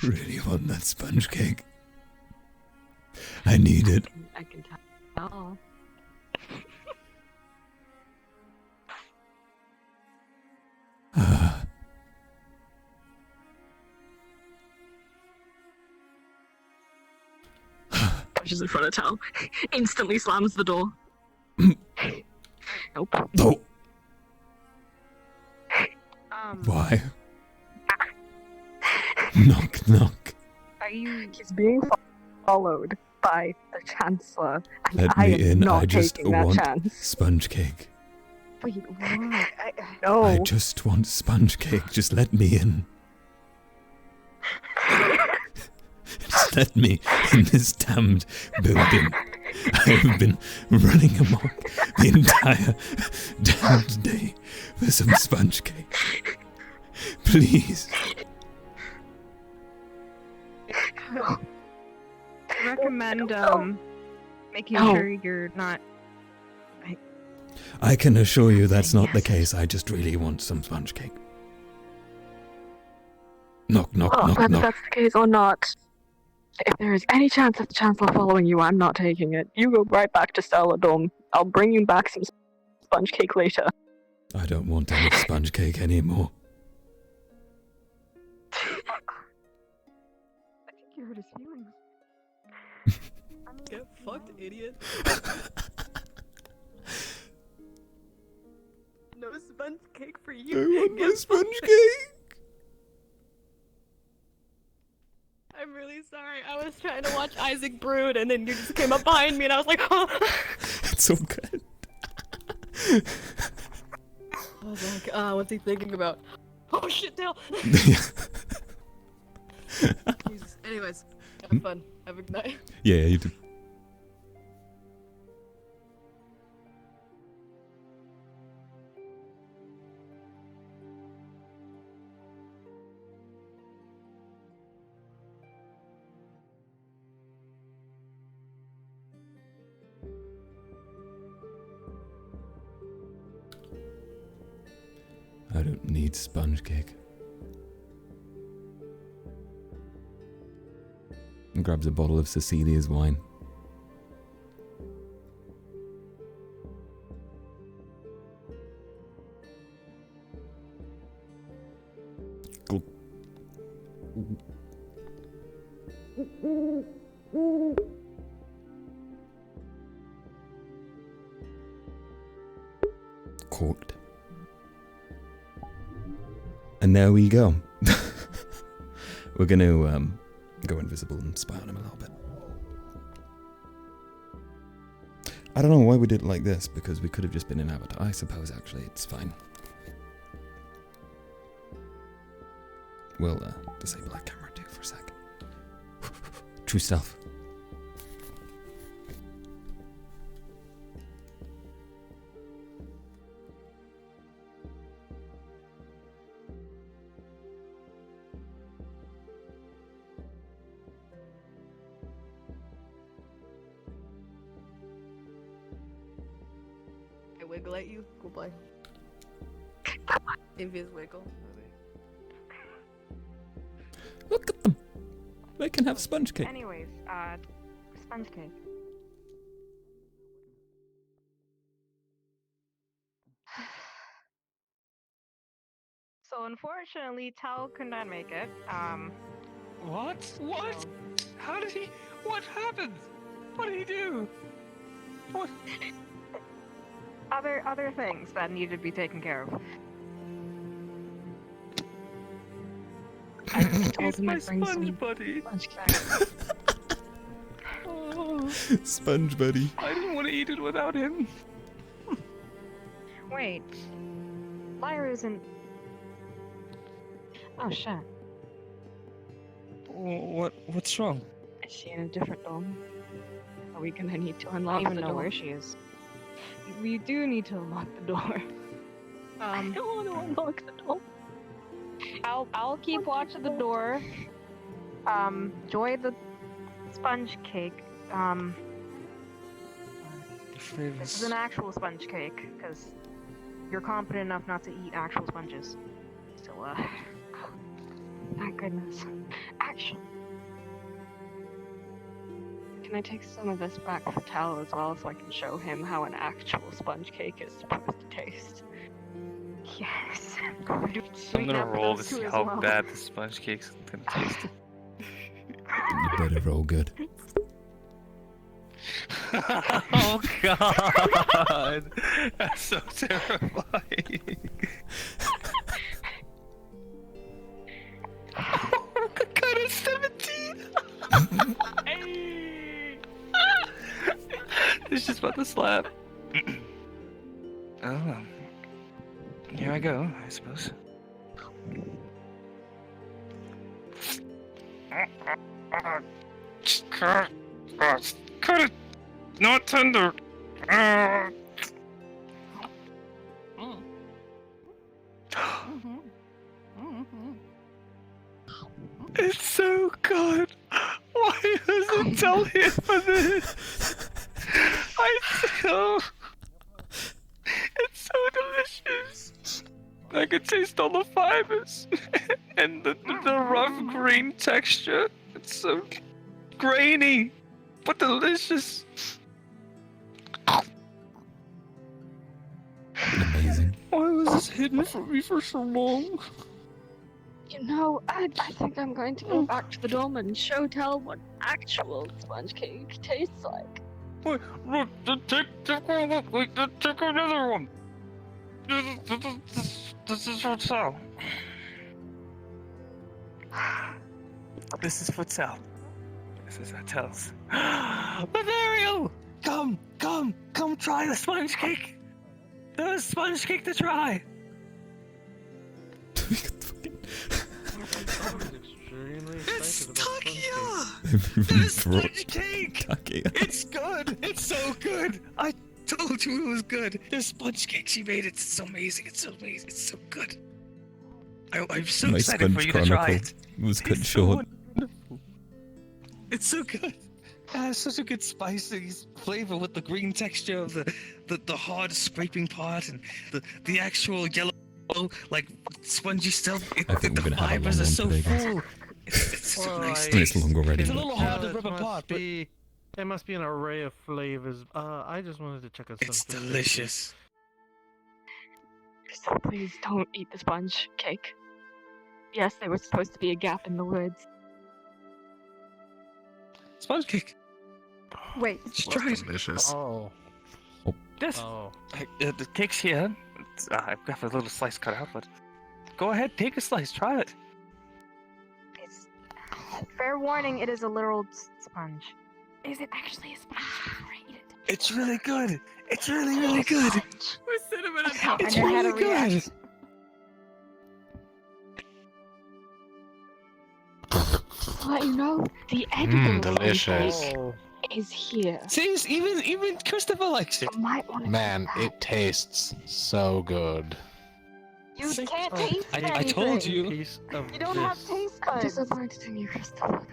Really want that sponge cake. I need it. I can tell. Pushes in front of Tal. Instantly slams the door. Nope. No. Why? Knock, knock. Are you? He's being followed by the Chancellor, and Let I me am in. not I just taking that want chance. sponge cake. Wait, why? No. I just want sponge cake. Just let me in. Just let me in this damned building. I've been running amok the entire damned day for some sponge cake. Please. I recommend making sure you're not. I can assure you that's not the case. I just really want some sponge cake. Knock, knock, Oh, knock, whether knock. that's the case or not, if there is any chance of the Chancellor following you, I'm not taking it. You go right back to Celadome. I'll bring you back some sponge cake later. I don't want any sponge cake anymore. I think you hurt his feelings. Get fucked, idiot. No sponge cake for you. I want my Get sponge fucked. cake. I'm really sorry. I was trying to watch Isaac Brood, and then you just came up behind me, and I was like, oh. It's all good. I was like, what's he thinking about? Oh shit, Dale. Jesus. Anyways, have fun. Have a good night. Yeah, you do. I don't need sponge cake. And grabs a bottle of Cecilia's wine. Gulp. Corked. And there we go. We're going to go invisible and spy on him a little bit. I don't know why we did it like this, because we could have just been in Avatar. I suppose, actually, it's fine. We'll disable that camera too for a sec. True self. I wiggle at you. Goodbye. Invis wiggle. Look at them. They can have sponge cake. Anyways, sponge cake. So unfortunately, Tal could not make it. What? What? How did he? What happened? What did he do? What? Other things that needed to be taken care of. I told He's him my I'd bring sponge some buddy. sponge cake. Oh, Sponge buddy. I didn't want to eat it without him. Wait, Lyra isn't. Oh shit. What's wrong? Is she in a different dome? Are we gonna need to unlock the door? I don't even know where she is. We do need to unlock the door. I don't want to unlock the door. I'll keep watch of the door. Joy the sponge cake. This is an actual sponge cake, because you're competent enough not to eat actual sponges. So, thank goodness. Actually, can I take some of this back for Tal as well, so I can show him how an actual sponge cake is supposed to taste? Yes. I'm gonna roll to see how bad the sponge cake's gonna taste. You better roll good. Oh god! That's so terrifying. Oh god, it's 17! Hey! It's just about to slap. Oh. Here I go, I suppose. Cut it! Not tender! It's so good! Why doesn't tell him for this? It's so delicious! I can taste all the fibers. and the rough green texture. It's so grainy, but delicious. Amazing. Why was this hidden from me for so long? You know, I think I'm going to go back to the dome and show tell what actual sponge cake tastes like. Wait, look, take another one. This is for Sal. This is for Tel. This is what Tel's. Bavario! Come try the sponge cake. There's sponge cake to try. It's Takia! There's sponge cake! It's good! It's so good! I told you it was good! There's sponge cake, she made it. It's so amazing, it's so amazing, it's so good. I'm so My excited for sponge you to try chronicle it. was cut It's short. So wonderful. It's so good. It has such a good spicy flavor with the green texture of the hard scraping part and the actual yellow like spongy stuff. I think we're gonna have a long fibers are one so today, guys. full. It's such a nice And it's taste. long already. It's a little hard to it rip must apart, but be, it must be an array of flavors. I just wanted to check out something. it's delicious. So please don't eat the sponge cake. Yes, there was supposed to be a gap in the words. Sponge cake. Wait. Just try it. Delicious. Oh. Yes. Oh. The cake's here. I've got a little slice cut out, but go ahead, take a slice, try it. It's fair warning, it is a literal sponge. Is it actually a sponge? Before I eat it. It's really good. It's really, really good. With cinnamon on top. It's really good. To let you know, the edible delicious. sponge cake is here. See, even Christopher likes it. You might want to Man, it tastes so good. You can't taste I told you. Piece of You don't have taste buds. I'm disappointed in you, Christopher.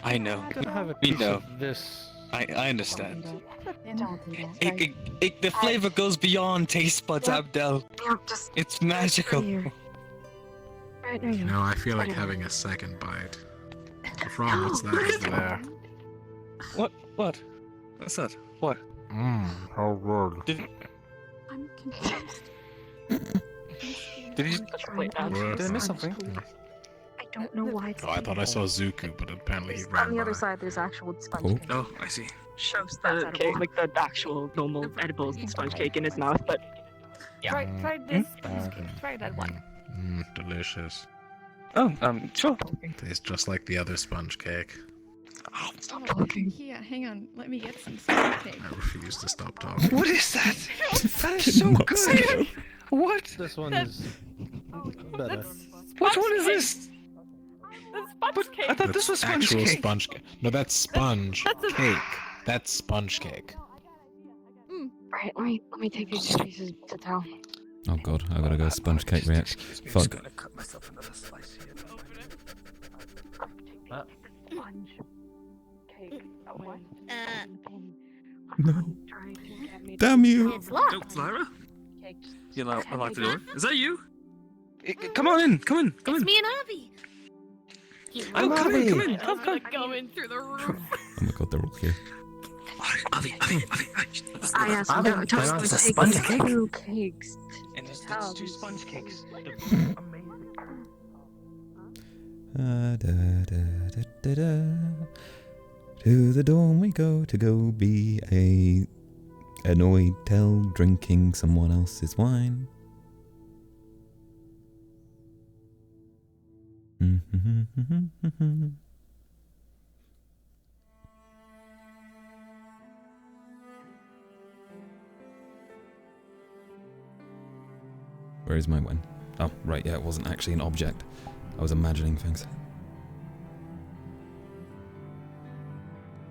I know. I'm gonna have a We piece know. of this. I understand. Don't do that. The flavor goes beyond taste buds, Abdel. Just It's magical. right now. You know, I feel like having a second bite. From what's that over there? What? What's that? What? How good. I'm confused. Did you? Did I miss something? I don't know why it's Oh, I thought I saw Zuku, but apparently he on ran the by. other side. There's actual sponge Oh. cake. Oh, I see. Shows the cake, like the actual normal edible sponge cake in his mouth, but Try this sponge cake. Try that one. Delicious. Oh, sure. Tastes just like the other sponge cake. stop talking. Yeah, hang on. Let me get some sponge cake. I refuse to stop talking. What is that? That is so good. What? This one is better. Which one is this? The sponge cake. I thought this was sponge actual cake. sponge cake. No, that's sponge cake. That's sponge cake. Right, let me take these two pieces to tell. Oh god, I gotta go sponge cake react. Fuck. gonna cut myself another slice here. Sponge cake away. No. Damn you! It's locked. Oh, Clara? Cake. You know, unlock the door. Is that you? Come on in. Come in. Come It's in. me and Avi. Oh, come in. Come in. I'm gonna go in through the roof. Oh my god, they're all here. I asked him to take two cakes. And there's Tell two me. sponge cakes. Amazing. To the dawn we go to go be a annoyed tell drinking someone else's wine. Where is my win? Oh, right, yeah, it wasn't actually an object. I was imagining things.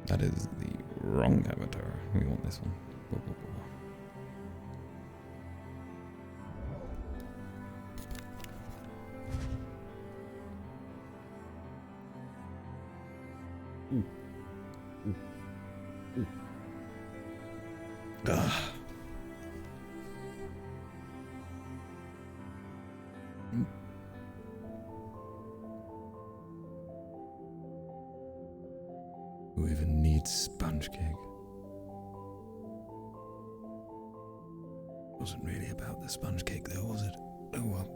That is the wrong avatar. We want this one. Whoa, whoa, whoa. Ugh. who even needs sponge cake? Wasn't really about the sponge cake though, was it? Oh well.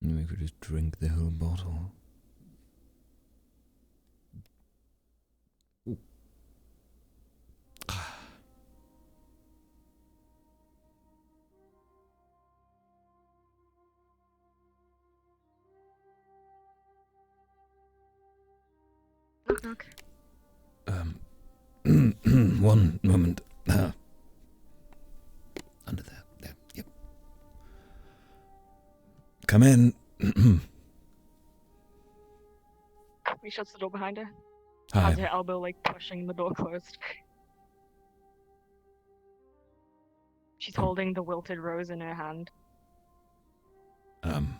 We could just drink the whole bottle. Knock knock. One moment. Under there. There. Yep. Come in. He shuts the door behind her. Hi. Has her elbow like pushing the door closed. She's holding the wilted rose in her hand. And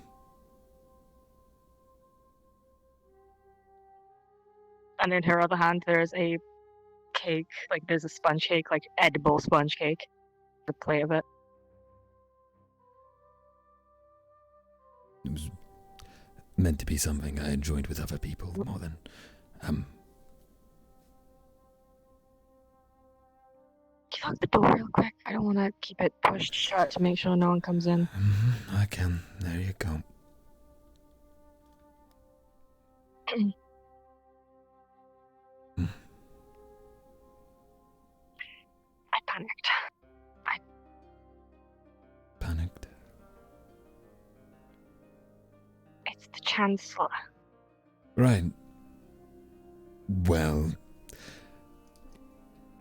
in her other hand, there's a cake. Like, there's a sponge cake, like edible sponge cake. The plate of it. It was meant to be something I enjoyed with other people more than, Can you lock the door real quick? I don't want to keep it pushed shut to make sure no one comes in. I can. There you go. I panicked. Panicked? It's the Chancellor. Right. Well,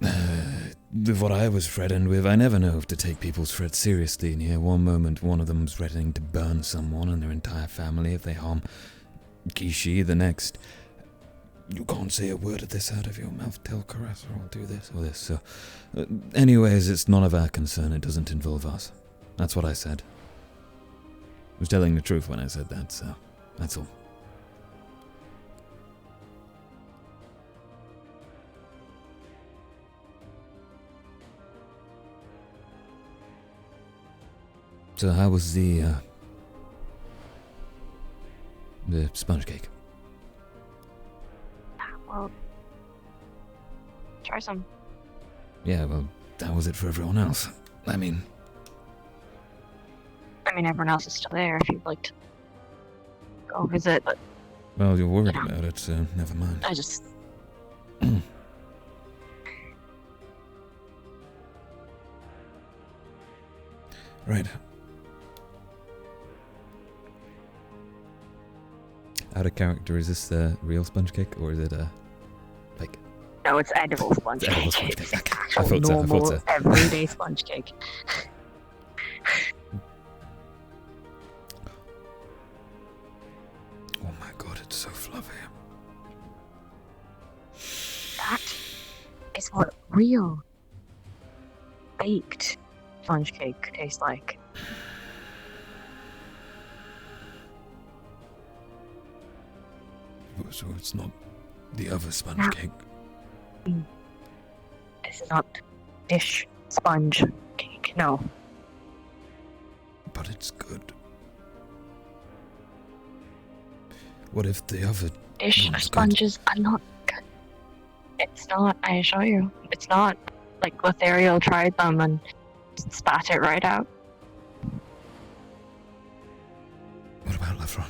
with what I was threatened with, I never know if to take people's threats seriously in here. One moment, one of them's threatening to burn someone and their entire family if they harm Kishi. The next, you can't say a word of this out of your mouth, Tel'Kahras, or I'll do this or this. So, anyways, it's none of our concern. It doesn't involve us. That's what I said. I was telling the truth when I said that, so that's all. So how was the sponge cake? Well, try some. Yeah, well, how was it for everyone else? I mean, everyone else is still there if you'd like to go visit, but... Well, you're worried about it, so never mind. I just... Right. Out of character, is this the real sponge cake, or is it like... No, it's edible sponge cake. Edible sponge cake. Okay. Actual I thought so. normal, everyday sponge cake. Oh my god, it's so fluffy. That is what real baked sponge cake tastes like. So it's not the other sponge cake. This is not dish sponge cake, no. But it's good. What if the other Dish sponges are not good. It's not, I assure you. It's not. Like, Lothario tried them and spat it right out. What about Lefron?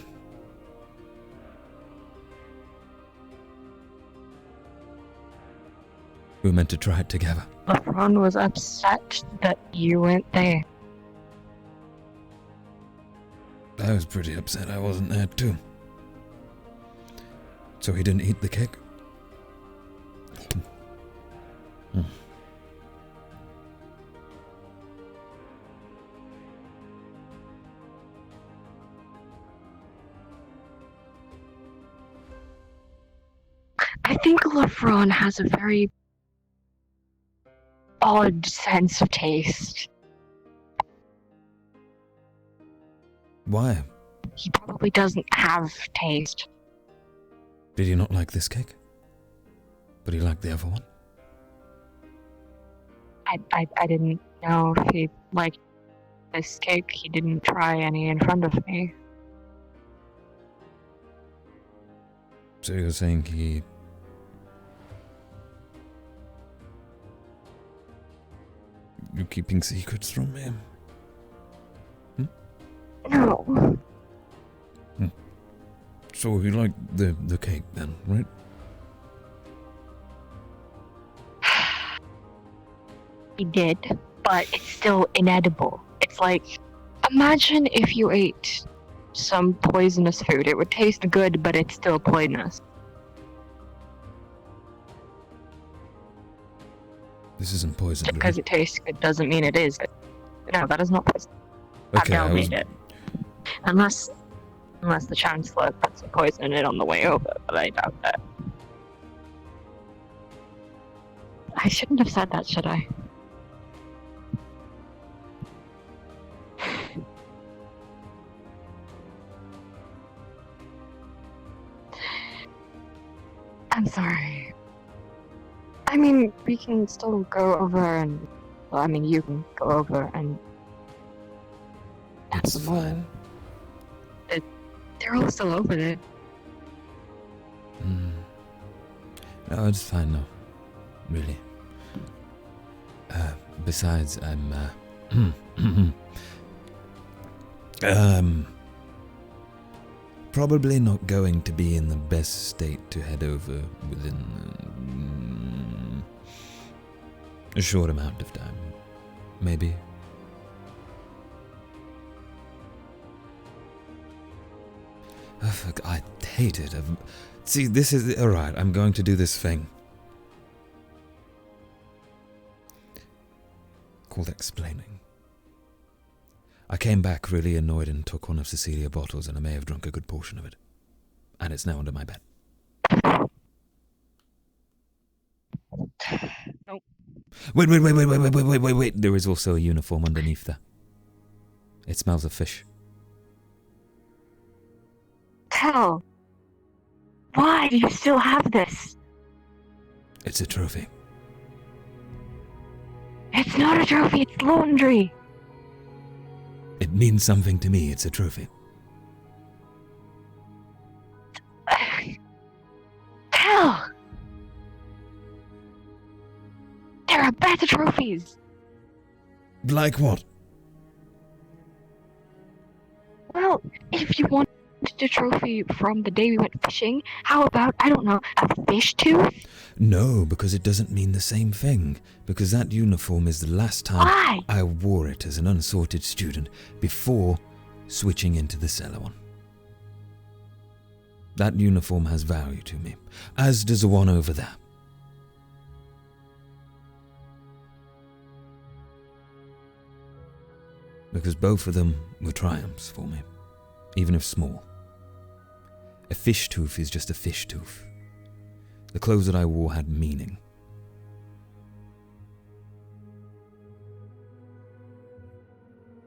We were meant to try it together. LeBron was upset that you went there. I was pretty upset I wasn't there too. So he didn't eat the cake? I think LeBron has a very odd sense of taste. Why? He probably doesn't have taste. Did he not like this cake? But he liked the other one? I didn't know if he liked this cake. He didn't try any in front of me. So you're saying he... You're keeping secrets from me? No. So he liked the cake then, right? He did, but it's still inedible. It's like, imagine if you ate some poisonous food. It would taste good, but it's still poisonous. This isn't poison, Just because it tastes good doesn't mean it is. No, that is not poison. Okay, Abdel made it. Unless the Chancellor puts some poison in it on the way over, but I doubt that. I shouldn't have said that, should I? I'm sorry. I mean, we can still go over and... Well, I mean, you can go over and... That's fine. They're all still over there. No, it's fine now. Really. Besides, I'm... probably not going to be in the best state to head over within a short amount of time. Maybe. Oh, fuck, I hate it. See, this is... Alright, I'm going to do this thing. Called explaining. I came back really annoyed and took one of Cecilia's bottles, and I may have drunk a good portion of it. And it's now under my bed. Nope. Wait. There is also a uniform underneath there. It smells of fish. Tel! Why do you still have this? It's a trophy. It's not a trophy, it's laundry! It means something to me, it's a trophy. Tel! There are better trophies! Like what? Well, if you want a trophy from the day we went fishing, how about, I don't know, a fish tooth? No, because it doesn't mean the same thing. Because that uniform is the last time I wore it as an unsorted student before switching into the cellar one. That uniform has value to me, as does the one over there. Because both of them were triumphs for me, even if small. A fish tooth is just a fish tooth. The clothes that I wore had meaning.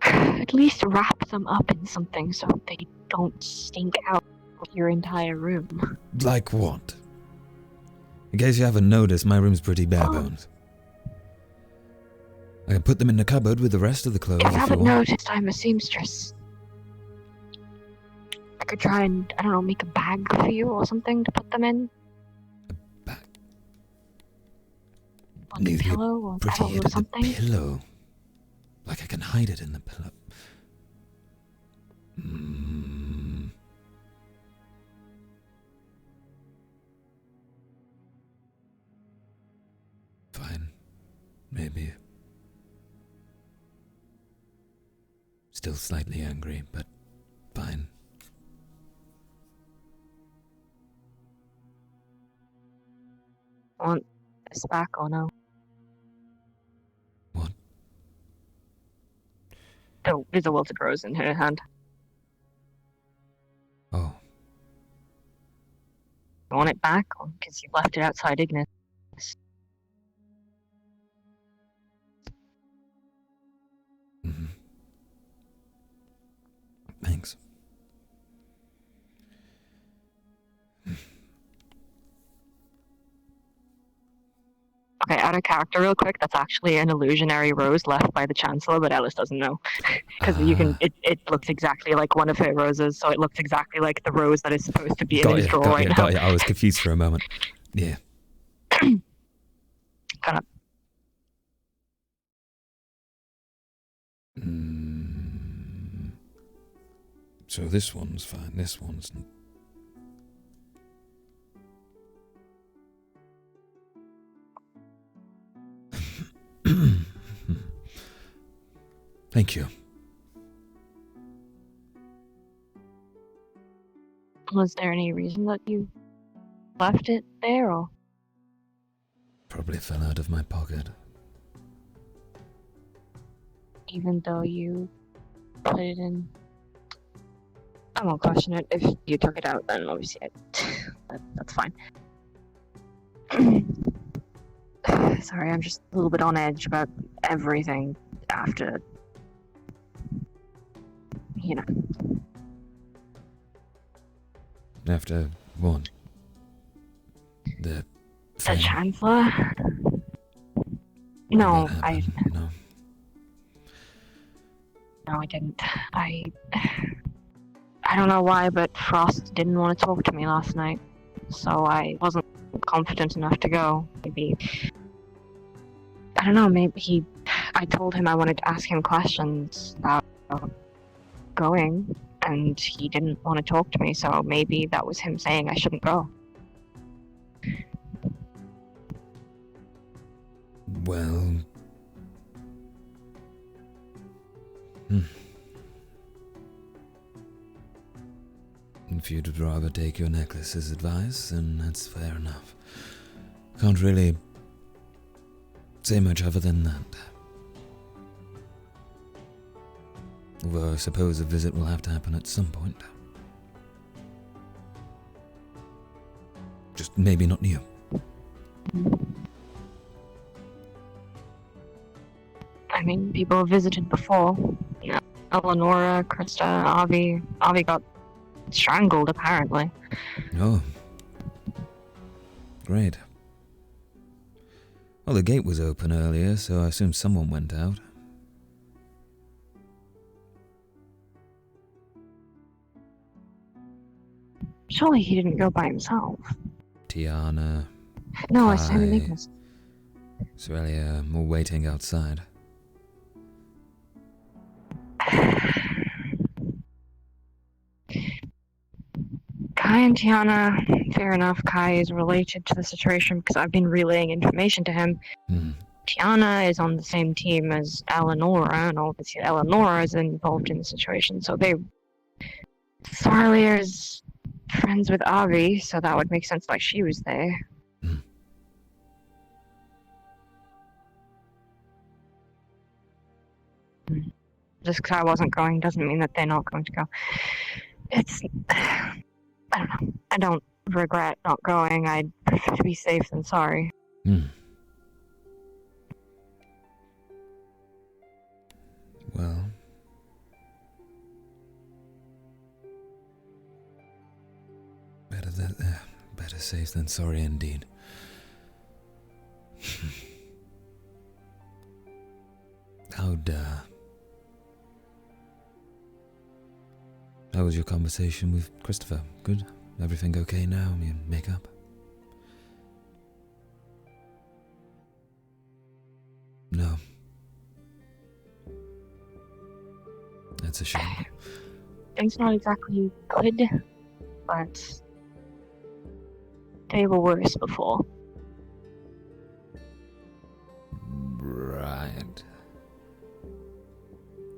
At least wrap them up in something so they don't stink out your entire room. Like what? In case you haven't noticed, my room's pretty bare bones. I can put them in the cupboard with the rest of the clothes If if you you haven't want. noticed, I'm a seamstress. I could try and, I don't know, make a bag for you or something to put them in. Like a pillow or Pretty towel hit or at the something. pillow. Like I can hide it in the pillow. Fine. Maybe. Still slightly angry, but fine. Want this back or no? What? Oh, there's a wilted rose in her hand. Oh. You want it back? Because you left it outside Ignis. Thanks. Okay, out of character real quick, that's actually an illusionary rose left by the Chancellor, but Ellis doesn't know. Because it looks exactly like one of her roses, so it looks exactly like the rose that is supposed to be in his drawer right now. Got you. I was confused for a moment. Yeah. Kind of. So this one's fine, this one's... Thank you. Was there any reason that you left it there, or? Probably fell out of my pocket. Even though you put it in... I won't question it. If you took it out, then obviously that's fine. Sorry, I'm just a little bit on edge about everything after... You know. After what? The Chancellor? No, No. No, I didn't. I don't know why, but Frost didn't want to talk to me last night, so I wasn't confident enough to go. Maybe... I don't know, maybe I told him I wanted to ask him questions about going, and he didn't want to talk to me, so maybe that was him saying I shouldn't go. Well... If you'd rather take your necklace's advice, then that's fair enough. Can't really say much other than that. Although I suppose a visit will have to happen at some point. Just maybe not you. I mean, people have visited before. You know, Eleonora, Krista, Avi. Avi got strangled, apparently. Oh. Great. Well, the gate was open earlier, so I assume someone went out. Surely he didn't go by himself. Tiana. No, Kai, I said Nicholas. Sorelia, all waiting outside. Kai and Tiana, fair enough, Kai is related to the situation because I've been relaying information to him. Tiana is on the same team as Eleonora, and obviously Eleonora is involved in the situation, so Sorelia is friends with Avi, so that would make sense why she was there. Just because I wasn't going doesn't mean that they're not going to go. I don't know. I don't regret not going. I'd prefer to be safe than sorry. Well... Better safe than sorry indeed. How was your conversation with Christopher? Good? Everything okay now? Your makeup? No. That's a shame. Things not exactly good, but they were worse before. Right.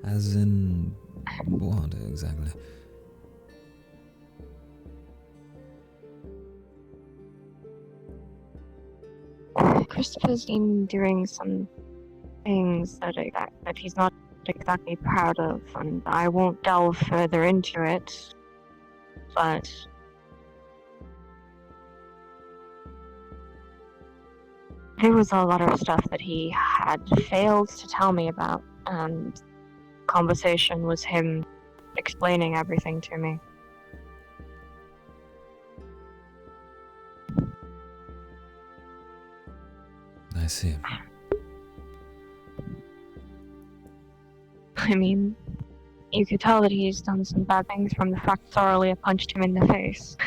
As in what exactly? Christopher's been doing some things that he's not exactly proud of, and I won't delve further into it, but there was a lot of stuff that he had failed to tell me about, and conversation was him explaining everything to me. I see. I mean, you could tell that he's done some bad things from the fact that Aurelia punched him in the face.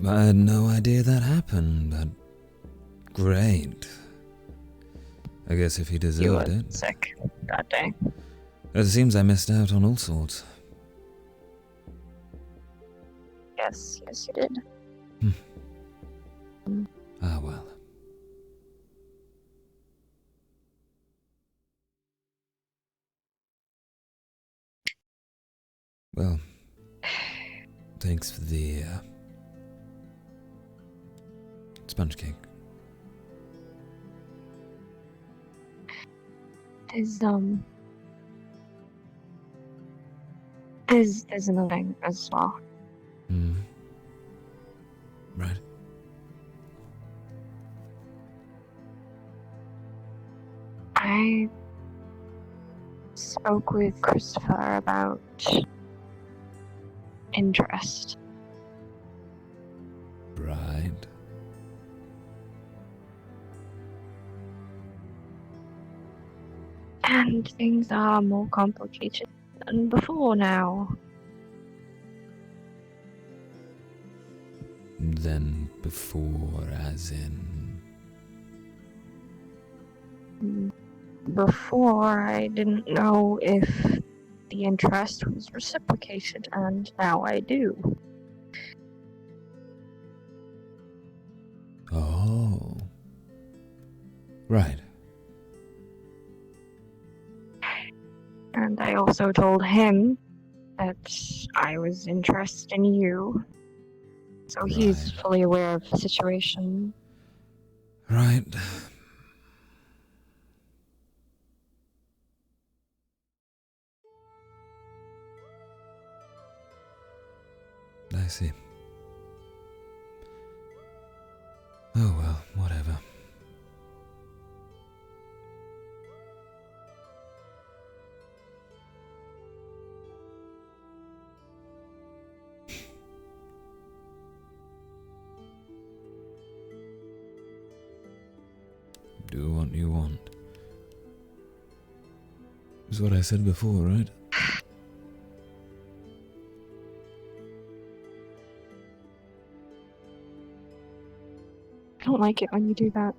I had no idea that happened, but great. I guess if he deserved You were it. sick that day. It seems I missed out on all sorts. Yes, you did. Ah, well. Well, thanks for the sponge cake. There's another thing as well. Right. I spoke with Christopher about interest. Right. And things are more complicated than before now. Than before, as in... Before, I didn't know if the interest was reciprocated, and now I do. Oh. Right. And I also told him that I was interested in you. So he's fully aware of the situation. Right. I see. Oh well, whatever. Do what you want. Is what I said before, right? I don't like it when you do that.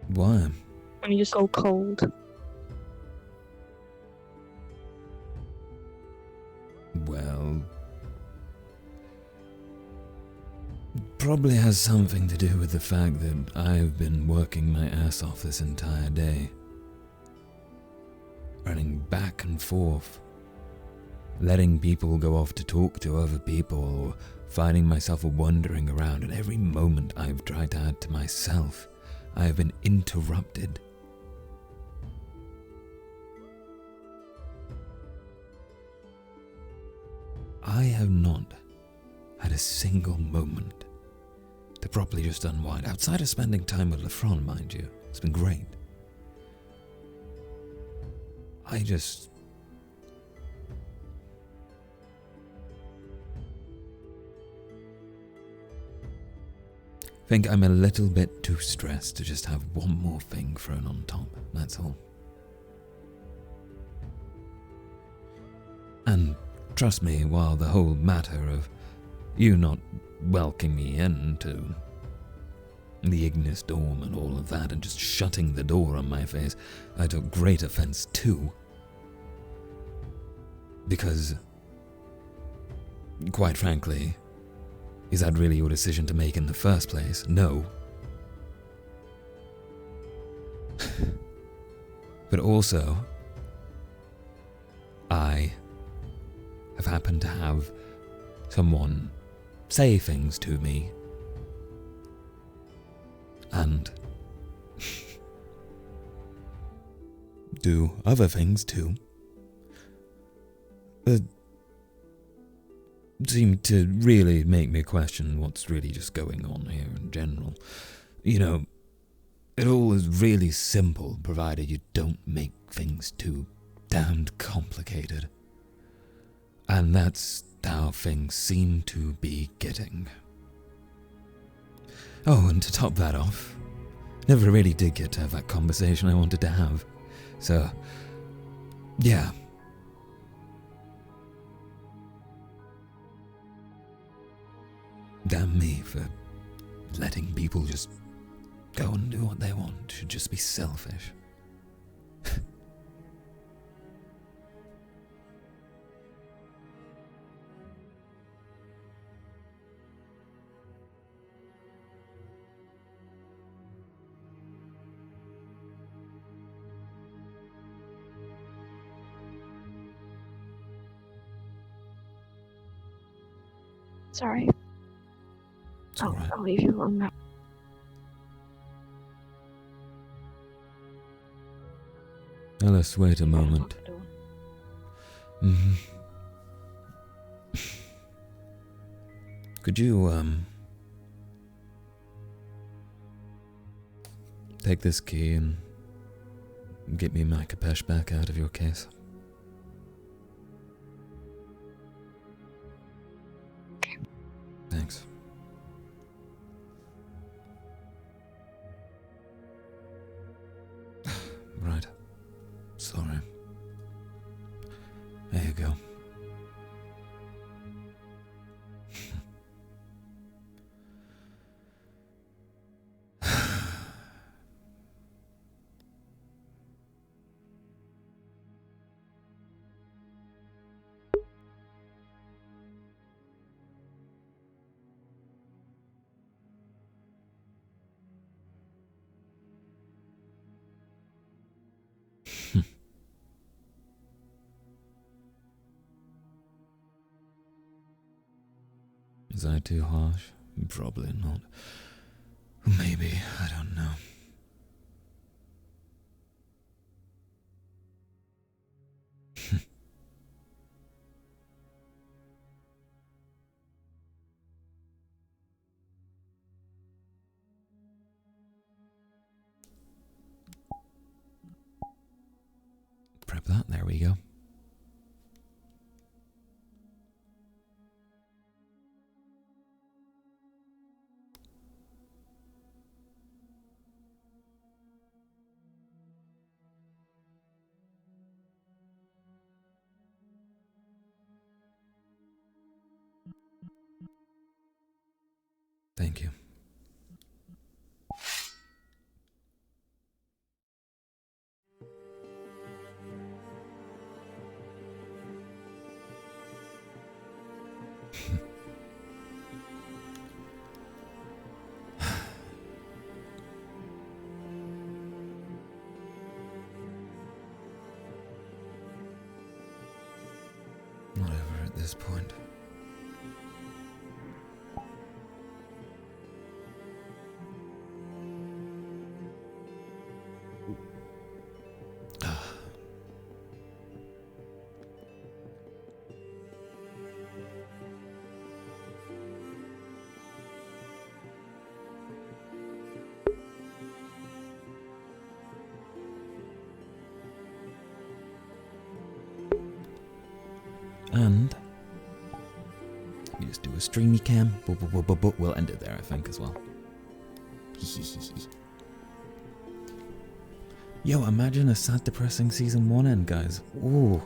Why? When you just go cold. Well... probably has something to do with the fact that I've been working my ass off this entire day. Running back and forth. Letting people go off to talk to other people, or finding myself wandering around, and every moment I've tried to add to myself, I have been interrupted. I have not had a single moment to properly just unwind, outside of spending time with Lefron, mind you. It's been great. I just... think I'm a little bit too stressed to just have one more thing thrown on top, that's all. And trust me, while the whole matter of you not welcoming me into the Ignis dorm and all of that, and just shutting the door on my face, I took great offense too. Because, quite frankly, is that really your decision to make in the first place? No. But also, I have happened to have someone say things to me, and do other things too, that seem to really make me question what's really just going on here in general. You know, It all is really simple, provided you don't make things too damned complicated. And that's how things seem to be getting. Oh, and to top that off, never really did get to have that conversation I wanted to have. So, yeah. Damn me for letting people just go and do what they want. Should just be selfish. Sorry. I'll leave you alone now. Now let's wait a moment. Could you, take this key and get me my Kapesh back out of your case? Thanks. Right. Sorry. There you go. Is I too harsh? Probably not. Maybe, I don't know. Prep that, there we go. Thank you. Whatever at this point. And we just do a streamy cam. We'll end it there, I think, as well. Yo, imagine a sad, depressing season 1 end, guys. Ooh.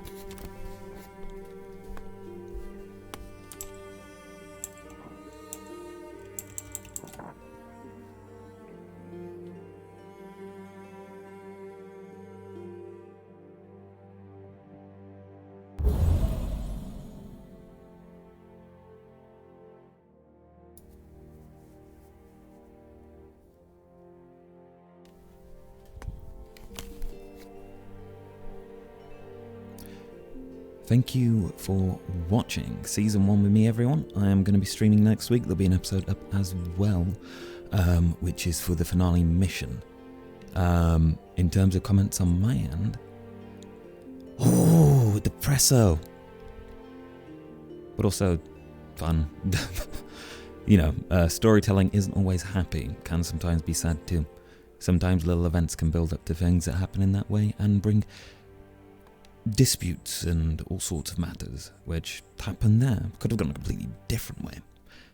Thank you for watching Season 1 with me, everyone. I am going to be streaming next week. There'll be an episode up as well, which is for the finale mission. In terms of comments on my end... Oh, depresso! But also fun. You know, storytelling isn't always happy. Can sometimes be sad too. Sometimes little events can build up to things that happen in that way and bring disputes and all sorts of matters, which happened there. Could have gone a completely different way,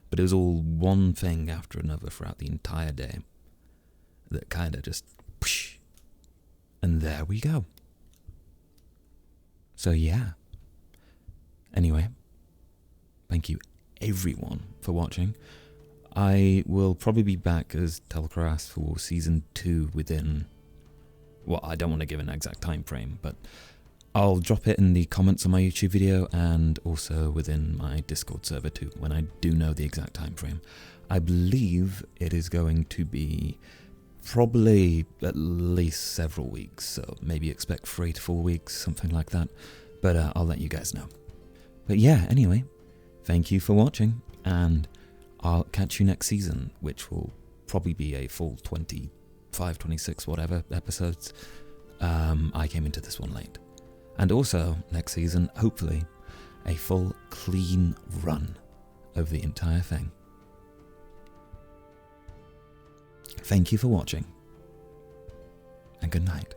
but it was all one thing after another throughout the entire day that kind of just whoosh, and there we go. So yeah. Anyway, thank you everyone for watching. I will probably be back as Tel'Kahras for Season 2 within... Well, I don't want to give an exact time frame, but I'll drop it in the comments on my YouTube video and also within my Discord server too, when I do know the exact time frame. I believe it is going to be probably at least several weeks, so maybe expect 3 to 4 weeks, something like that, but I'll let you guys know. But yeah, anyway, thank you for watching, and I'll catch you next season, which will probably be a full 25, 26, whatever episodes. I came into this one late. And also, next season, hopefully, a full clean run of the entire thing. Thank you for watching, and good night.